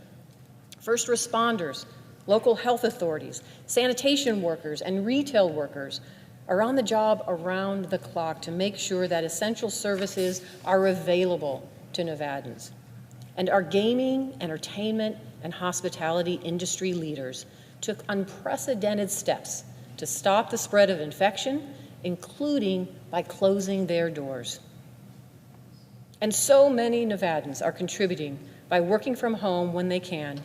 S5: First responders, local health authorities, sanitation workers, and retail workers are on the job around the clock to make sure that essential services are available to Nevadans. And our gaming, entertainment, and hospitality industry leaders took unprecedented steps to stop the spread of infection, including by closing their doors. And so many Nevadans are contributing by working from home when they can,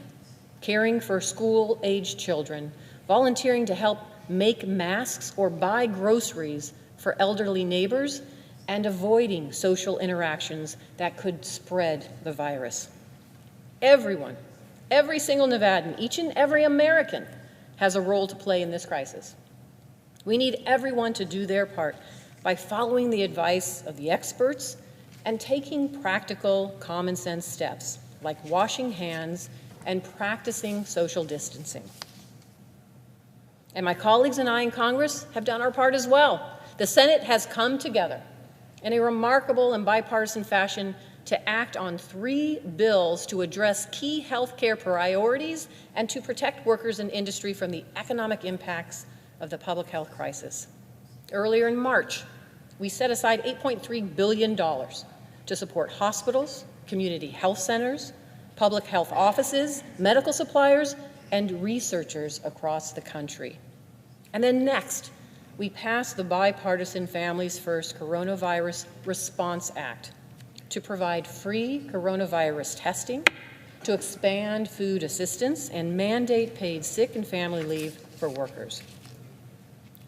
S5: caring for school-aged children, volunteering to help make masks or buy groceries for elderly neighbors, and avoiding social interactions that could spread the virus. Everyone, every single Nevadan, each and every American has a role to play in this crisis. We need everyone to do their part by following the advice of the experts and taking practical, common sense steps like washing hands and practicing social distancing. And my colleagues and I in Congress have done our part as well. The Senate has come together in a remarkable and bipartisan fashion to act on 3 bills to address key health care priorities and to protect workers and industry from the economic impacts of the public health crisis. Earlier in March, we set aside $8.3 billion to support hospitals, community health centers, public health offices, medical suppliers, and researchers across the country. And then next, we passed the bipartisan Families First Coronavirus Response Act to provide free coronavirus testing, to expand food assistance and mandate paid sick and family leave for workers.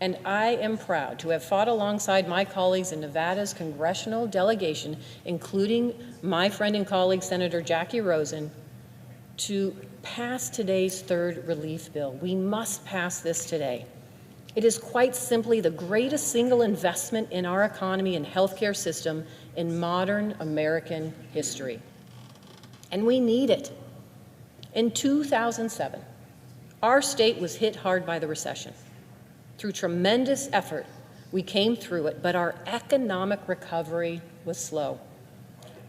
S5: And I am proud to have fought alongside my colleagues in Nevada's congressional delegation, including my friend and colleague, Senator Jackie Rosen, to pass today's third relief bill. We must pass this today. It is quite simply the greatest single investment in our economy and healthcare system in modern American history. And we need it. In 2007, our state was hit hard by the recession. Through tremendous effort, we came through it, but our economic recovery was slow.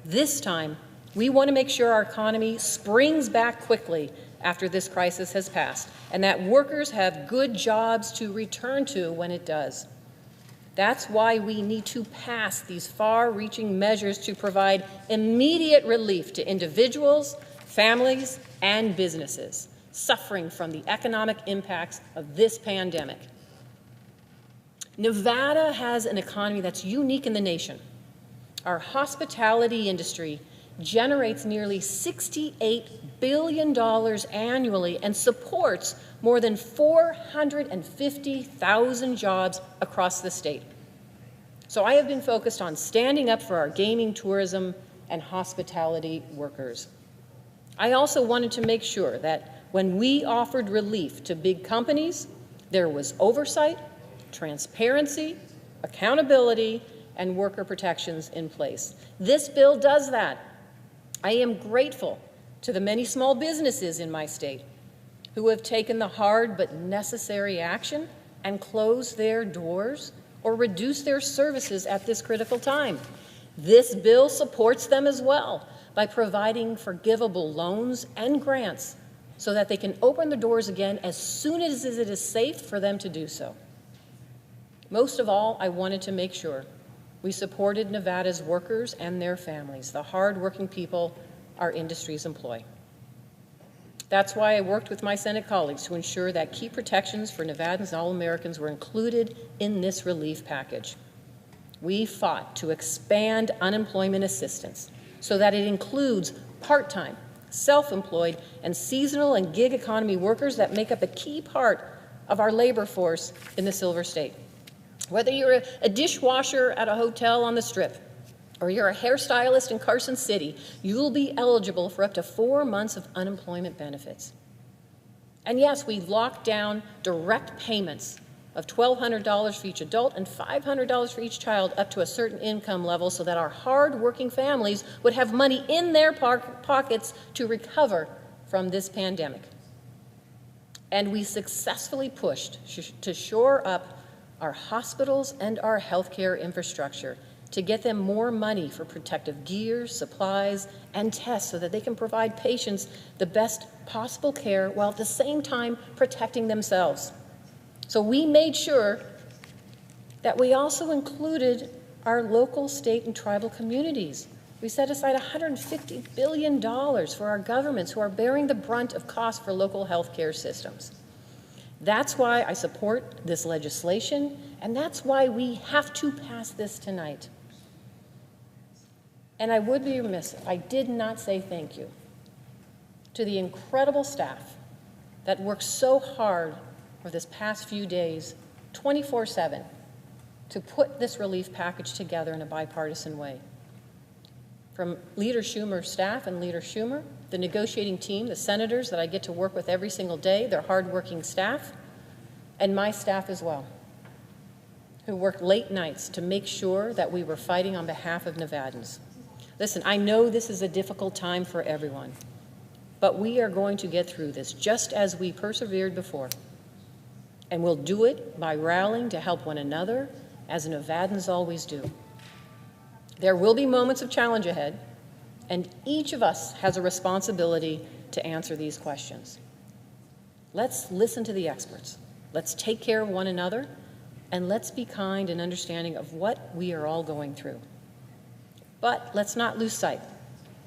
S5: This time, we want to make sure our economy springs back quickly after this crisis has passed, and that workers have good jobs to return to when it does. That's why we need to pass these far-reaching measures to provide immediate relief to individuals, families, and businesses suffering from the economic impacts of this pandemic. Nevada has an economy that's unique in the nation. Our hospitality industry generates nearly $68 billion annually and supports more than 450,000 jobs across the state. So I have been focused on standing up for our gaming, tourism, and hospitality workers. I also wanted to make sure that when we offered relief to big companies, there was oversight, transparency, accountability, and worker protections in place. This bill does that. I am grateful to the many small businesses in my state who have taken the hard but necessary action and closed their doors or reduced their services at this critical time. This bill supports them as well by providing forgivable loans and grants so that they can open the doors again as soon as it is safe for them to do so. Most of all, I wanted to make sure we supported Nevada's workers and their families, the hard-working people our industries employ. That's why I worked with my Senate colleagues to ensure that key protections for Nevadans and all Americans were included in this relief package. We fought to expand unemployment assistance so that it includes part-time, self-employed, and seasonal and gig economy workers that make up a key part of our labor force in the Silver State. Whether you're a dishwasher at a hotel on the Strip or you're a hairstylist in Carson City, you'll be eligible for up to 4 months of unemployment benefits. And yes, we locked down direct payments of $1,200 for each adult and $500 for each child up to a certain income level so that our hard-working families would have money in their pockets to recover from this pandemic. And we successfully pushed to shore up our hospitals and our healthcare infrastructure to get them more money for protective gear, supplies, and tests so that they can provide patients the best possible care while at the same time protecting themselves. So we made sure that we also included our local, state, and tribal communities. We set aside $150 billion for our governments who are bearing the brunt of costs for local health care systems. That's why I support this legislation, and that's why we have to pass this tonight. And I would be remiss if I did not say thank you to the incredible staff that worked so hard for this past few days, 24/7, to put this relief package together in a bipartisan way. From Leader Schumer's staff and Leader Schumer, the negotiating team, the senators that I get to work with every single day, their hardworking staff, and my staff as well, who worked late nights to make sure that we were fighting on behalf of Nevadans. Listen, I know this is a difficult time for everyone, but we are going to get through this just as we persevered before. And we'll do it by rallying to help one another, as Nevadans always do. There will be moments of challenge ahead, and each of us has a responsibility to answer these questions. Let's listen to the experts. Let's take care of one another, and let's be kind and understanding of what we are all going through. But let's not lose sight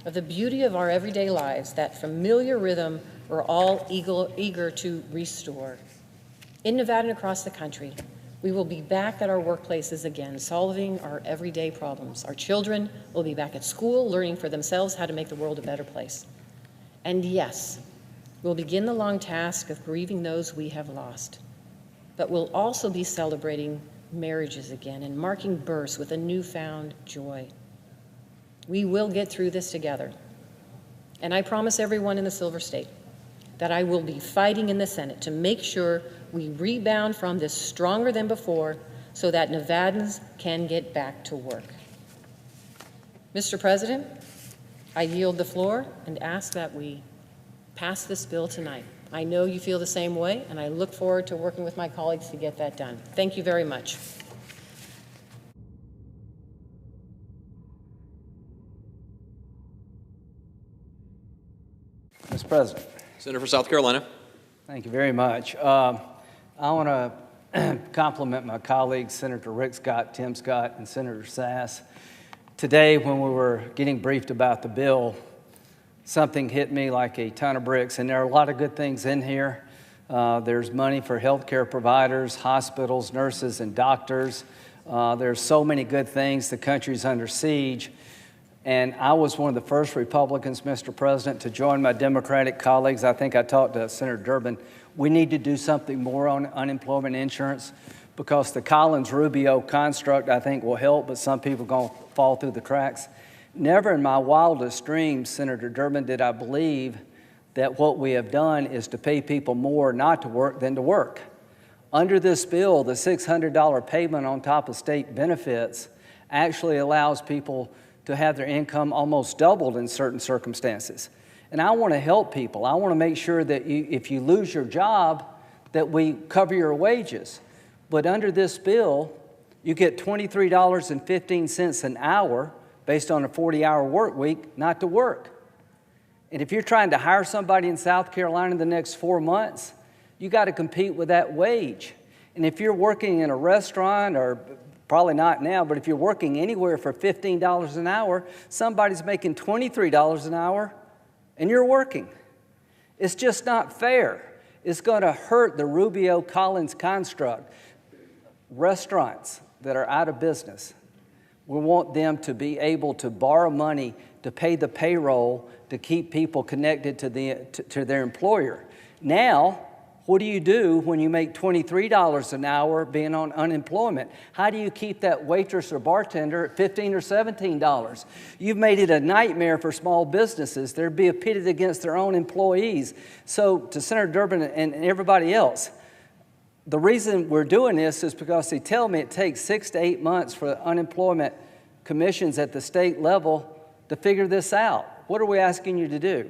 S5: of the beauty of our everyday lives, that familiar rhythm we're all eager to restore. In Nevada and across the country, we will be back at our workplaces again, solving our everyday problems. Our children will be back at school, learning for themselves how to make the world a better place.
S7: And yes, we'll begin the long task of grieving those we have lost. But we'll also be celebrating marriages again and marking births with a newfound joy. We will get through this together. And I promise everyone in the Silver State that I will be fighting in the Senate to make sure we rebound from this stronger than before so that Nevadans can get back to work. Mr. President, I yield the floor and ask that we pass this bill tonight. I know you feel the same way, and I look forward to working with my colleagues to get that done. Thank you very much.
S22: Mr. President.
S9: Senator for South Carolina.
S22: Thank you very much. I want to compliment my colleagues, Senator Rick Scott, Tim Scott, and Senator Sass. Today, when we were getting briefed about the bill, something hit me like a ton of bricks, and there are a lot of good things in here. There's money for healthcare providers, hospitals, nurses, and doctors. There's so many good things. The country's under siege. And I was one of the first Republicans, Mr. President, to join my Democratic colleagues. I think I talked to Senator Durbin. We need to do something more on unemployment insurance because the Collins-Rubio construct, I think, will help, but some people are going to fall through the cracks. Never in my wildest dreams, Senator Durbin, did I believe that what we have done is to pay people more not to work than to work. Under this bill, the $600 payment on top of state benefits actually allows people to have their income almost doubled in certain circumstances. And I want to help people. I want to make sure that if you lose your job, that we cover your wages. But under this bill, you get $23.15 an hour based on a 40-hour work week not to work. And if you're trying to hire somebody in South Carolina in the next 4 months, you got to compete with that wage. And if you're working in a restaurant, or probably not now, but if you're working anywhere for $15 an hour, somebody's making $23 an hour and you're working. It's just not fair. It's going to hurt the Rubio-Collins construct. Restaurants that are out of business, we want them to be able to borrow money to pay the payroll to keep people connected to their employer. Now, what do you do when you make $23 an hour being on unemployment? How do you keep that waitress or bartender at $15 or $17? You've made it a nightmare for small businesses. They're being pitted against their own employees. So to Senator Durbin and everybody else, the reason we're doing this is because they tell me it takes 6 to 8 months for unemployment commissions at the state level to figure this out. What are we asking you to do?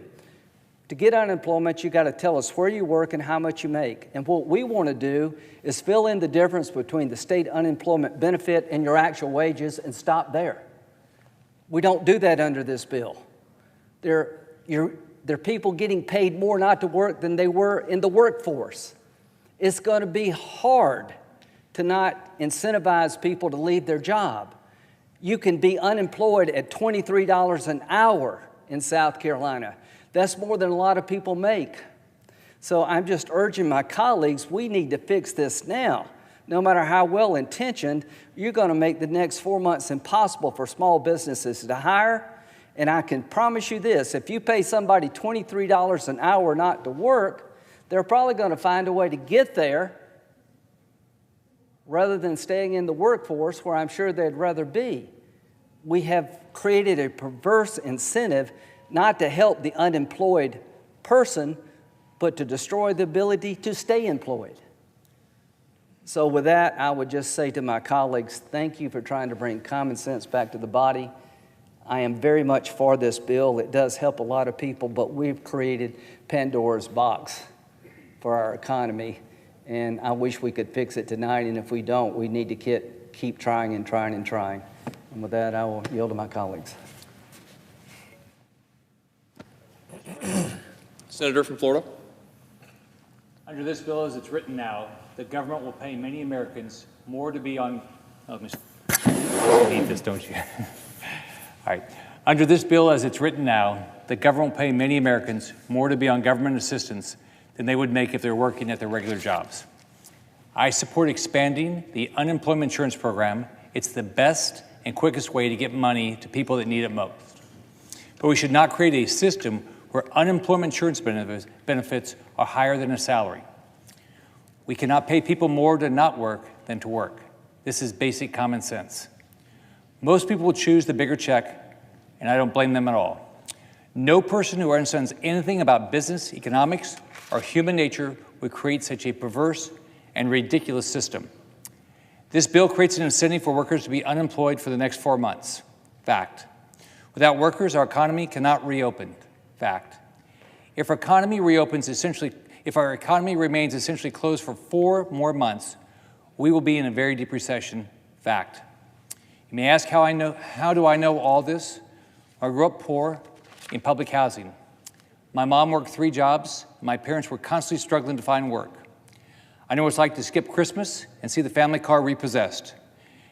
S22: To get unemployment, you got to tell us where you work and how much you make. And what we want to do is fill in the difference between the state unemployment benefit and your actual wages and stop there. We don't do that under this bill. There are people getting paid more not to work than they were in the workforce. It's going to be hard to not incentivize people to leave their job. You can be unemployed at $23 an hour in South Carolina. That's more than a lot of people make. So I'm just urging my colleagues, we need to fix this now. No matter how well-intentioned, you're going to make the next 4 months impossible for small businesses to hire. And I can promise you this, if you pay somebody $23 an hour not to work, they're probably going to find a way to get there rather than staying in the workforce where I'm sure they'd rather be. We have created a perverse incentive not to help the unemployed person, but to destroy the ability to stay employed. So with that, I would just say to my colleagues, thank you for trying to bring common sense back to the body. I am very much for this bill. It does help a lot of people, but we've created Pandora's box for our economy, and I wish we could fix it tonight, and if we don't, we need to keep trying and trying and trying. And with that, I will yield to my colleagues.
S9: Senator from Florida.
S23: Under this bill as it's written now, the government will pay many Americans more to be on, you need this, don't you? All right. Under this bill as it's written now, the government will pay many Americans more to be on government assistance than they would make if they're working at their regular jobs. I support expanding the unemployment insurance program. It's the best and quickest way to get money to people that need it most. But we should not create a system where where unemployment insurance benefits are higher than a salary. We cannot pay people more to not work than to work. This is basic common sense. Most people will choose the bigger check, and I don't blame them at all. No person who understands anything about business, economics, or human nature would create such a perverse and ridiculous system. This bill creates an incentive for workers to be unemployed for the next 4 months. Fact. Without workers, our economy cannot reopen. Fact. If our economy remains essentially closed for 4 more months, we will be in a very deep recession. Fact. You may ask how do I know all this? I grew up poor in public housing. My mom worked 3 jobs, and my parents were constantly struggling to find work. I know what it's like to skip Christmas and see the family car repossessed.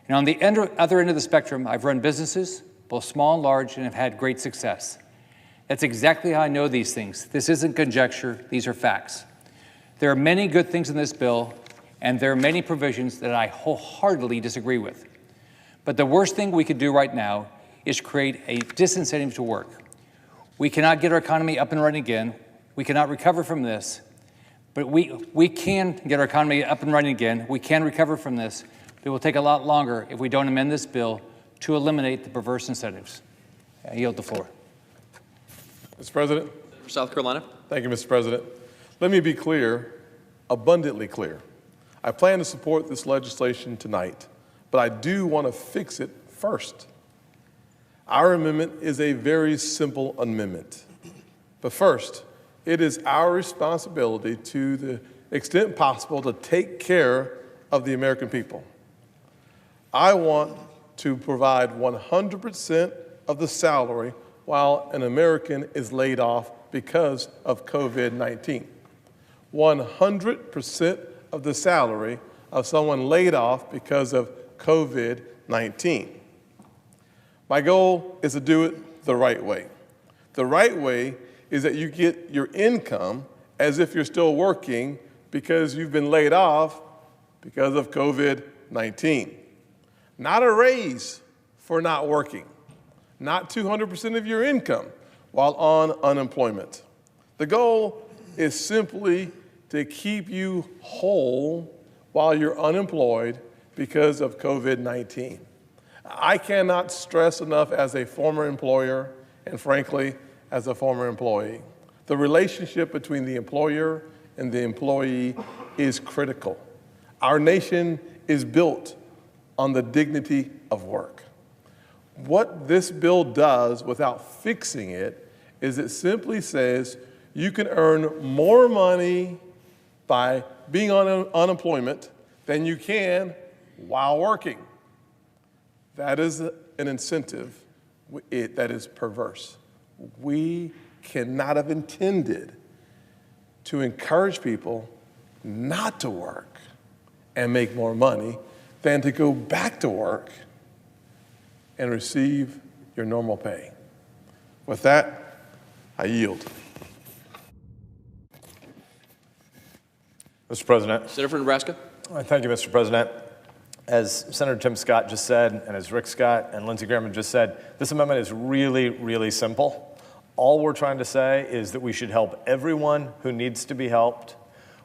S23: And on the other end of the spectrum, I've run businesses, both small and large, and have had great success. That's exactly how I know these things. This isn't conjecture, these are facts. There are many good things in this bill, and there are many provisions that I wholeheartedly disagree with. But the worst thing we could do right now is create a disincentive to work. We cannot get our economy up and running again. We cannot recover from this. But we can get our economy up and running again. We can recover from this. But it will take a lot longer if we don't amend this bill to eliminate the perverse incentives. I yield the floor.
S8: Mr. President.
S9: For South Carolina.
S8: Thank you, Mr. President. Let me be clear, abundantly clear. I plan to support this legislation tonight, but I do want to fix it first. Our amendment is a very simple amendment. But first, it is our responsibility to the extent possible to take care of the American people. I want to provide 100% of the salary while an American is laid off because of COVID-19. 100% of the salary of someone laid off because of COVID-19. My goal is to do it the right way. The right way is that you get your income as if you're still working because you've been laid off because of COVID-19. Not a raise for not working, not 200% of your income while on unemployment. The goal is simply to keep you whole while you're unemployed because of COVID-19. I cannot stress enough as a former employer and frankly, as a former employee, the relationship between the employer and the employee is critical. Our nation is built on the dignity of work. What this bill does without fixing it is it simply says you can earn more money by being on unemployment than you can while working. That is an incentive that is perverse. We cannot have intended to encourage people not to work and make more money than to go back to work and receive your normal pay. With that, I yield.
S11: Mr. President.
S9: Senator from Nebraska.
S11: Thank you, Mr. President. As Senator Tim Scott just said, and as Rick Scott and Lindsey Graham just said, this amendment is really, really simple. All we're trying to say is that we should help everyone who needs to be helped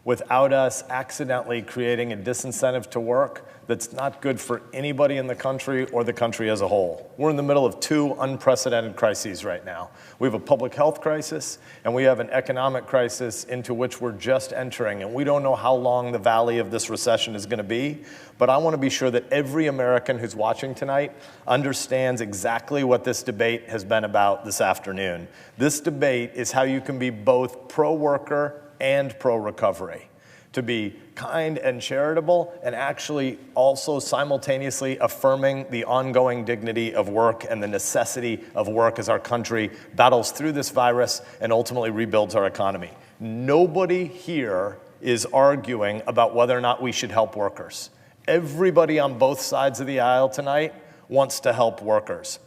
S11: without us accidentally creating a disincentive to work that's not good for anybody in the country or the country as a whole. We're in the middle of 2 unprecedented crises right now. We have a public health crisis and we have an economic crisis into which we're just entering, and we don't know how long the valley of this recession is going to be, but I want to be sure that every American who's watching tonight understands exactly what this debate has been about this afternoon. This debate is how you can be both pro-worker and pro-recovery, to be kind and charitable and actually also simultaneously affirming the ongoing dignity of work and the necessity of work as our country battles through this virus and ultimately rebuilds our economy. Nobody here is arguing about whether or not we should help workers. Everybody on both sides of the aisle tonight wants to help workers.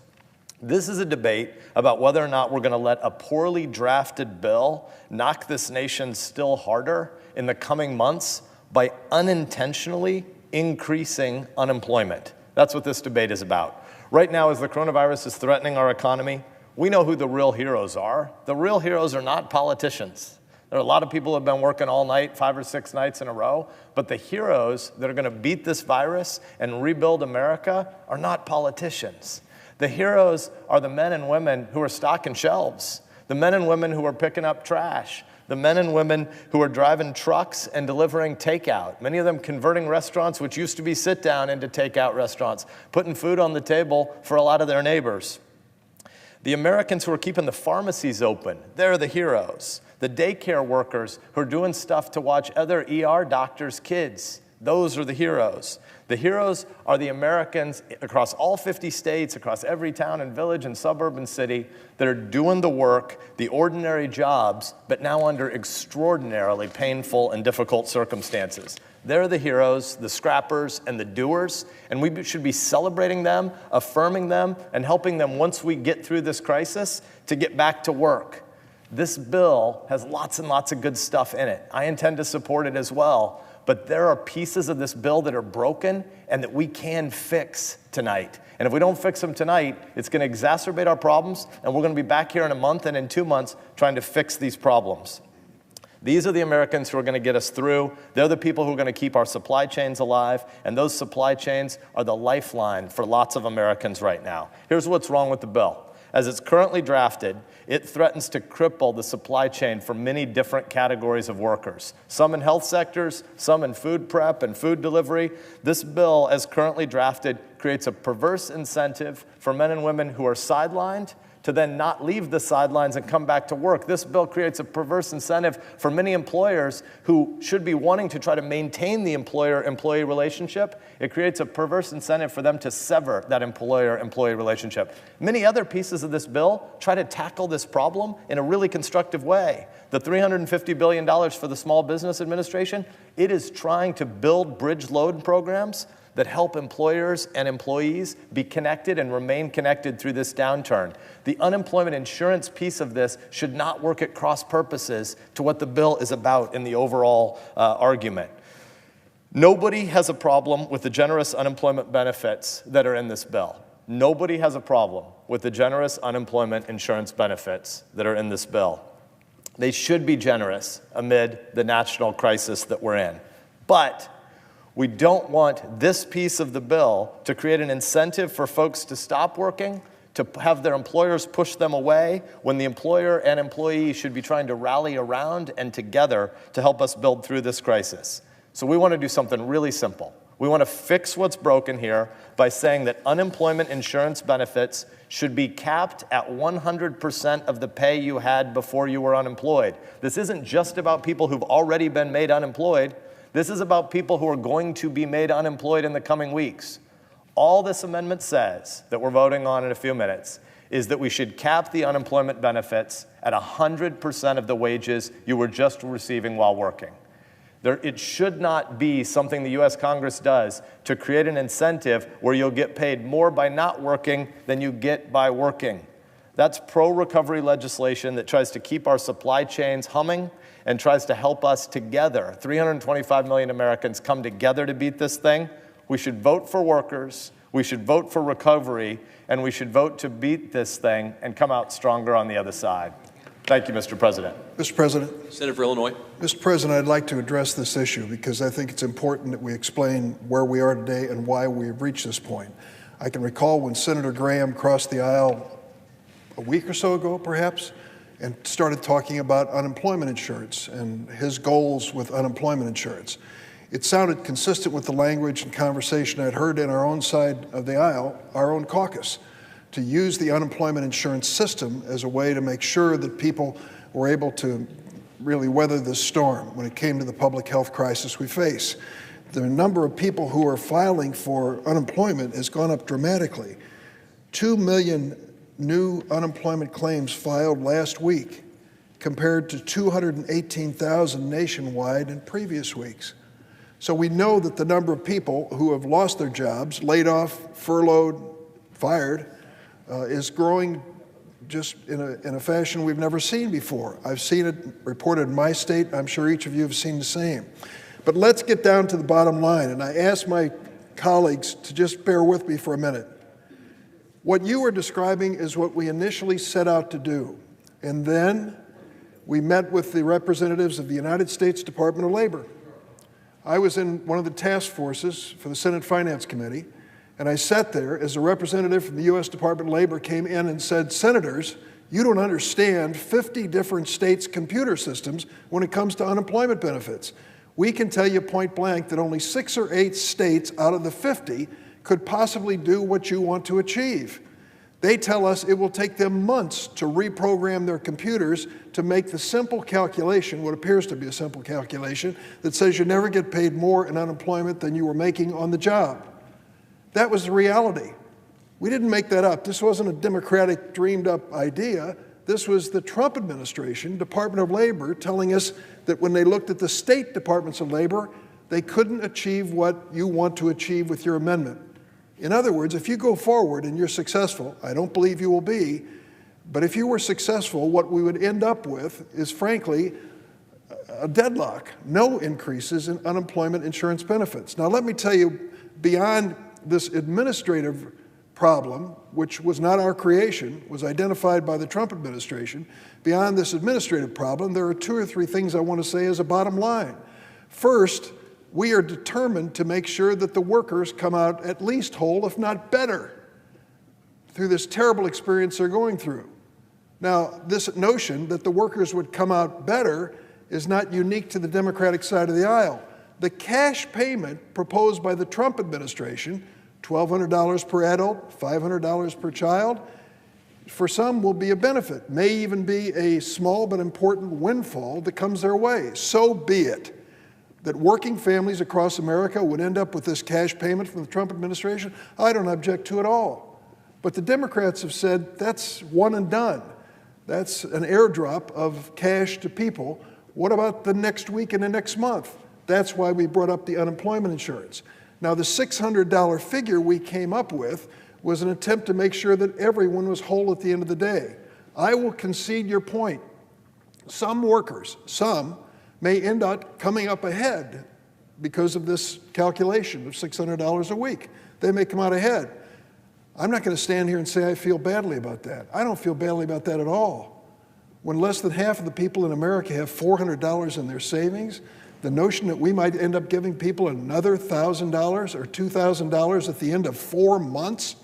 S11: This is a debate about whether or not we're going to let a poorly drafted bill knock this nation still harder in the coming months by unintentionally increasing unemployment. That's what this debate is about. Right now, as the coronavirus is threatening our economy, we know who the real heroes are. The real heroes are not politicians. There are a lot of people who have been working all night, 5 or 6 nights in a row, but the heroes that are going to beat this virus and rebuild America are not politicians. The heroes are the men and women who are stocking shelves, the men and women who are picking up trash, the men and women who are driving trucks and delivering takeout, many of them converting restaurants which used to be sit-down into takeout restaurants, putting food on the table for a lot of their neighbors. The Americans who are keeping the pharmacies open, they're the heroes. The daycare workers who are doing stuff to watch other ER doctors' kids, those are the heroes. The heroes are the Americans across all 50 states, across every town and village and suburb and city that are doing the work, the ordinary jobs, but now under extraordinarily painful and difficult circumstances. They're the heroes, the scrappers, and the doers, and we should be celebrating them, affirming them, and helping them once we get through this crisis to get back to work. This bill has lots and lots of good stuff in it. I intend to support it as well, but there are pieces of this bill that are broken and that we can fix tonight. And if we don't fix them tonight, it's going to exacerbate our problems, and we're going to be back here in a month and in 2 months trying to fix these problems. These are the Americans who are going to get us through. They're the people who are going to keep our supply chains alive, and those supply chains are the lifeline for lots of Americans right now. Here's what's wrong with the bill. As it's currently drafted, it threatens to cripple the supply chain for many different categories of workers, some in health sectors, some in food prep and food delivery. This bill, as currently drafted, creates a perverse incentive for men and women who are sidelined to then not leave the sidelines and come back to work. This bill creates a perverse incentive for many employers who should be wanting to try to maintain the employer-employee relationship. It creates a perverse incentive for them to sever that employer-employee relationship. Many other pieces of this bill try to tackle this problem in a really constructive way. The $350 billion for the Small Business Administration, it is trying to build bridge loan programs that help employers and employees be connected and remain connected through this downturn. The unemployment insurance piece of this should not work at cross purposes to what the bill is about in the overall argument. Nobody has a problem with the generous unemployment benefits that are in this bill. Nobody has a problem with the generous unemployment insurance benefits that are in this bill. They should be generous amid the national crisis that we're in. But we don't want this piece of the bill to create an incentive for folks to stop working, to have their employers push them away, when the employer and employee should be trying to rally around and together to help us build through this crisis. So we want to do something really simple. We want to fix what's broken here by saying that unemployment insurance benefits should be capped at 100% of the pay you had before you were unemployed. This isn't just about people who've already been made unemployed. This is about people who are going to be made unemployed in the coming weeks. All this amendment says, that we're voting on in a few minutes, is that we should cap the unemployment benefits at 100% of the wages you were just receiving while working. It should not be something the U.S. Congress does to create an incentive where you'll get paid more by not working than you get by working. That's pro-recovery legislation that tries to keep our supply chains humming and tries to help us together. 325 million Americans come together to beat this thing. We should vote for workers, we should vote for recovery, and we should vote to beat this thing and come out stronger on the other side. Thank you, Mr. President.
S2: Mr. President.
S9: Senator for Illinois.
S2: Mr. President, I'd like to address this issue because I think it's important that we explain where we are today and why we've reached this point. I can recall when Senator Graham crossed the aisle a week or so ago, perhaps, and started talking about unemployment insurance and his goals with unemployment insurance. It sounded consistent with the language and conversation I'd heard in our own side of the aisle, our own caucus, to use the unemployment insurance system as a way to make sure that people were able to really weather this storm when it came to the public health crisis we face. The number of people who are filing for unemployment has gone up dramatically. 2 million new unemployment claims filed last week compared to 218,000 nationwide in previous weeks. So we know that the number of people who have lost their jobs, laid off, furloughed, fired, is growing just in a fashion we've never seen before. I've seen it reported in my state. I'm sure each of you have seen the same. But let's get down to the bottom line. And I ask my colleagues to just bear with me for a minute. What you are describing is what we initially set out to do. And then we met with the representatives of the United States Department of Labor. I was in one of the task forces for the Senate Finance Committee, and I sat there as a representative from the U.S. Department of Labor came in and said, "Senators, you don't understand 50 different states' computer systems when it comes to unemployment benefits. We can tell you point blank that only 6 or 8 states out of the 50 could possibly do what you want to achieve. They tell us it will take them months to reprogram their computers to make the simple calculation, what appears to be a simple calculation, that says you never get paid more in unemployment than you were making on the job." That was the reality. We didn't make that up. This wasn't a Democratic dreamed-up idea. This was the Trump administration, Department of Labor, telling us that when they looked at the state departments of labor, they couldn't achieve what you want to achieve with your amendment. In other words, if you go forward and you're successful, I don't believe you will be, but if you were successful, what we would end up with is, frankly, a deadlock, no increases in unemployment insurance benefits. Now, let me tell you, beyond this administrative problem, which was not our creation, was identified by the Trump administration, beyond this administrative problem, there are 2 or 3 things I want to say as a bottom line. First, we are determined to make sure that the workers come out at least whole, if not better, through this terrible experience they're going through. Now, this notion that the workers would come out better is not unique to the Democratic side of the aisle. The cash payment proposed by the Trump administration, $1,200 per adult, $500 per child, for some will be a benefit, may even be a small but important windfall that comes their way. So be it. That working families across America would end up with this cash payment from the Trump administration, I don't object to at all. But the Democrats have said that's one and done. That's an airdrop of cash to people. What about the next week and the next month? That's why we brought up the unemployment insurance. Now, the $600 figure we came up with was an attempt to make sure that everyone was whole at the end of the day. I will concede your point. Some workers, some, may end up coming up ahead because of this calculation of $600 a week. They may come out ahead. I'm not going to stand here and say I feel badly about that. I don't feel badly about that at all. When less than half of the people in America have $400 in their savings, the notion that we might end up giving people another $1,000 or $2,000 at the end of 4 months,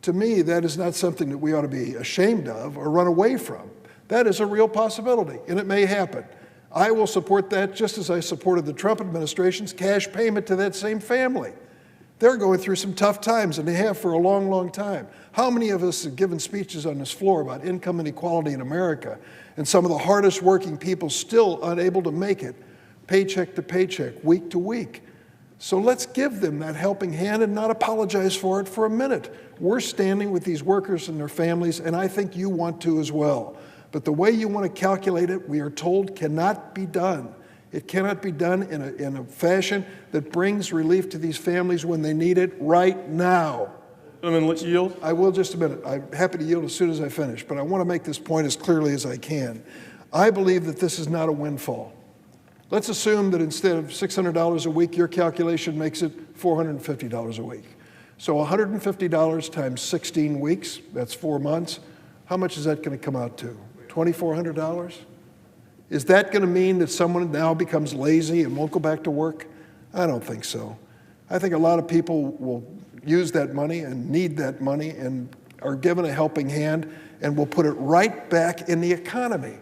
S2: to me, that is not something that we ought to be ashamed of or run away from. That is a real possibility, and it may happen. I will support that just as I supported the Trump administration's cash payment to that same family. They're going through some tough times, and they have for a long, long time. How many of us have given speeches on this floor about income inequality in America, and some of the hardest working people still unable to make it, paycheck to paycheck, week to week? So let's give them that helping hand and not apologize for it for a minute. We're standing with these workers and their families, and I think you want to as well. But the way you want to calculate it, we are told, cannot be done. It cannot be done in a fashion that brings relief to these families when they need it right now.
S8: Gentlemen, let's yield.
S2: I will just a minute. I'm happy to yield as soon as I finish, but I want to make this point as clearly as I can. I believe that this is not a windfall. Let's assume that instead of $600 a week, your calculation makes it $450 a week. So $150 times 16 weeks, that's 4 months. How much is that going to come out to? $2,400? Is that going to mean that someone now becomes lazy and won't go back to work? I don't think so. I think a lot of people will use that money and need that money and are given a helping hand and will put it right back in the economy.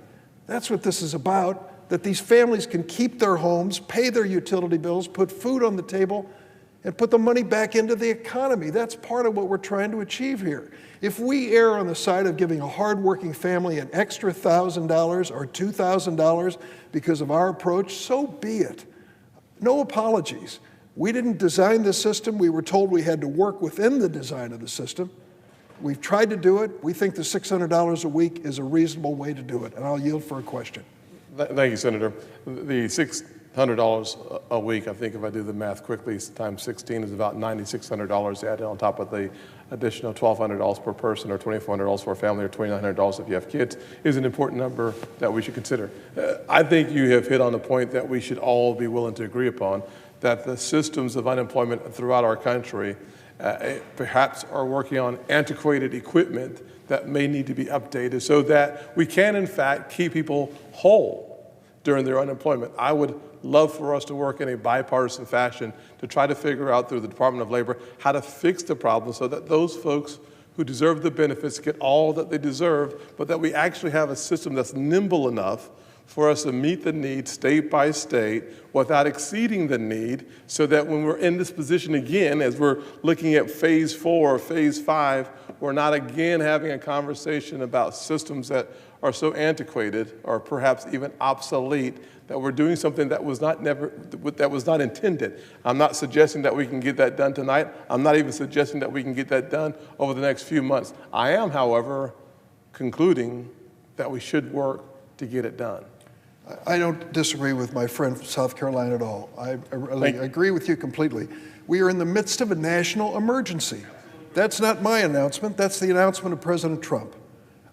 S2: That's what this is about, that these families can keep their homes, pay their utility bills, put food on the table, and put the money back into the economy. That's part of what we're trying to achieve here. If we err on the side of giving a hardworking family an extra $1,000 or $2,000 because of our approach, so be it. No apologies. We didn't design this system. We were told we had to work within the design of the system. We've tried to do it. We think the $600 a week is a reasonable way to do it. And I'll yield for a question.
S8: Thank you, Senator. The $600 a week, I think if I do the math quickly, times 16 is about $9,600 added on top of the additional $1,200 per person or $2,400 for a family or $2,900 if you have kids, is an important number that we should consider. I think you have hit on the point that we should all be willing to agree upon. that the systems of unemployment throughout our country perhaps are working on antiquated equipment that may need to be updated so that we can, in fact, keep people whole during their unemployment. I would love for us to work in a bipartisan fashion to try to figure out through the Department of Labor how to fix the problem so that those folks who deserve the benefits get all that they deserve, but that we actually have a system that's nimble enough for us to meet the need state by state without exceeding the need, so that when we're in this position again, as we're looking at phase 4 or phase 5, we're not again having a conversation about systems that are so antiquated or perhaps even obsolete that we're doing something that was not intended. I'm not suggesting that we can get that done tonight. I'm not even suggesting that we can get that done over the next few months. I am, however, concluding that we should work to get it done.
S2: I don't disagree with my friend from South Carolina at all. I agree with you completely. We are in the midst of a national emergency. That's not my announcement. That's the announcement of President Trump.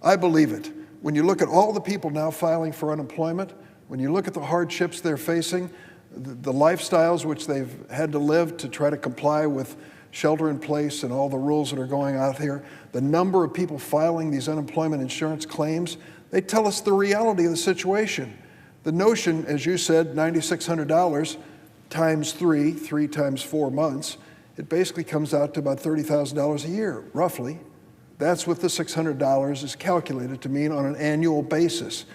S2: I believe it. When you look at all the people now filing for unemployment, when you look at the hardships they're facing, the lifestyles which they've had to live to try to comply with shelter in place and all the rules that are going out here, the number of people filing these unemployment insurance claims, they tell us the reality of the situation. The notion, as you said, $9,600 times three times 4 months, it basically comes out to about $30,000 a year, roughly. That's what the $600 is calculated to mean on an annual basis.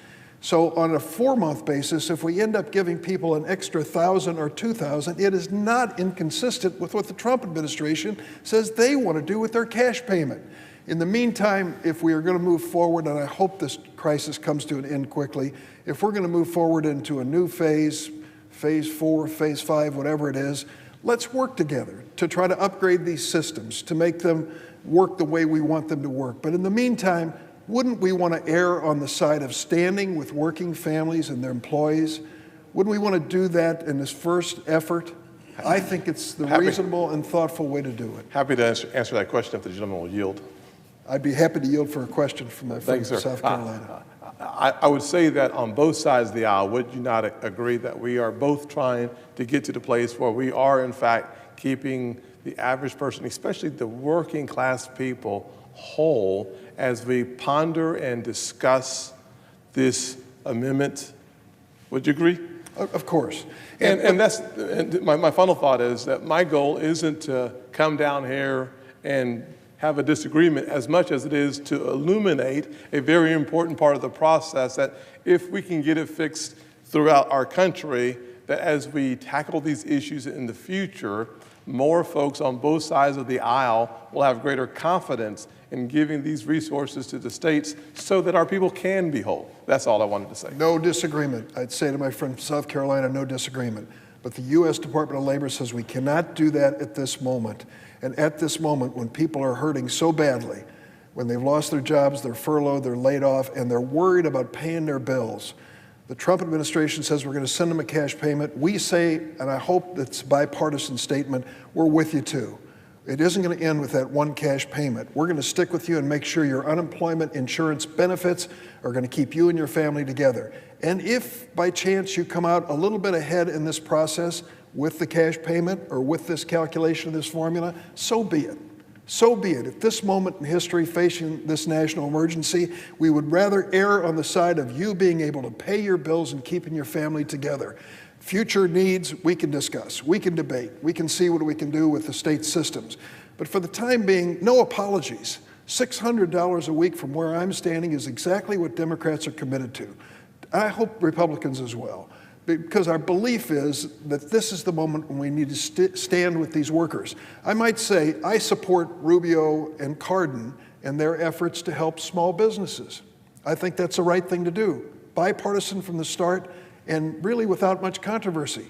S2: So on a 4-month basis, if we end up giving people an extra $1,000 or $2,000, it is not inconsistent with what the Trump administration says they want to do with their cash payment. In the meantime, if we are going to move forward, and I hope this crisis comes to an end quickly, if we're going to move forward into a new phase, phase 4, phase 5, whatever it is, let's work together to try to upgrade these systems, to make them work the way we want them to work. But in the meantime, wouldn't we want to err on the side of standing with working families and their employees? Wouldn't we want to do that in this first effort? I think it's the reasonable and thoughtful way to do it.
S8: Happy to answer that question if the gentleman will yield.
S2: I'd be happy to yield for a question from my friend from South Carolina.
S8: I would say that on both sides of the aisle, would you not agree that we are both trying to get to the place where we are, in fact, keeping the average person, especially the working class people, whole as we ponder and discuss this amendment? Would you agree?
S2: Of course.
S8: And my final thought is that my goal isn't to come down here and have a disagreement as much as it is to illuminate a very important part of the process, that if we can get it fixed throughout our country, that as we tackle these issues in the future, more folks on both sides of the aisle will have greater confidence in giving these resources to the states so that our people can be whole. That's all I wanted to say.
S2: No disagreement. I'd say to my friend from South Carolina, no disagreement. But the U.S. Department of Labor says we cannot do that at this moment. And at this moment, when people are hurting so badly, when they've lost their jobs, they're furloughed, they're laid off, and they're worried about paying their bills, the Trump administration says we're going to send them a cash payment. We say, and I hope it's a bipartisan statement, we're with you too. It isn't going to end with that one cash payment. We're going to stick with you and make sure your unemployment insurance benefits are going to keep you and your family together. And if by chance you come out a little bit ahead in this process with the cash payment or with this calculation of this formula, so be it. So be it. At this moment in history facing this national emergency, we would rather err on the side of you being able to pay your bills and keeping your family together. Future needs, we can discuss, we can debate, we can see what we can do with the state systems. But for the time being, no apologies. $600 a week from where I'm standing is exactly what Democrats are committed to. I hope Republicans as well, because our belief is that this is the moment when we need to stand with these workers. I might say I support Rubio and Cardin and their efforts to help small businesses. I think that's the right thing to do, bipartisan from the start and really without much controversy.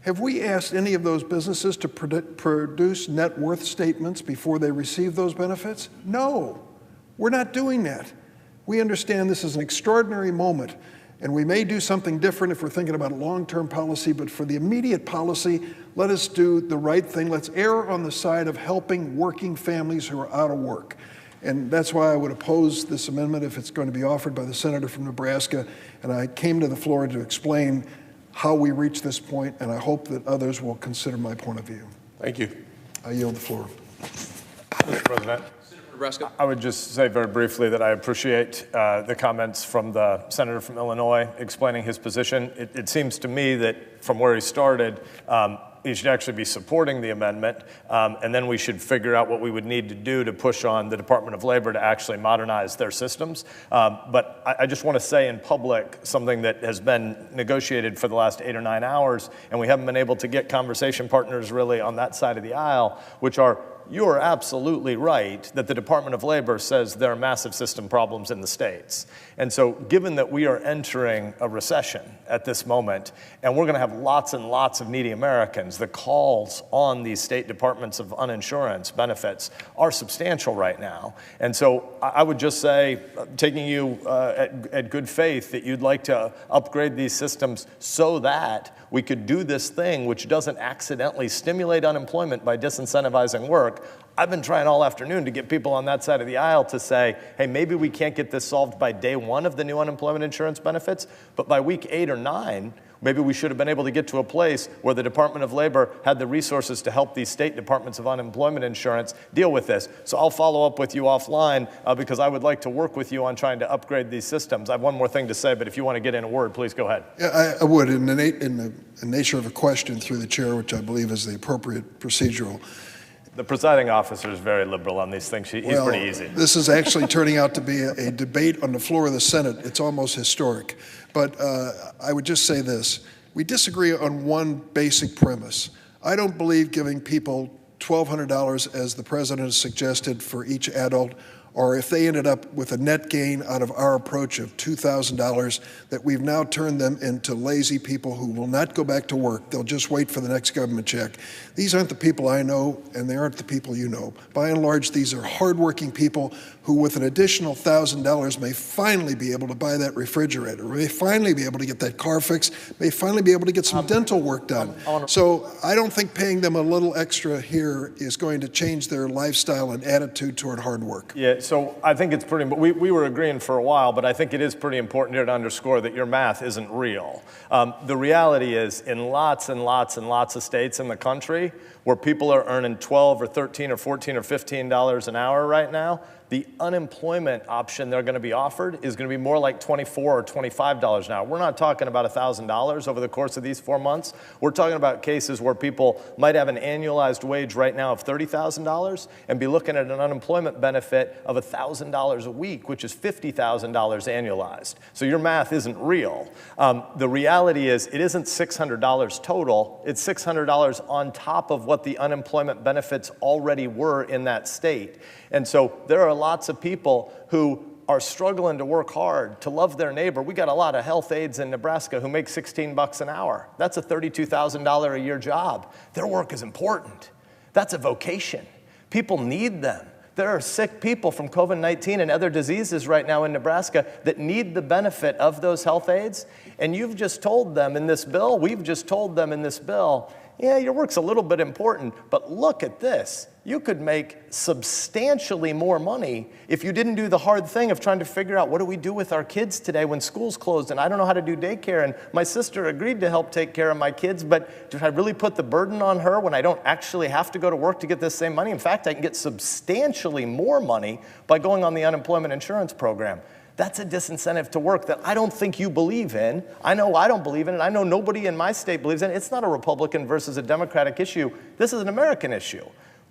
S2: Have we asked any of those businesses to produce net worth statements before they receive those benefits? No, we're not doing that. We understand this is an extraordinary moment, and we may do something different if we're thinking about long-term policy, but for the immediate policy, let us do the right thing. Let's err on the side of helping working families who are out of work. And that's why I would oppose this amendment if it's going to be offered by the senator from Nebraska. And I came to the floor to explain how we reach this point, and I hope that others will consider my point of view.
S8: Thank you.
S2: I yield the floor.
S11: Mr. President. I would just say very briefly that I appreciate the comments from the senator from Illinois explaining his position. It seems to me that from where he started, he should actually be supporting the amendment, and then we should figure out what we would need to do to push on the Department of Labor to actually modernize their systems. But I just want to say in public something that has been negotiated for the last 8 or 9 hours, and we haven't been able to get conversation partners really on that side of the aisle, which are, you are absolutely right that the Department of Labor says there are massive system problems in the states. And so given that we are entering a recession at this moment, and we're going to have lots and lots of needy Americans, the calls on these state departments of uninsurance benefits are substantial right now. And so I would just say, taking you at good faith, that you'd like to upgrade these systems so that we could do this thing which doesn't accidentally stimulate unemployment by disincentivizing work. I've been trying all afternoon to get people on that side of the aisle to say, hey, maybe we can't get this solved by day 1 of the new unemployment insurance benefits, but by week 8 or 9, maybe we should have been able to get to a place where the Department of Labor had the resources to help these state departments of unemployment insurance deal with this. So I'll follow up with you offline because I would like to work with you on trying to upgrade these systems. I have one more thing to say, but if you want to get in a word, please go ahead.
S2: Yeah, I would, in the nature of a question through the chair, which I believe is the appropriate procedural.
S11: The presiding officer is very liberal on these things. He's pretty easy.
S2: This is actually turning out to be a debate on the floor of the Senate. It's almost historic. But I would just say this. We disagree on one basic premise. I don't believe giving people $1,200, as the president has suggested, for each adult, or if they ended up with a net gain out of our approach of $2,000, that we've now turned them into lazy people who will not go back to work. They'll just wait for the next government check. These aren't the people I know, and they aren't the people you know. By and large, these are hardworking people who, with an additional $1,000, may finally be able to buy that refrigerator, may finally be able to get that car fixed, may finally be able to get some dental work done. So I don't think paying them a little extra here is going to change their lifestyle and attitude toward hard work.
S11: Yeah, so I think it's pretty, but we were agreeing for a while, but I think it is pretty important here to underscore that your math isn't real. The reality is, in lots and lots and lots of states in the country where people are earning $12 or $13 or $14 or $15 an hour right now, the unemployment option they're going to be offered is going to be more like $24 or $25 an hour. We're not talking about $1,000 over the course of these 4 months. We're talking about cases where people might have an annualized wage right now of $30,000 and be looking at an unemployment benefit of $1,000 a week, which is $50,000 annualized. So your math isn't real. The reality is it isn't $600 total. It's $600 on top of what the unemployment benefits already were in that state. And so there are lots of people who are struggling to work hard, to love their neighbor. We got a lot of health aides in Nebraska who make $16 an hour. That's a $32,000 a year job. Their work is important. That's a vocation. People need them. There are sick people from COVID-19 and other diseases right now in Nebraska that need the benefit of those health aides. And you've just told them in this bill, we've just told them in this bill, yeah, your work's a little bit important, but look at this. You could make substantially more money if you didn't do the hard thing of trying to figure out what do we do with our kids today when school's closed and I don't know how to do daycare, and my sister agreed to help take care of my kids, but do I really put the burden on her when I don't actually have to go to work to get this same money? In fact, I can get substantially more money by going on the unemployment insurance program. That's a disincentive to work that I don't think you believe in. I know I don't believe in it. I know nobody in my state believes in it. It's not a Republican versus a Democratic issue. This is an American issue.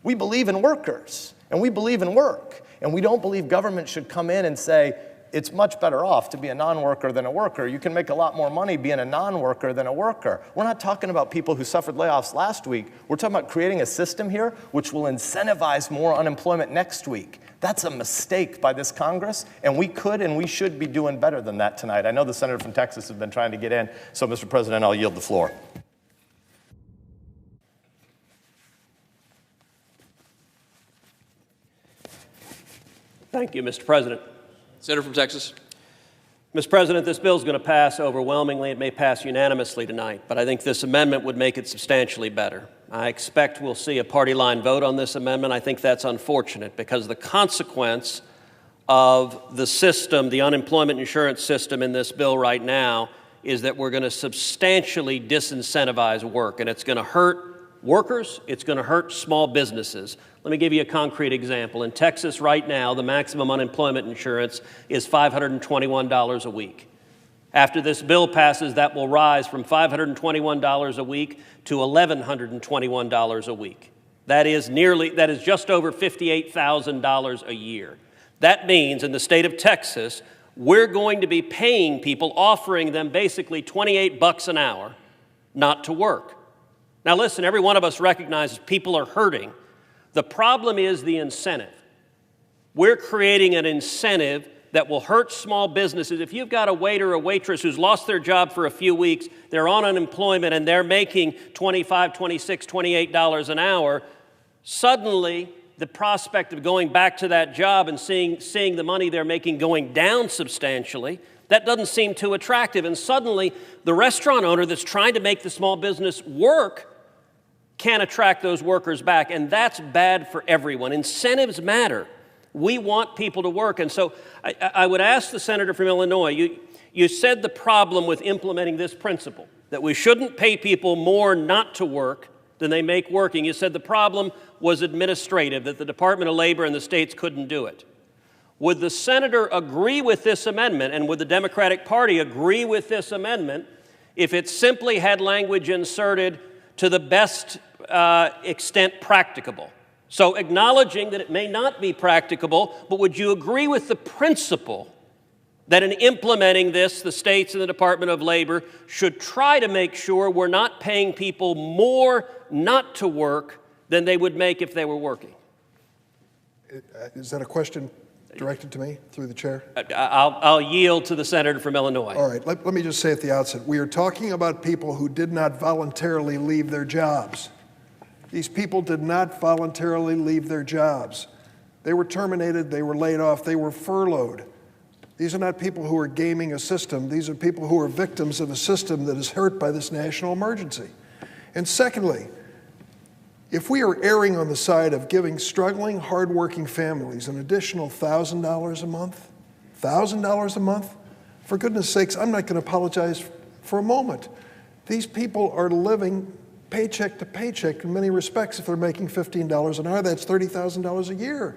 S11: We believe in workers, and we believe in work, and we don't believe government should come in and say, it's much better off to be a non-worker than a worker. You can make a lot more money being a non-worker than a worker. We're not talking about people who suffered layoffs last week. We're talking about creating a system here which will incentivize more unemployment next week. That's a mistake by this Congress, and we could and we should be doing better than that tonight. I know the senator from Texas has been trying to get in, so Mr. President, I'll yield the floor.
S12: Thank you, Mr. President. Senator from Texas. Mr. President, this bill is going to pass overwhelmingly. It may pass unanimously tonight, but I think this amendment would make it substantially better. I expect we'll see a party line vote on this amendment. I think that's unfortunate because the consequence of the system, the unemployment insurance system in this bill right now, is that we're going to substantially disincentivize work, and it's going to hurt workers, it's going to hurt small businesses. Let me give you a concrete example. In Texas right now, the maximum unemployment insurance is $521 a week. After this bill passes, that will rise from $521 a week to $1,121 a week. That is just over $58,000 a year. That means in the state of Texas, we're going to be paying people, offering them basically $28 an hour not to work. Now listen, every one of us recognizes people are hurting. The problem is the incentive. We're creating an incentive that will hurt small businesses. If you've got a waiter or a waitress who's lost their job for a few weeks, they're on unemployment and they're making $25, $26, $28 an hour, suddenly the prospect of going back to that job and seeing the money they're making going down substantially, that doesn't seem too attractive. And suddenly the restaurant owner that's trying to make the small business work can't attract those workers back, and that's bad for everyone. Incentives matter. We want people to work. And so I would ask the senator from Illinois, you said the problem with implementing this principle, that we shouldn't pay people more not to work than they make working. You said the problem was administrative, that the Department of Labor and the states couldn't do it. Would the senator agree with this amendment, and would the Democratic Party agree with this amendment if it simply had language inserted to the best extent practicable? So acknowledging that it may not be practicable, but would you agree with the principle that in implementing this, the states and the Department of Labor should try to make sure we're not paying people more not to work than they would make if they were working?
S2: Is that a question directed to me through the chair?
S12: I'll yield to the senator from Illinois.
S2: All right, let me just say at the outset, we are talking about people who did not voluntarily leave their jobs. These people did not voluntarily leave their jobs. They were terminated, they were laid off, they were furloughed. These are not people who are gaming a system. These are people who are victims of a system that is hurt by this national emergency. And secondly, if we are erring on the side of giving struggling, hardworking families an additional $1,000 a month, $1,000 a month, for goodness sakes, I'm not going to apologize for a moment. These people are living paycheck to paycheck in many respects. If they're making $15 an hour, that's $30,000 a year.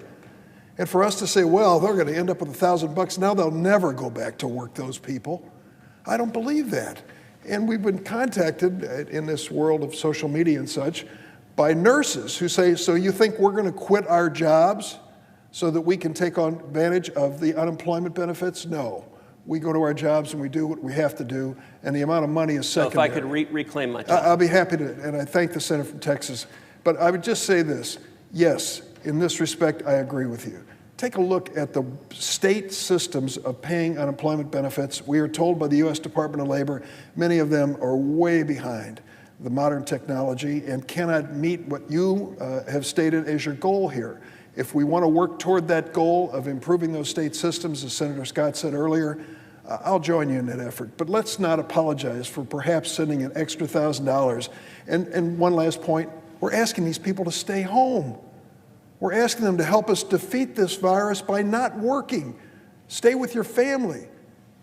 S2: And for us to say, well, they're going to end up with $1,000 now, they'll never go back to work, those people. I don't believe that. And we've been contacted in this world of social media and such by nurses who say, so you think we're going to quit our jobs so that we can take advantage of the unemployment benefits? No. We go to our jobs and we do what we have to do, and the amount of money is secondary.
S12: So if I could reclaim my time.
S2: I'll be happy to, and I thank the senator from Texas. But I would just say this, yes, in this respect, I agree with you. Take a look at the state systems of paying unemployment benefits. We are told by the U.S. Department of Labor, many of them are way behind the modern technology and cannot meet what you have stated as your goal here. If we want to work toward that goal of improving those state systems, as Senator Scott said earlier, I'll join you in that effort. But let's not apologize for perhaps sending an extra $1,000. And one last point, we're asking these people to stay home. We're asking them to help us defeat this virus by not working. Stay with your family.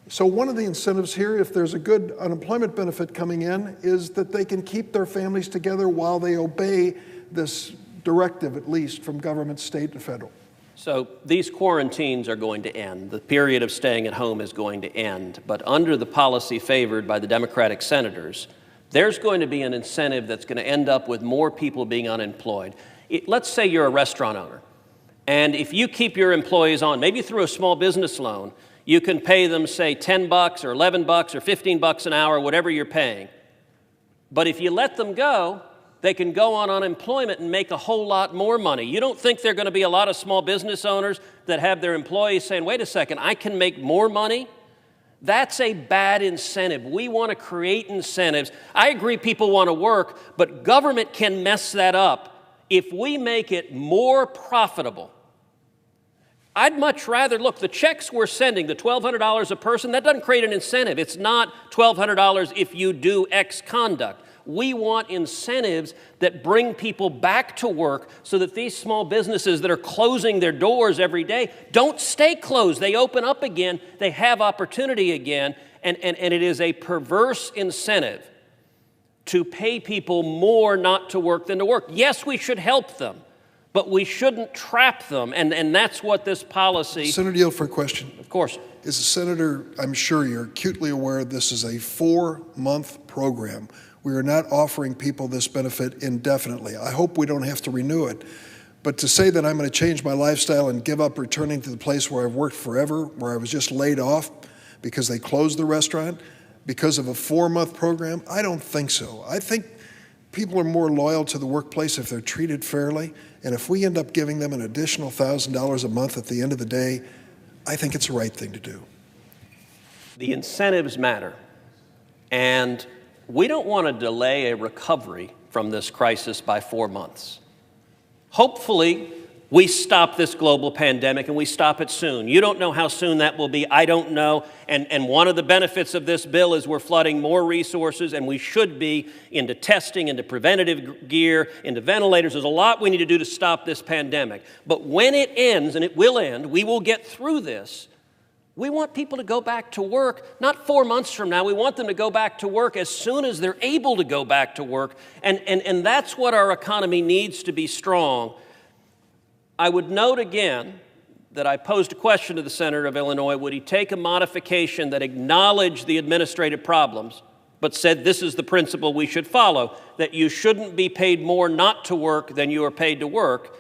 S2: So one of the incentives here, if there's a good unemployment benefit coming in, is that they can keep their families together while they obey this directive, at least from government, state, and federal.
S12: So these quarantines are going to end. The period of staying at home is going to end. But under the policy favored by the Democratic senators, there's going to be an incentive that's going to end up with more people being unemployed. Let's say you're a restaurant owner, and if you keep your employees on, maybe through a small business loan, you can pay them, say, $10 or $11 or $15 an hour, whatever you're paying. But if you let them go, they can go on unemployment and make a whole lot more money. You don't think there are going to be a lot of small business owners that have their employees saying, wait a second, I can make more money? That's a bad incentive. We want to create incentives. I agree people want to work, but government can mess that up if we make it more profitable. I'd much rather, look, the checks we're sending, the $1,200 a person, that doesn't create an incentive. It's not $1,200 if you do X conduct. We want incentives that bring people back to work so that these small businesses that are closing their doors every day don't stay closed. They open up again, they have opportunity again, And it is a perverse incentive to pay people more not to work than to work. Yes, we should help them, but we shouldn't trap them, and that's what this policy...
S2: Senator Deal for a question.
S12: Of course.
S2: As a senator, I'm sure you're acutely aware this is a 4-month program. We are not offering people this benefit indefinitely. I hope we don't have to renew it. But to say that I'm going to change my lifestyle and give up returning to the place where I've worked forever, where I was just laid off because they closed the restaurant, because of a 4-month program, I don't think so. I think people are more loyal to the workplace if they're treated fairly. And if we end up giving them an additional $1,000 a month at the end of the day, I think it's the right thing to do.
S12: The incentives matter. And we don't want to delay a recovery from this crisis by 4 months. Hopefully, we stop this global pandemic and we stop it soon. You don't know how soon that will be. I don't know. And one of the benefits of this bill is we're flooding more resources, and we should be, into testing, into preventative gear, into ventilators. There's a lot we need to do to stop this pandemic. But when it ends, and it will end, we will get through this. We want people to go back to work, not 4 months from now. We want them to go back to work as soon as they're able to go back to work. And that's what our economy needs to be strong. I would note again that I posed a question to the Senator of Illinois. Would he take a modification that acknowledged the administrative problems, but said this is the principle we should follow, that you shouldn't be paid more not to work than you are paid to work?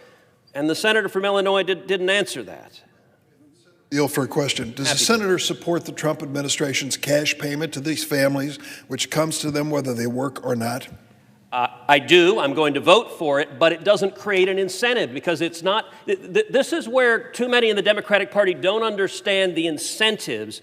S12: And the Senator from Illinois didn't answer that.
S2: Deal for a question. Does the senator support the Trump administration's cash payment to these families, which comes to them whether they work or not?
S12: I do. I'm going to vote for it, but it doesn't create an incentive because it's not. This is where too many in the Democratic Party don't understand the incentives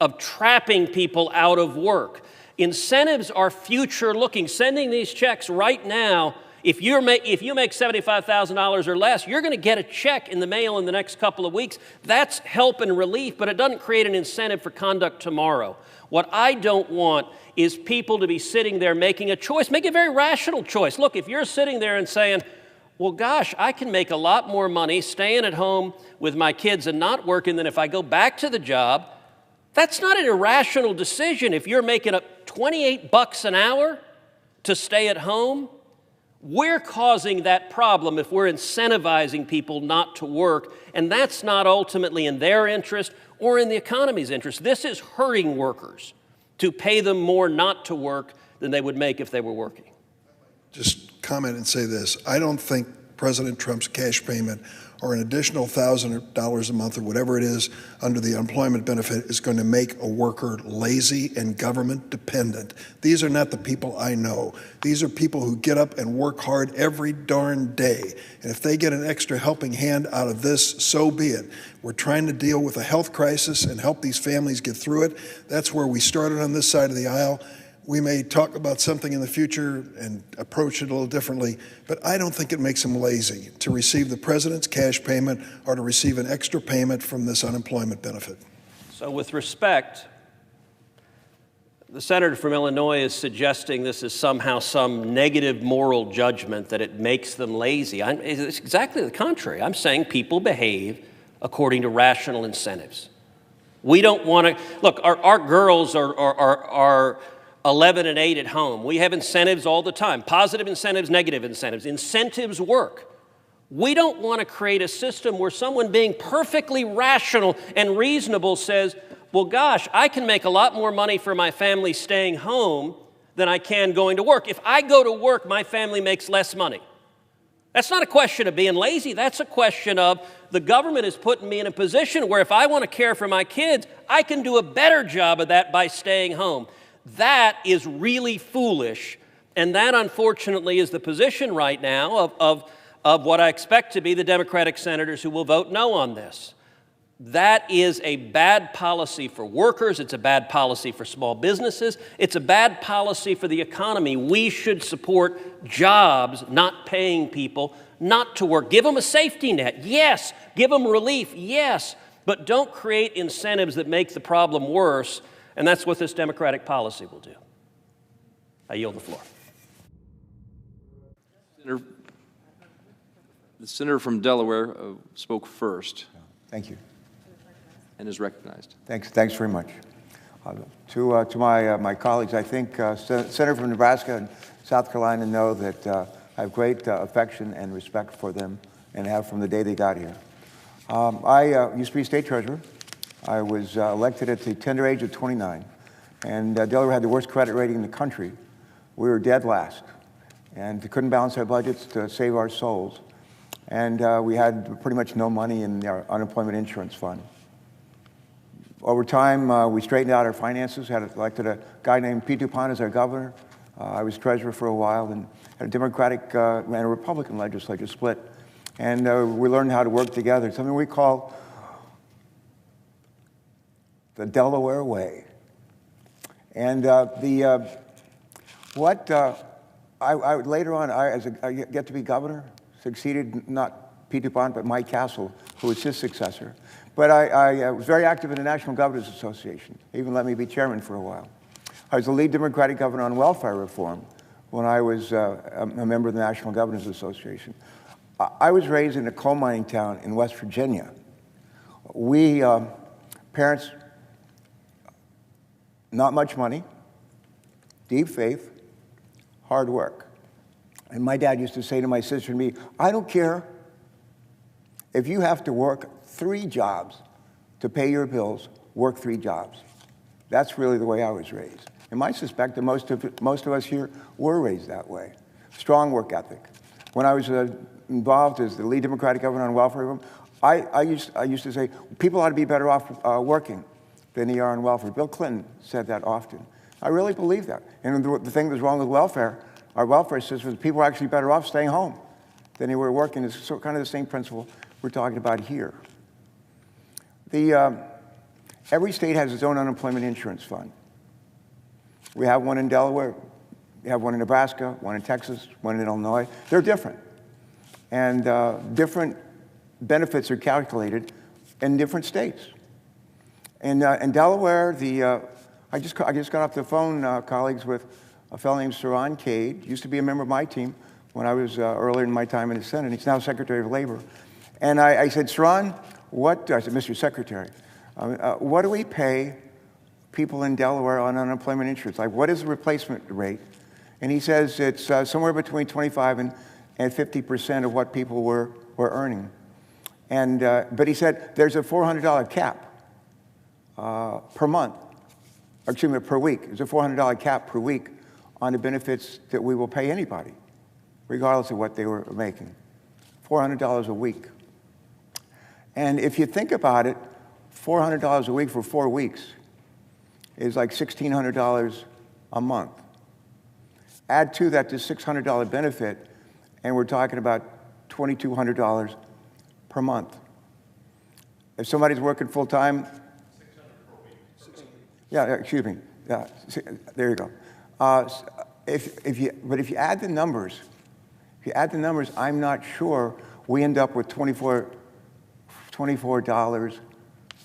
S12: of trapping people out of work. Incentives are future-looking. Sending these checks right now, if you make $75,000 or less, you're going to get a check in the mail in the next couple of weeks. That's help and relief, but it doesn't create an incentive for conduct tomorrow. What I don't want is people to be sitting there making a choice, make a very rational choice. Look, if you're sitting there and saying, well, gosh, I can make a lot more money staying at home with my kids and not working than if I go back to the job, that's not an irrational decision. If you're making up $28 an hour to stay at home, we're causing that problem if we're incentivizing people not to work, and that's not ultimately in their interest or in the economy's interest. This is hurting workers to pay them more not to work than they would make if they were working.
S2: Just comment and say this. I don't think President Trump's cash payment or an additional $1,000 a month or whatever it is under the unemployment benefit is going to make a worker lazy and government dependent. These are not the people I know. These are people who get up and work hard every darn day. And if they get an extra helping hand out of this, so be it. We're trying to deal with a health crisis and help these families get through it. That's where we started on this side of the aisle. We may talk about something in the future and approach it a little differently, but I don't think it makes them lazy to receive the president's cash payment or to receive an extra payment from this unemployment benefit.
S12: So with respect, the senator from Illinois is suggesting this is somehow some negative moral judgment that it makes them lazy. It's exactly the contrary. I'm saying people behave according to rational incentives. We don't want to, look, our girls are 11 and 8 at home. We have incentives all the time, positive incentives, negative incentives. Incentives work. We don't want to create a system where someone being perfectly rational and reasonable says, well, gosh, I can make a lot more money for my family staying home than I can going to work. If I go to work, my family makes less money. That's not a question of being lazy. That's a question of the government is putting me in a position where if I want to care for my kids, I can do a better job of that by staying home. That is really foolish, and that, unfortunately, is the position right now of what I expect to be the Democratic senators who will vote no on this. That is a bad policy for workers. It's a bad policy for small businesses. It's a bad policy for the economy. We should support jobs, not paying people not to work. Give them a safety net, yes. Give them relief, yes. But don't create incentives that make the problem worse. And that's what this Democratic policy will do. I yield the floor.
S14: The senator from Delaware spoke first.
S15: Thank you.
S14: And is recognized.
S15: Thanks very much.
S13: To my colleagues, I think Senator from Nebraska and South Carolina know that I have great affection and respect for them and have from the day they got here. I used to be state treasurer. I was elected at the tender age of 29, and Delaware had the worst credit rating in the country. We were dead last, and couldn't balance our budgets to save our souls. And we had pretty much no money in our unemployment insurance fund. Over time, we straightened out our finances, had elected a guy named Pete DuPont as our governor. I was treasurer for a while, and had a Democratic and a Republican legislature split. And we learned how to work together, something we call the Delaware way. And I later on, as I get to be governor, succeeded not Pete DuPont, but Mike Castle, who was his successor. But I was very active in the National Governors Association. They even let me be chairman for a while. I was the lead Democratic governor on welfare reform when I was a member of the National Governors Association. I was raised in a coal mining town in West Virginia. We, parents, not much money, deep faith, hard work. And my dad used to say to my sister and me, I don't care if you have to work 3 jobs to pay your bills, work 3 jobs. That's really the way I was raised. And I suspect that most of us here were raised that way. Strong work ethic. When I was involved as the lead Democratic governor on welfare reform, I used to say, people ought to be better off working than they are on welfare. Bill Clinton said that often. I really believe that. And the thing that's wrong with welfare, our welfare system, is people are actually better off staying home than they were working. It's kind of the same principle we're talking about here. Every state has its own unemployment insurance fund. We have one in Delaware, we have one in Nebraska, one in Texas, one in Illinois. They're different. And different benefits are calculated in different states. And in Delaware, I just got off the phone, colleagues, with a fellow named Saran Cade, used to be a member of my team when I was earlier in my time in the Senate. He's now Secretary of Labor. And I said, Saran, I said, Mr. Secretary, what do we pay people in Delaware on unemployment insurance? Like, what is the replacement rate? And he says it's somewhere between 25 and 50% of what people were earning. And, but he said there's a $400 cap per month, or excuse me, per week. There's a $400 cap per week on the benefits that we will pay anybody, regardless of what they were making. $400 a week. And if you think about it, $400 a week for 4 weeks is like $1,600 a month. Add to that the $600 benefit, and we're talking about $2,200 per month. If somebody's working full-time, $600 per week. Yeah, excuse me. Yeah, there you go. If you add the numbers, I'm not sure we end up with $24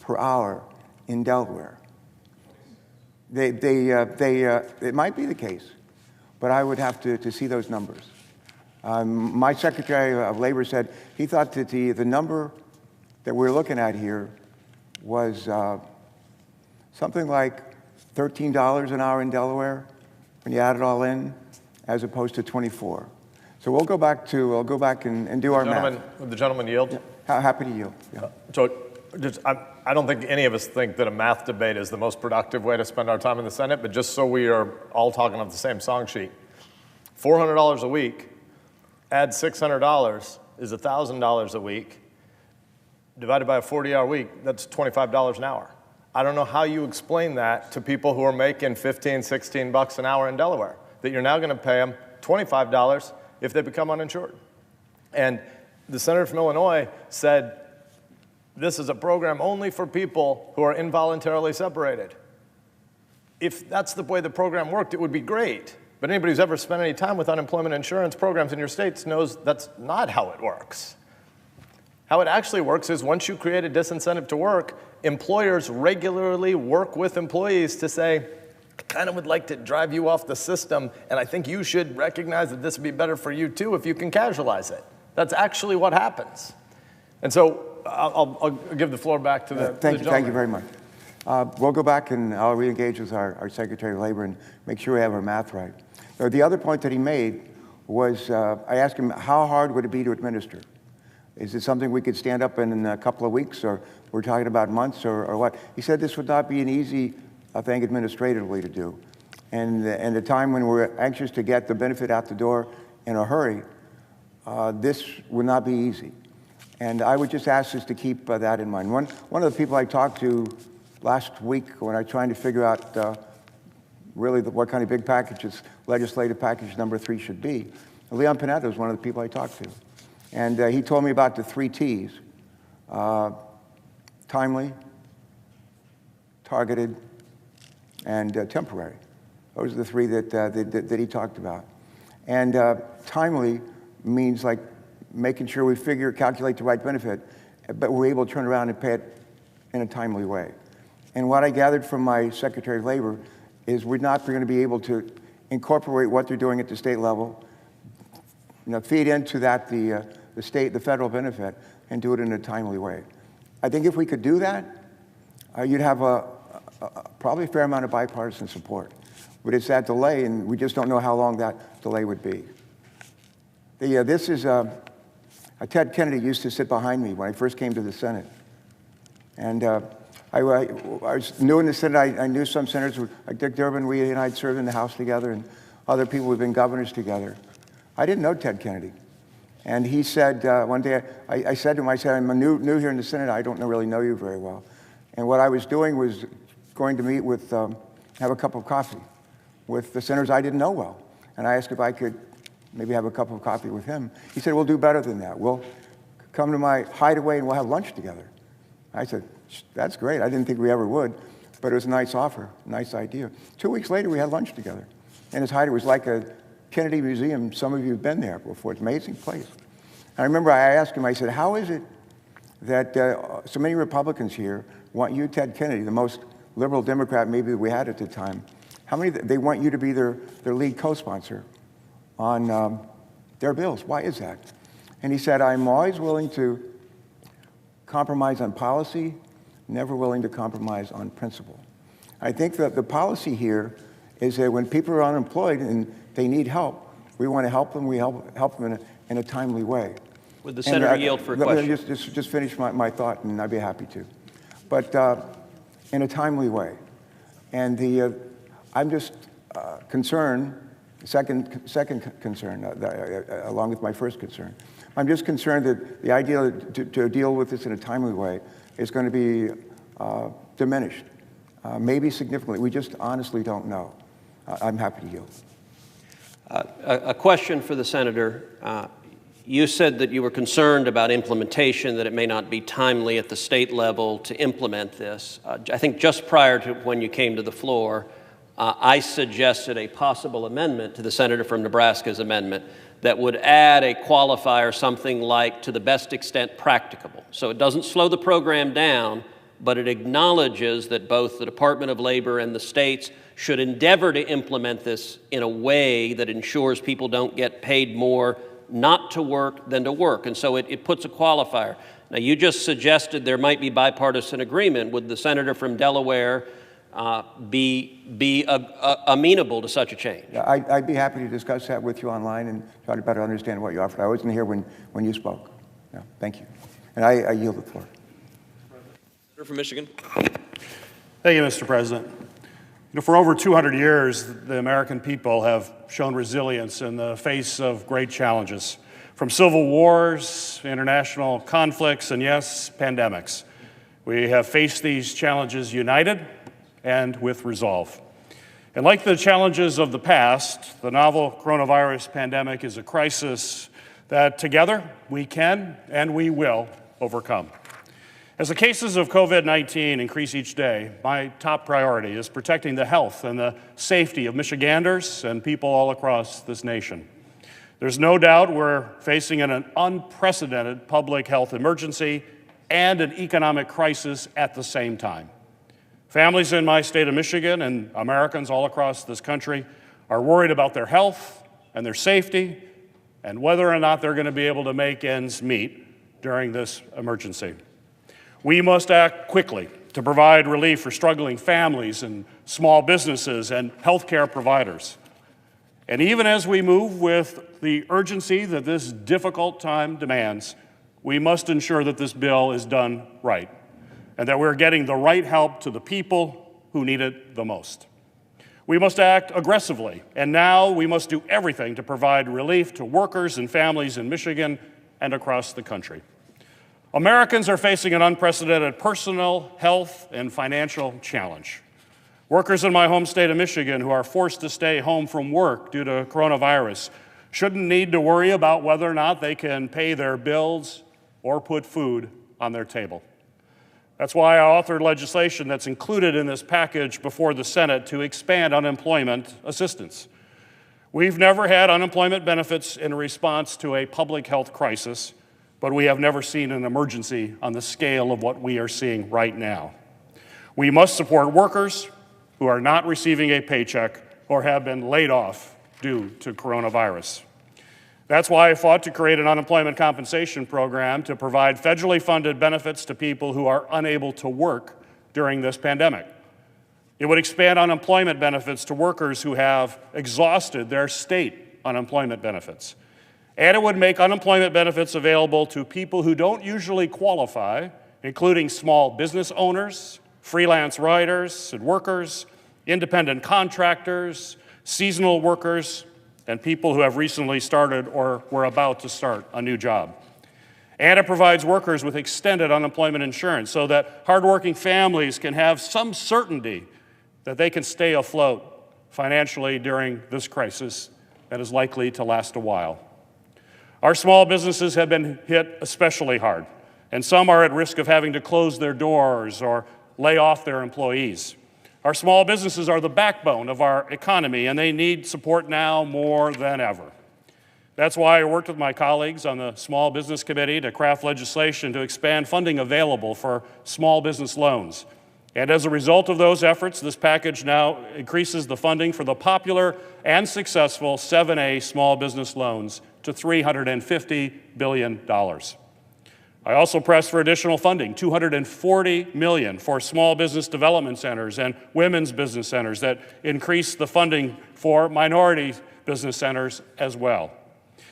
S13: per hour in Delaware. It might be the case, but I would have to see those numbers. My Secretary of Labor said he thought that the number that we're looking at here was something like $13 an hour in Delaware when you add it all in, as opposed to 24. So we'll go back and do our math.
S11: Would the gentleman yield?
S13: Yeah, happy to yield. Yeah.
S11: So I don't think any of us think that a math debate is the most productive way to spend our time in the Senate, but just so we are all talking off the same song sheet, $400 a week, add $600 is $1,000 a week, divided by a 40-hour week, that's $25 an hour. I don't know how you explain that to people who are making $15, $16 an hour in Delaware, that you're now going to pay them $25 if they become uninsured. And the senator from Illinois said, this is a program only for people who are involuntarily separated. If that's the way the program worked, it would be great. But anybody who's ever spent any time with unemployment insurance programs in your states knows that's not how it works. How it actually works is once you create a disincentive to work, employers regularly work with employees to say, I kind of would like to drive you off the system, and I think you should recognize that this would be better for you too if you can casualize it. That's actually what happens. And so I'll give the floor back to the gentleman.
S13: Thank you very much. We'll go back and I'll re-engage with our Secretary of Labor and make sure we have our math right. The other point that he made was, I asked him, how hard would it be to administer? Is it something we could stand up in a couple of weeks, or we're talking about months, or what? He said this would not be an easy thing administratively to do. And the time when we're anxious to get the benefit out the door in a hurry, this would not be easy. And I would just ask us to keep that in mind. One of the people I talked to last week when I was trying to figure out really what kind of big packages legislative package number 3 should be, Leon Panetta was one of the people I talked to. And he told me about the 3 T's: timely, targeted, and temporary. Those are the 3 that he talked about. And timely means like making sure we calculate the right benefit, but we're able to turn around and pay it in a timely way. And what I gathered from my Secretary of Labor is we're not going to be able to incorporate what they're doing at the state level, feed into that the federal benefit, and do it in a timely way. I think if we could do that, you'd have probably a fair amount of bipartisan support. But it's that delay, and we just don't know how long that delay would be. This is Ted Kennedy used to sit behind me when I first came to the Senate. And I was new in the Senate. I knew some senators, like Dick Durbin. We and I had served in the House together, and other people who've been governors together. I didn't know Ted Kennedy. And he said, one day, I said to him, I'm new here in the Senate. I don't really know you very well. And what I was doing was going to meet with, have a cup of coffee with the senators I didn't know well. And I asked if I could maybe have a cup of coffee with him. He said, we'll do better than that. We'll come to my hideaway and we'll have lunch together. I said, that's great. I didn't think we ever would, but it was a nice offer, nice idea. 2 weeks later, we had lunch together. And his hideaway was like a Kennedy Museum. Some of you have been there before. It's an amazing place. And I remember I asked him, I said, how is it that so many Republicans here want you, Ted Kennedy, the most liberal Democrat maybe that we had at the time, how many, they want you to be their lead co-sponsor on their bills? Why is that? And he said, I'm always willing to compromise on policy, never willing to compromise on principle. I think that the policy here is that when people are unemployed and they need help, we want to help them. We help them in a timely way.
S12: Would the senator yield for a question?
S13: Let me just finish my thought, and I'd be happy to. But in a timely way. And I'm just concerned, second concern, along with my first concern. I'm just concerned that the idea to deal with this in a timely way is going to be diminished, maybe significantly. We just honestly don't know. I'm happy to yield.
S12: A question for the senator. You said that you were concerned about implementation, that it may not be timely at the state level to implement this. I think just prior to when you came to the floor, I suggested a possible amendment to the senator from Nebraska's amendment that would add a qualifier, something like to the best extent practicable. So it doesn't slow the program down, but it acknowledges that both the Department of Labor and the states should endeavor to implement this in a way that ensures people don't get paid more not to work than to work. And so it puts a qualifier. Now, you just suggested there might be bipartisan agreement. Would the senator from Delaware be amenable to such a change?
S13: Yeah, I'd be happy to discuss that with you online and try to better understand what you offered. I wasn't here when you spoke. Yeah, thank you. And I yield the floor.
S9: Senator from Michigan.
S15: Thank you, Mr. President. For over 200 years, the American people have shown resilience in the face of great challenges, from civil wars, international conflicts, and yes, pandemics. We have faced these challenges united and with resolve. And like the challenges of the past, the novel coronavirus pandemic is a crisis that together we can and we will overcome. As the cases of COVID-19 increase each day, my top priority is protecting the health and the safety of Michiganders and people all across this nation. There's no doubt we're facing an unprecedented public health emergency and an economic crisis at the same time. Families in my state of Michigan and Americans all across this country are worried about their health and their safety and whether or not they're going to be able to make ends meet during this emergency. We must act quickly to provide relief for struggling families and small businesses and healthcare providers. And even as we move with the urgency that this difficult time demands, we must ensure that this bill is done right and that we're getting the right help to the people who need it the most. We must act aggressively, and now we must do everything to provide relief to workers and families in Michigan and across the country. Americans are facing an unprecedented personal, health, and financial challenge. Workers in my home state of Michigan who are forced to stay home from work due to coronavirus shouldn't need to worry about whether or not they can pay their bills or put food on their table. That's why I authored legislation that's included in this package before the Senate to expand unemployment assistance. We've never had unemployment benefits in response to a public health crisis, but we have never seen an emergency on the scale of what we are seeing right now. We must support workers who are not receiving a paycheck or have been laid off due to coronavirus. That's why I fought to create an unemployment compensation program to provide federally funded benefits to people who are unable to work during this pandemic. It would expand unemployment benefits to workers who have exhausted their state unemployment benefits. And it would make unemployment benefits available to people who don't usually qualify, including small business owners, freelance writers and workers, independent contractors, seasonal workers, and people who have recently started or were about to start a new job. And it provides workers with extended unemployment insurance so that hardworking families can have some certainty that they can stay afloat financially during this crisis that is likely to last a while. Our small businesses have been hit especially hard, and some are at risk of having to close their doors or lay off their employees. Our small businesses are the backbone of our economy, and they need support now more than ever. That's why I worked with my colleagues on the Small Business Committee to craft legislation to expand funding available for small business loans. And as a result of those efforts, this package now increases the funding for the popular and successful 7A small business loans to $350 billion. I also pressed for additional funding, $240 million for small business development centers and women's business centers that increase the funding for minority business centers as well.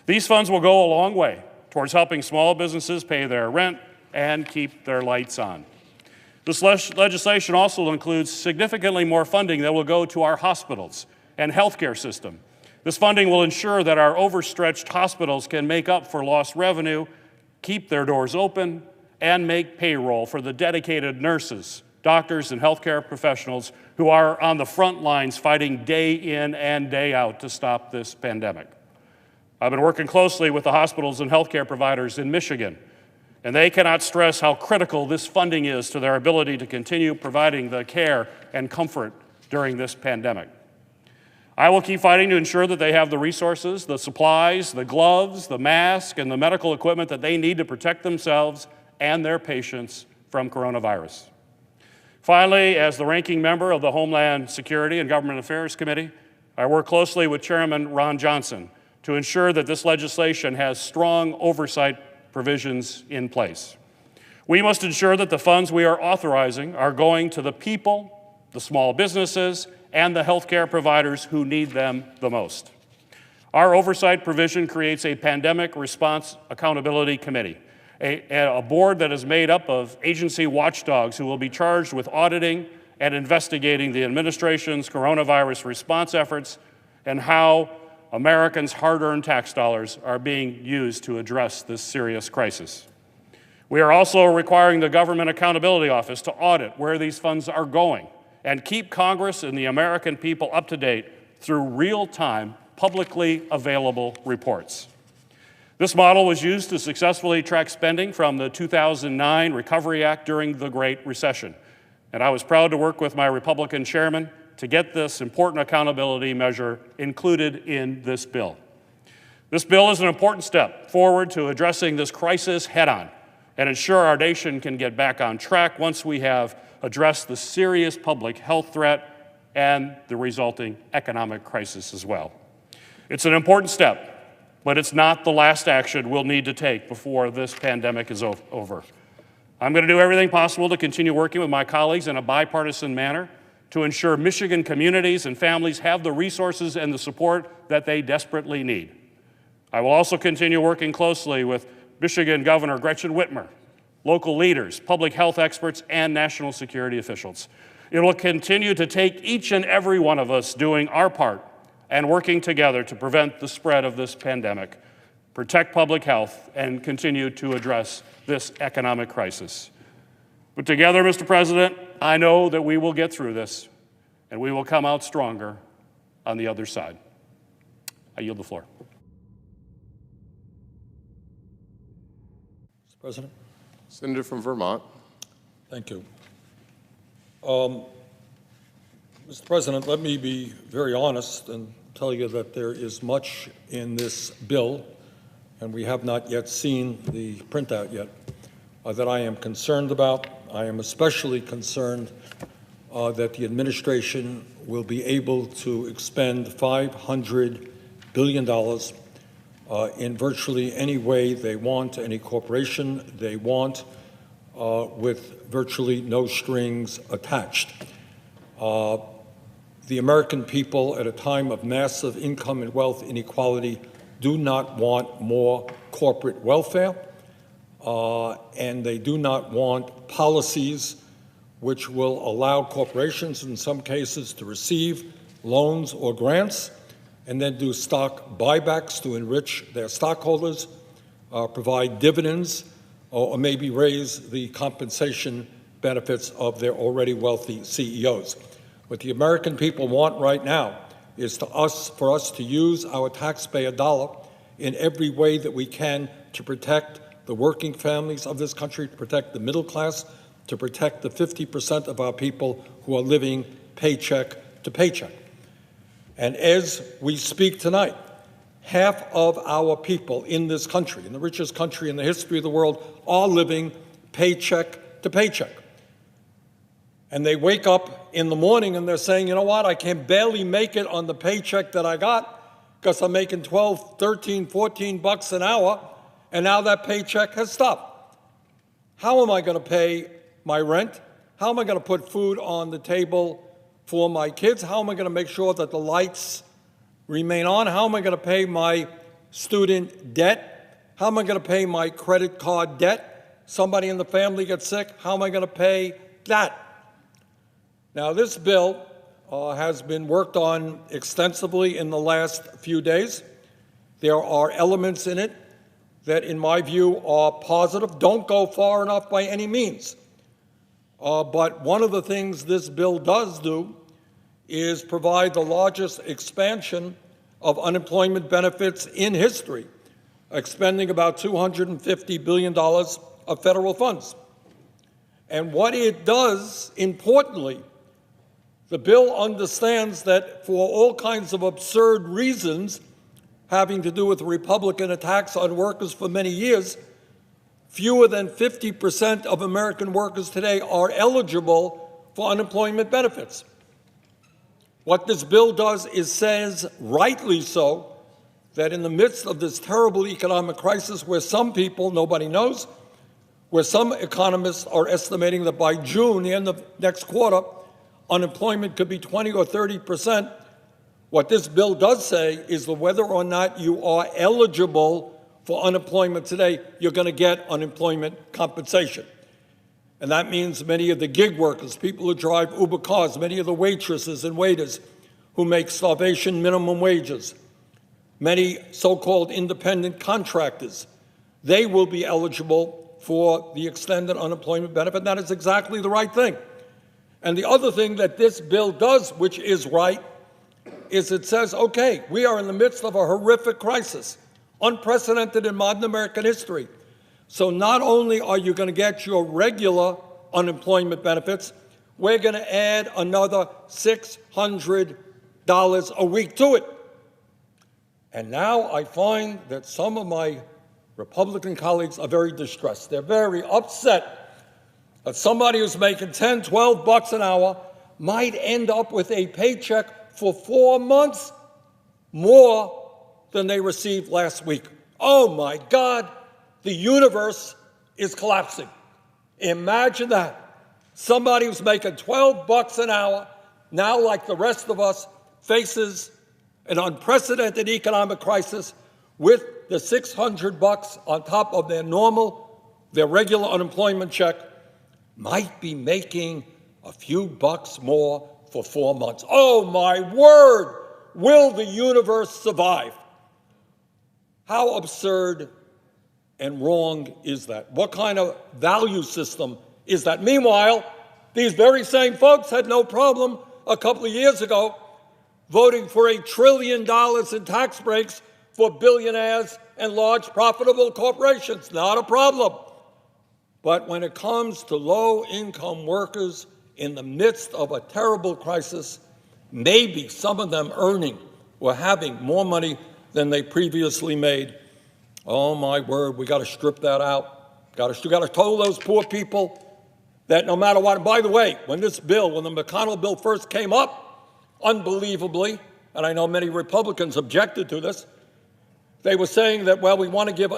S15: These funds will go a long way towards helping small businesses pay their rent and keep their lights on. This legislation also includes significantly more funding that will go to our hospitals and healthcare system. This funding will ensure that our overstretched hospitals can make up for lost revenue, keep their doors open, and make payroll for the dedicated nurses, doctors, and healthcare professionals who are on the front lines fighting day in and day out to stop this pandemic. I've been working closely with the hospitals and healthcare providers in Michigan, and they cannot stress how critical this funding is to their ability to continue providing the care and comfort during this pandemic. I will keep fighting to ensure that they have the resources, the supplies, the gloves, the mask, and the medical equipment that they need to protect themselves and their patients from coronavirus. Finally, as the ranking member of the Homeland Security and Government Affairs Committee, I work closely with Chairman Ron Johnson to ensure that this legislation has strong oversight provisions in place. We must ensure that the funds we are authorizing are going to the people, the small businesses, and the healthcare providers who need them the most. Our oversight provision creates a Pandemic Response Accountability Committee, a board that is made up of agency watchdogs who will be charged with auditing and investigating the administration's coronavirus response efforts and how Americans' hard-earned tax dollars are being used to address this serious crisis. We are also requiring the Government Accountability Office to audit where these funds are going and keep Congress and the American people up to date through real-time, publicly available reports. This model was used to successfully track spending from the 2009 Recovery Act during the Great Recession, and I was proud to work with my Republican chairman to get this important accountability measure included in this bill. This bill is an important step forward to addressing this crisis head-on and ensure our nation can get back on track once we have addressed the serious public health threat and the resulting economic crisis as well. It's an important step, but it's not the last action we'll need to take before this pandemic is over. I'm going to do everything possible to continue working with my colleagues in a bipartisan manner to ensure Michigan communities and families have the resources and the support that they desperately need. I will also continue working closely with Michigan Governor Gretchen Whitmer, local leaders, public health experts, and national security officials. It will continue to take each and every one of us doing our part and working together to prevent the spread of this pandemic, protect public health, and continue to address this economic crisis. But together, Mr. President, I know that we will get through this, and we will come out stronger on the other side. I yield the floor.
S17: Mr. President.
S8: Senator from Vermont.
S17: Thank you. Mr. President, let me be very honest and tell you that there is much in this bill, and we have not yet seen the printout yet, that I am concerned about. I am especially concerned that the administration will be able to expend $500 billion in virtually any way they want, any corporation they want, with virtually no strings attached. The American people, at a time of massive income and wealth inequality, do not want more corporate welfare, and they do not want policies which will allow corporations, in some cases, to receive loans or grants and then do stock buybacks to enrich their stockholders, provide dividends, or maybe raise the compensation benefits of their already wealthy CEOs. What the American people want right now is for us to use our taxpayer dollar in every way that we can to protect the working families of this country, to protect the middle class, to protect the 50% of our people who are living paycheck to paycheck. And as we speak tonight, half of our people in this country, in the richest country in the history of the world, are living paycheck to paycheck. And they wake up in the morning and they're saying, you know what, I can barely make it on the paycheck that I got because I'm making 12, 13, 14 bucks an hour, and now that paycheck has stopped. How am I going to pay my rent? How am I going to put food on the table for my kids? How am I going to make sure that the lights remain on? How am I going to pay my student debt? How am I going to pay my credit card debt? Somebody in the family gets sick. How am I going to pay that? Now, this bill has been worked on extensively in the last few days. There are elements in it that, in my view, are positive. Don't go far enough by any means. But one of the things this bill does do is provide the largest expansion of unemployment benefits in history, expending about $250 billion of federal funds. And what it does, importantly, the bill understands that for all kinds of absurd reasons having to do with Republican attacks on workers for many years, fewer than 50% of American workers today are eligible for unemployment benefits. What this bill does is says, rightly so, that in the midst of this terrible economic crisis where some people, nobody knows, where some economists are estimating that by June, the end of next quarter, unemployment could be 20 or 30%, what this bill does say is that whether or not you are eligible for unemployment today, you're going to get unemployment compensation. And that means many of the gig workers, people who drive Uber cars, many of the waitresses and waiters who make starvation minimum wages, many so-called independent contractors, they will be eligible for the extended unemployment benefit. That is exactly the right thing. And the other thing that this bill does, which is right, is it says, okay, we are in the midst of a horrific crisis, unprecedented in modern American history. So not only are you going to get your regular unemployment benefits, we're going to add another $600 a week to it. And now I find that some of my Republican colleagues are very distressed. They're very upset that somebody who's making 10, 12 bucks an hour might end up with a paycheck for 4 months more than they received last week. Oh my God, the universe is collapsing. Imagine that. Somebody who's making $12 an hour, now like the rest of us, faces an unprecedented economic crisis with the $600 on top of their regular unemployment check, might be making a few bucks more for 4 months. Oh my word! Will the universe survive? How absurd and wrong is that? What kind of value system is that? Meanwhile, these very same folks had no problem a couple of years ago voting for $1 trillion in tax breaks for billionaires and large profitable corporations. Not a problem. But when it comes to low-income workers in the midst of a terrible crisis, maybe some of them earning or having more money than they previously made, oh my word, we got to strip that out. Got to tell those poor people that no matter what. And by the way, when the McConnell bill first came up, unbelievably, and I know many Republicans objected to this, they were saying that, well, we want to give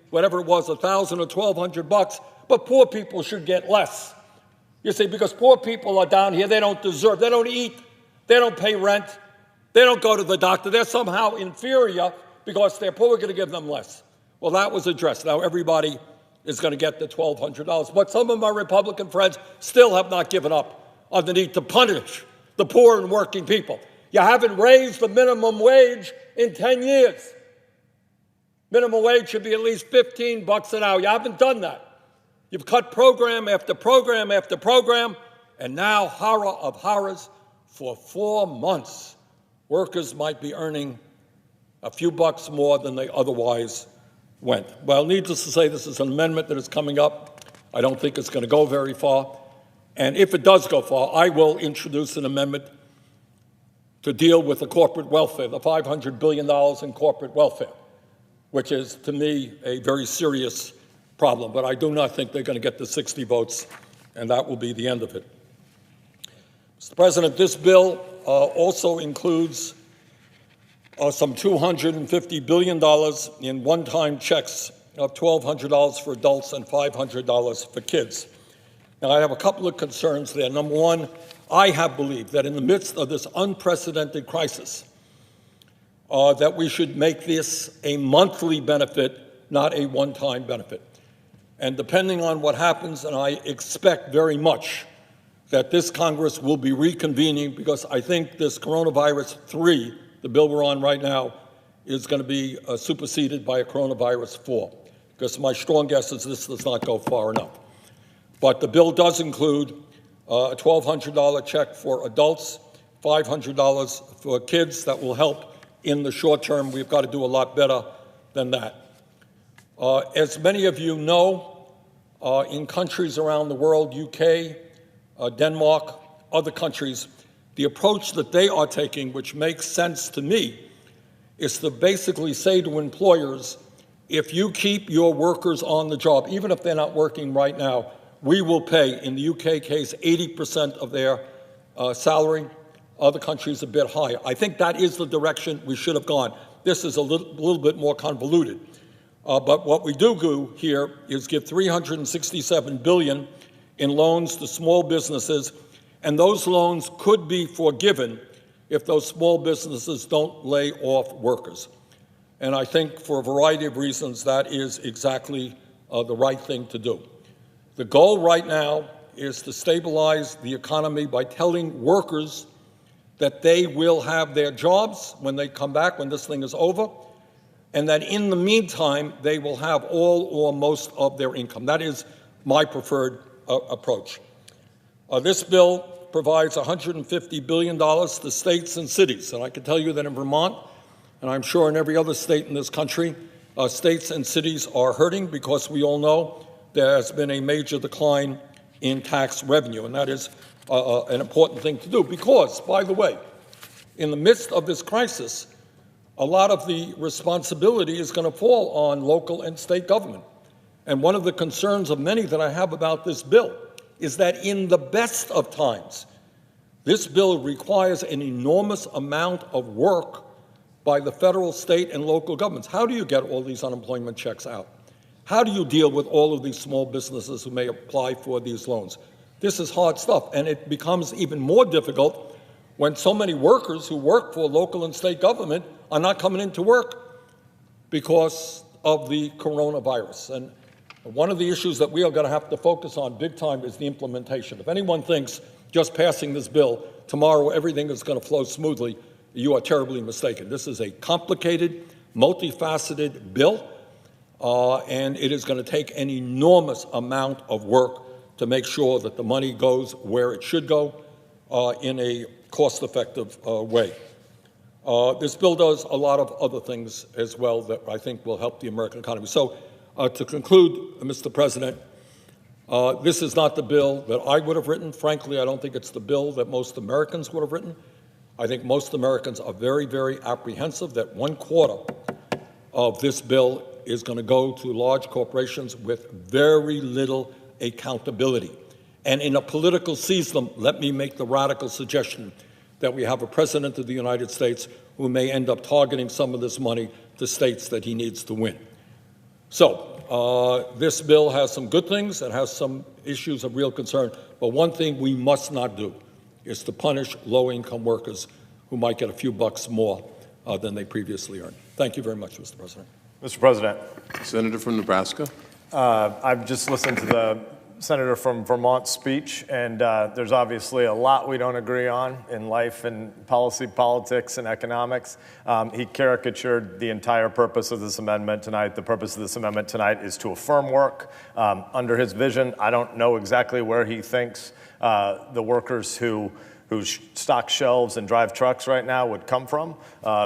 S17: whatever it was, $1,000 or $1,200, but poor people should get less. You see, because poor people are down here, they don't deserve, they don't eat, they don't pay rent, they don't go to the doctor, they're somehow inferior because they're poor, we're going to give them less. Well, that was addressed. Now everybody is going to get the $1,200. But some of my Republican friends still have not given up on the need to punish the poor and working people. You haven't raised the minimum wage in 10 years. Minimum wage should be at least $15 an hour. You haven't done that. You've cut program after program after program, and now, horror of horrors, for 4 months, workers might be earning a few bucks more than they otherwise went. Well, needless to say, this is an amendment that is coming up. I don't think it's going to go very far. And if it does go far, I will introduce an amendment to deal with the corporate welfare, the $500 billion in corporate welfare, which is, to me, a very serious problem. But I do not think they're going to get the 60 votes, and that will be the end of it. Mr. President, this bill also includes some $250 billion in one-time checks of $1,200 for adults and $500 for kids. Now, I have a couple of concerns there. Number one, I have believed that in the midst of this unprecedented crisis, that we should make this a monthly benefit, not a one-time benefit. And depending on what happens, and I expect very much that this Congress will be reconvening, because I think this coronavirus 3, the bill we're on right now, is going to be superseded by a coronavirus 4, because my strong guess is this does not go far enough. But the bill does include a $1,200 check for adults, $500 for kids. That will help in the short term. We've got to do a lot better than that. As many of you know, in countries around the world, UK, Denmark, other countries, the approach that they are taking, which makes sense to me, is to basically say to employers, if you keep your workers on the job, even if they're not working right now, we will pay, in the UK case, 80% of their salary. Other countries a bit higher. I think that is the direction we should have gone. This is a little bit more convoluted. But what we do here is give $367 billion in loans to small businesses, and those loans could be forgiven if those small businesses don't lay off workers. And I think for a variety of reasons that is exactly the right thing to do. The goal right now is to stabilize the economy by telling workers that they will have their jobs when they come back, when this thing is over, and that in the meantime, they will have all or most of their income. That is my preferred approach. This bill provides $150 billion to states and cities. And I can tell you that in Vermont, and I'm sure in every other state in this country, states and cities are hurting because we all know there has been a major decline in tax revenue. And that is an important thing to do because, by the way, in the midst of this crisis, a lot of the responsibility is going to fall on local and state government. And one of the concerns of many that I have about this bill is that in the best of times, this bill requires an enormous amount of work by the federal, state, and local governments. How do you get all these unemployment checks out? How do you deal with all of these small businesses who may apply for these loans? This is hard stuff, and it becomes even more difficult when so many workers who work for local and state government are not coming into work because of the coronavirus. And one of the issues that we are going to have to focus on big time is the implementation. If anyone thinks just passing this bill, tomorrow everything is going to flow smoothly, you are terribly mistaken. This is a complicated, multifaceted bill, and it is going to take an enormous amount of work to make sure that the money goes where it should go in a cost-effective way. This bill does a lot of other things as well that I think will help the American economy. So to conclude, Mr. President, this is not the bill that I would have written. Frankly, I don't think it's the bill that most Americans would have written. I think most Americans are very, very apprehensive that 1/4 of this bill is going to go to large corporations with very little accountability. And in a political season, let me make the radical suggestion that we have a president of the United States who may end up targeting some of this money to states that he needs to win. So this bill has some good things. It has some issues of real concern. But one thing we must not do is to punish low-income workers who might get a few bucks more than they previously earned. Thank you very much, Mr. President.
S11: Mr. President.
S8: Senator from Nebraska.
S11: I've just listened to the senator from Vermont's speech, and there's obviously a lot we don't agree on in life and policy, politics, and economics. He caricatured the entire purpose of this amendment tonight. The purpose of this amendment tonight is to affirm work. Under his vision, I don't know exactly where he thinks the workers who stock shelves and drive trucks right now would come from,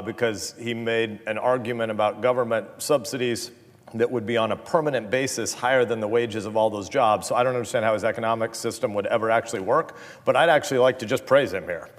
S11: because he made an argument about government subsidies that would be on a permanent basis higher than the wages of all those jobs. So I don't understand how his economic system would ever actually work, but I'd actually like to just praise him here.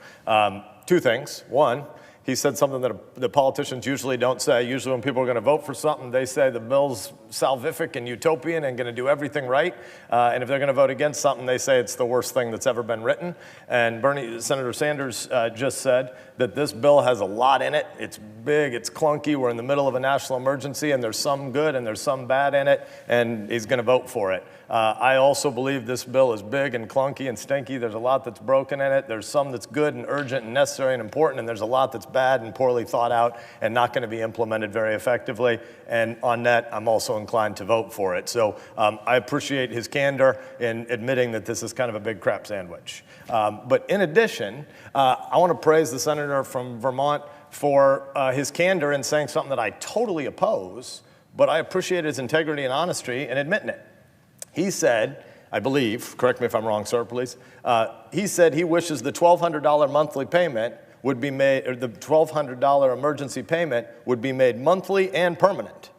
S11: Two things. One, he said something that the politicians usually don't say. Usually when people are going to vote for something, they say the bill's salvific and utopian and going to do everything right. And if they're going to vote against something, they say it's the worst thing that's ever been written. And Senator Sanders just said that this bill has a lot in it. It's big, it's clunky, we're in the middle of a national emergency, and there's some good and there's some bad in it, and he's going to vote for it. I also believe this bill is big and clunky and stinky. There's a lot that's broken in it. There's some that's good and urgent and necessary and important, and there's a lot that's bad and poorly thought out and not going to be implemented very effectively. And on that, I'm also inclined to vote for it. So I appreciate his candor in admitting that this is kind of a big crap sandwich. But in addition, I want to praise the senator from Vermont for his candor in saying something that I totally oppose, but I appreciate his integrity and honesty in admitting it. He said, I believe, correct me if I'm wrong, sir, please, he said he wishes the $1,200 monthly payment would be made, or the $1,200 emergency payment would be made monthly and permanent.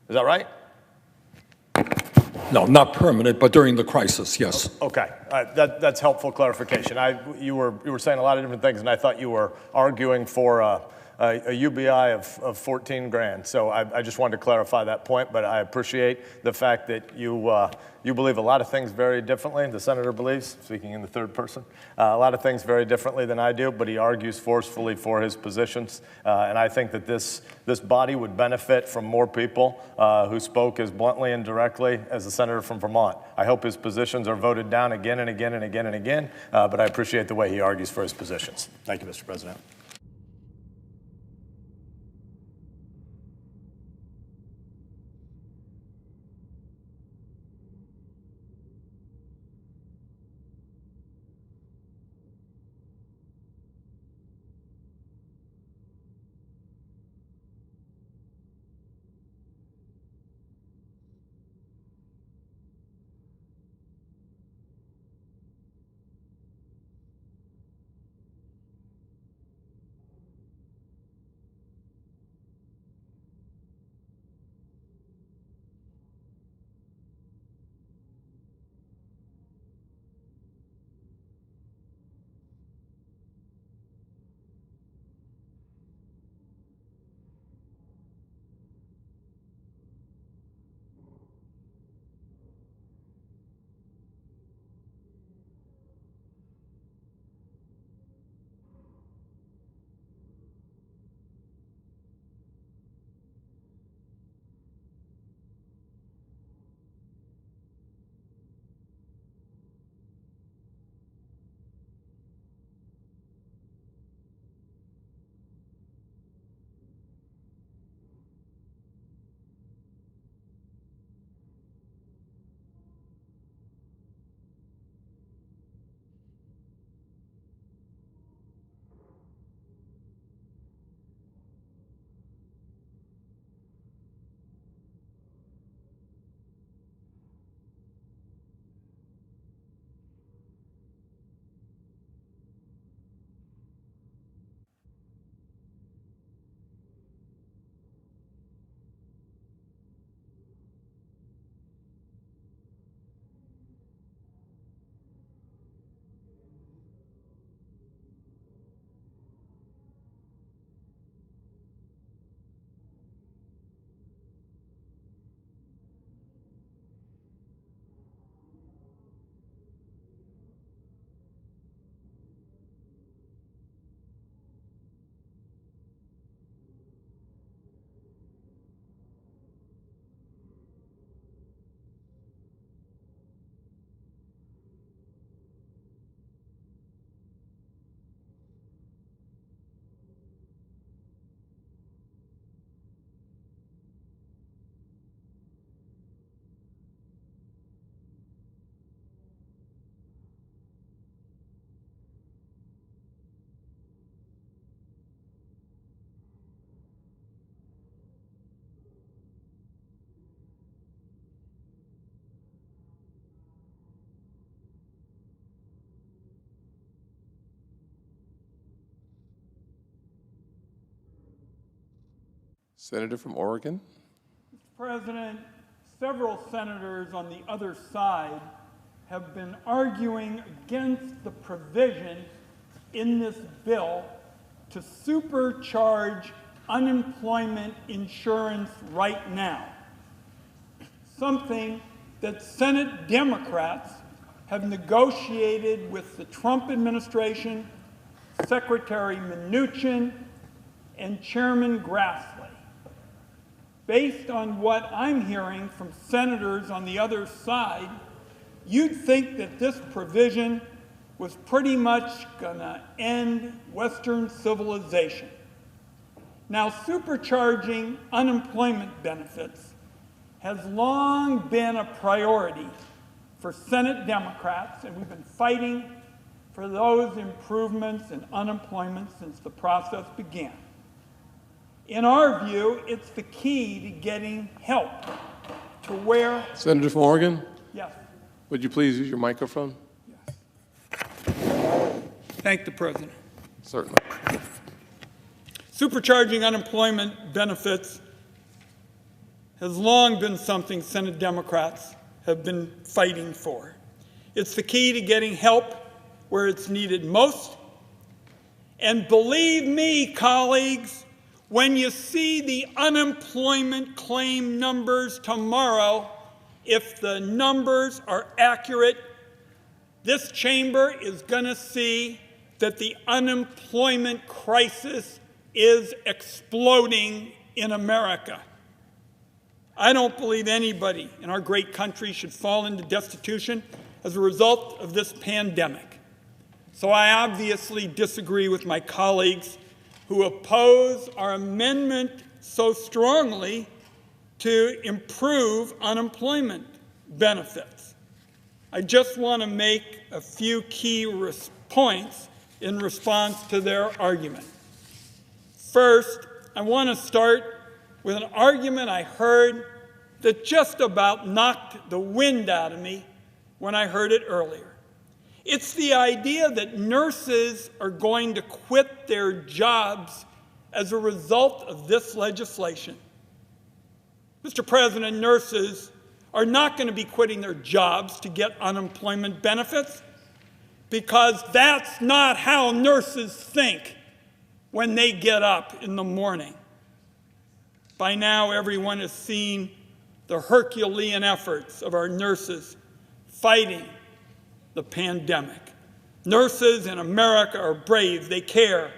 S11: Is that right?
S17: No, not permanent, but during the crisis, yes.
S11: Okay, that's helpful clarification. You were saying a lot of different things, and I thought you were arguing for a UBI of 14 grand. So I just wanted to clarify that point, but I appreciate the fact that you believe a lot of things very differently. The senator believes, speaking in the third person, a lot of things very differently than I do, but he argues forcefully for his positions. And I think that this body would benefit from more people who spoke as bluntly and directly as the senator from Vermont. I hope his positions are voted down again and again and again and again, but I appreciate the way he argues for his positions. Thank you, Mr. President.
S8: Senator from Oregon.
S16: Mr. President, several senators on the other side have been arguing against the provisions in this bill to supercharge unemployment insurance right now, something that Senate Democrats have negotiated with the Trump administration, Secretary Mnuchin, and Chairman Grassley. Based on what I'm hearing from senators on the other side, you'd think that this provision was pretty much going to end Western civilization. Now, supercharging unemployment benefits has long been a priority for Senate Democrats, and we've been fighting for those improvements in unemployment since the process began. In our view, it's the key to getting help to where...
S8: Senator from Oregon?
S16: Yes.
S8: Would you please use your microphone?
S16: Thank the President.
S8: Certainly.
S16: Supercharging unemployment benefits has long been something Senate Democrats have been fighting for. It's the key to getting help where it's needed most. And believe me, colleagues, when you see the unemployment claim numbers tomorrow, if the numbers are accurate, this chamber is going to see that the unemployment crisis is exploding in America. I don't believe anybody in our great country should fall into destitution as a result of this pandemic. So I obviously disagree with my colleagues who oppose our amendment so strongly to improve unemployment benefits. I just want to make a few key points in response to their argument. First, I want to start with an argument I heard that just about knocked the wind out of me when I heard it earlier. It's the idea that nurses are going to quit their jobs as a result of this legislation. Mr. President, nurses are not going to be quitting their jobs to get unemployment benefits, because that's not how nurses think when they get up in the morning. By now, everyone has seen the Herculean efforts of our nurses fighting the pandemic. Nurses in America are brave. They care.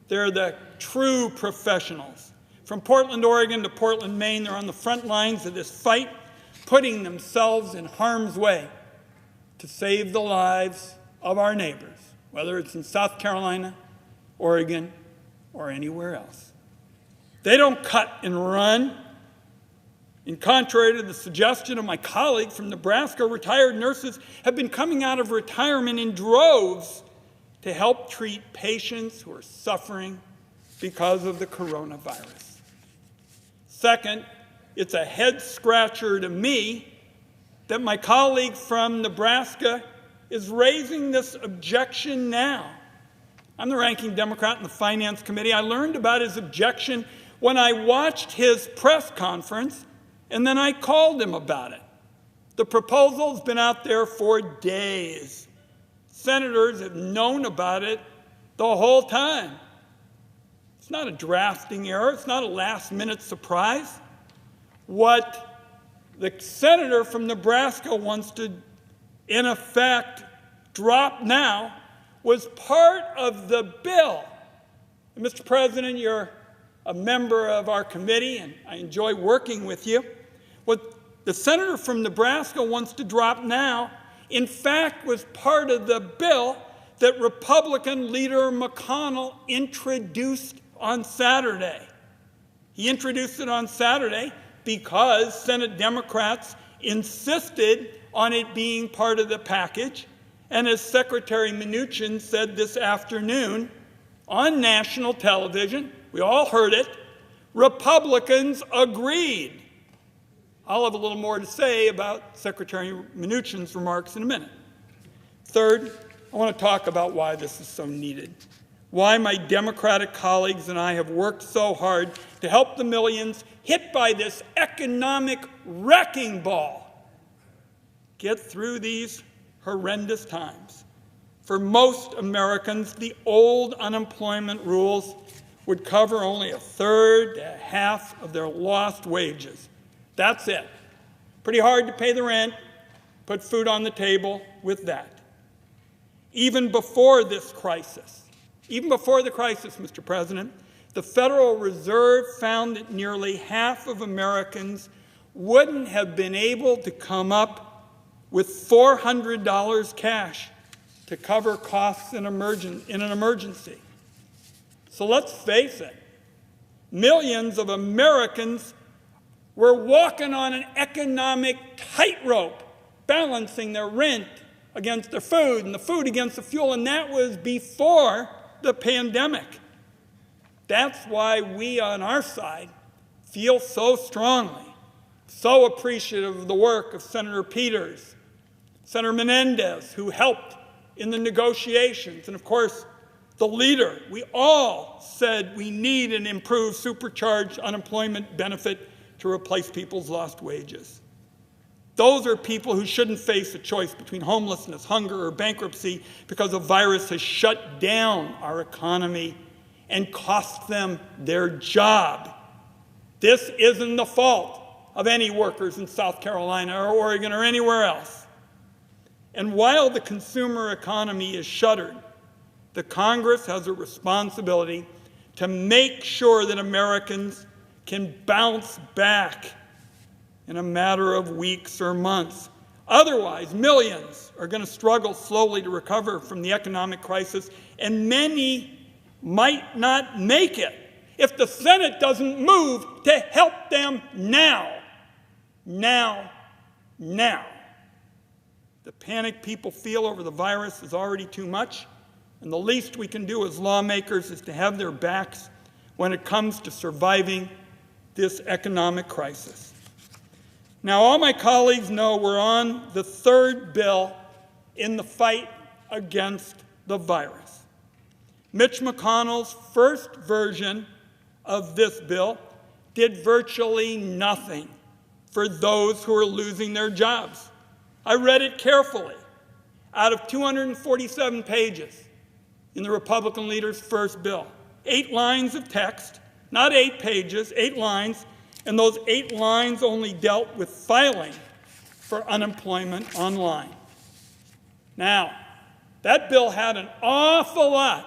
S16: They're the true professionals. From Portland, Oregon to Portland, Maine, they're on the front lines of this fight, putting themselves in harm's way to save the lives of our neighbors, whether it's in South Carolina, Oregon, or anywhere else. They don't cut and run. In contrary to the suggestion of my colleague from Nebraska, retired nurses have been coming out of retirement in droves to help treat patients who are suffering because of the coronavirus. Second, it's a head-scratcher to me that my colleague from Nebraska is raising this objection now. I'm the ranking Democrat in the Finance Committee. I learned about his objection when I watched his press conference, and then I called him about it. The proposal's been out there for days. Senators have known about it the whole time. It's not a drafting error. It's not a last-minute surprise. What the senator from Nebraska wants to, in effect, drop now was part of the bill. And Mr. President, you're a member of our committee, and I enjoy working with you. What the senator from Nebraska wants to drop now, in fact, was part of the bill that Republican leader McConnell introduced on Saturday. He introduced it on Saturday because Senate Democrats insisted on it being part of the package. And as Secretary Mnuchin said this afternoon on national television, we all heard it, Republicans agreed. I'll have a little more to say about Secretary Mnuchin's remarks in a minute. Third, I want to talk about why this is so needed. why my Democratic colleagues and I have worked so hard to help the millions hit by this economic wrecking ball get through these horrendous times. For most Americans, the old unemployment rules would cover only a third to half of their lost wages. That's it. Pretty hard to pay the rent, put food on the table with that. Even before this crisis, Mr. President, the Federal Reserve found that nearly half of Americans wouldn't have been able to come up with $400 cash to cover costs in an emergency. So let's face it, millions of Americans were walking on an economic tightrope, balancing their rent against their food and the food against the fuel, and that was before the pandemic. That's why we on our side feel so strongly, so appreciative of the work of Senator Peters, Senator Menendez, who helped in the negotiations, and of course, the leader. We all said we need an improved supercharged unemployment benefit to replace people's lost wages. Those are people who shouldn't face a choice between homelessness, hunger, or bankruptcy because a virus has shut down our economy and cost them their job. This isn't the fault of any workers in South Carolina or Oregon or anywhere else. And while the consumer economy is shuttered, the Congress has a responsibility to make sure that Americans can bounce back in a matter of weeks or months. Otherwise, millions are going to struggle slowly to recover from the economic crisis, and many might not make it if the Senate doesn't move to help them now. Now. The panic people feel over the virus is already too much, and the least we can do as lawmakers is to have their backs when it comes to surviving this economic crisis. Now, all my colleagues know we're on the third bill in the fight against the virus. Mitch McConnell's first version of this bill did virtually nothing for those who are losing their jobs. I read it carefully. Out of 247 pages in the Republican leader's first bill, 8 lines of text, not 8 pages, 8 lines, and those 8 lines only dealt with filing for unemployment online. Now, that bill had an awful lot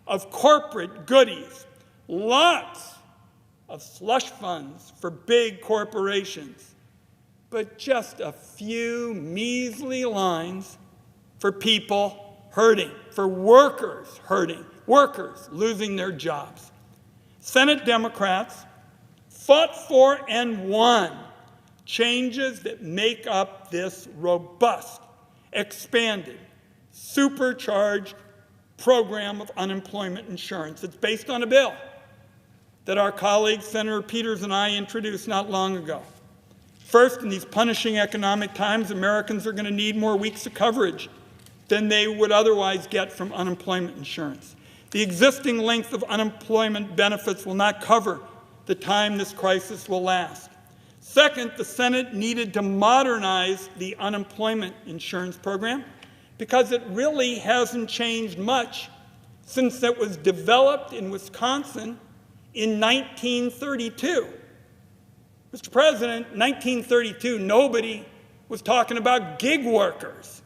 S16: of corporate goodies, lots of slush funds for big corporations, but just a few measly lines for people hurting, for workers hurting, workers losing their jobs. Senate Democrats fought for and won changes that make up this robust, expanded, supercharged program of unemployment insurance. It's based on a bill that our colleague Senator Peters and I introduced not long ago. First, in these punishing economic times, Americans are going to need more weeks of coverage than they would otherwise get from unemployment insurance. The existing length of unemployment benefits will not cover the time this crisis will last. Second, the Senate needed to modernize the unemployment insurance program because it really hasn't changed much since it was developed in Wisconsin in 1932. Mr. President, 1932, nobody was talking about gig workers.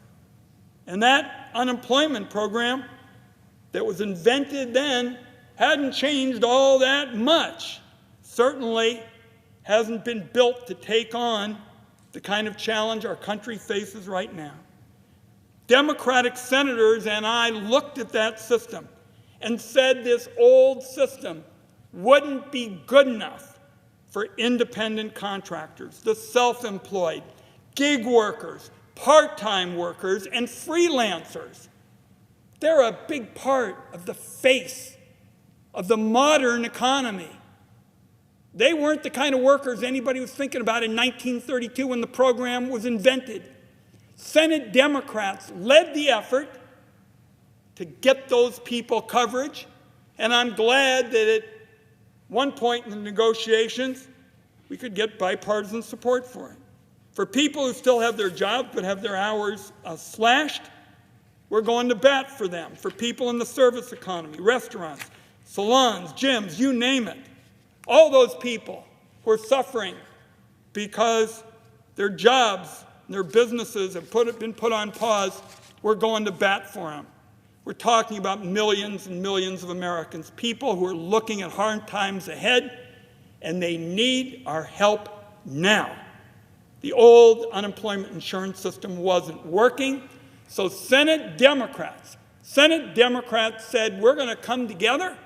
S16: And that unemployment program that was invented then hadn't changed all that much. Certainly hasn't been built to take on the kind of challenge our country faces right now. Democratic senators and I looked at that system and said this old system wouldn't be good enough for independent contractors, the self-employed, gig workers, part-time workers, and freelancers. They're a big part of the face of the modern economy. They weren't the kind of workers anybody was thinking about in 1932 when the program was invented. Senate Democrats led the effort to get those people coverage, and I'm glad that at one point in the negotiations, we could get bipartisan support for it. For people who still have their jobs but have their hours slashed, we're going to bat for them. For people in the service economy, restaurants, salons, gyms, you name it. All those people who are suffering because their jobs and their businesses have been put on pause, we're going to bat for them. We're talking about millions and millions of Americans, people who are looking at hard times ahead, and they need our help now. The old unemployment insurance system wasn't working, so Senate Democrats said, we're going to come together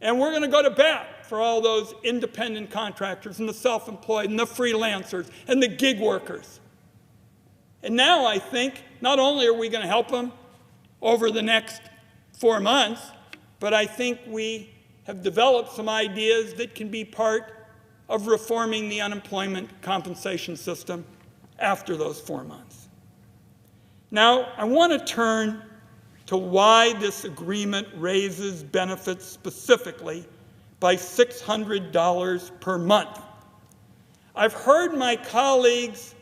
S16: and we're going to go to bat for all those independent contractors and the self-employed and the freelancers and the gig workers. And now I think not only are we going to help them over the next 4 months, but I think we have developed some ideas that can be part of reforming the unemployment compensation system after those 4 months. Now, I want to turn to why this agreement raises benefits specifically by $600 per month. I've heard my colleagues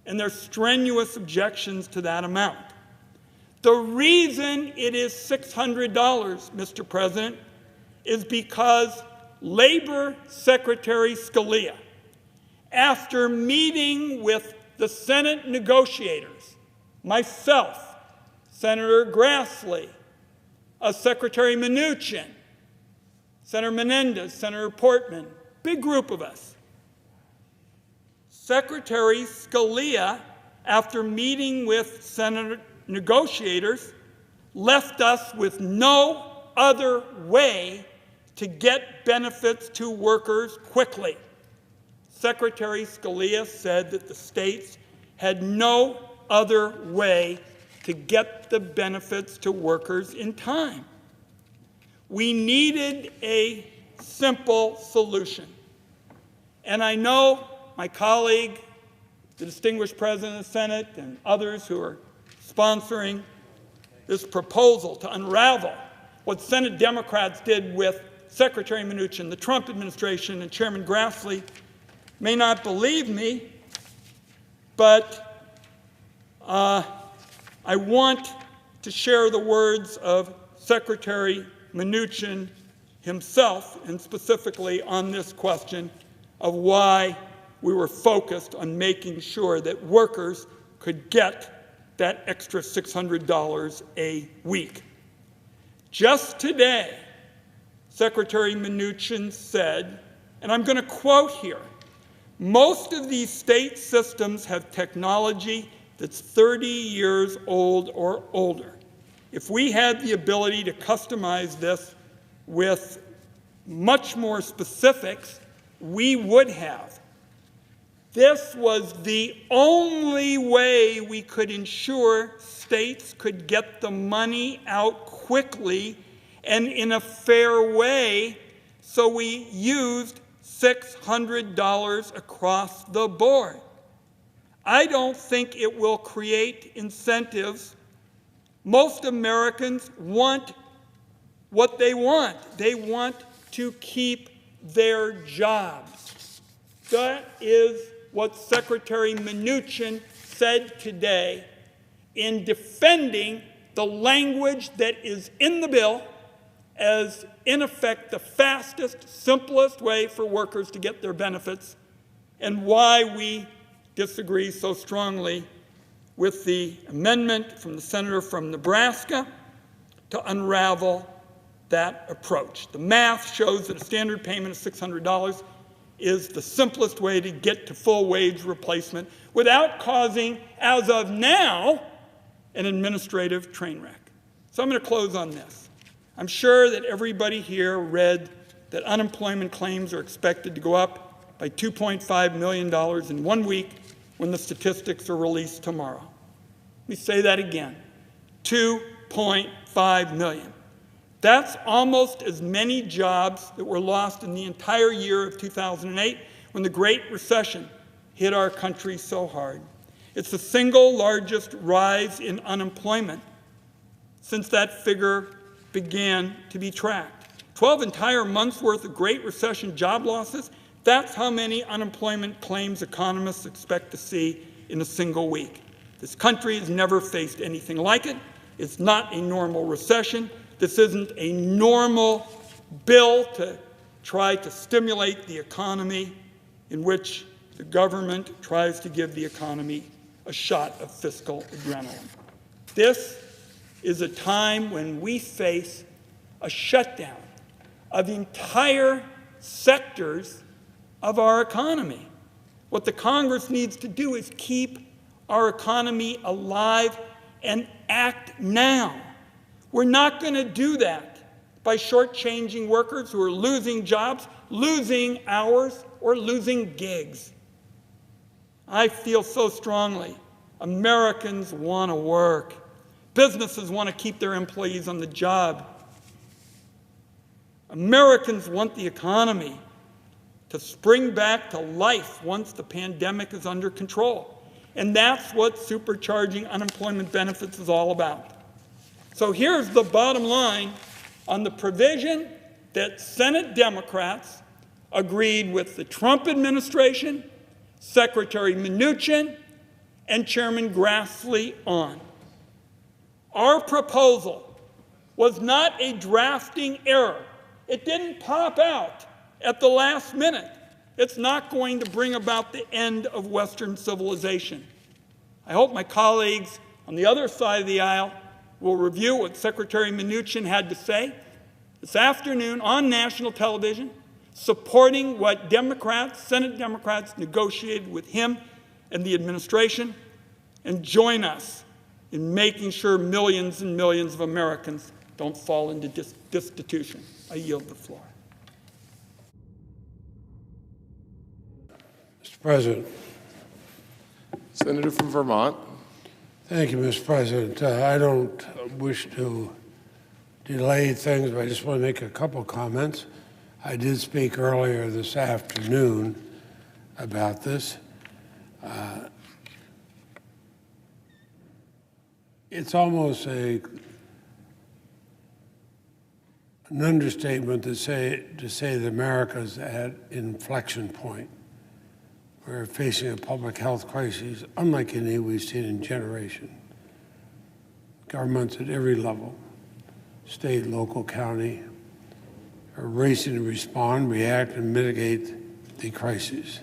S16: and their strenuous objections to that amount. The reason it is $600, Mr. President, is because Labor Secretary Scalia, after meeting with the Senate negotiators, myself, Senator Grassley, Secretary Mnuchin, Senator Menendez, Senator Portman, big group of us. Secretary Scalia, after meeting with Senate negotiators, left us with no other way to get benefits to workers quickly. Secretary Scalia said that the states had no other way to get the benefits to workers in time. We needed a simple solution. And I know my colleague, the distinguished President of the Senate, and others who are sponsoring this proposal to unravel what Senate Democrats did with Secretary Mnuchin, the Trump administration, and Chairman Grassley may not believe me, but I want to share the words of Secretary Mnuchin himself, and specifically on this question of why we were focused on making sure that workers could get that extra $600 a week. Just today, Secretary Mnuchin said, and I'm going to quote here, most of these state systems have technology that's 30 years old or older. If we had the ability to customize this with much more specifics, we would have. This was the only way we could ensure states could get the money out quickly and in a fair way, so we used $600 across the board. I don't think it will create incentives. Most Americans want what they want. They want to keep their jobs. That is what Secretary Mnuchin said today in defending the language that is in the bill as, in effect, the fastest, simplest way for workers to get their benefits, and why we disagree so strongly with the amendment from the senator from Nebraska to unravel that approach. The math shows that a standard payment of $600 is the simplest way to get to full wage replacement without causing, as of now, an administrative train wreck. So I'm going to close on this. I'm sure that everybody here read that unemployment claims are expected to go up by $2.5 million in 1 week when the statistics are released tomorrow. Let me say that again, 2.5 million. That's almost as many jobs that were lost in the entire year of 2008 when the Great Recession hit our country so hard. It's the single largest rise in unemployment since that figure began to be tracked. 12 entire months' worth of Great Recession job losses, that's how many unemployment claims economists expect to see in a single week. This country has never faced anything like it. It's not a normal recession. This isn't a normal bill to try to stimulate the economy in which the government tries to give the economy a shot of fiscal adrenaline. This is a time when we face a shutdown of entire sectors of our economy. What the Congress needs to do is keep our economy alive and act now. We're not going to do that by shortchanging workers who are losing jobs, losing hours, or losing gigs. I feel so strongly. Americans want to work. Businesses want to keep their employees on the job. Americans want the economy to spring back to life once the pandemic is under control. And that's what supercharging unemployment benefits is all about. So here's the bottom line on the provision that Senate Democrats agreed with the Trump administration, Secretary Mnuchin, and Chairman Grassley on. Our proposal was not a drafting error. It didn't pop out at the last minute. It's not going to bring about the end of Western civilization. I hope my colleagues on the other side of the aisle will review what Secretary Mnuchin had to say this afternoon on national television, supporting what Democrats, Senate Democrats, negotiated with him and the administration, and join us in making sure millions and millions of Americans don't fall into destitution. I yield the floor.
S3: Mr. President.
S8: Senator from Vermont.
S3: Thank you, Mr. President. I don't wish to delay things, but I just want to make a couple comments. I did speak earlier this afternoon about this. It's almost an understatement to say that America's at an inflection point. We're facing a public health crisis unlike any we've seen in generations. Governments at every level, state, local, county, are racing to respond, react, and mitigate the crises.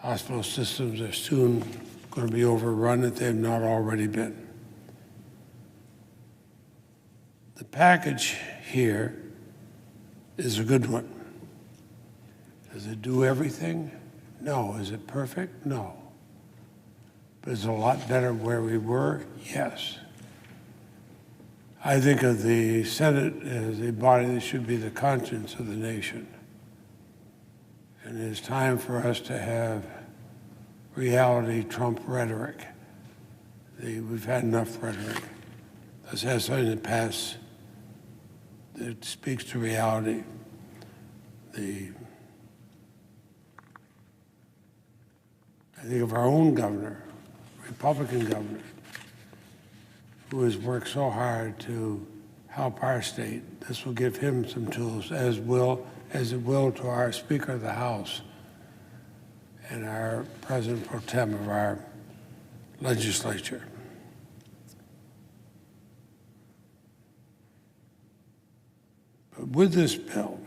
S3: Hospital systems are soon going to be overrun if they've not already been. The package here is a good one. Does it do everything? No. Is it perfect? No. But is it a lot better where we were? Yes. I think of the Senate as a body that should be the conscience of the nation. And it is time for us to have reality trump rhetoric. We've had enough rhetoric. Let's have something that passes that speaks to reality. I think of our own governor, Republican governor, who has worked so hard to help our state. This will give him some tools, as it will to our Speaker of the House and our President Pro Tem of our legislature. But with this bill,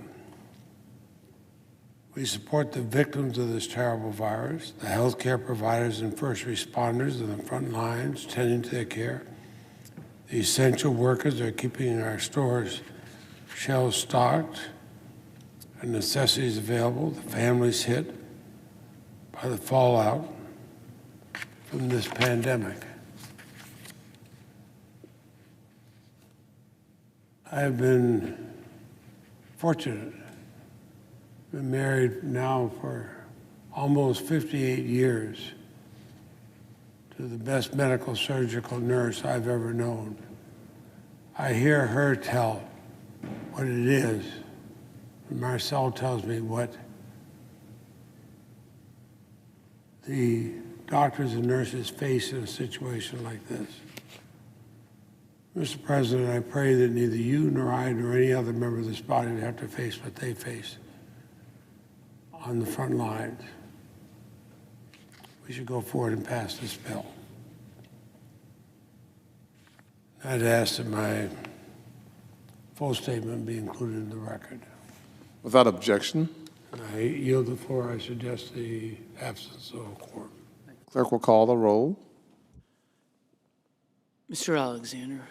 S3: we support the victims of this terrible virus, the healthcare providers and first responders on the front lines tending to their care, the essential workers that are keeping our stores shelves stocked and necessities available, the families hit by the fallout from this pandemic. I have been fortunate. Been married now for almost 58 years to the best medical surgical nurse I've ever known. I hear her tell what it is. Marcel tells me what the doctors and nurses face in a situation like this. Mr. President, I pray that neither you nor I nor any other member of this body would have to face what they face on the front lines. We should go forward and pass this bill. I'd ask that my full statement be included in the record.
S8: Without objection.
S3: And I yield the floor. I suggest the absence of a quorum.
S8: Clerk will call the roll.
S18: Mr. Alexander.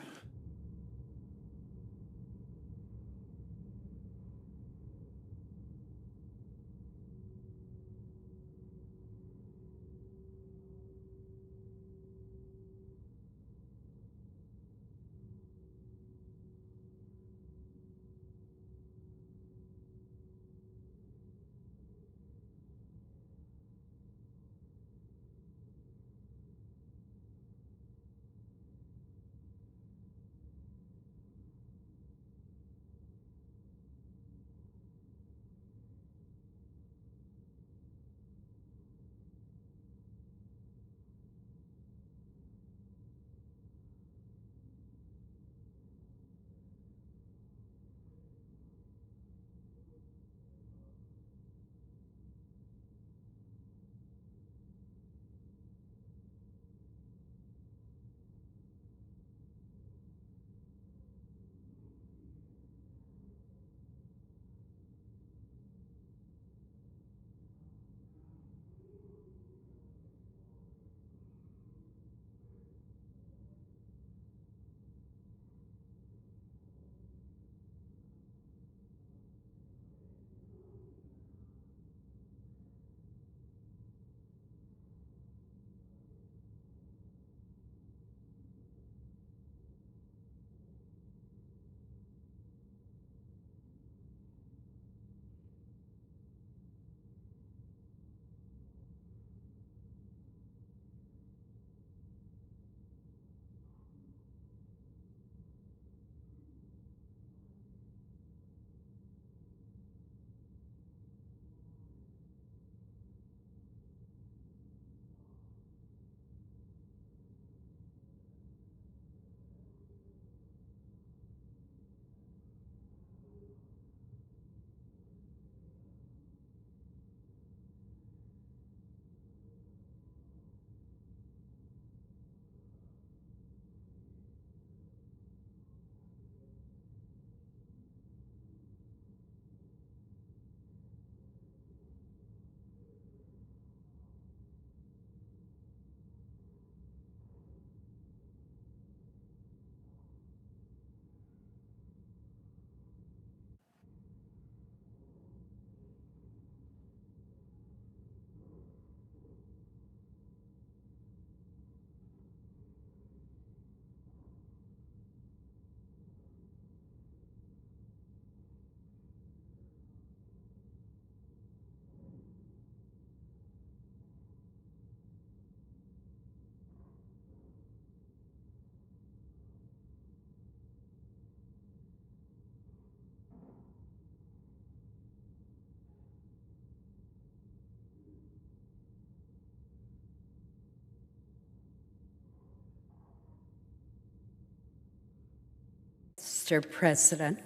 S19: Mr. President.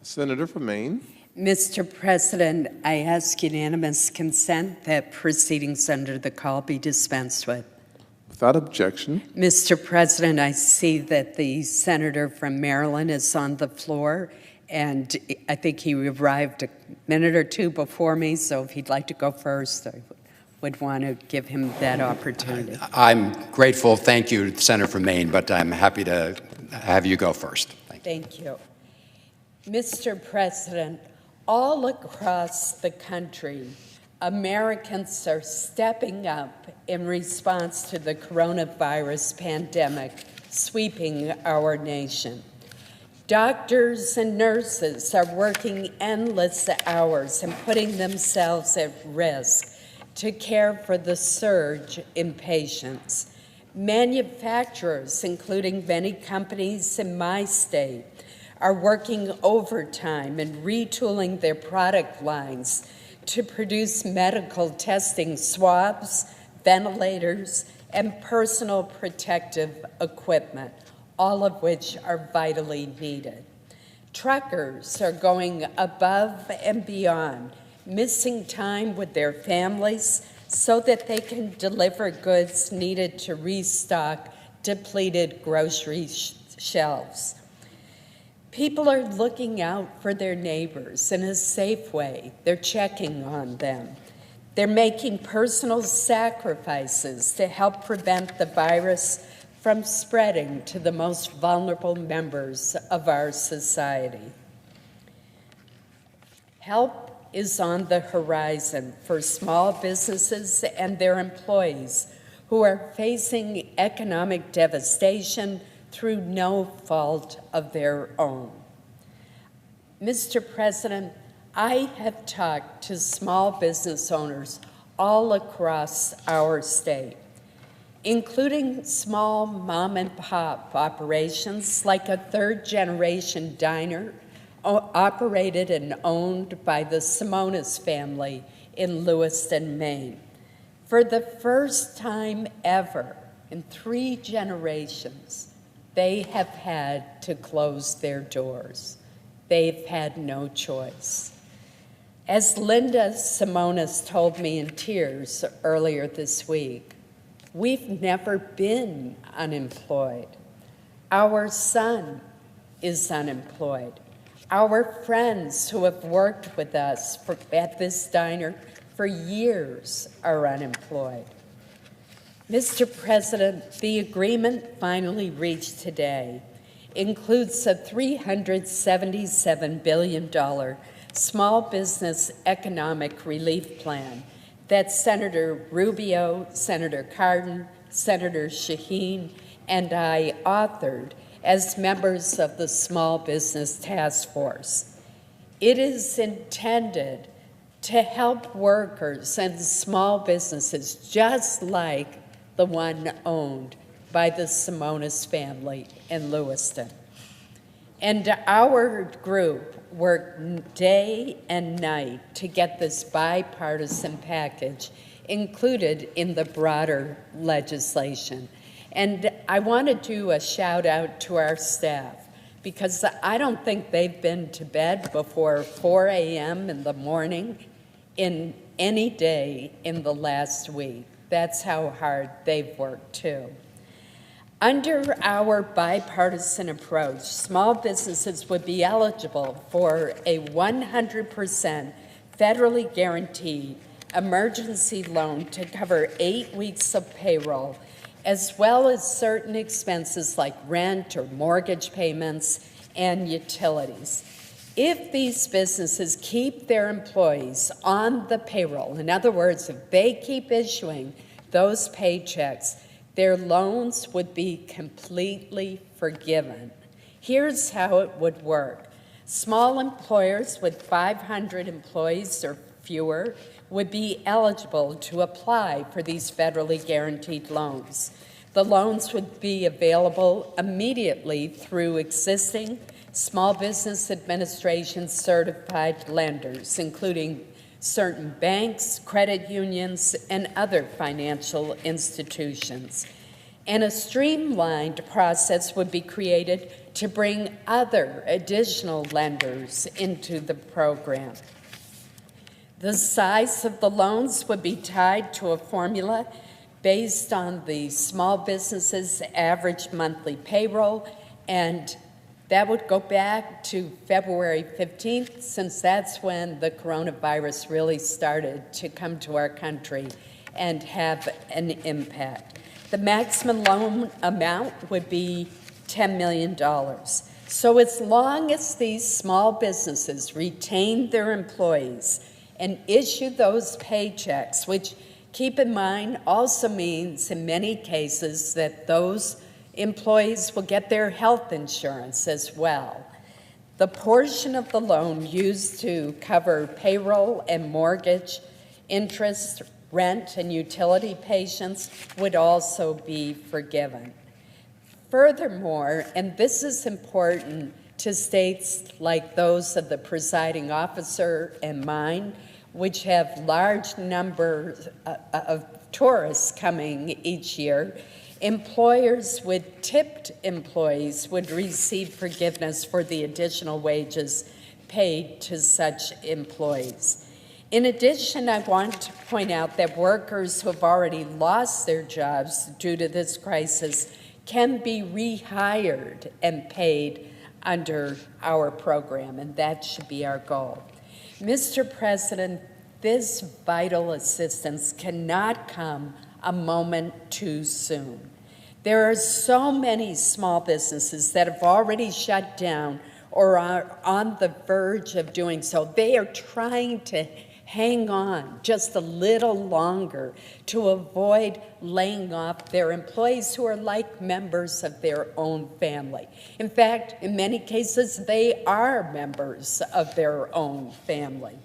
S8: Senator from Maine.
S19: Mr. President, I ask unanimous consent that proceedings under the call be dispensed with.
S8: Without objection.
S19: Mr. President, I see that the senator from Maryland is on the floor, and I think he arrived a minute or two before me, so if he'd like to go first, I would want to give him that opportunity.
S21: I'm grateful. Thank you, Senator from Maine, but I'm happy to have you go first.
S19: Thank you. Mr. President, all across the country, Americans are stepping up in response to the coronavirus pandemic sweeping our nation. Doctors and nurses are working endless hours and putting themselves at risk to care for the surge in patients. Manufacturers, including many companies in my state, are working overtime and retooling their product lines to produce medical testing swabs, ventilators, and personal protective equipment, all of which are vitally needed. Truckers are going above and beyond, missing time with their families so that they can deliver goods needed to restock depleted grocery shelves. People are looking out for their neighbors in a safe way. They're checking on them. They're making personal sacrifices to help prevent the virus from spreading to the most vulnerable members of our society. Help is on the horizon for small businesses and their employees who are facing economic devastation through no fault of their own. Mr. President, I have talked to small business owners all across our state, including small mom and pop operations like a third-generation diner operated and owned by the Simonis family in Lewiston, Maine. For the first time ever in 3 generations, they have had to close their doors. They've had no choice. As Linda Simonis told me in tears earlier this week, we've never been unemployed. Our son is unemployed. Our friends who have worked with us at this diner for years are unemployed. Mr. President, the agreement finally reached today includes a $377 billion small business economic relief plan that Senator Rubio, Senator Cardin, Senator Shaheen, and I authored as members of the Small Business Task Force. It is intended to help workers and small businesses just like the one owned by the Simonis family in Lewiston. And our group worked day and night to get this bipartisan package included in the broader legislation. And I want to do a shout out to our staff because I don't think they've been to bed before 4 a.m. in the morning in any day in the last week. That's how hard they've worked too. Under our bipartisan approach, small businesses would be eligible for a 100% federally guaranteed emergency loan to cover 8 weeks of payroll, as well as certain expenses like rent or mortgage payments and utilities. If these businesses keep their employees on the payroll, in other words, if they keep issuing those paychecks, their loans would be completely forgiven. Here's how it would work. Small employers with 500 employees or fewer would be eligible to apply for these federally guaranteed loans. The loans would be available immediately through existing Small Business Administration certified lenders, including certain banks, credit unions, and other financial institutions. And a streamlined process would be created to bring other additional lenders into the program. The size of the loans would be tied to a formula based on the small business's average monthly payroll, and that would go back to February 15th, since that's when the coronavirus really started to come to our country and have an impact. The maximum loan amount would be $10 million. So as long as these small businesses retain their employees and issue those paychecks, which, keep in mind, also means in many cases that those employees will get their health insurance as well. The portion of the loan used to cover payroll and mortgage, interest, rent, and utility payments would also be forgiven. Furthermore, and this is important to states like those of the presiding officer and mine, which have large numbers of tourists coming each year, Employers with tipped employees would receive forgiveness for the additional wages paid to such employees. In addition, I want to point out that workers who have already lost their jobs due to this crisis can be rehired and paid under our program, and that should be our goal. Mr. President, this vital assistance cannot come a moment too soon. There are so many small businesses that have already shut down or are on the verge of doing so. They are trying to hang on just a little longer to avoid laying off their employees who are like members of their own family. In fact, in many cases, they are members of their own family.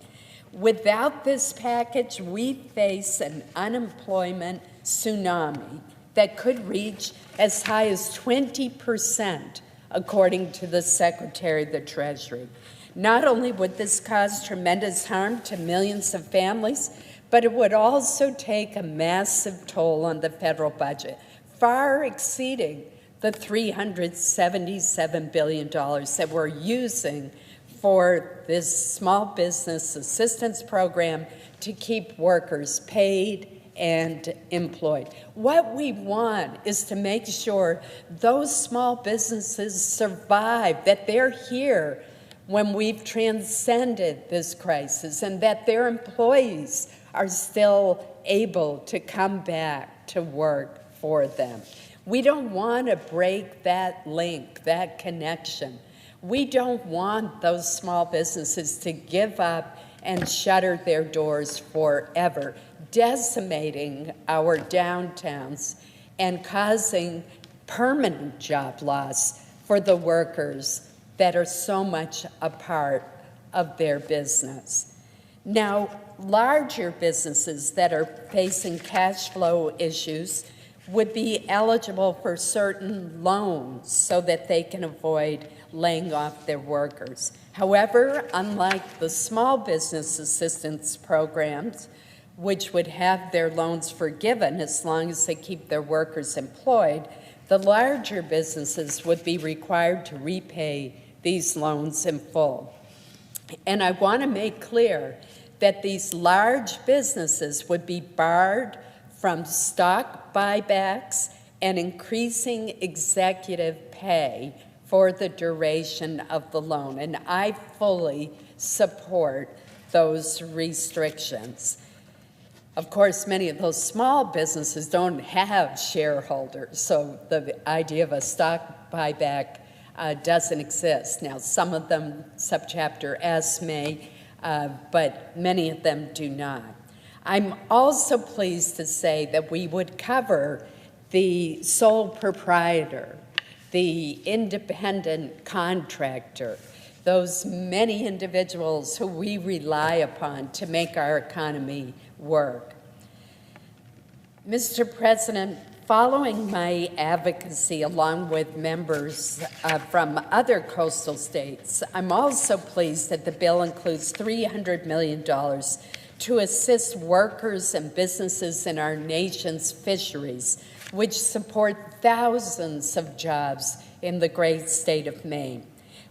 S19: Without this package, we face an unemployment tsunami that could reach as high as 20%, according to the Secretary of the Treasury. Not only would this cause tremendous harm to millions of families, but it would also take a massive toll on the federal budget, far exceeding the $377 billion that we're using for this small business assistance program to keep workers paid and employed. What we want is to make sure those small businesses survive, that they're here when we've transcended this crisis, and that their employees are still able to come back to work for them. We don't want to break that link, that connection. We don't want those small businesses to give up and shutter their doors forever, decimating our downtowns and causing permanent job loss for the workers that are so much a part of their business. Now, larger businesses that are facing cash flow issues would be eligible for certain loans so that they can avoid laying off their workers. However, unlike the small business assistance programs, which would have their loans forgiven as long as they keep their workers employed, the larger businesses would be required to repay these loans in full. And I want to make clear that these large businesses would be barred from stock buybacks and increasing executive pay for the duration of the loan. And I fully support those restrictions. Of course, many of those small businesses don't have shareholders, so the idea of a stock buyback doesn't exist. Now, some of them, Subchapter S may, but many of them do not. I'm also pleased to say that we would cover the sole proprietor, the independent contractor, those many individuals who we rely upon to make our economy work. Mr. President, following my advocacy along with members from other coastal states, I'm also pleased that the bill includes $300 million to assist workers and businesses in our nation's fisheries, which support thousands of jobs in the great state of Maine.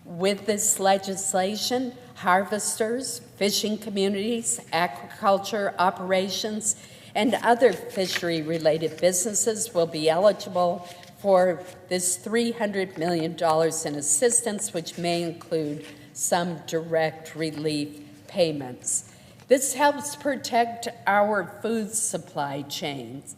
S19: With this legislation, harvesters, fishing communities, aquaculture operations, and other fishery-related businesses will be eligible for this $300 million in assistance, which may include some direct relief payments. This helps protect our food supply chains,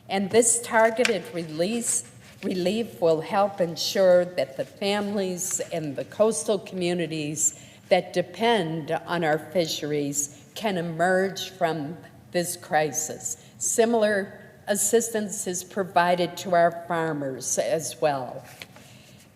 S19: and this targeted relief will help ensure that the families and the coastal communities that depend on our fisheries can emerge from this crisis. Similar assistance is provided to our farmers as well.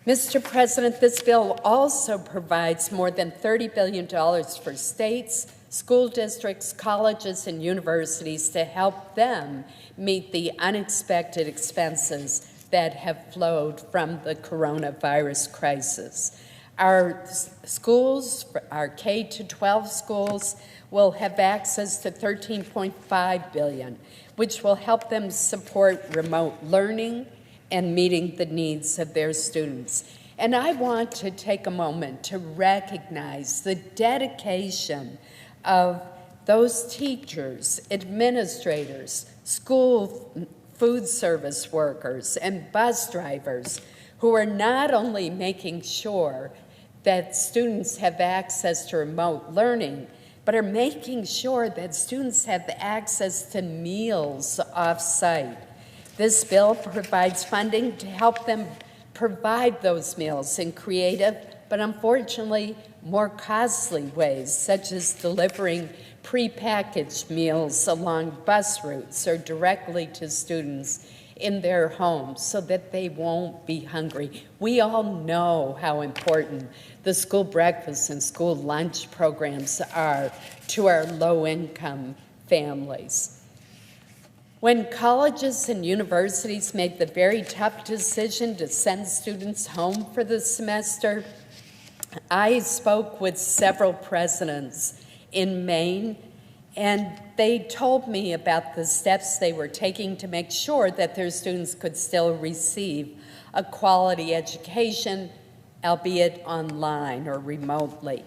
S19: Mr. President, this bill also provides more than $30 billion for states, school districts, colleges, and universities to help them meet the unexpected expenses that have flowed from the coronavirus crisis. Our schools, our K-12 schools, will have access to $13.5 billion, which will help them support remote learning and meeting the needs of their students. And I want to take a moment to recognize the dedication of those teachers, administrators, school food service workers, and bus drivers who are not only making sure that students have access to remote learning, but are making sure that students have access to meals off-site. This bill provides funding to help them provide those meals in creative, but unfortunately more costly ways, such as delivering prepackaged meals along bus routes or directly to students in their homes so that they won't be hungry. We all know how important the school breakfast and school lunch programs are to our low-income families. When colleges and universities made the very tough decision to send students home for the semester, I spoke with several presidents in Maine, and they told me about the steps they were taking to make sure that their students could still receive a quality education, albeit online or remotely.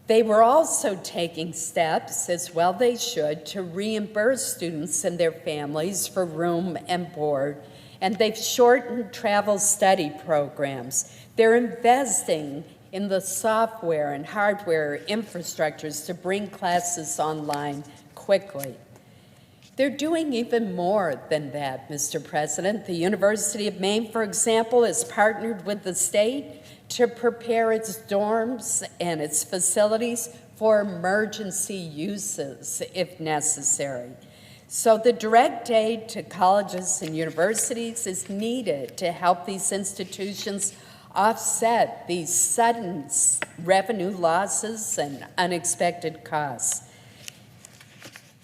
S19: They were also taking steps, as well they should, to reimburse students and their families for room and board, and they've shortened travel study programs. They're investing in the software and hardware infrastructures to bring classes online quickly. They're doing even more than that, Mr. President. The University of Maine, for example, has partnered with the state to prepare its dorms and its facilities for emergency uses if necessary. So the direct aid to colleges and universities is needed to help these institutions offset these sudden revenue losses and unexpected costs.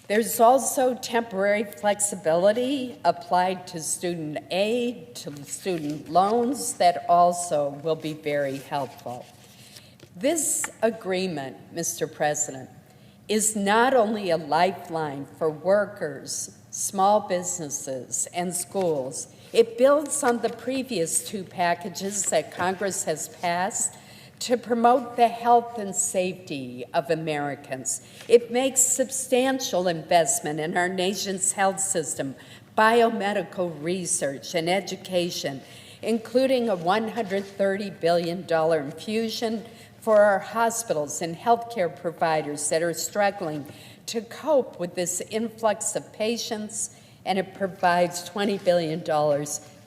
S19: There's also temporary flexibility applied to student aid, to student loans that also will be very helpful. This agreement, Mr. President, is not only a lifeline for workers, small businesses, and schools. It builds on the previous two packages that Congress has passed to promote the health and safety of Americans. It makes substantial investment in our nation's health system, biomedical research, and education, including a $130 billion infusion for our hospitals and healthcare providers that are struggling to cope with this influx of patients, and it provides $20 billion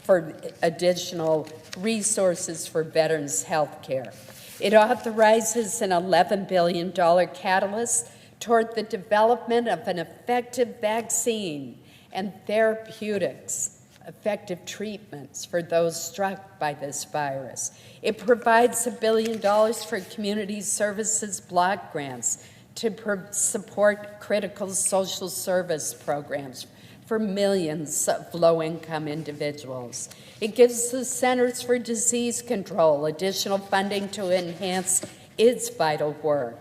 S19: for additional resources for veterans' health care. It authorizes an $11 billion catalyst toward the development of an effective vaccine and therapeutics, effective treatments for those struck by this virus. It provides $1 billion for community services block grants to support critical social service programs for millions of low-income individuals. It gives the Centers for Disease Control additional funding to enhance its vital work.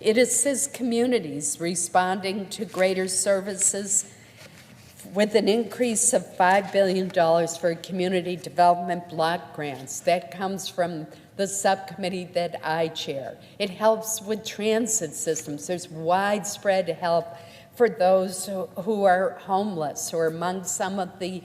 S19: It assists communities responding to greater services with an increase of $5 billion for community development block grants. That comes from the subcommittee that I chair. It helps with transit systems. There's widespread help for those who are homeless, who are among some of the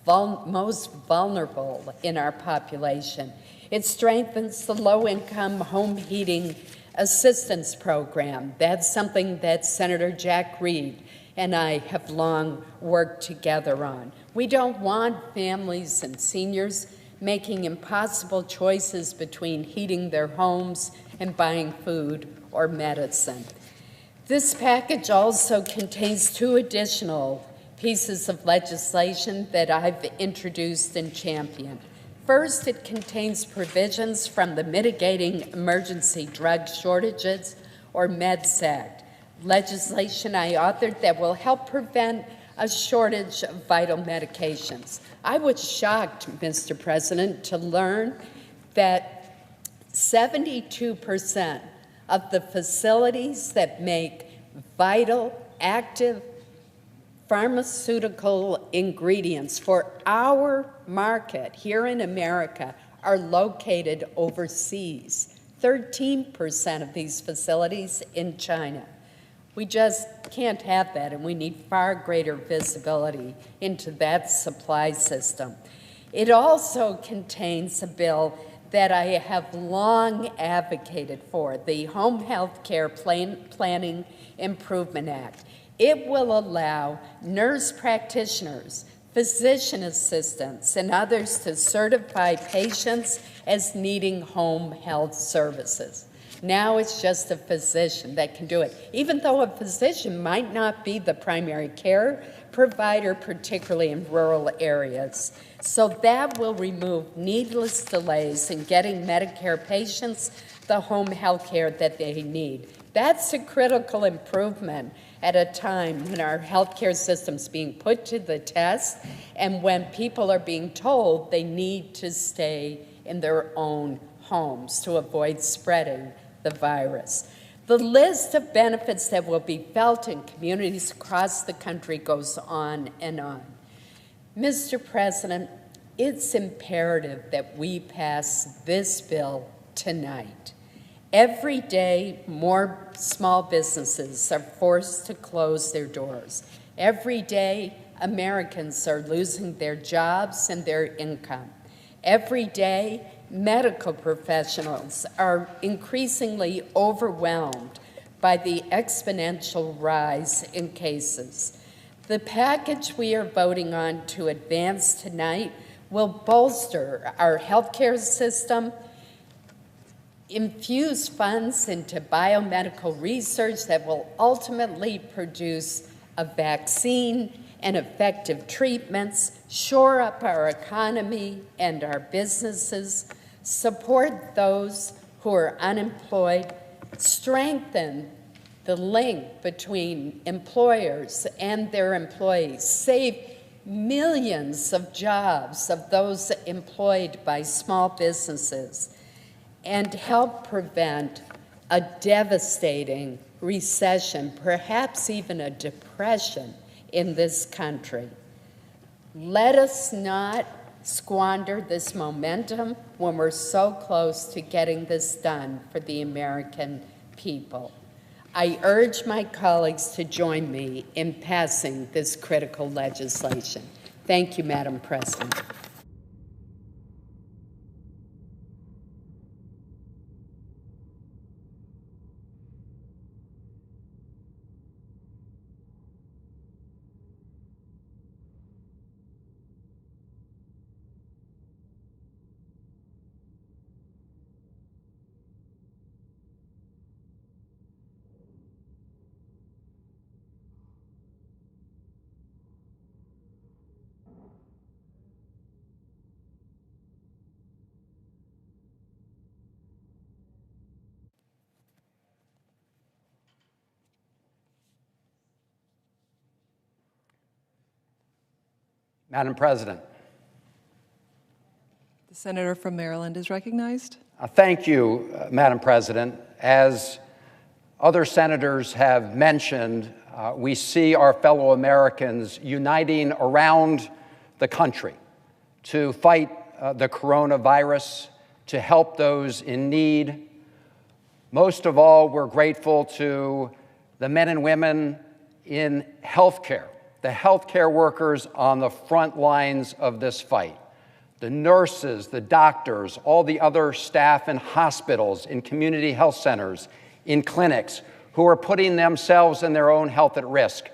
S19: most vulnerable in our population. It strengthens the low-income home heating assistance program. That's something that Senator Jack Reed and I have long worked together on. We don't want families and seniors making impossible choices between heating their homes and buying food or medicine. This package also contains two additional pieces of legislation that I've introduced and championed. First, it contains provisions from the Mitigating Emergency Drug Shortages, or MEDS Act, legislation I authored that will help prevent a shortage of vital medications. I was shocked, Mr. President, to learn that 72% of the facilities that make vital, active pharmaceutical ingredients for our market here in America are located overseas. 13% of these facilities in China. We just can't have that, and we need far greater visibility into that supply system. It also contains a bill that I have long advocated for, the Home Health Care Planning Improvement Act. It will allow nurse practitioners, physician assistants, and others to certify patients as needing home health services. Now it's just a physician that can do it, even though a physician might not be the primary care provider, particularly in rural areas. So that will remove needless delays in getting Medicare patients the home health care that they need. That's a critical improvement at a time when our healthcare system's being put to the test and when people are being told they need to stay in their own homes to avoid spreading the virus. The list of benefits that will be felt in communities across the country goes on and on. Mr. President, it's imperative that we pass this bill tonight. Every day, more small businesses are forced to close their doors. Every day, Americans are losing their jobs and their income. Every day, medical professionals are increasingly overwhelmed by the exponential rise in cases. The package we are voting on to advance tonight will bolster our healthcare system, infuse funds into biomedical research that will ultimately produce a vaccine and effective treatments, shore up our economy and our businesses, support those who are unemployed, strengthen the link between employers and their employees, save millions of jobs of those employed by small businesses, and help prevent a devastating recession, perhaps even a depression in this country. Let us not squander this momentum when we're so close to getting this done for the American people. I urge my colleagues to join me in passing this critical legislation. Thank you, Madam President.
S21: Madam President.
S1: The senator from Maryland is recognized.
S21: Thank you, Madam President. As other senators have mentioned, we see our fellow Americans uniting around the country to fight the coronavirus, to help those in need. Most of all, we're grateful to the men and women in healthcare, the healthcare workers on the front lines of this fight, the nurses, the doctors, all the other staff in hospitals, in community health centers, in clinics, who are putting themselves and their own health at risk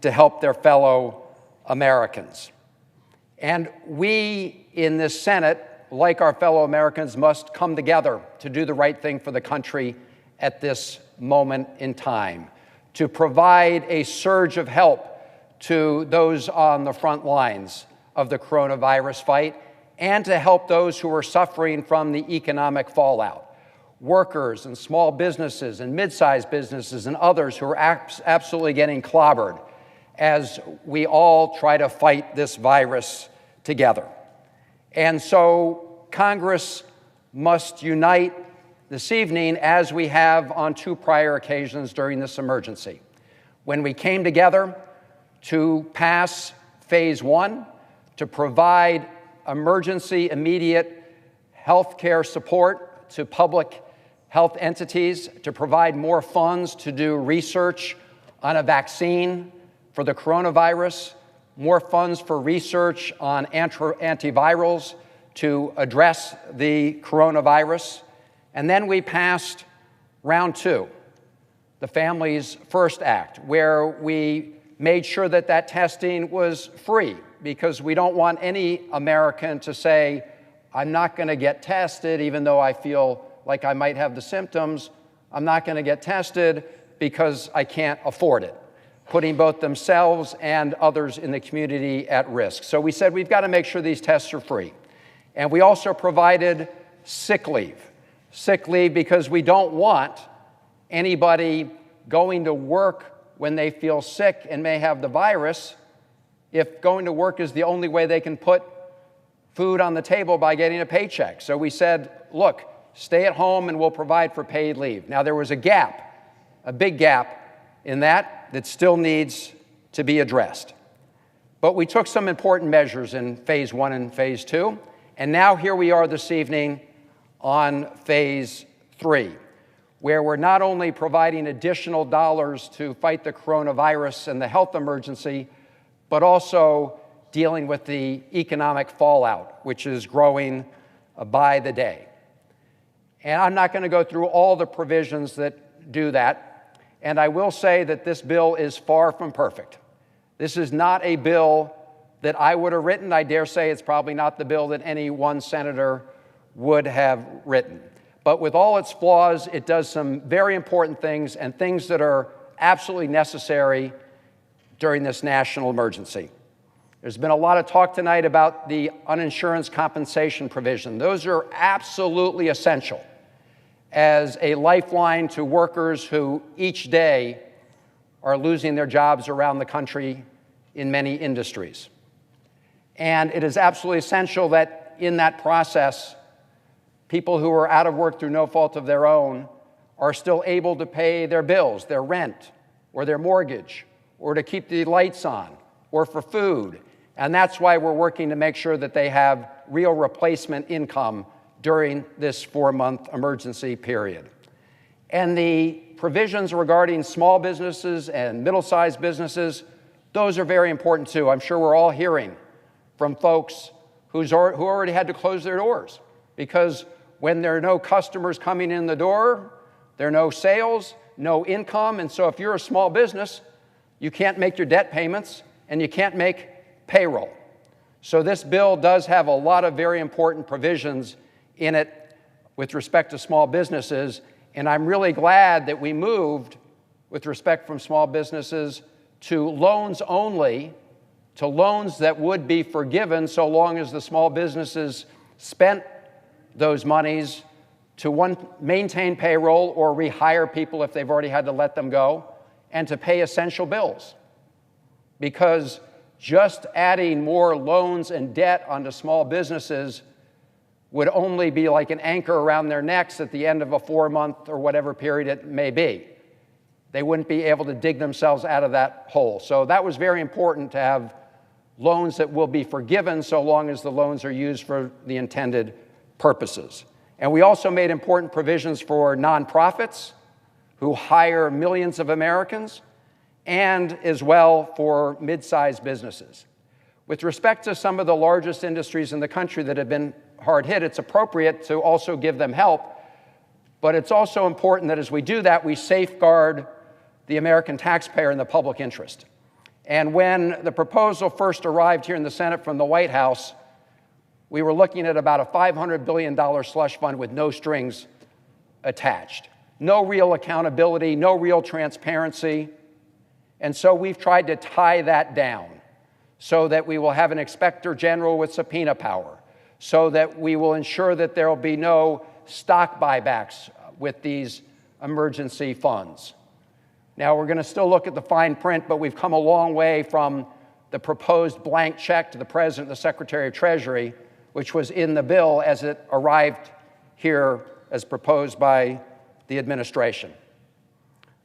S21: to help their fellow Americans. And we in this Senate, like our fellow Americans, must come together to do the right thing for the country at this moment in time, to provide a surge of help to those on the front lines of the coronavirus fight, and to help those who are suffering from the economic fallout. Workers and small businesses and mid-sized businesses and others who are absolutely getting clobbered as we all try to fight this virus together. And so Congress must unite this evening, as we have on two prior occasions during this emergency, when we came together to pass phase one, to provide emergency, immediate health care support to public health entities, to provide more funds to do research on a vaccine for the coronavirus, more funds for research on antivirals to address the coronavirus. And then we passed round two, the Families First Act, where we made sure that that testing was free, because we don't want any American to say, I'm not going to get tested even though I feel like I might have the symptoms. I'm not going to get tested because I can't afford it, putting both themselves and others in the community at risk. So we said we've got to make sure these tests are free. And we also provided sick leave because we don't want anybody going to work when they feel sick and may have the virus, if going to work is the only way they can put food on the table by getting a paycheck. So we said, look, stay at home and we'll provide for paid leave. Now, there was a gap, a big gap in that still needs to be addressed. But we took some important measures in phase one and phase two, and now here we are this evening on phase three, where we're not only providing additional dollars to fight the coronavirus and the health emergency, but also dealing with the economic fallout, which is growing by the day. And I'm not going to go through all the provisions that do that. And I will say that this bill is far from perfect. This is not a bill that I would have written. I dare say it's probably not the bill that any one senator would have written. But with all its flaws, it does some very important things and things that are absolutely necessary during this national emergency. There's been a lot of talk tonight about the uninsurance compensation provision. Those are absolutely essential as a lifeline to workers who each day are losing their jobs around the country in many industries. And it is absolutely essential that in that process, people who are out of work through no fault of their own are still able to pay their bills, their rent, or their mortgage, or to keep the lights on, or for food. And that's why we're working to make sure that they have real replacement income during this 4-month emergency period. And the provisions regarding small businesses and middle-sized businesses, those are very important too. I'm sure we're all hearing from folks who already had to close their doors, because when there are no customers coming in the door, there are no sales, no income. And so if you're a small business, you can't make your debt payments and you can't make payroll. So this bill does have a lot of very important provisions in it with respect to small businesses. And I'm really glad that we moved, with respect from small businesses, to loans only, to loans that would be forgiven so long as the small businesses spent those monies to, one, maintain payroll or rehire people if they've already had to let them go, and to pay essential bills. Because just adding more loans and debt onto small businesses would only be like an anchor around their necks at the end of a 4-month or whatever period it may be. They wouldn't be able to dig themselves out of that hole. So that was very important, to have loans that will be forgiven so long as the loans are used for the intended purposes. And we also made important provisions for nonprofits who hire millions of Americans, and as well for mid-sized businesses. With respect to some of the largest industries in the country that have been hard hit, it's appropriate to also give them help, but it's also important that as we do that, we safeguard the American taxpayer and the public interest. And when the proposal first arrived here in the Senate from the White House, we were looking at about a $500 billion slush fund with no strings attached. No real accountability, no real transparency. And so we've tried to tie that down so that we will have an inspector general with subpoena power, so that we will ensure that there will be no stock buybacks with these emergency funds. Now, we're going to still look at the fine print, but we've come a long way from the proposed blank check to the President and the Secretary of Treasury, which was in the bill as it arrived here as proposed by the administration.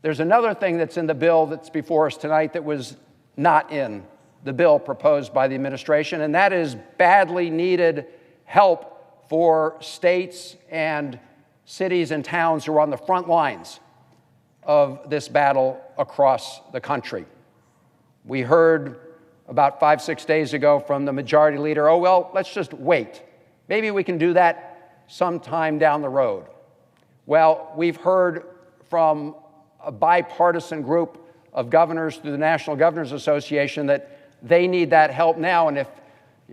S21: There's another thing that's in the bill that's before us tonight that was not in the bill proposed by the administration, and that is badly needed help for states and cities and towns who are on the front lines of this battle across the country. We heard about 5-6 days ago from the majority leader, oh, well, let's just wait. Maybe we can do that sometime down the road. Well, we've heard from a bipartisan group of governors through the National Governors Association that they need that help now. And if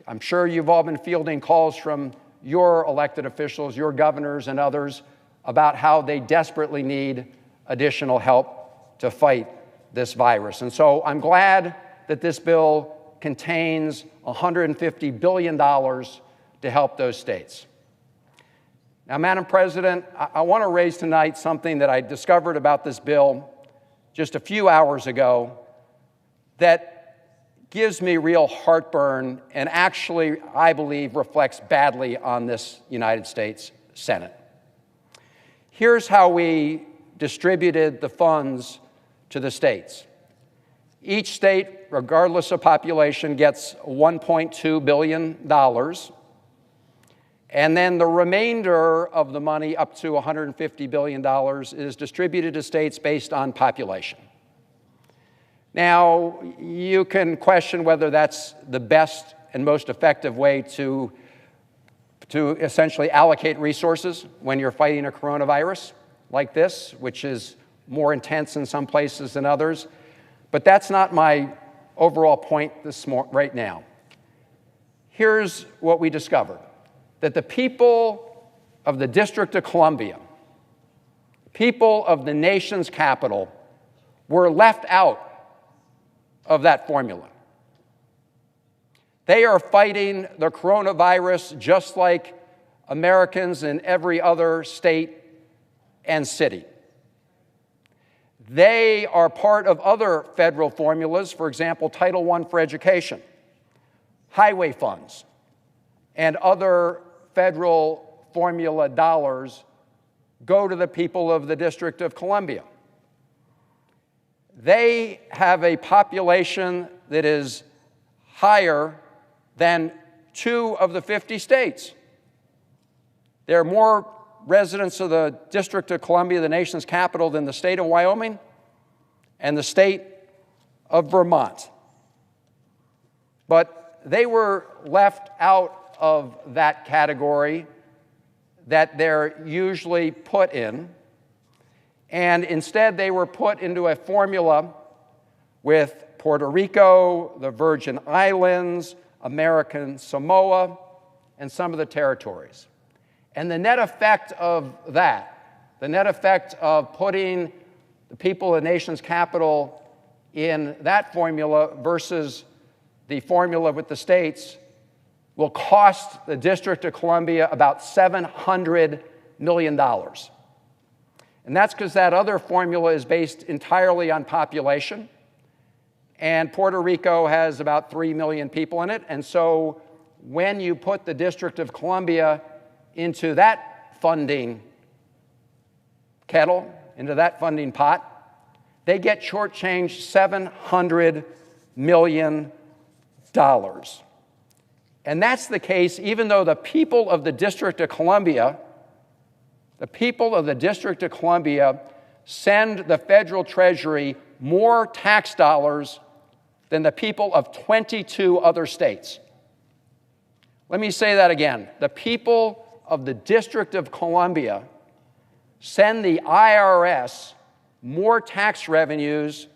S21: I'm sure you've all been fielding calls from your elected officials, your governors and others, about how they desperately need additional help to fight this virus. And so I'm glad that this bill contains $150 billion to help those states. Now, Madam President, I want to raise tonight something that I discovered about this bill just a few hours ago that gives me real heartburn and actually, I believe, reflects badly on this United States Senate. Here's how we distributed the funds to the states. Each state, regardless of population, gets $1.2 billion. And then the remainder of the money, up to $150 billion, is distributed to states based on population. Now, you can question whether that's the best and most effective way to essentially allocate resources when you're fighting a coronavirus like this, which is more intense in some places than others. But that's not my overall point right now. Here's what we discovered, that the people of the District of Columbia, people of the nation's capital, were left out of that formula. They are fighting the coronavirus just like Americans in every other state and city. They are part of other federal formulas, for example, Title I for education, highway funds, and other federal formula dollars go to the people of the District of Columbia. They have a population that is higher than 2 of the 50 states. There are more residents of the District of Columbia, the nation's capital, than the state of Wyoming and the state of Vermont. But they were left out of that category that they're usually put in. And instead, they were put into a formula with Puerto Rico, the Virgin Islands, American Samoa, and some of the territories. And the net effect of that, the net effect of putting the people of the nation's capital in that formula versus the formula with the states, will cost the District of Columbia about $700 million. And that's because that other formula is based entirely on population. And Puerto Rico has about 3 million people in it. And so when you put the District of Columbia into that funding kettle, into that funding pot, they get shortchanged $700 million. And that's the case even though the people of the District of Columbia send the federal treasury more tax dollars than the people of 22 other states. Let me say that again. The people of the District of Columbia send the IRS more tax revenues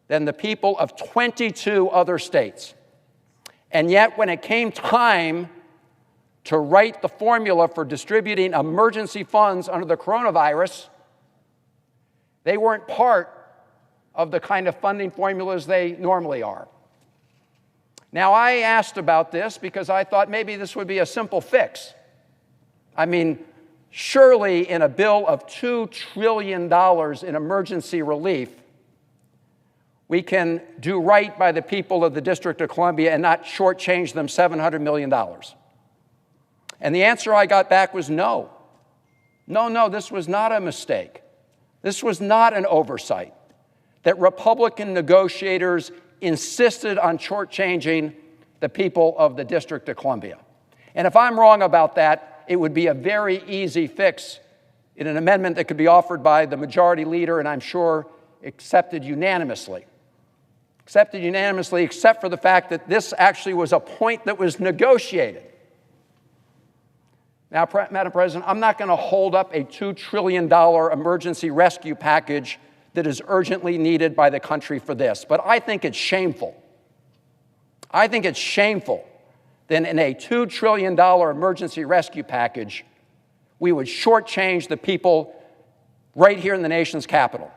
S21: than the people of 22 other states. And yet, when it came time to write the formula for distributing emergency funds under the coronavirus, they weren't part of the kind of funding formulas they normally are. Now, I asked about this because I thought maybe this would be a simple fix. I mean, surely in a bill of $2 trillion in emergency relief, we can do right by the people of the District of Columbia and not shortchange them $700 million. And the answer I got back was no. No, this was not a mistake. This was not an oversight. That Republican negotiators insisted on shortchanging the people of the District of Columbia. And if I'm wrong about that, it would be a very easy fix in an amendment that could be offered by the majority leader and I'm sure accepted unanimously. Accepted unanimously, except for the fact that this actually was a point that was negotiated. Now, Madam President, I'm not going to hold up a $2 trillion emergency rescue package that is urgently needed by the country for this, but I think it's shameful. I think it's shameful that in a $2 trillion emergency rescue package, we would shortchange the people right here in the nation's capital.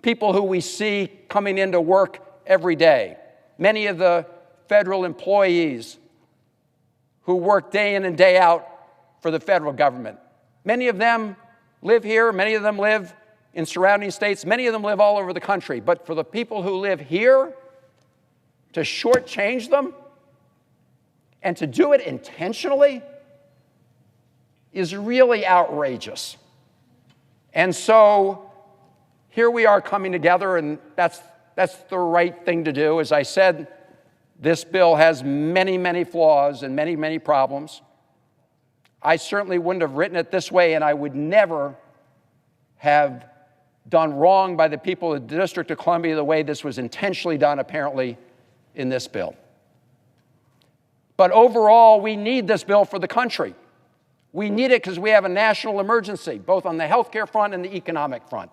S21: People who we see coming into work every day. Many of the federal employees who work day in and day out for the federal government. Many of them live here, many of them live in surrounding states, many of them live all over the country. But for the people who live here, to shortchange them and to do it intentionally is really outrageous. And so here we are coming together, and that's the right thing to do. As I said, this bill has many, many flaws and many, many problems. I certainly wouldn't have written it this way, and I would never have done wrong by the people of the District of Columbia the way this was intentionally done, apparently, in this bill. But overall, we need this bill for the country. We need it because we have a national emergency, both on the healthcare front and the economic front.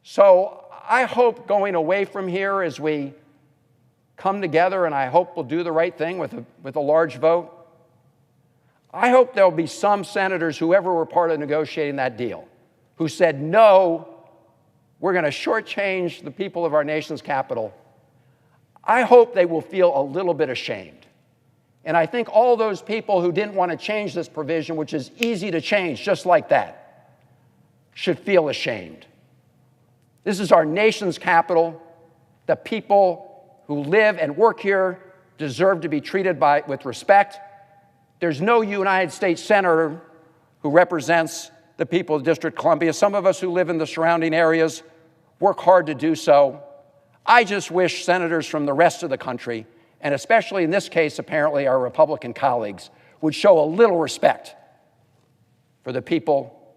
S21: So I hope going away from here as we come together, and I hope we'll do the right thing with a large vote, I hope there'll be some senators, whoever were part of negotiating that deal, who said, no, we're going to shortchange the people of our nation's capital. I hope they will feel a little bit ashamed. And I think all those people who didn't want to change this provision, which is easy to change just like that, should feel ashamed. This is our nation's capital. The people who live and work here deserve to be treated with respect. There's no United States senator who represents the people of the District of Columbia. Some of us who live in the surrounding areas work hard to do so. I just wish senators from the rest of the country, and especially in this case, apparently our Republican colleagues, would show a little respect for the people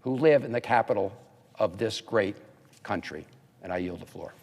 S21: who live in the capital of this great country. And I yield the floor.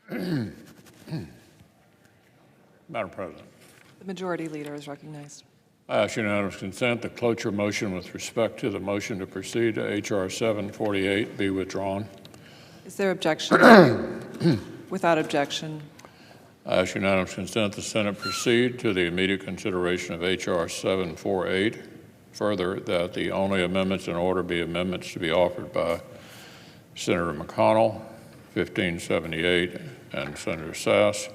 S10: Madam President.
S1: The Majority Leader is recognized.
S10: I ask unanimous consent that cloture motion with respect to the motion to proceed to H.R. 748 be withdrawn.
S1: Is there objection? Without objection.
S10: I ask unanimous consent the Senate proceed to the immediate consideration of H.R. 748. Further, that the only amendments in order be amendments to be offered by Senator McConnell, 1578, and Senator Sass,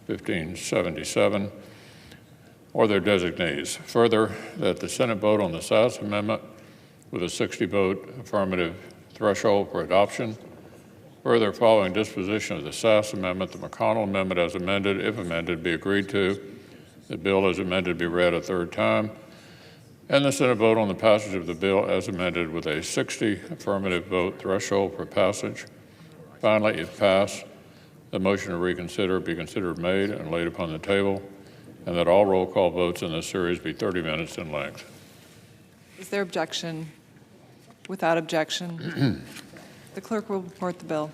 S10: 1577, or their designees. Further, that the Senate vote on the Sass Amendment with a 60-vote affirmative threshold for adoption. Further, following disposition of the Sass Amendment, the McConnell Amendment as amended, if amended, be agreed to. The bill as amended be read a third time. And the Senate vote on the passage of the bill as amended with a 60 affirmative vote threshold for passage. Finally, if passed, the motion to reconsider be considered made and laid upon the table, and that all roll call votes in this series be 30 minutes in length.
S1: Is there objection? Without objection. The clerk will report the bill.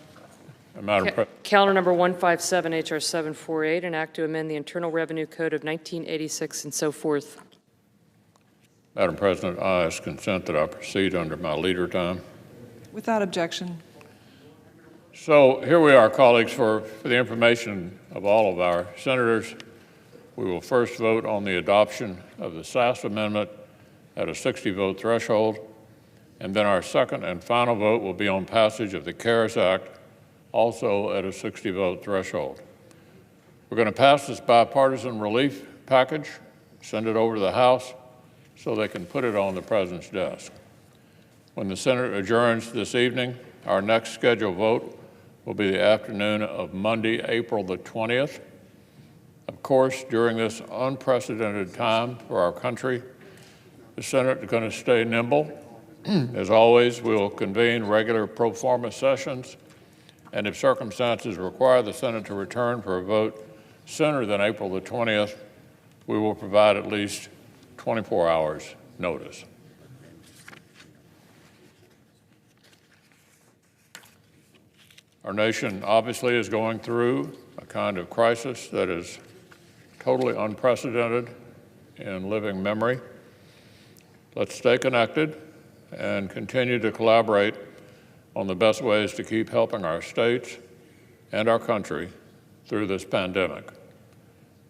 S10: Madam President.
S5: Calendar number 157, H.R. 748, an act to amend the Internal Revenue Code of 1986 and so forth.
S10: Madam President, I ask consent that I proceed under my leader time.
S1: Without objection.
S10: So here we are, colleagues, for the information of all of our senators. We will first vote on the adoption of the Sass Amendment at a 60-vote threshold, and then our second and final vote will be on passage of the CARES Act, also at a 60-vote threshold. We're going to pass this bipartisan relief package, send it over to the House so they can put it on the President's desk. When the Senate adjourns this evening, our next scheduled vote will be the afternoon of Monday, April the 20th. Of course, during this unprecedented time for our country, the Senate is going to stay nimble. As always, we'll convene regular pro forma sessions, and if circumstances require the Senate to return for a vote sooner than April the 20th, we will provide at least 24 hours notice. Our nation obviously is going through a kind of crisis that is totally unprecedented in living memory. Let's stay connected and continue to collaborate on the best ways to keep helping our states and our country through this pandemic.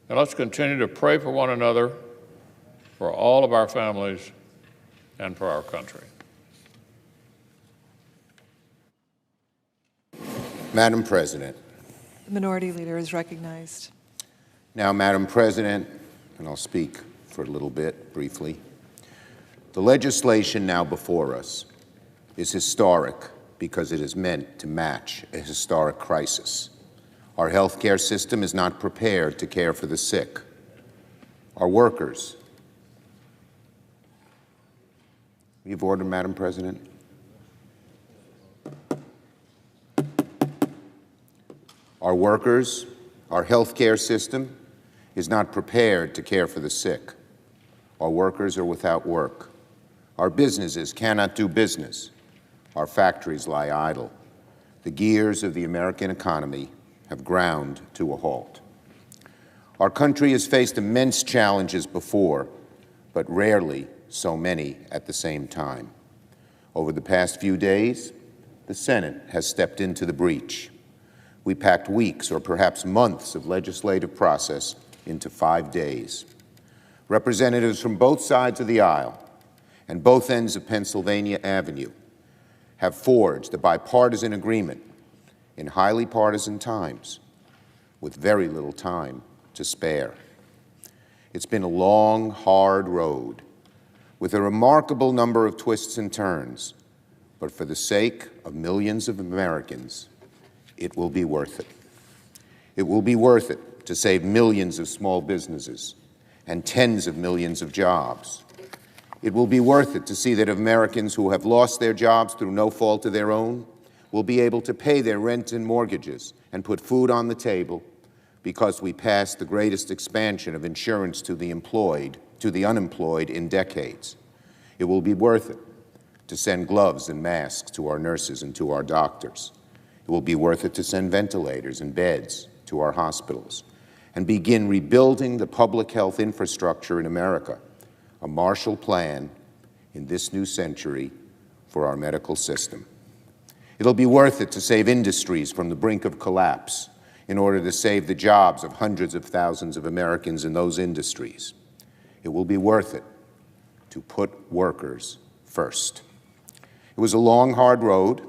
S10: And let's continue to pray for one another, for all of our families, and for our country.
S18: Madam President.
S1: The Minority Leader is recognized.
S18: Now, Madam President, and I'll speak for a little bit briefly. The legislation now before us is historic because it is meant to match a historic crisis. Our healthcare system is not prepared to care for the sick. Our workers. We have order, Madam President. Our workers, our healthcare system is not prepared to care for the sick. Our workers are without work. Our businesses cannot do business. Our factories lie idle. The gears of the American economy have ground to a halt. Our country has faced immense challenges before, but rarely so many at the same time. Over the past few days, the Senate has stepped into the breach. We packed weeks or perhaps months of legislative process into 5 days. Representatives from both sides of the aisle and both ends of Pennsylvania Avenue have forged a bipartisan agreement in highly partisan times with very little time to spare. It's been a long, hard road with a remarkable number of twists and turns, but for the sake of millions of Americans, it will be worth it. It will be worth it to save millions of small businesses and tens of millions of jobs. It will be worth it to see that Americans who have lost their jobs through no fault of their own will be able to pay their rent and mortgages and put food on the table because we passed the greatest expansion of insurance to the unemployed in decades. It will be worth it to send gloves and masks to our nurses and to our doctors. It will be worth it to send ventilators and beds to our hospitals and begin rebuilding the public health infrastructure in America, a Marshall Plan in this new century for our medical system. It'll be worth it to save industries from the brink of collapse in order to save the jobs of hundreds of thousands of Americans in those industries. It will be worth it to put workers first. It was a long, hard road.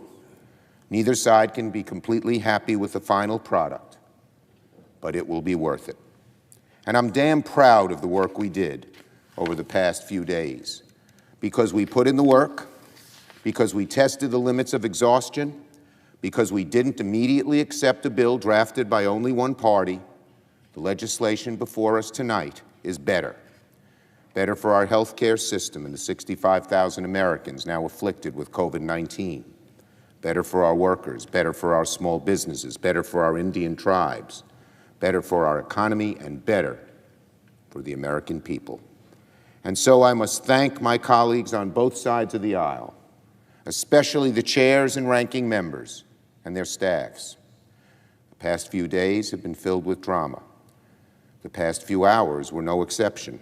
S18: Neither side can be completely happy with the final product, but it will be worth it. And I'm damn proud of the work we did over the past few days, because we put in the work, because we tested the limits of exhaustion, because we didn't immediately accept a bill drafted by only one party. The legislation before us tonight is better. Better for our health care system and the 65,000 Americans now afflicted with COVID-19. Better for our workers, better for our small businesses, better for our Indian tribes, better for our economy, and better for the American people. And so I must thank my colleagues on both sides of the aisle, especially the chairs and ranking members and their staffs. The past few days have been filled with drama. The past few hours were no exception.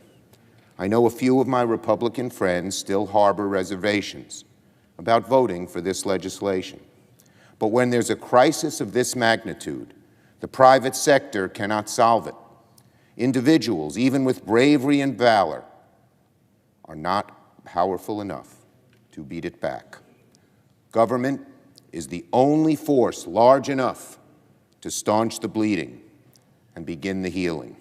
S18: I know a few of my Republican friends still harbor reservations about voting for this legislation. But when there's a crisis of this magnitude, the private sector cannot solve it. Individuals, even with bravery and valor, are not powerful enough to beat it back. Government is the only force large enough to staunch the bleeding and begin the healing.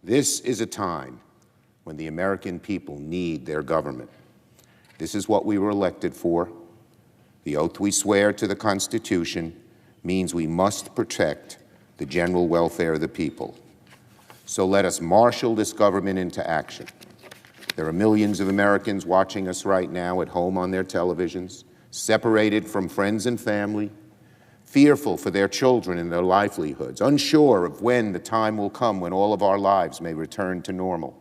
S18: This is a time when the American people need their government. This is what we were elected for. The oath we swear to the Constitution means we must protect the general welfare of the people. So let us marshal this government into action. There are millions of Americans watching us right now at home on their televisions, separated from friends and family, fearful for their children and their livelihoods, unsure of when the time will come when all of our lives may return to normal.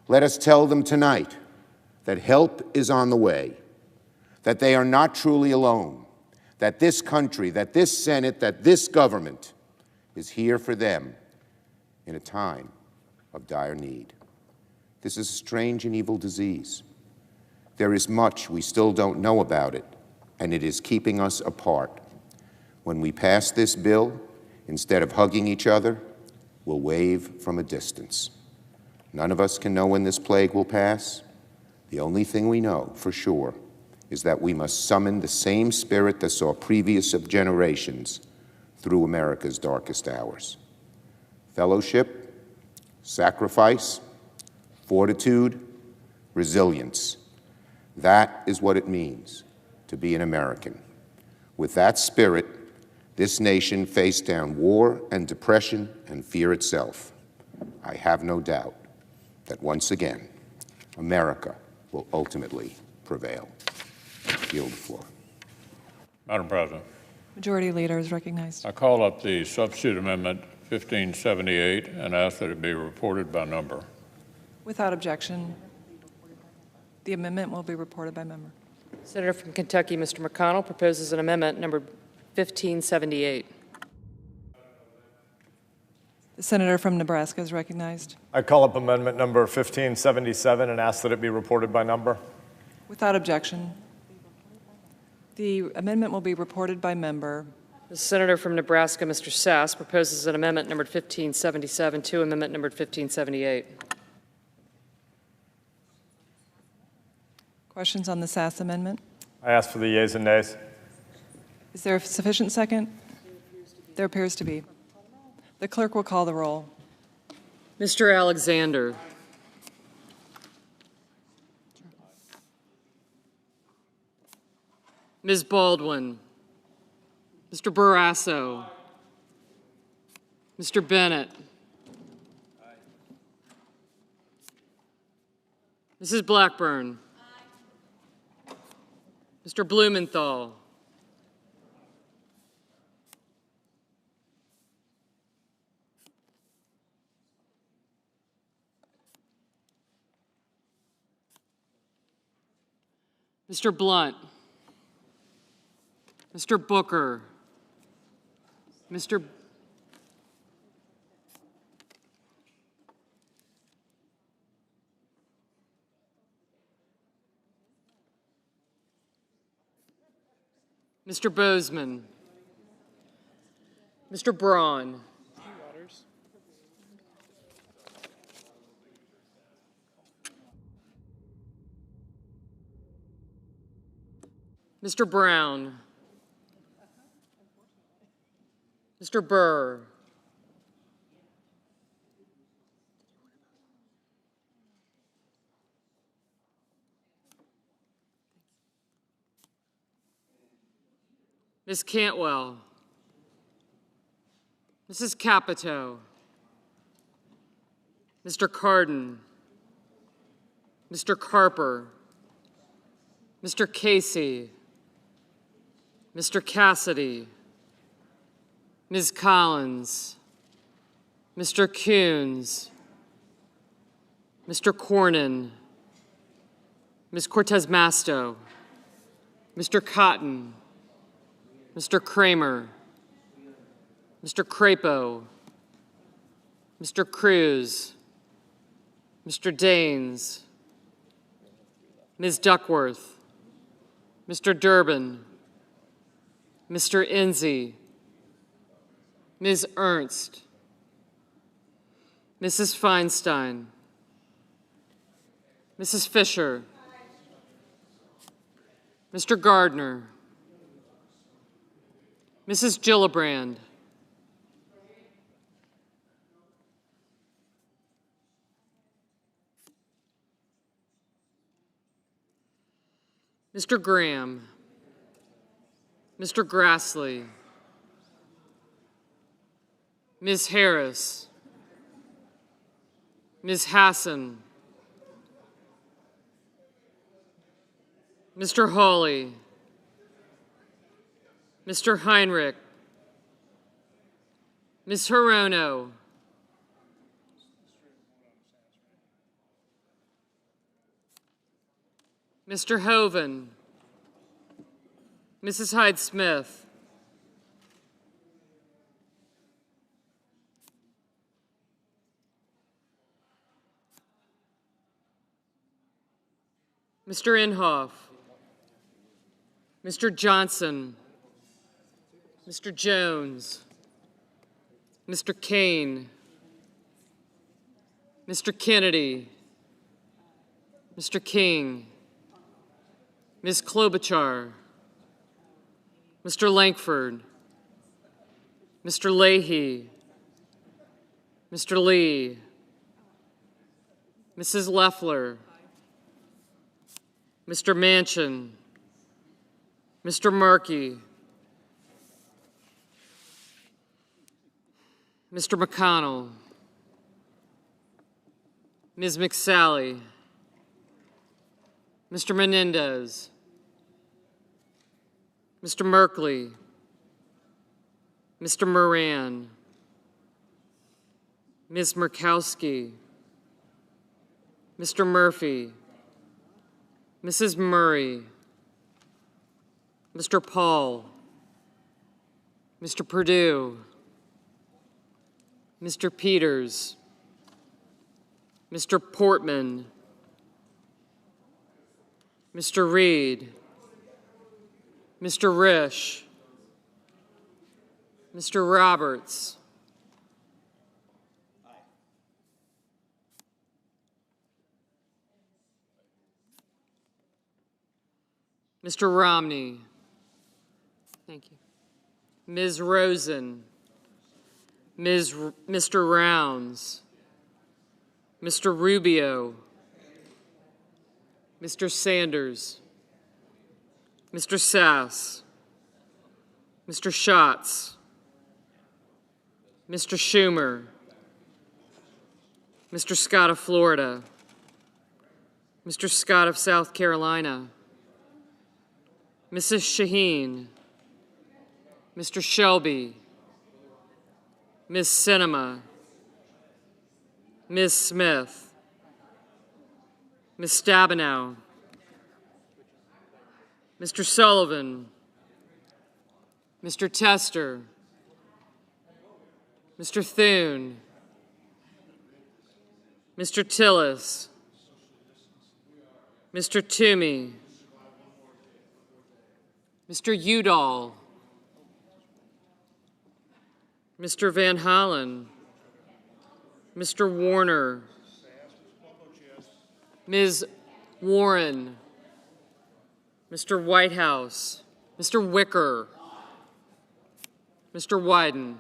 S18: Let us tell them tonight that help is on the way, that they are not truly alone, that this country, that this Senate, that this government is here for them in a time of dire need. This is a strange and evil disease. There is much we still don't know about it, and it is keeping us apart. When we pass this bill, instead of hugging each other, we'll wave from a distance. None of us can know when this plague will pass. The only thing we know for sure is that we must summon the same spirit that saw previous generations through America's darkest hours. Fellowship, sacrifice, fortitude, resilience. That is what it means to be an American. With that spirit, this nation faced down war and depression and fear itself. I have no doubt that once again, America will ultimately prevail. I yield the floor.
S10: Madam President.
S1: Majority Leader is recognized.
S10: I call up the substitute amendment 1578 and ask that it be reported by number.
S1: Without objection, the amendment will be reported by member.
S5: Senator from Kentucky, Mr. McConnell, proposes an amendment number 1578.
S1: The senator from Nebraska is recognized.
S11: I call up amendment number 1577 and ask that it be reported by number.
S1: Without objection, the amendment will be reported by member.
S5: The senator from Nebraska, Mr. Sass, proposes an amendment numbered 1577 to amendment numbered 1578.
S1: Questions on the Sass amendment?
S11: I ask for the yeas and nays.
S1: Is there a sufficient second? There appears to be. The clerk will call the roll.
S5: Mr. Alexander. Ms. Baldwin. Mr. Barrasso. Mr. Bennett. Mrs. Blackburn. Mr. Blumenthal. Mr. Blunt, Mr. Booker, Mr. Mr. Bozeman, Mr. Braun, Mr. Brown, Mr. Burr, Ms. Cantwell, Mrs. Capito, Mr. Cardin, Mr. Carper, Mr. Casey, Mr. Cassidy, Ms. Collins, Mr. Coons, Mr. Cornyn, Ms. Cortez Masto, Mr. Cotton, Mr. Kramer, Mr. Crapo, Mr. Cruz, Mr. Daines, Ms. Duckworth, Mr. Durbin, Mr. Enzi, Ms. Ernst, Mrs. Feinstein, Mrs. Fisher, Mr. Gardner, Mrs. Gillibrand, Mr. Graham, Mr. Grassley, Ms. Harris, Ms. Hassan, Mr. Hawley, Mr. Heinrich, Ms. Hirono, Mr. Hoven, Mrs. Hyde-Smith, Mr. Inhofe, Mr. Johnson, Mr. Jones, Mr. Kane, Mr. Kennedy, Mr. King, Ms. Klobuchar, Mr. Lankford, Mr. Leahy, Mr. Lee, Mrs. Loeffler, Mr. Manchin, Mr. Markey, Mr. McConnell, Ms. McSally, Mr. Menendez, Mr. Merkley, Mr. Moran, Ms. Murkowski, Mr. Murphy, Mrs. Murray, Mr. Paul, Mr. Perdue, Mr. Peters, Mr. Portman, Mr. Reed, Mr. Risch, Mr. Roberts, Mr. Romney, thank you, Ms. Rosen, Mr. Rounds, Mr. Rubio, Mr. Sanders, Mr. Sass, Mr. Schatz, Mr. Schumer, Mr. Scott of Florida, Mr. Scott of South Carolina, Mrs. Shaheen, Mr. Shelby, Ms. Sinema, Ms. Smith, Ms. Stabenow, Mr. Sullivan, Mr. Tester, Mr. Thune, Mr. Tillis, Mr. Toomey, Mr. Udall, Mr. Van Hollen, Mr. Warner, Ms. Warren, Mr. Whitehouse, Mr. Wicker, Mr. Wyden,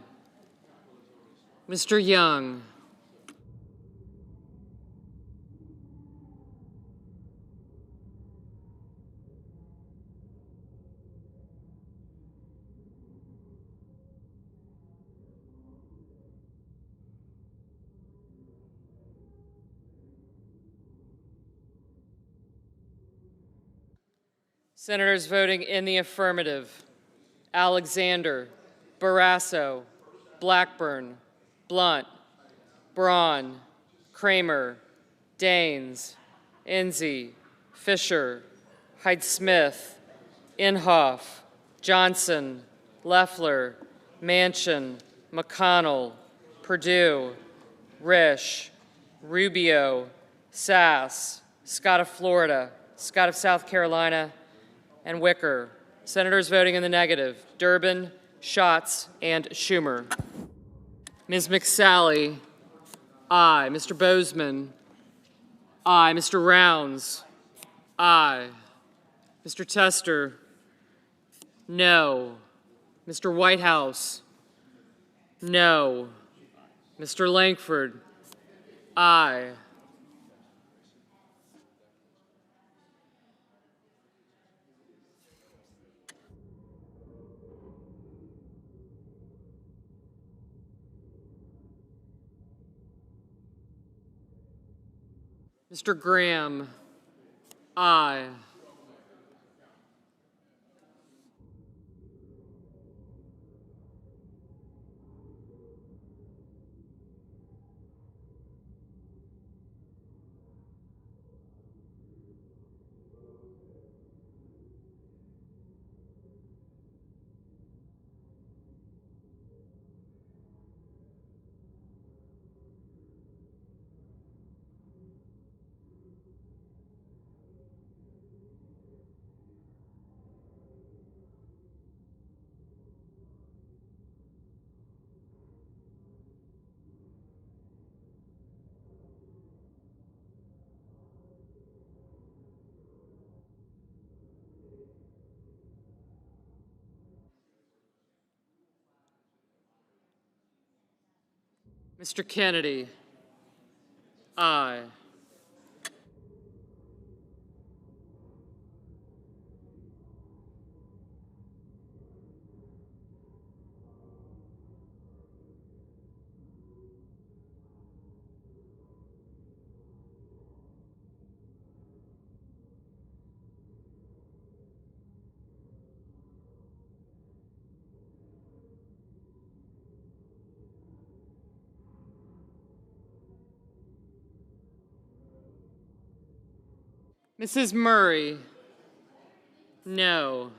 S5: Mr. Young, Senators voting in the affirmative: Alexander, Barrasso, Blackburn, Blunt, Braun, Kramer, Daines, Enzi, Fisher, Hyde-Smith, Inhofe, Johnson, Loeffler, Manchin, McConnell, Perdue, Risch, Rubio, Sass, Scott of Florida, Scott of South Carolina, and Wicker. Senators voting in the negative: Durbin, Schatz, and Schumer. Ms. McSally, aye. Mr. Bozeman, aye. Mr. Rounds, aye. Mr. Tester, no. Mr. Whitehouse, no. Mr. Lankford, aye. Mr. Graham, aye. Mr. Kennedy, aye. Mrs. Murray, no.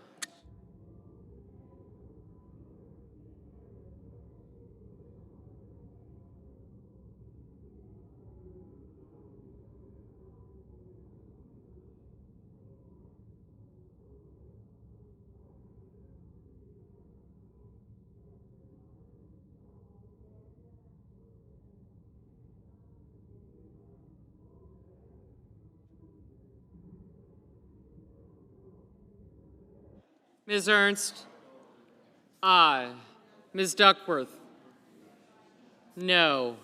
S5: Ms. Ernst, aye. Ms. Duckworth, no.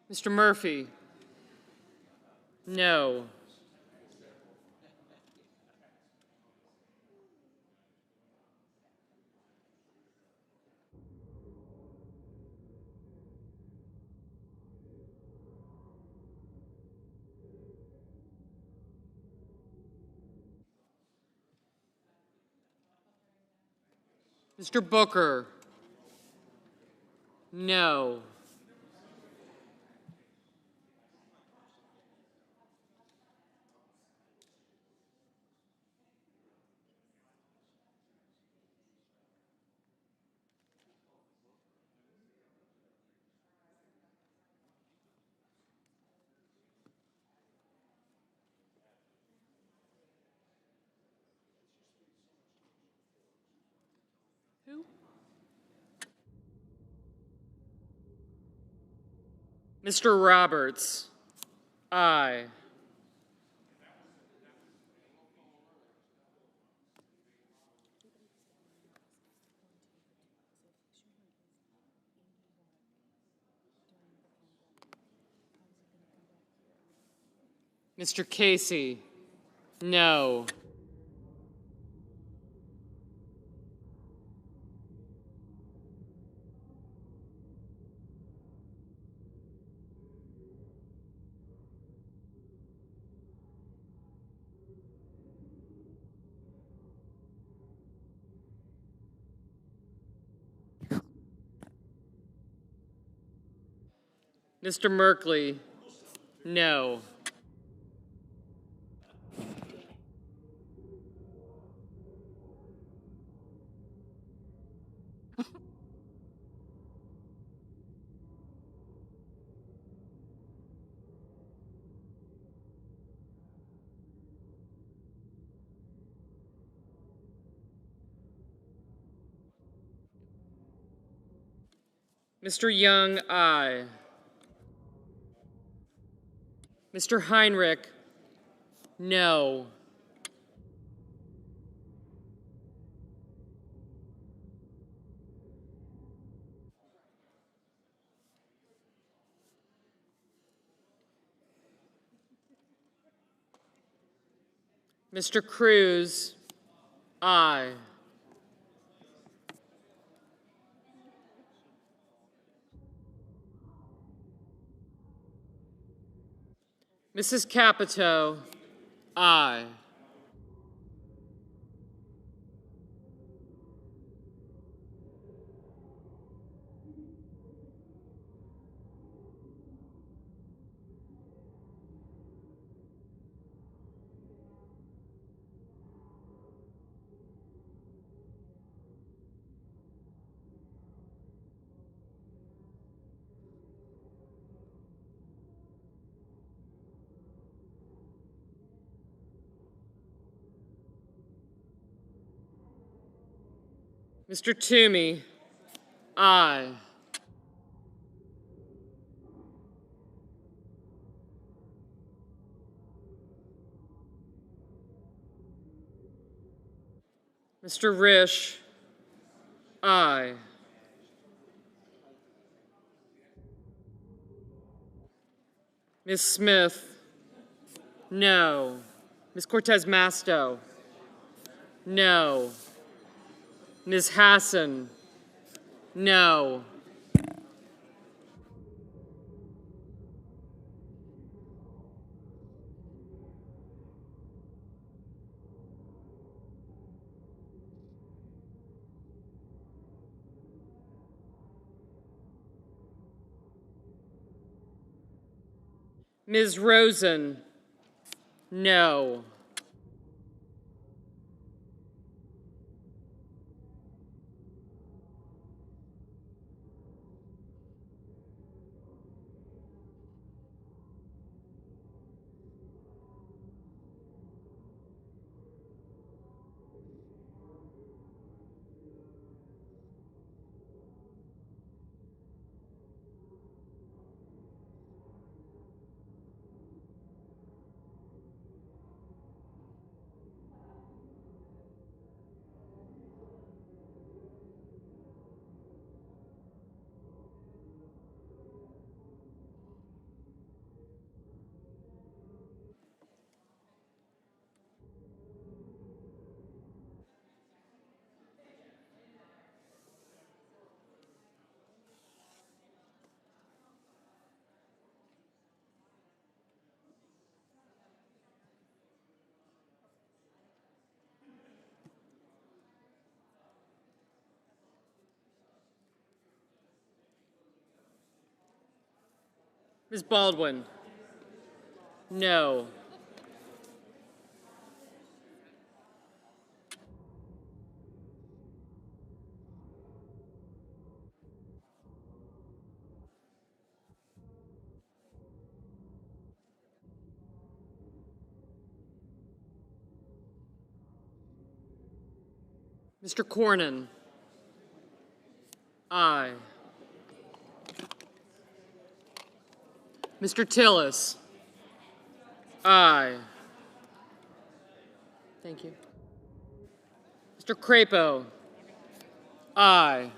S5: Mr. Murphy, no. Mr. Booker? No. Who? Mr. Roberts? Aye. Mr. Casey? No. Mr. Merkley? No. Mr. Young, aye. Mr. Heinrich? No. Mr. Cruz? Aye. Mrs. Capito? Aye. Mr. Toomey? Aye. Mr. Risch? Aye. Ms. Smith? No. Ms. Cortez Masto? No. Ms. Hassan? No. Ms. Rosen? No. Ms. Baldwin? No. Mr. Cornyn? Aye. Mr. Tillis? Aye. Thank you. Mr. Crapo? Aye.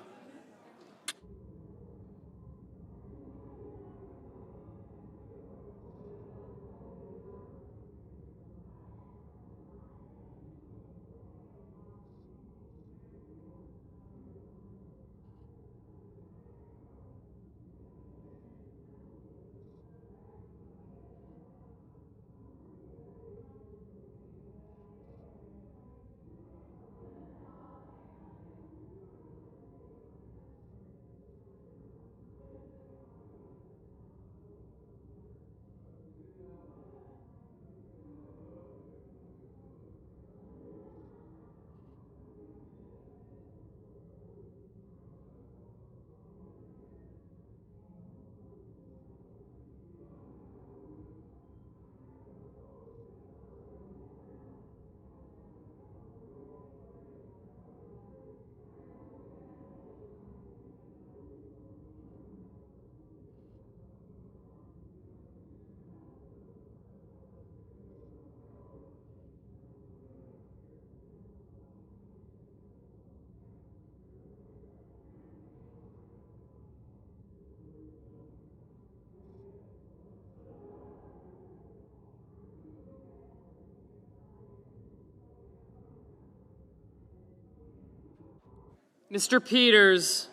S5: Mr. Peters?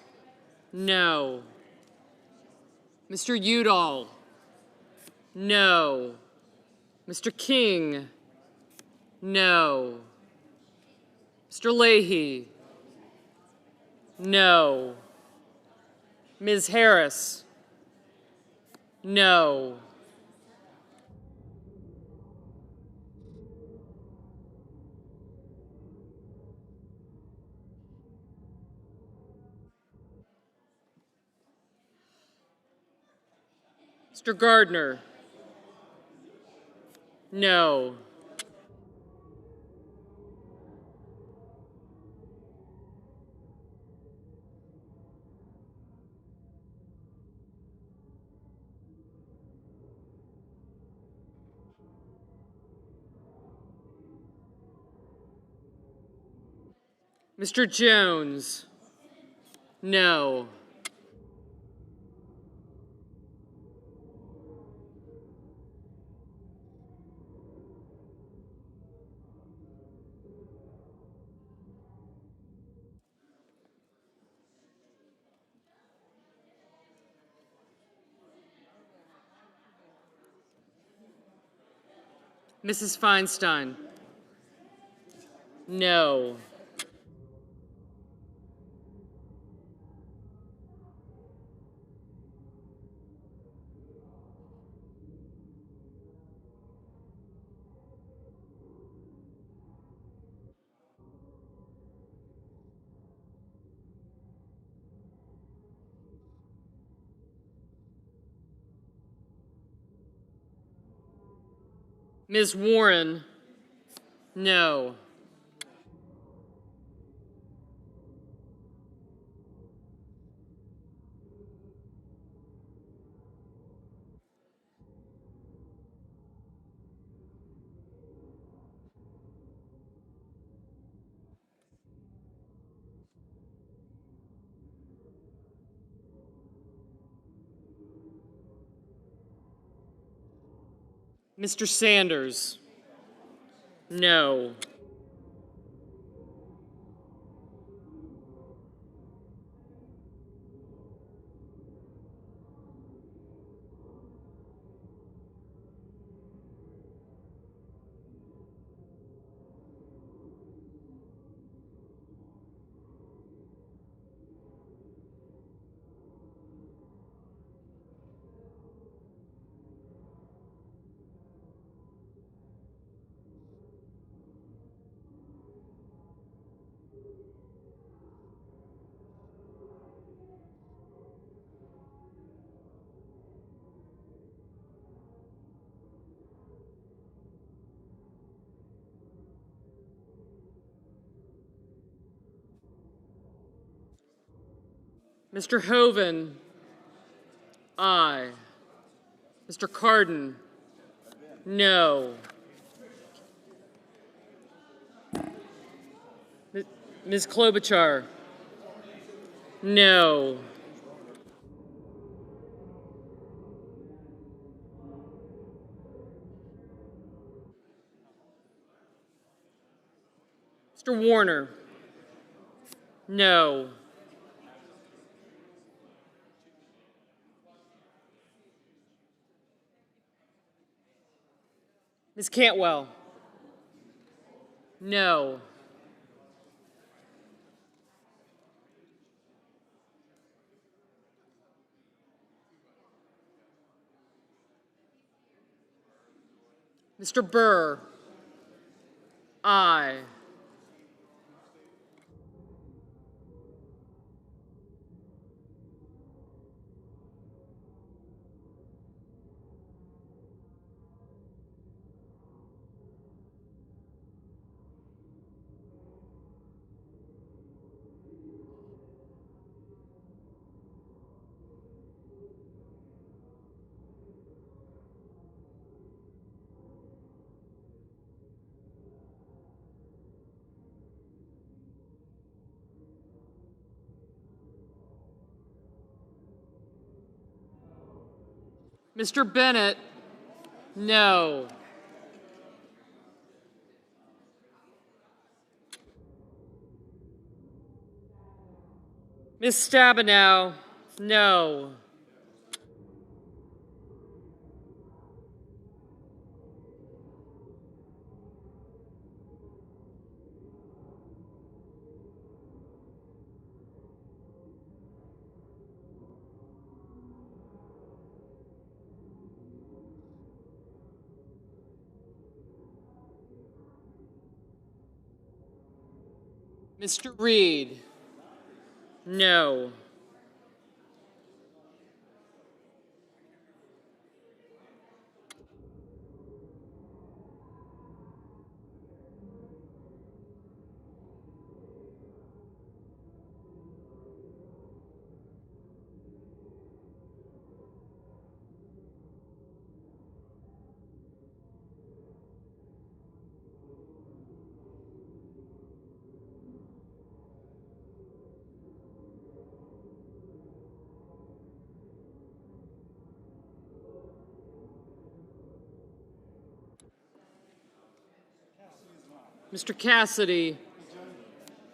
S5: No. Mr. Udall? No. Mr. King? No. Mr. Leahy? No. Ms. Harris? No. Mr. Gardner? No. Mr. Jones? No. Mrs. Feinstein? No. Ms. Warren? No. Mr. Sanders? No. Mr. Hoven, aye. Mr. Cardin, no. Ms. Klobuchar, no. Mr. Warner, no. Ms. Cantwell, no. Mr. Burr, aye. Mr. Bennett, no. Ms. Stabenow, no. Mr. Reed, no. Mr. Cassidy,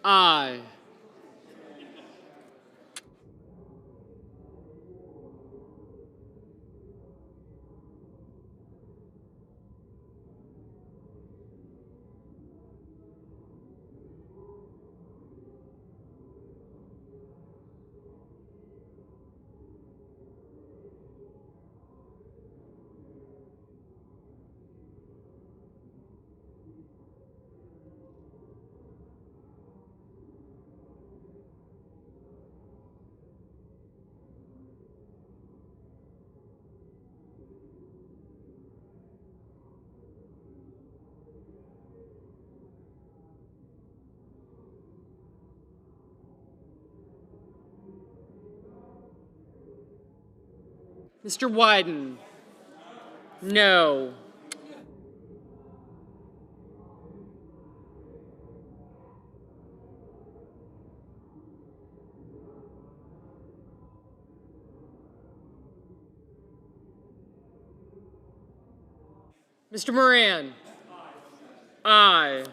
S5: aye. Mr. Wyden, no. Mr. Moran, aye.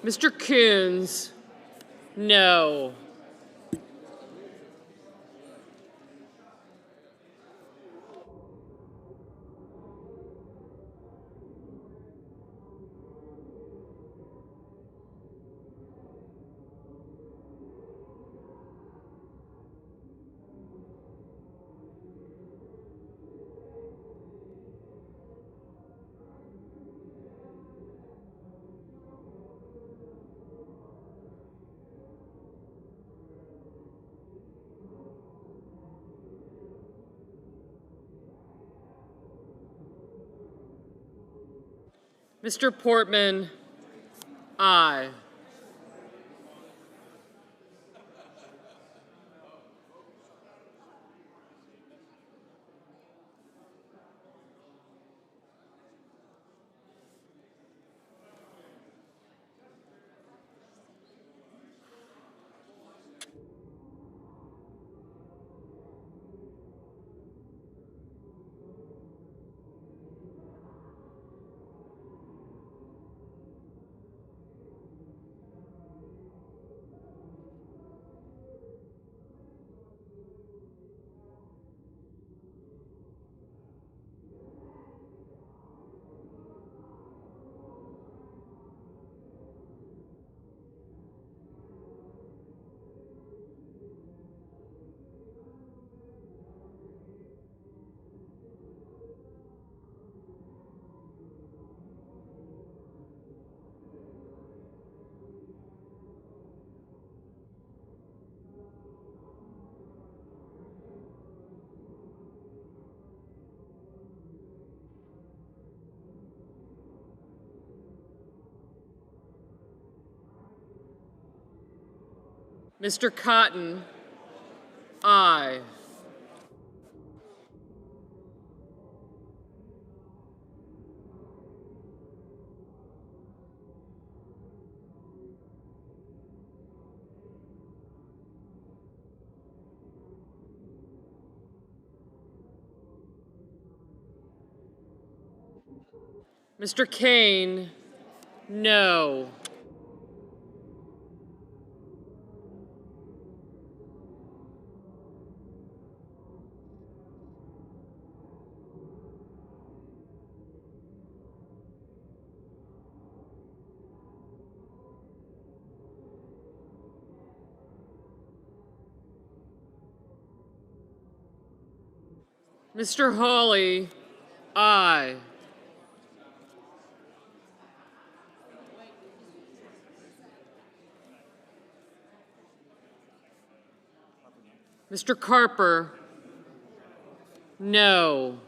S5: Mr. Coons, no. Mr. Portman, aye. Mr. Cotton, aye. Mr. Kane, no. Mr. Hawley, aye. Mr. Carper, no.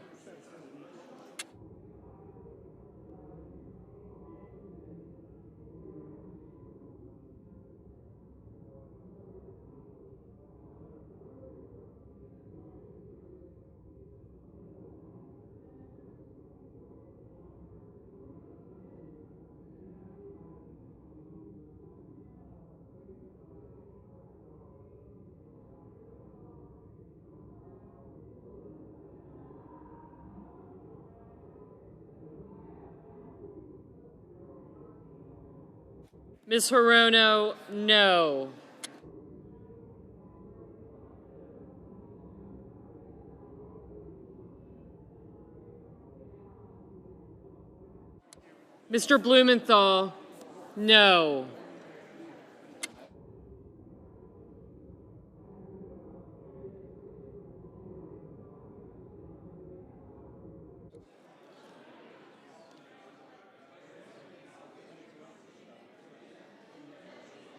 S5: Ms. Hirono, no. Mr. Blumenthal, no.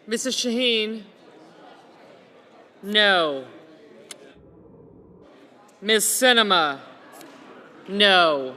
S5: Mrs. Shaheen, no. Ms. Sinema, no.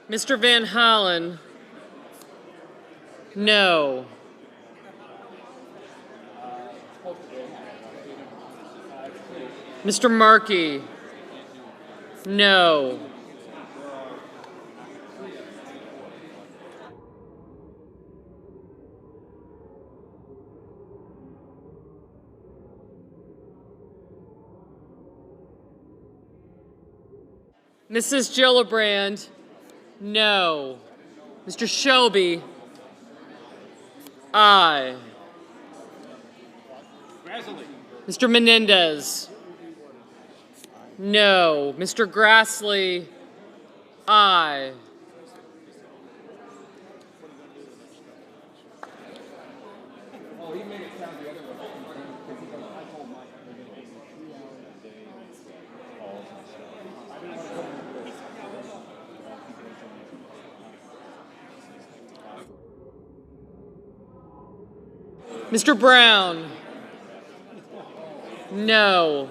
S5: Mr. Van Hollen, no. Mr. Markey, no. Mrs. Gillibrand, no. Mr. Shelby, aye. Mr. Menendez? No. Mr. Grassley? Aye. Mr. Brown? No.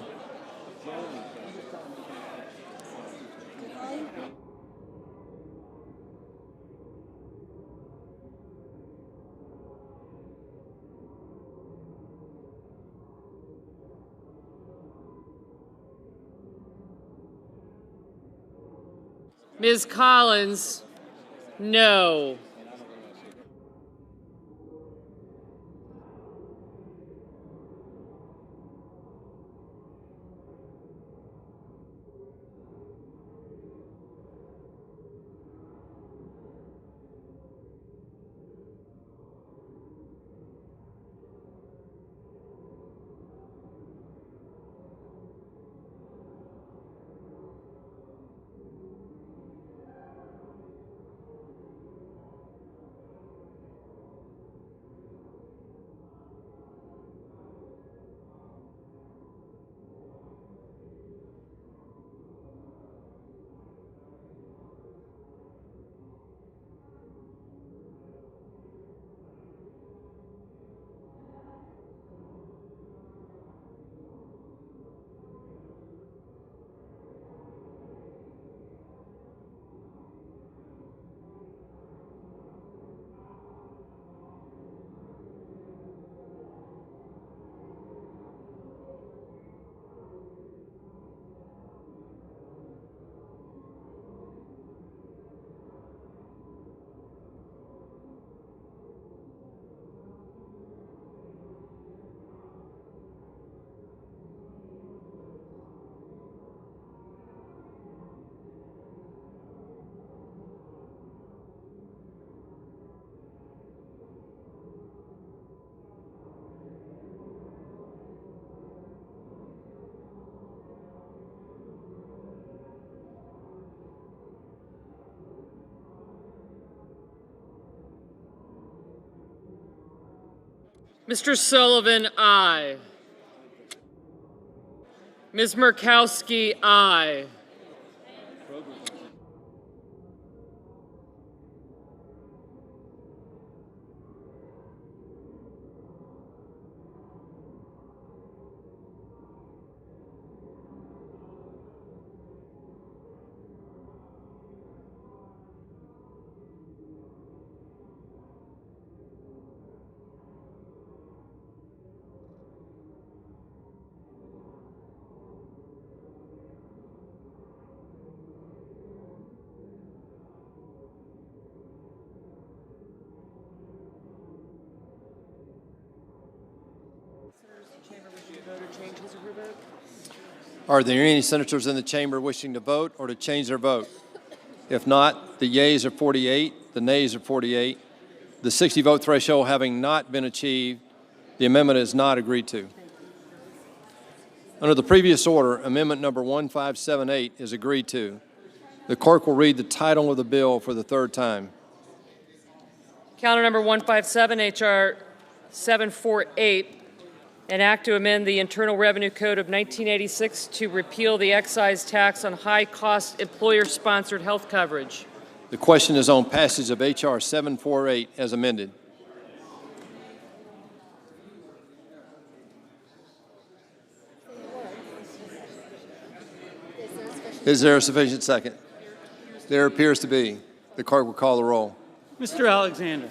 S5: Ms. Collins? No. Mr. Sullivan, aye. Ms. Murkowski, aye.
S4: Are there any senators in the chamber wishing to vote or to change their vote? If not, the yeas are 48, the nays are 48. The 60-vote threshold having not been achieved, the amendment is not agreed to. Under the previous order, amendment number 1578 is agreed to. The clerk will read the title of the bill for the third time.
S5: Counter number 157, H.R. 748, an act to amend the Internal Revenue Code of 1986 to repeal the excise tax on high-cost employer-sponsored health coverage.
S4: The question is on passage of H.R. 748 as amended. Is there a sufficient second? There appears to be. The clerk will call the roll.
S6: Mr. Alexander.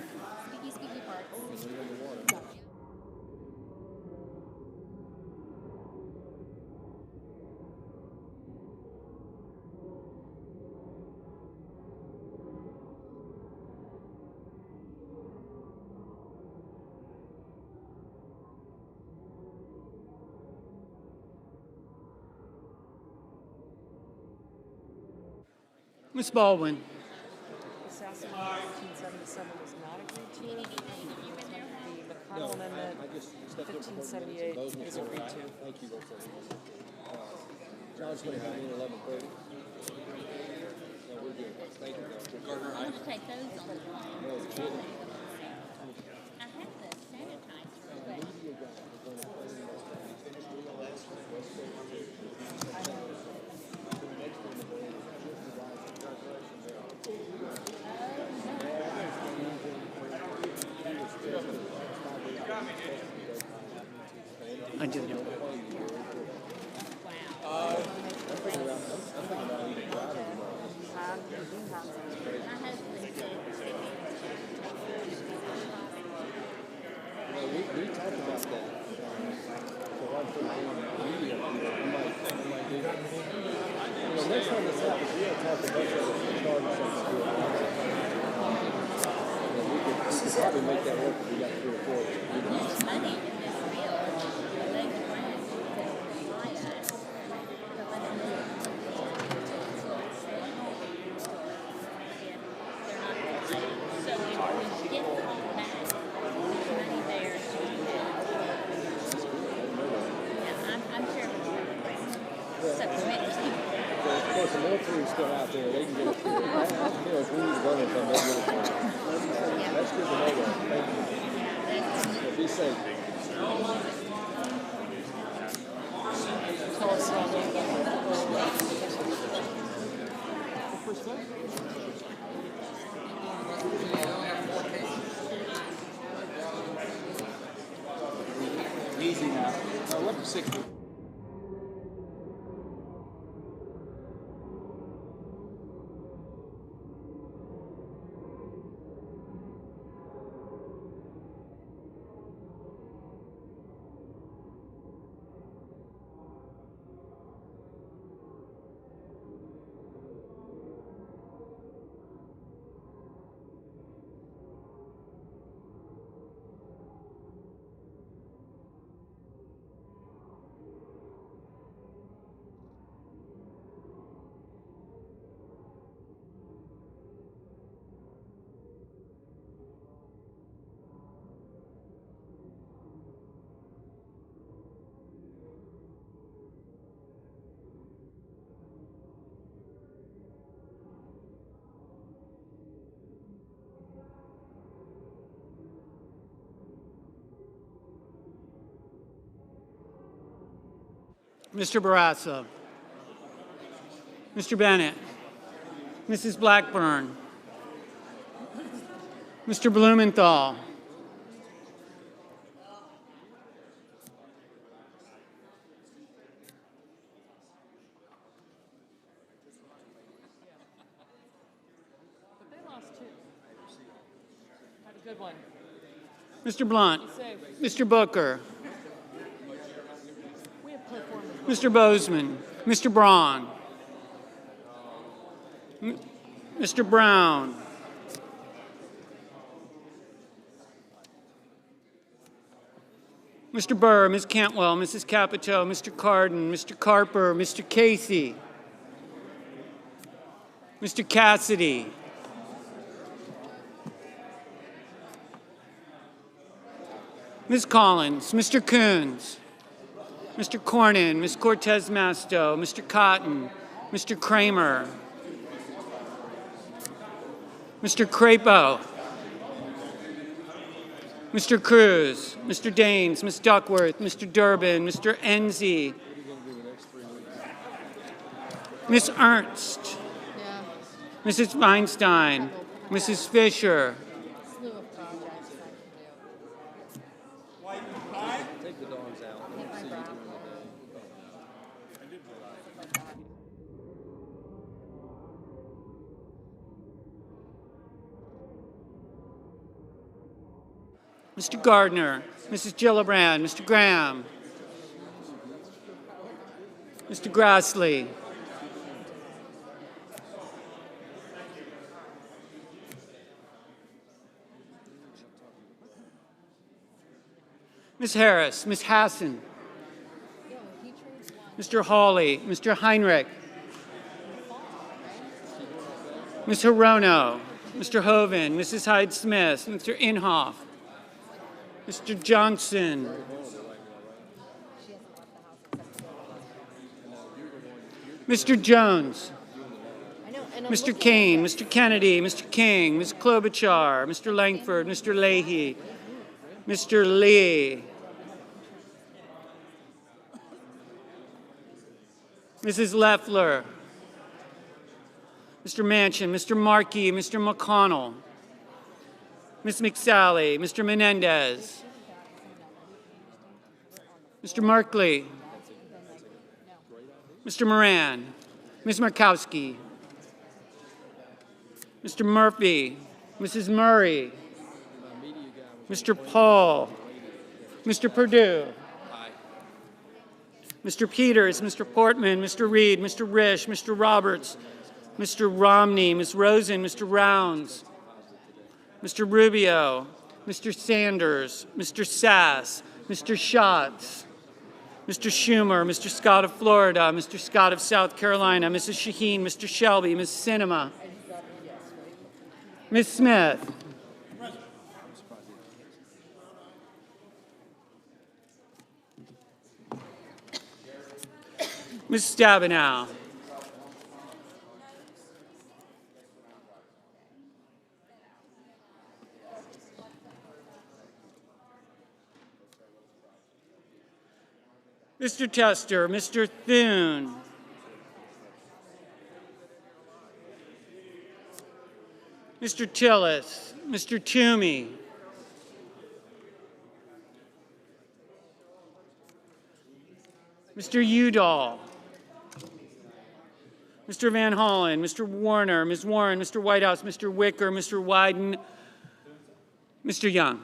S6: Ms. Baldwin.
S5: The Sasson 1977 was not agreed to. The McConnell Amendment 1578 is agreed to.
S4: Thank you. John's going to have me at 11:30. No, we're good. Thank you, Gardner.
S7: I'm going to take those on the line. I have the sanitizer.
S6: I did it.
S4: Well, we talked about that. So I'm thinking media people, we might do that. Next time this happens, we gotta talk about charge something. We could probably make that work if we got 3 or 4.
S7: There's money in this bill. They grant the IAS. So if we get called back, there's money there to I'm sure. So,
S4: Of course, the military's still out there. They can get it through. If we need to run it, then they'll get it through. That's good to know that. Thank you. Be safe. Easy now. We're up to 60.
S16: Mr. Barraza, Mr. Bennett, Mrs. Blackburn, Mr. Blumenthal,
S5: But they lost 2. Had a good one.
S16: Mr. Blunt, Mr. Booker, Mr. Bozeman, Mr. Braun, Mr. Brown, Mr. Burr, Ms. Cantwell, Mrs. Capito, Mr. Cardin, Mr. Carper, Mr. Casey, Mr. Cassidy, Ms. Collins, Mr. Coons, Mr. Cornyn, Ms. Cortez Masto, Mr. Cotton, Mr. Kramer, Mr. Crapo, Mr. Cruz, Mr. Daines, Ms. Duckworth, Mr. Durbin, Mr. Enzi, Ms. Ernst, Mrs. Feinstein, Mrs. Fisher,
S4: Take the dogs out. See you during the day.
S16: Mr. Gardner, Mrs. Gillibrand, Mr. Graham, Mr. Grassley, Ms. Harris, Ms. Hassan, Mr. Hawley, Mr. Heinrich, Ms. Hirono, Mr. Hoven, Mrs. Hyde-Smith, Mr. Inhofe,
S6: Mr. Johnson. Mr. Jones. Mr. Kane, Mr. Kennedy, Mr. King, Ms. Klobuchar, Mr. Langford, Mr. Leahy, Mr. Lee, Mrs. Leffler, Mr. Manchin, Mr. Markey, Mr. McConnell, Ms. McSally, Mr. Menendez, Mr. Markley, Mr. Moran, Ms. Markowski, Mr. Murphy, Mrs. Murray, Mr. Paul, Mr. Perdue, Mr. Peters, Mr. Portman, Mr. Reed, Mr. Risch, Mr. Roberts, Mr. Romney, Ms. Rosen, Mr. Rounds, Mr. Rubio, Mr. Sanders, Mr. Sass, Mr. Schatz, Mr. Schumer, Mr. Scott of Florida, Mr. Scott of South Carolina, Mrs. Shaheen, Mr. Shelby, Ms. Sinema, Ms. Smith, Ms. Stabenow, Mr. Tester, Mr. Thune, Mr. Tillis, Mr. Toomey, Mr. Udall, Mr. Van Hollen, Mr. Warner, Ms. Warren, Mr. Whitehouse, Mr. Wicker, Mr. Wyden, Mr. Young.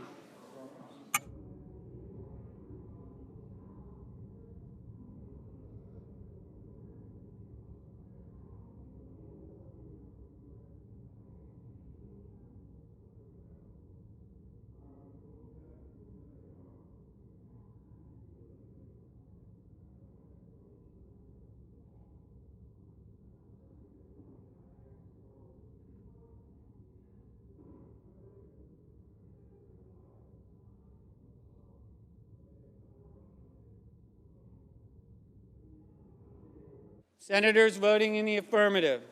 S6: Senators voting in the affirmative: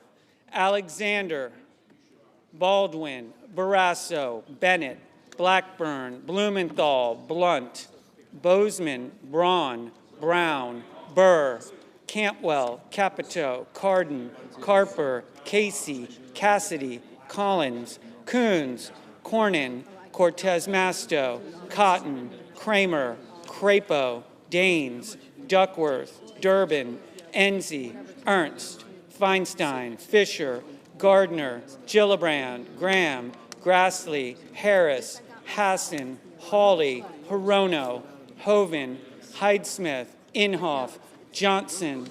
S6: Alexander, Baldwin, Barrasso, Bennett, Blackburn, Blumenthal, Blunt, Bozeman, Braun, Brown, Burr, Cantwell, Capito, Cardin, Carper, Casey, Cassidy, Collins, Coons, Cornyn, Cortez Masto, Cotton, Kramer, Crapo, Daines, Duckworth, Durbin, Enzi, Ernst, Feinstein, Fisher, Gardner, Gillibrand, Graham, Grassley, Harris, Hassan, Hawley, Hirono, Hoven, Hyde-Smith, Inhofe, Johnson,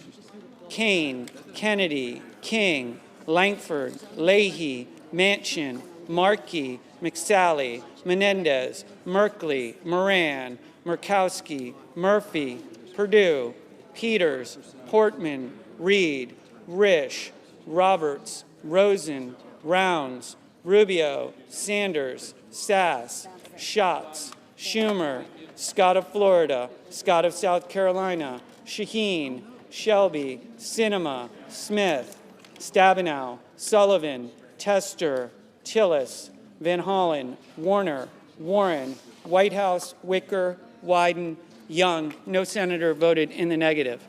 S6: Kane, Kennedy, King, Langford, Leahy, Manchin, Markey, McSally, Menendez, Merkley, Moran, Murkowski, Murphy, Perdue, Peters, Portman, Reed, Risch, Roberts, Rosen, Rounds, Rubio, Sanders, Sass, Schatz, Schumer, Scott of Florida, Scott of South Carolina, Shaheen, Shelby, Sinema, Smith, Stabenow, Sullivan, Tester, Tillis, Van Hollen, Warner, Warren, Whitehouse, Wicker, Wyden, Young. No senator voted in the negative.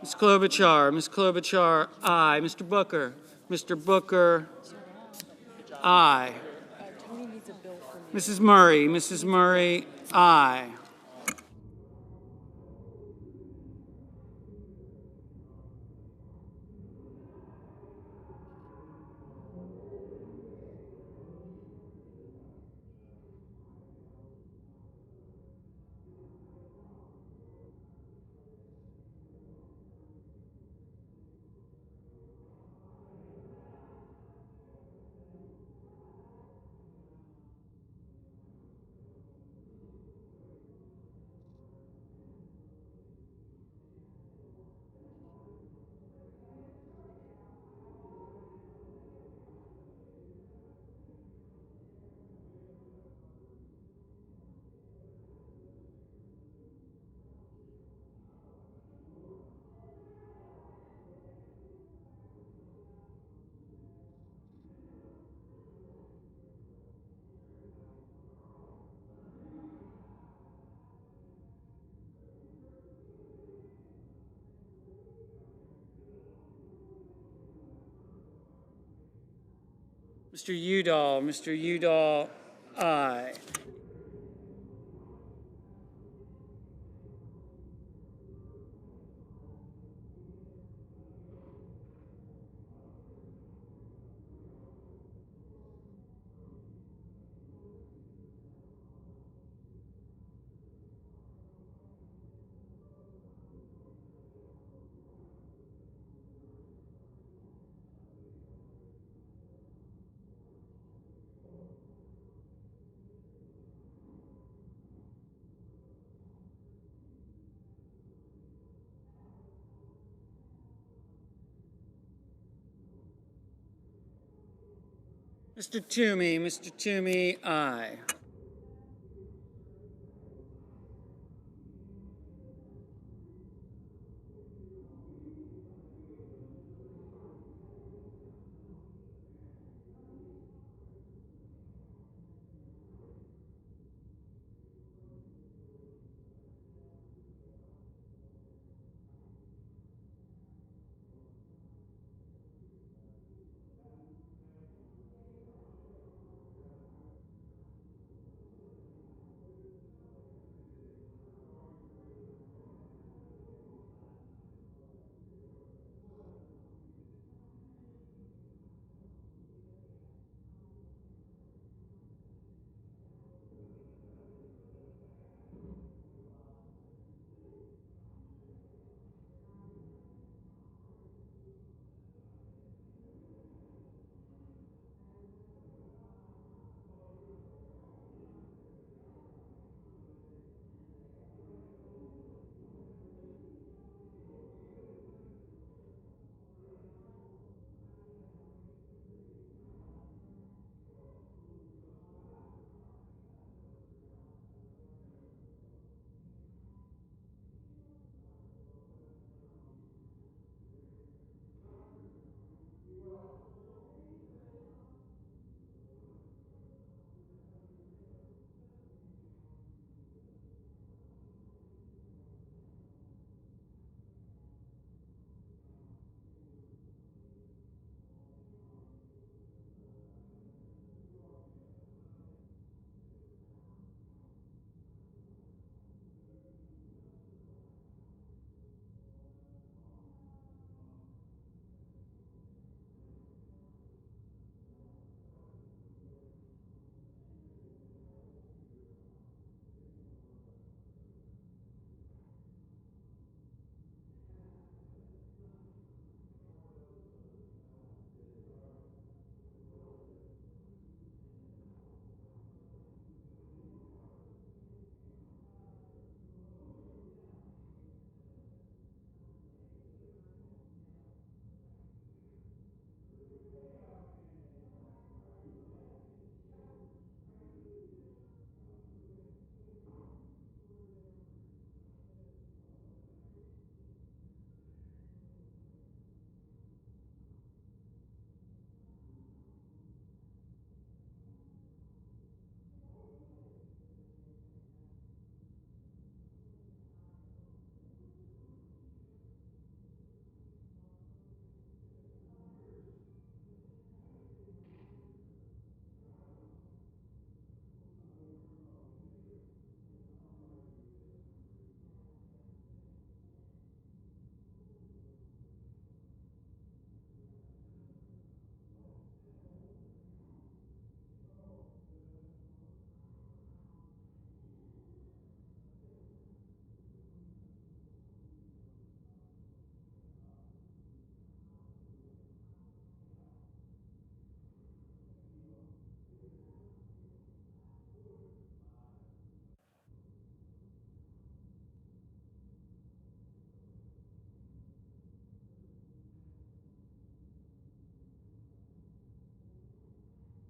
S6: Ms. Klobuchar, aye. Mr. Booker, aye. Mrs. Murray, aye. Mr. Udall. Mr. Udall, aye. Mr. Toomey, aye.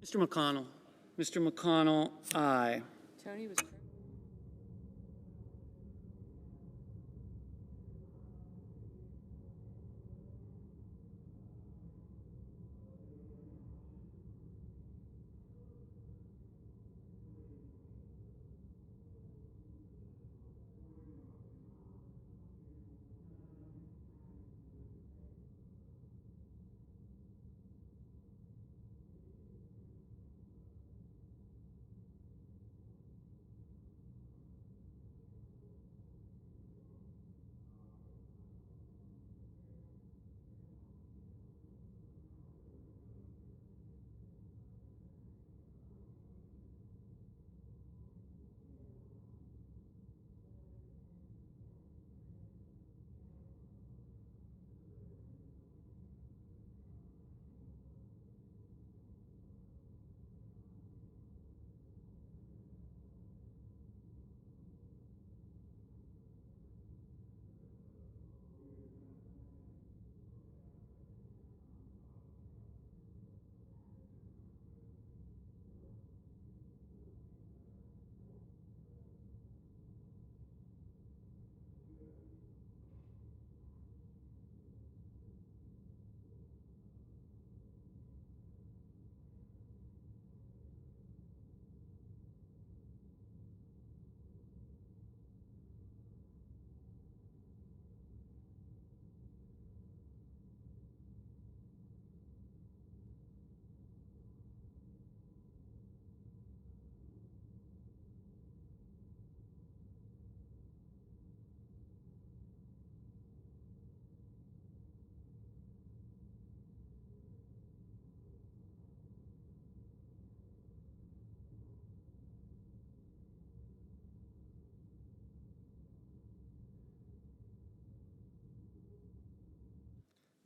S6: Mr. McConnell. Mr. McConnell, aye.
S5: Tony was.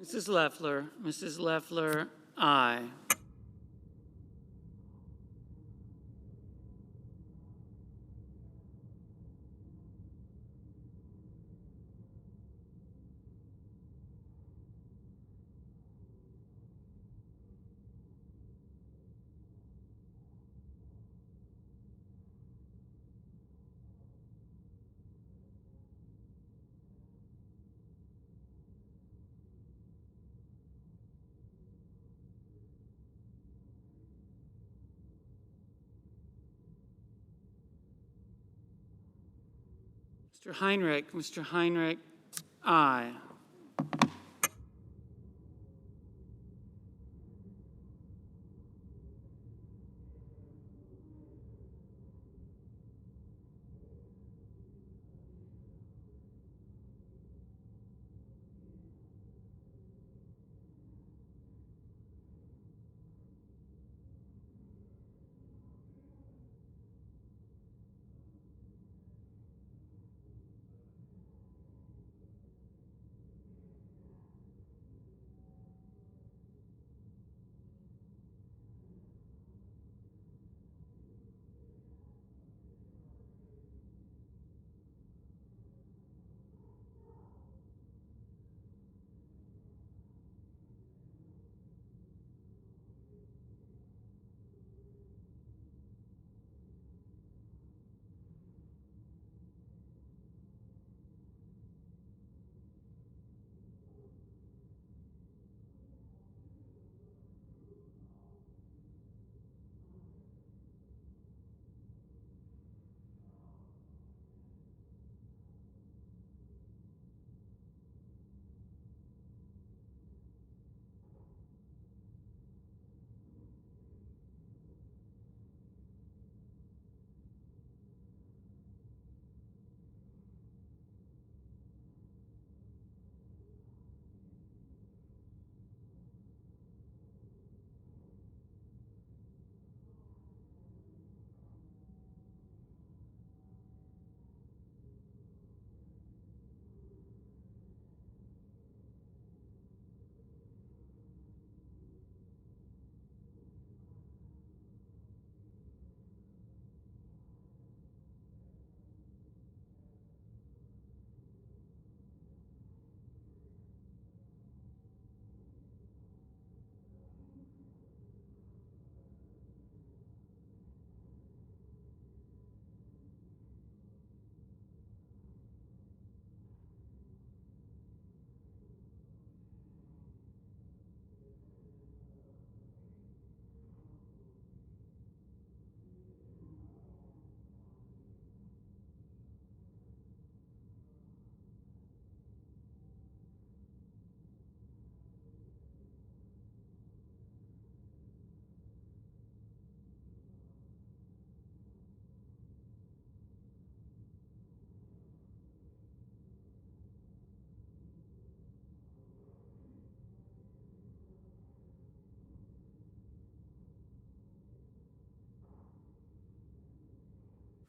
S6: Mrs. Leffler. Mrs. Leffler, aye. Mr. Heinrich, aye.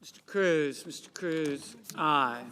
S6: Mr. Cruz, aye.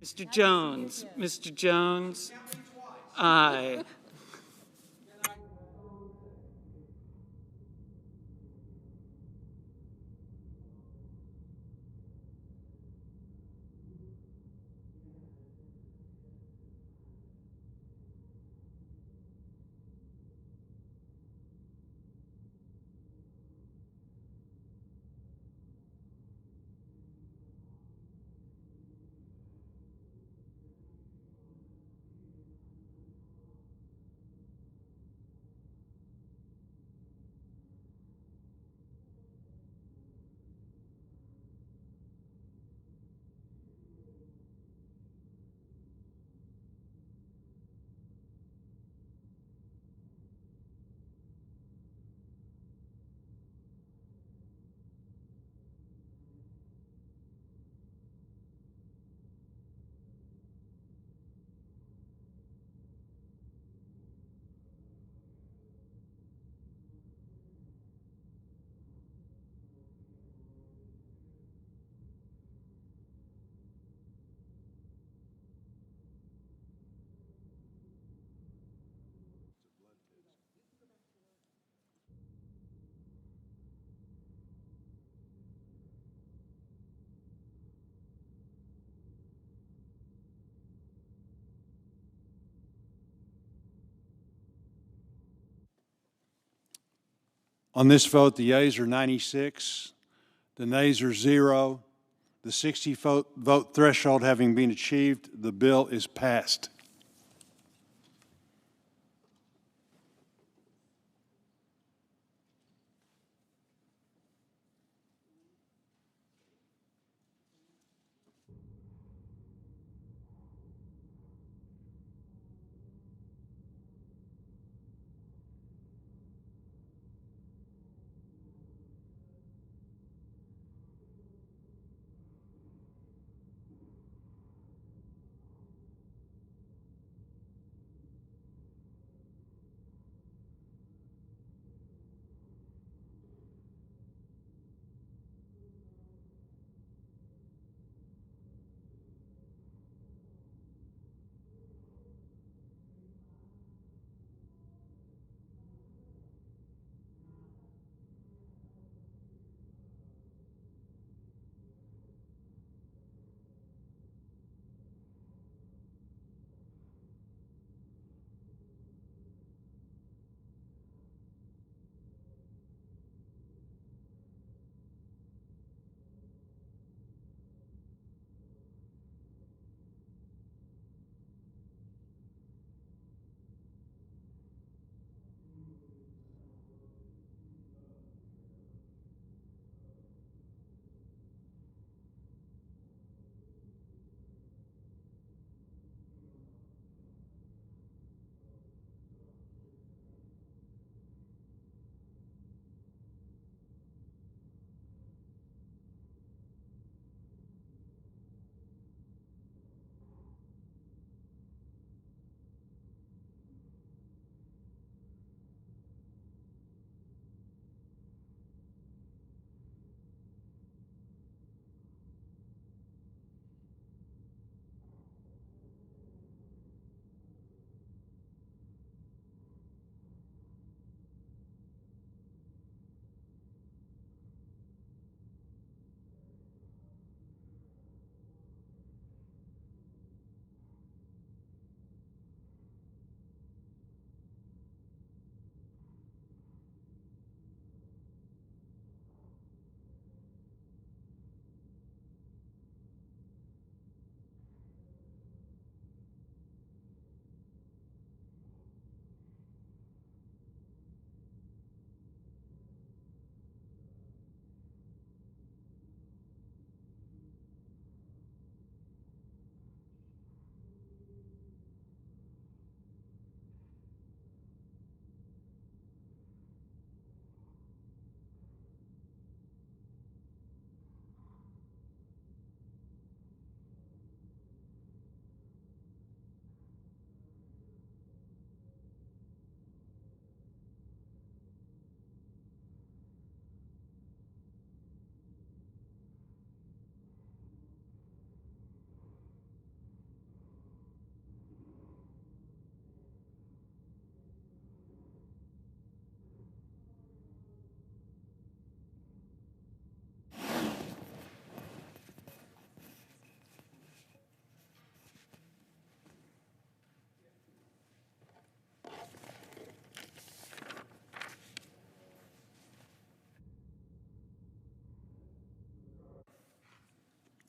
S6: Mr. Jones. Mr. Jones. Aye.
S20: On this vote, the yeas are 96, the nays are 0. The 60 vote threshold having been achieved, the bill is passed.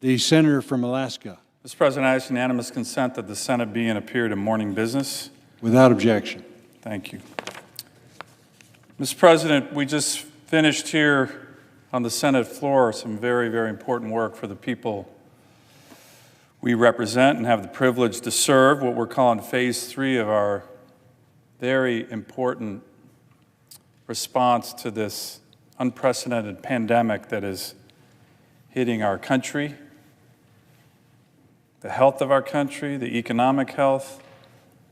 S20: The senator from Alaska.
S2: Mr. President, I ask unanimous consent that the Senate be in a period of mourning business.
S20: Without objection.
S2: Thank you. Mr. President, we just finished here on the Senate floor some very, very important work for the people we represent and have the privilege to serve, what we're calling phase 3 of our very important response to this unprecedented pandemic that is hitting our country, the health of our country, the economic health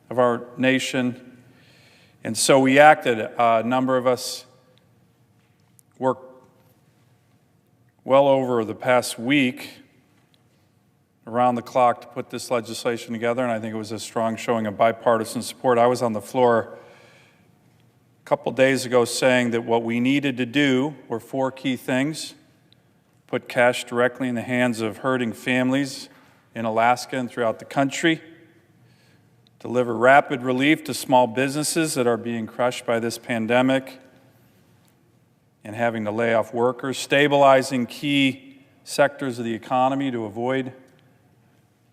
S2: of our nation. And so we acted. A number of us worked well over the past week around the clock to put this legislation together, and I think it was a strong showing of bipartisan support. I was on the floor a couple days ago saying that what we needed to do were 4 key things: put cash directly in the hands of hurting families in Alaska and throughout the country, deliver rapid relief to small businesses that are being crushed by this pandemic and having to lay off workers, stabilizing key sectors of the economy to avoid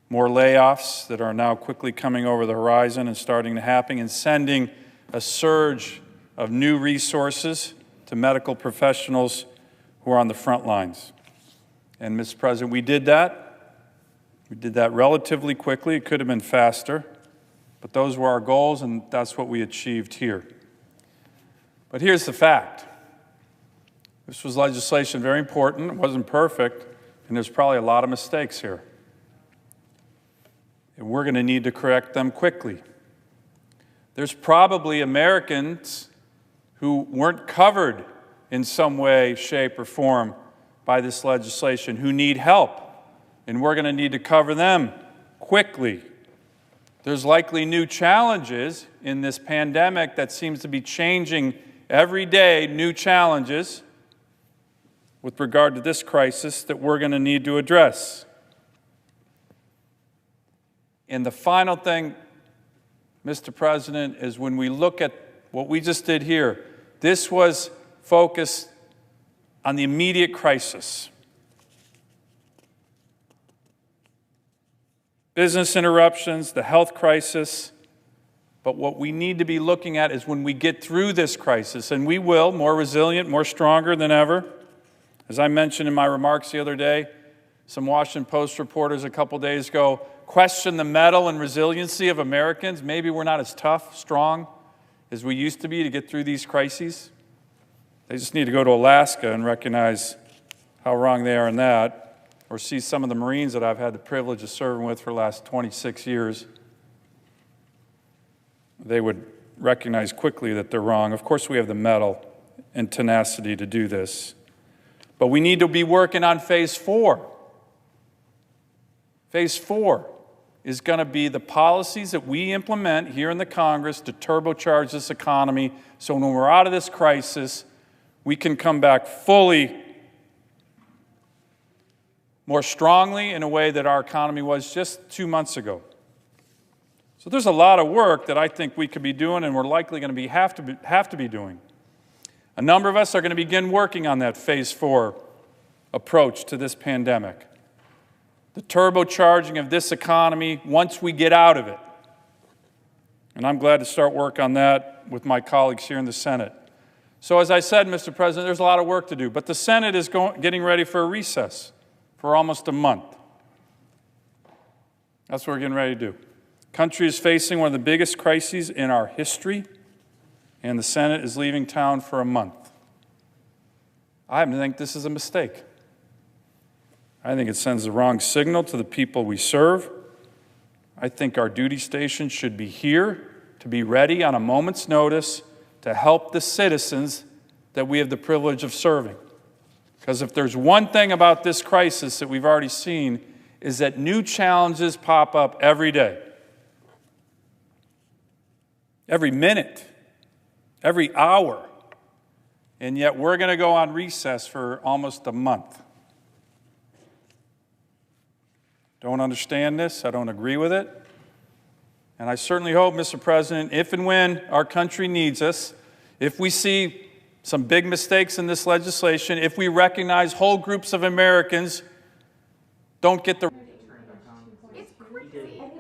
S2: more layoffs that are now quickly coming over the horizon and starting to happen, and sending a surge of new resources to medical professionals who are on the front lines. And, Mr. President, we did that. We did that relatively quickly. It could have been faster, but those were our goals, and that's what we achieved here. But here's the fact. This was legislation very important. It wasn't perfect, and there's probably a lot of mistakes here. And we're going to need to correct them quickly. There's probably Americans who weren't covered in some way, shape, or form by this legislation who need help, and we're going to need to cover them quickly. There's likely new challenges in this pandemic that seems to be changing every day, new challenges with regard to this crisis that we're going to need to address. And the final thing, Mr. President, is when we look at what we just did here, this was focused on the immediate crisis. Business interruptions, the health crisis. But what we need to be looking at is when we get through this crisis, and we will, more resilient, more stronger than ever. As I mentioned in my remarks the other day, some Washington Post reporters a couple days ago questioned the mettle and resiliency of Americans. Maybe we're not as tough, strong as we used to be to get through these crises. They just need to go to Alaska and recognize how wrong they are in that, or see some of the Marines that I've had the privilege of serving with for the last 26 years. They would recognize quickly that they're wrong. Of course, we have the mettle and tenacity to do this. But we need to be working on phase 4. Phase 4 is going to be the policies that we implement here in the Congress to turbocharge this economy so when we're out of this crisis, we can come back fully, more strongly in a way that our economy was just 2 months ago. So there's a lot of work that I think we could be doing and we're likely going to have to be doing. A number of us are going to begin working on that phase 4 approach to this pandemic. The turbocharging of this economy once we get out of it. And I'm glad to start work on that with my colleagues here in the Senate. So as I said, Mr. President, there's a lot of work to do, but the Senate is getting ready for a recess for almost a month. That's what we're getting ready to do. The country is facing one of the biggest crises in our history, and the Senate is leaving town for a month. I happen to think this is a mistake. I think it sends the wrong signal to the people we serve. I think our duty station should be here to be ready on a moment's notice to help the citizens that we have the privilege of serving. Because if there's one thing about this crisis that we've already seen is that new challenges pop up every day. Every minute, every hour, and yet we're going to go on recess for almost a month. Don't understand this. I don't agree with it. And I certainly hope, Mr. President, if and when our country needs us, if we see some big mistakes in this legislation, if we recognize whole groups of Americans don't get the
S14: It's crazy. If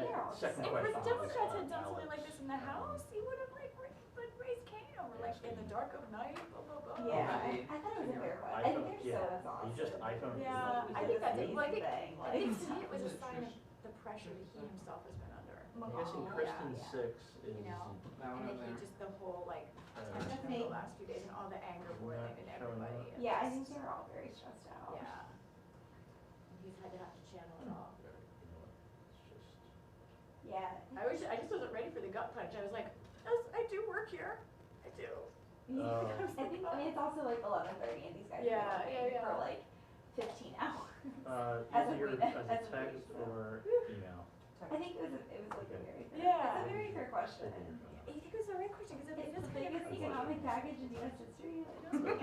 S14: Democrats had done something like this in the House, he would have raised Cain over in the dark of night, blah blah blah.
S22: Yeah, I thought it was a fair question. I think they're so exhausted.
S14: Yeah, I think that's it. Well, I think to me it was a sign of the pressure that he himself has been under.
S23: I'm guessing Kristen 6 is.
S14: And then he just the whole tension of the last few days and all the anger boiling and everybody.
S22: Yeah, I think they're all very stressed out.
S14: Yeah. He's had to channel it all.
S22: Yeah.
S14: I just wasn't ready for the gut punch. I was like, I do work here. I do.
S22: I mean, it's also 11:30 and these guys
S14: Yeah,
S22: are working
S14: yeah.
S22: for 15 hours.
S23: Easier as a text or email?
S22: I think it was a very fair,
S14: Yeah.
S22: it's a very fair question.
S14: I think it was the right question because
S22: It's
S14: it is
S22: the biggest economic package in U.S. history.
S14: Like,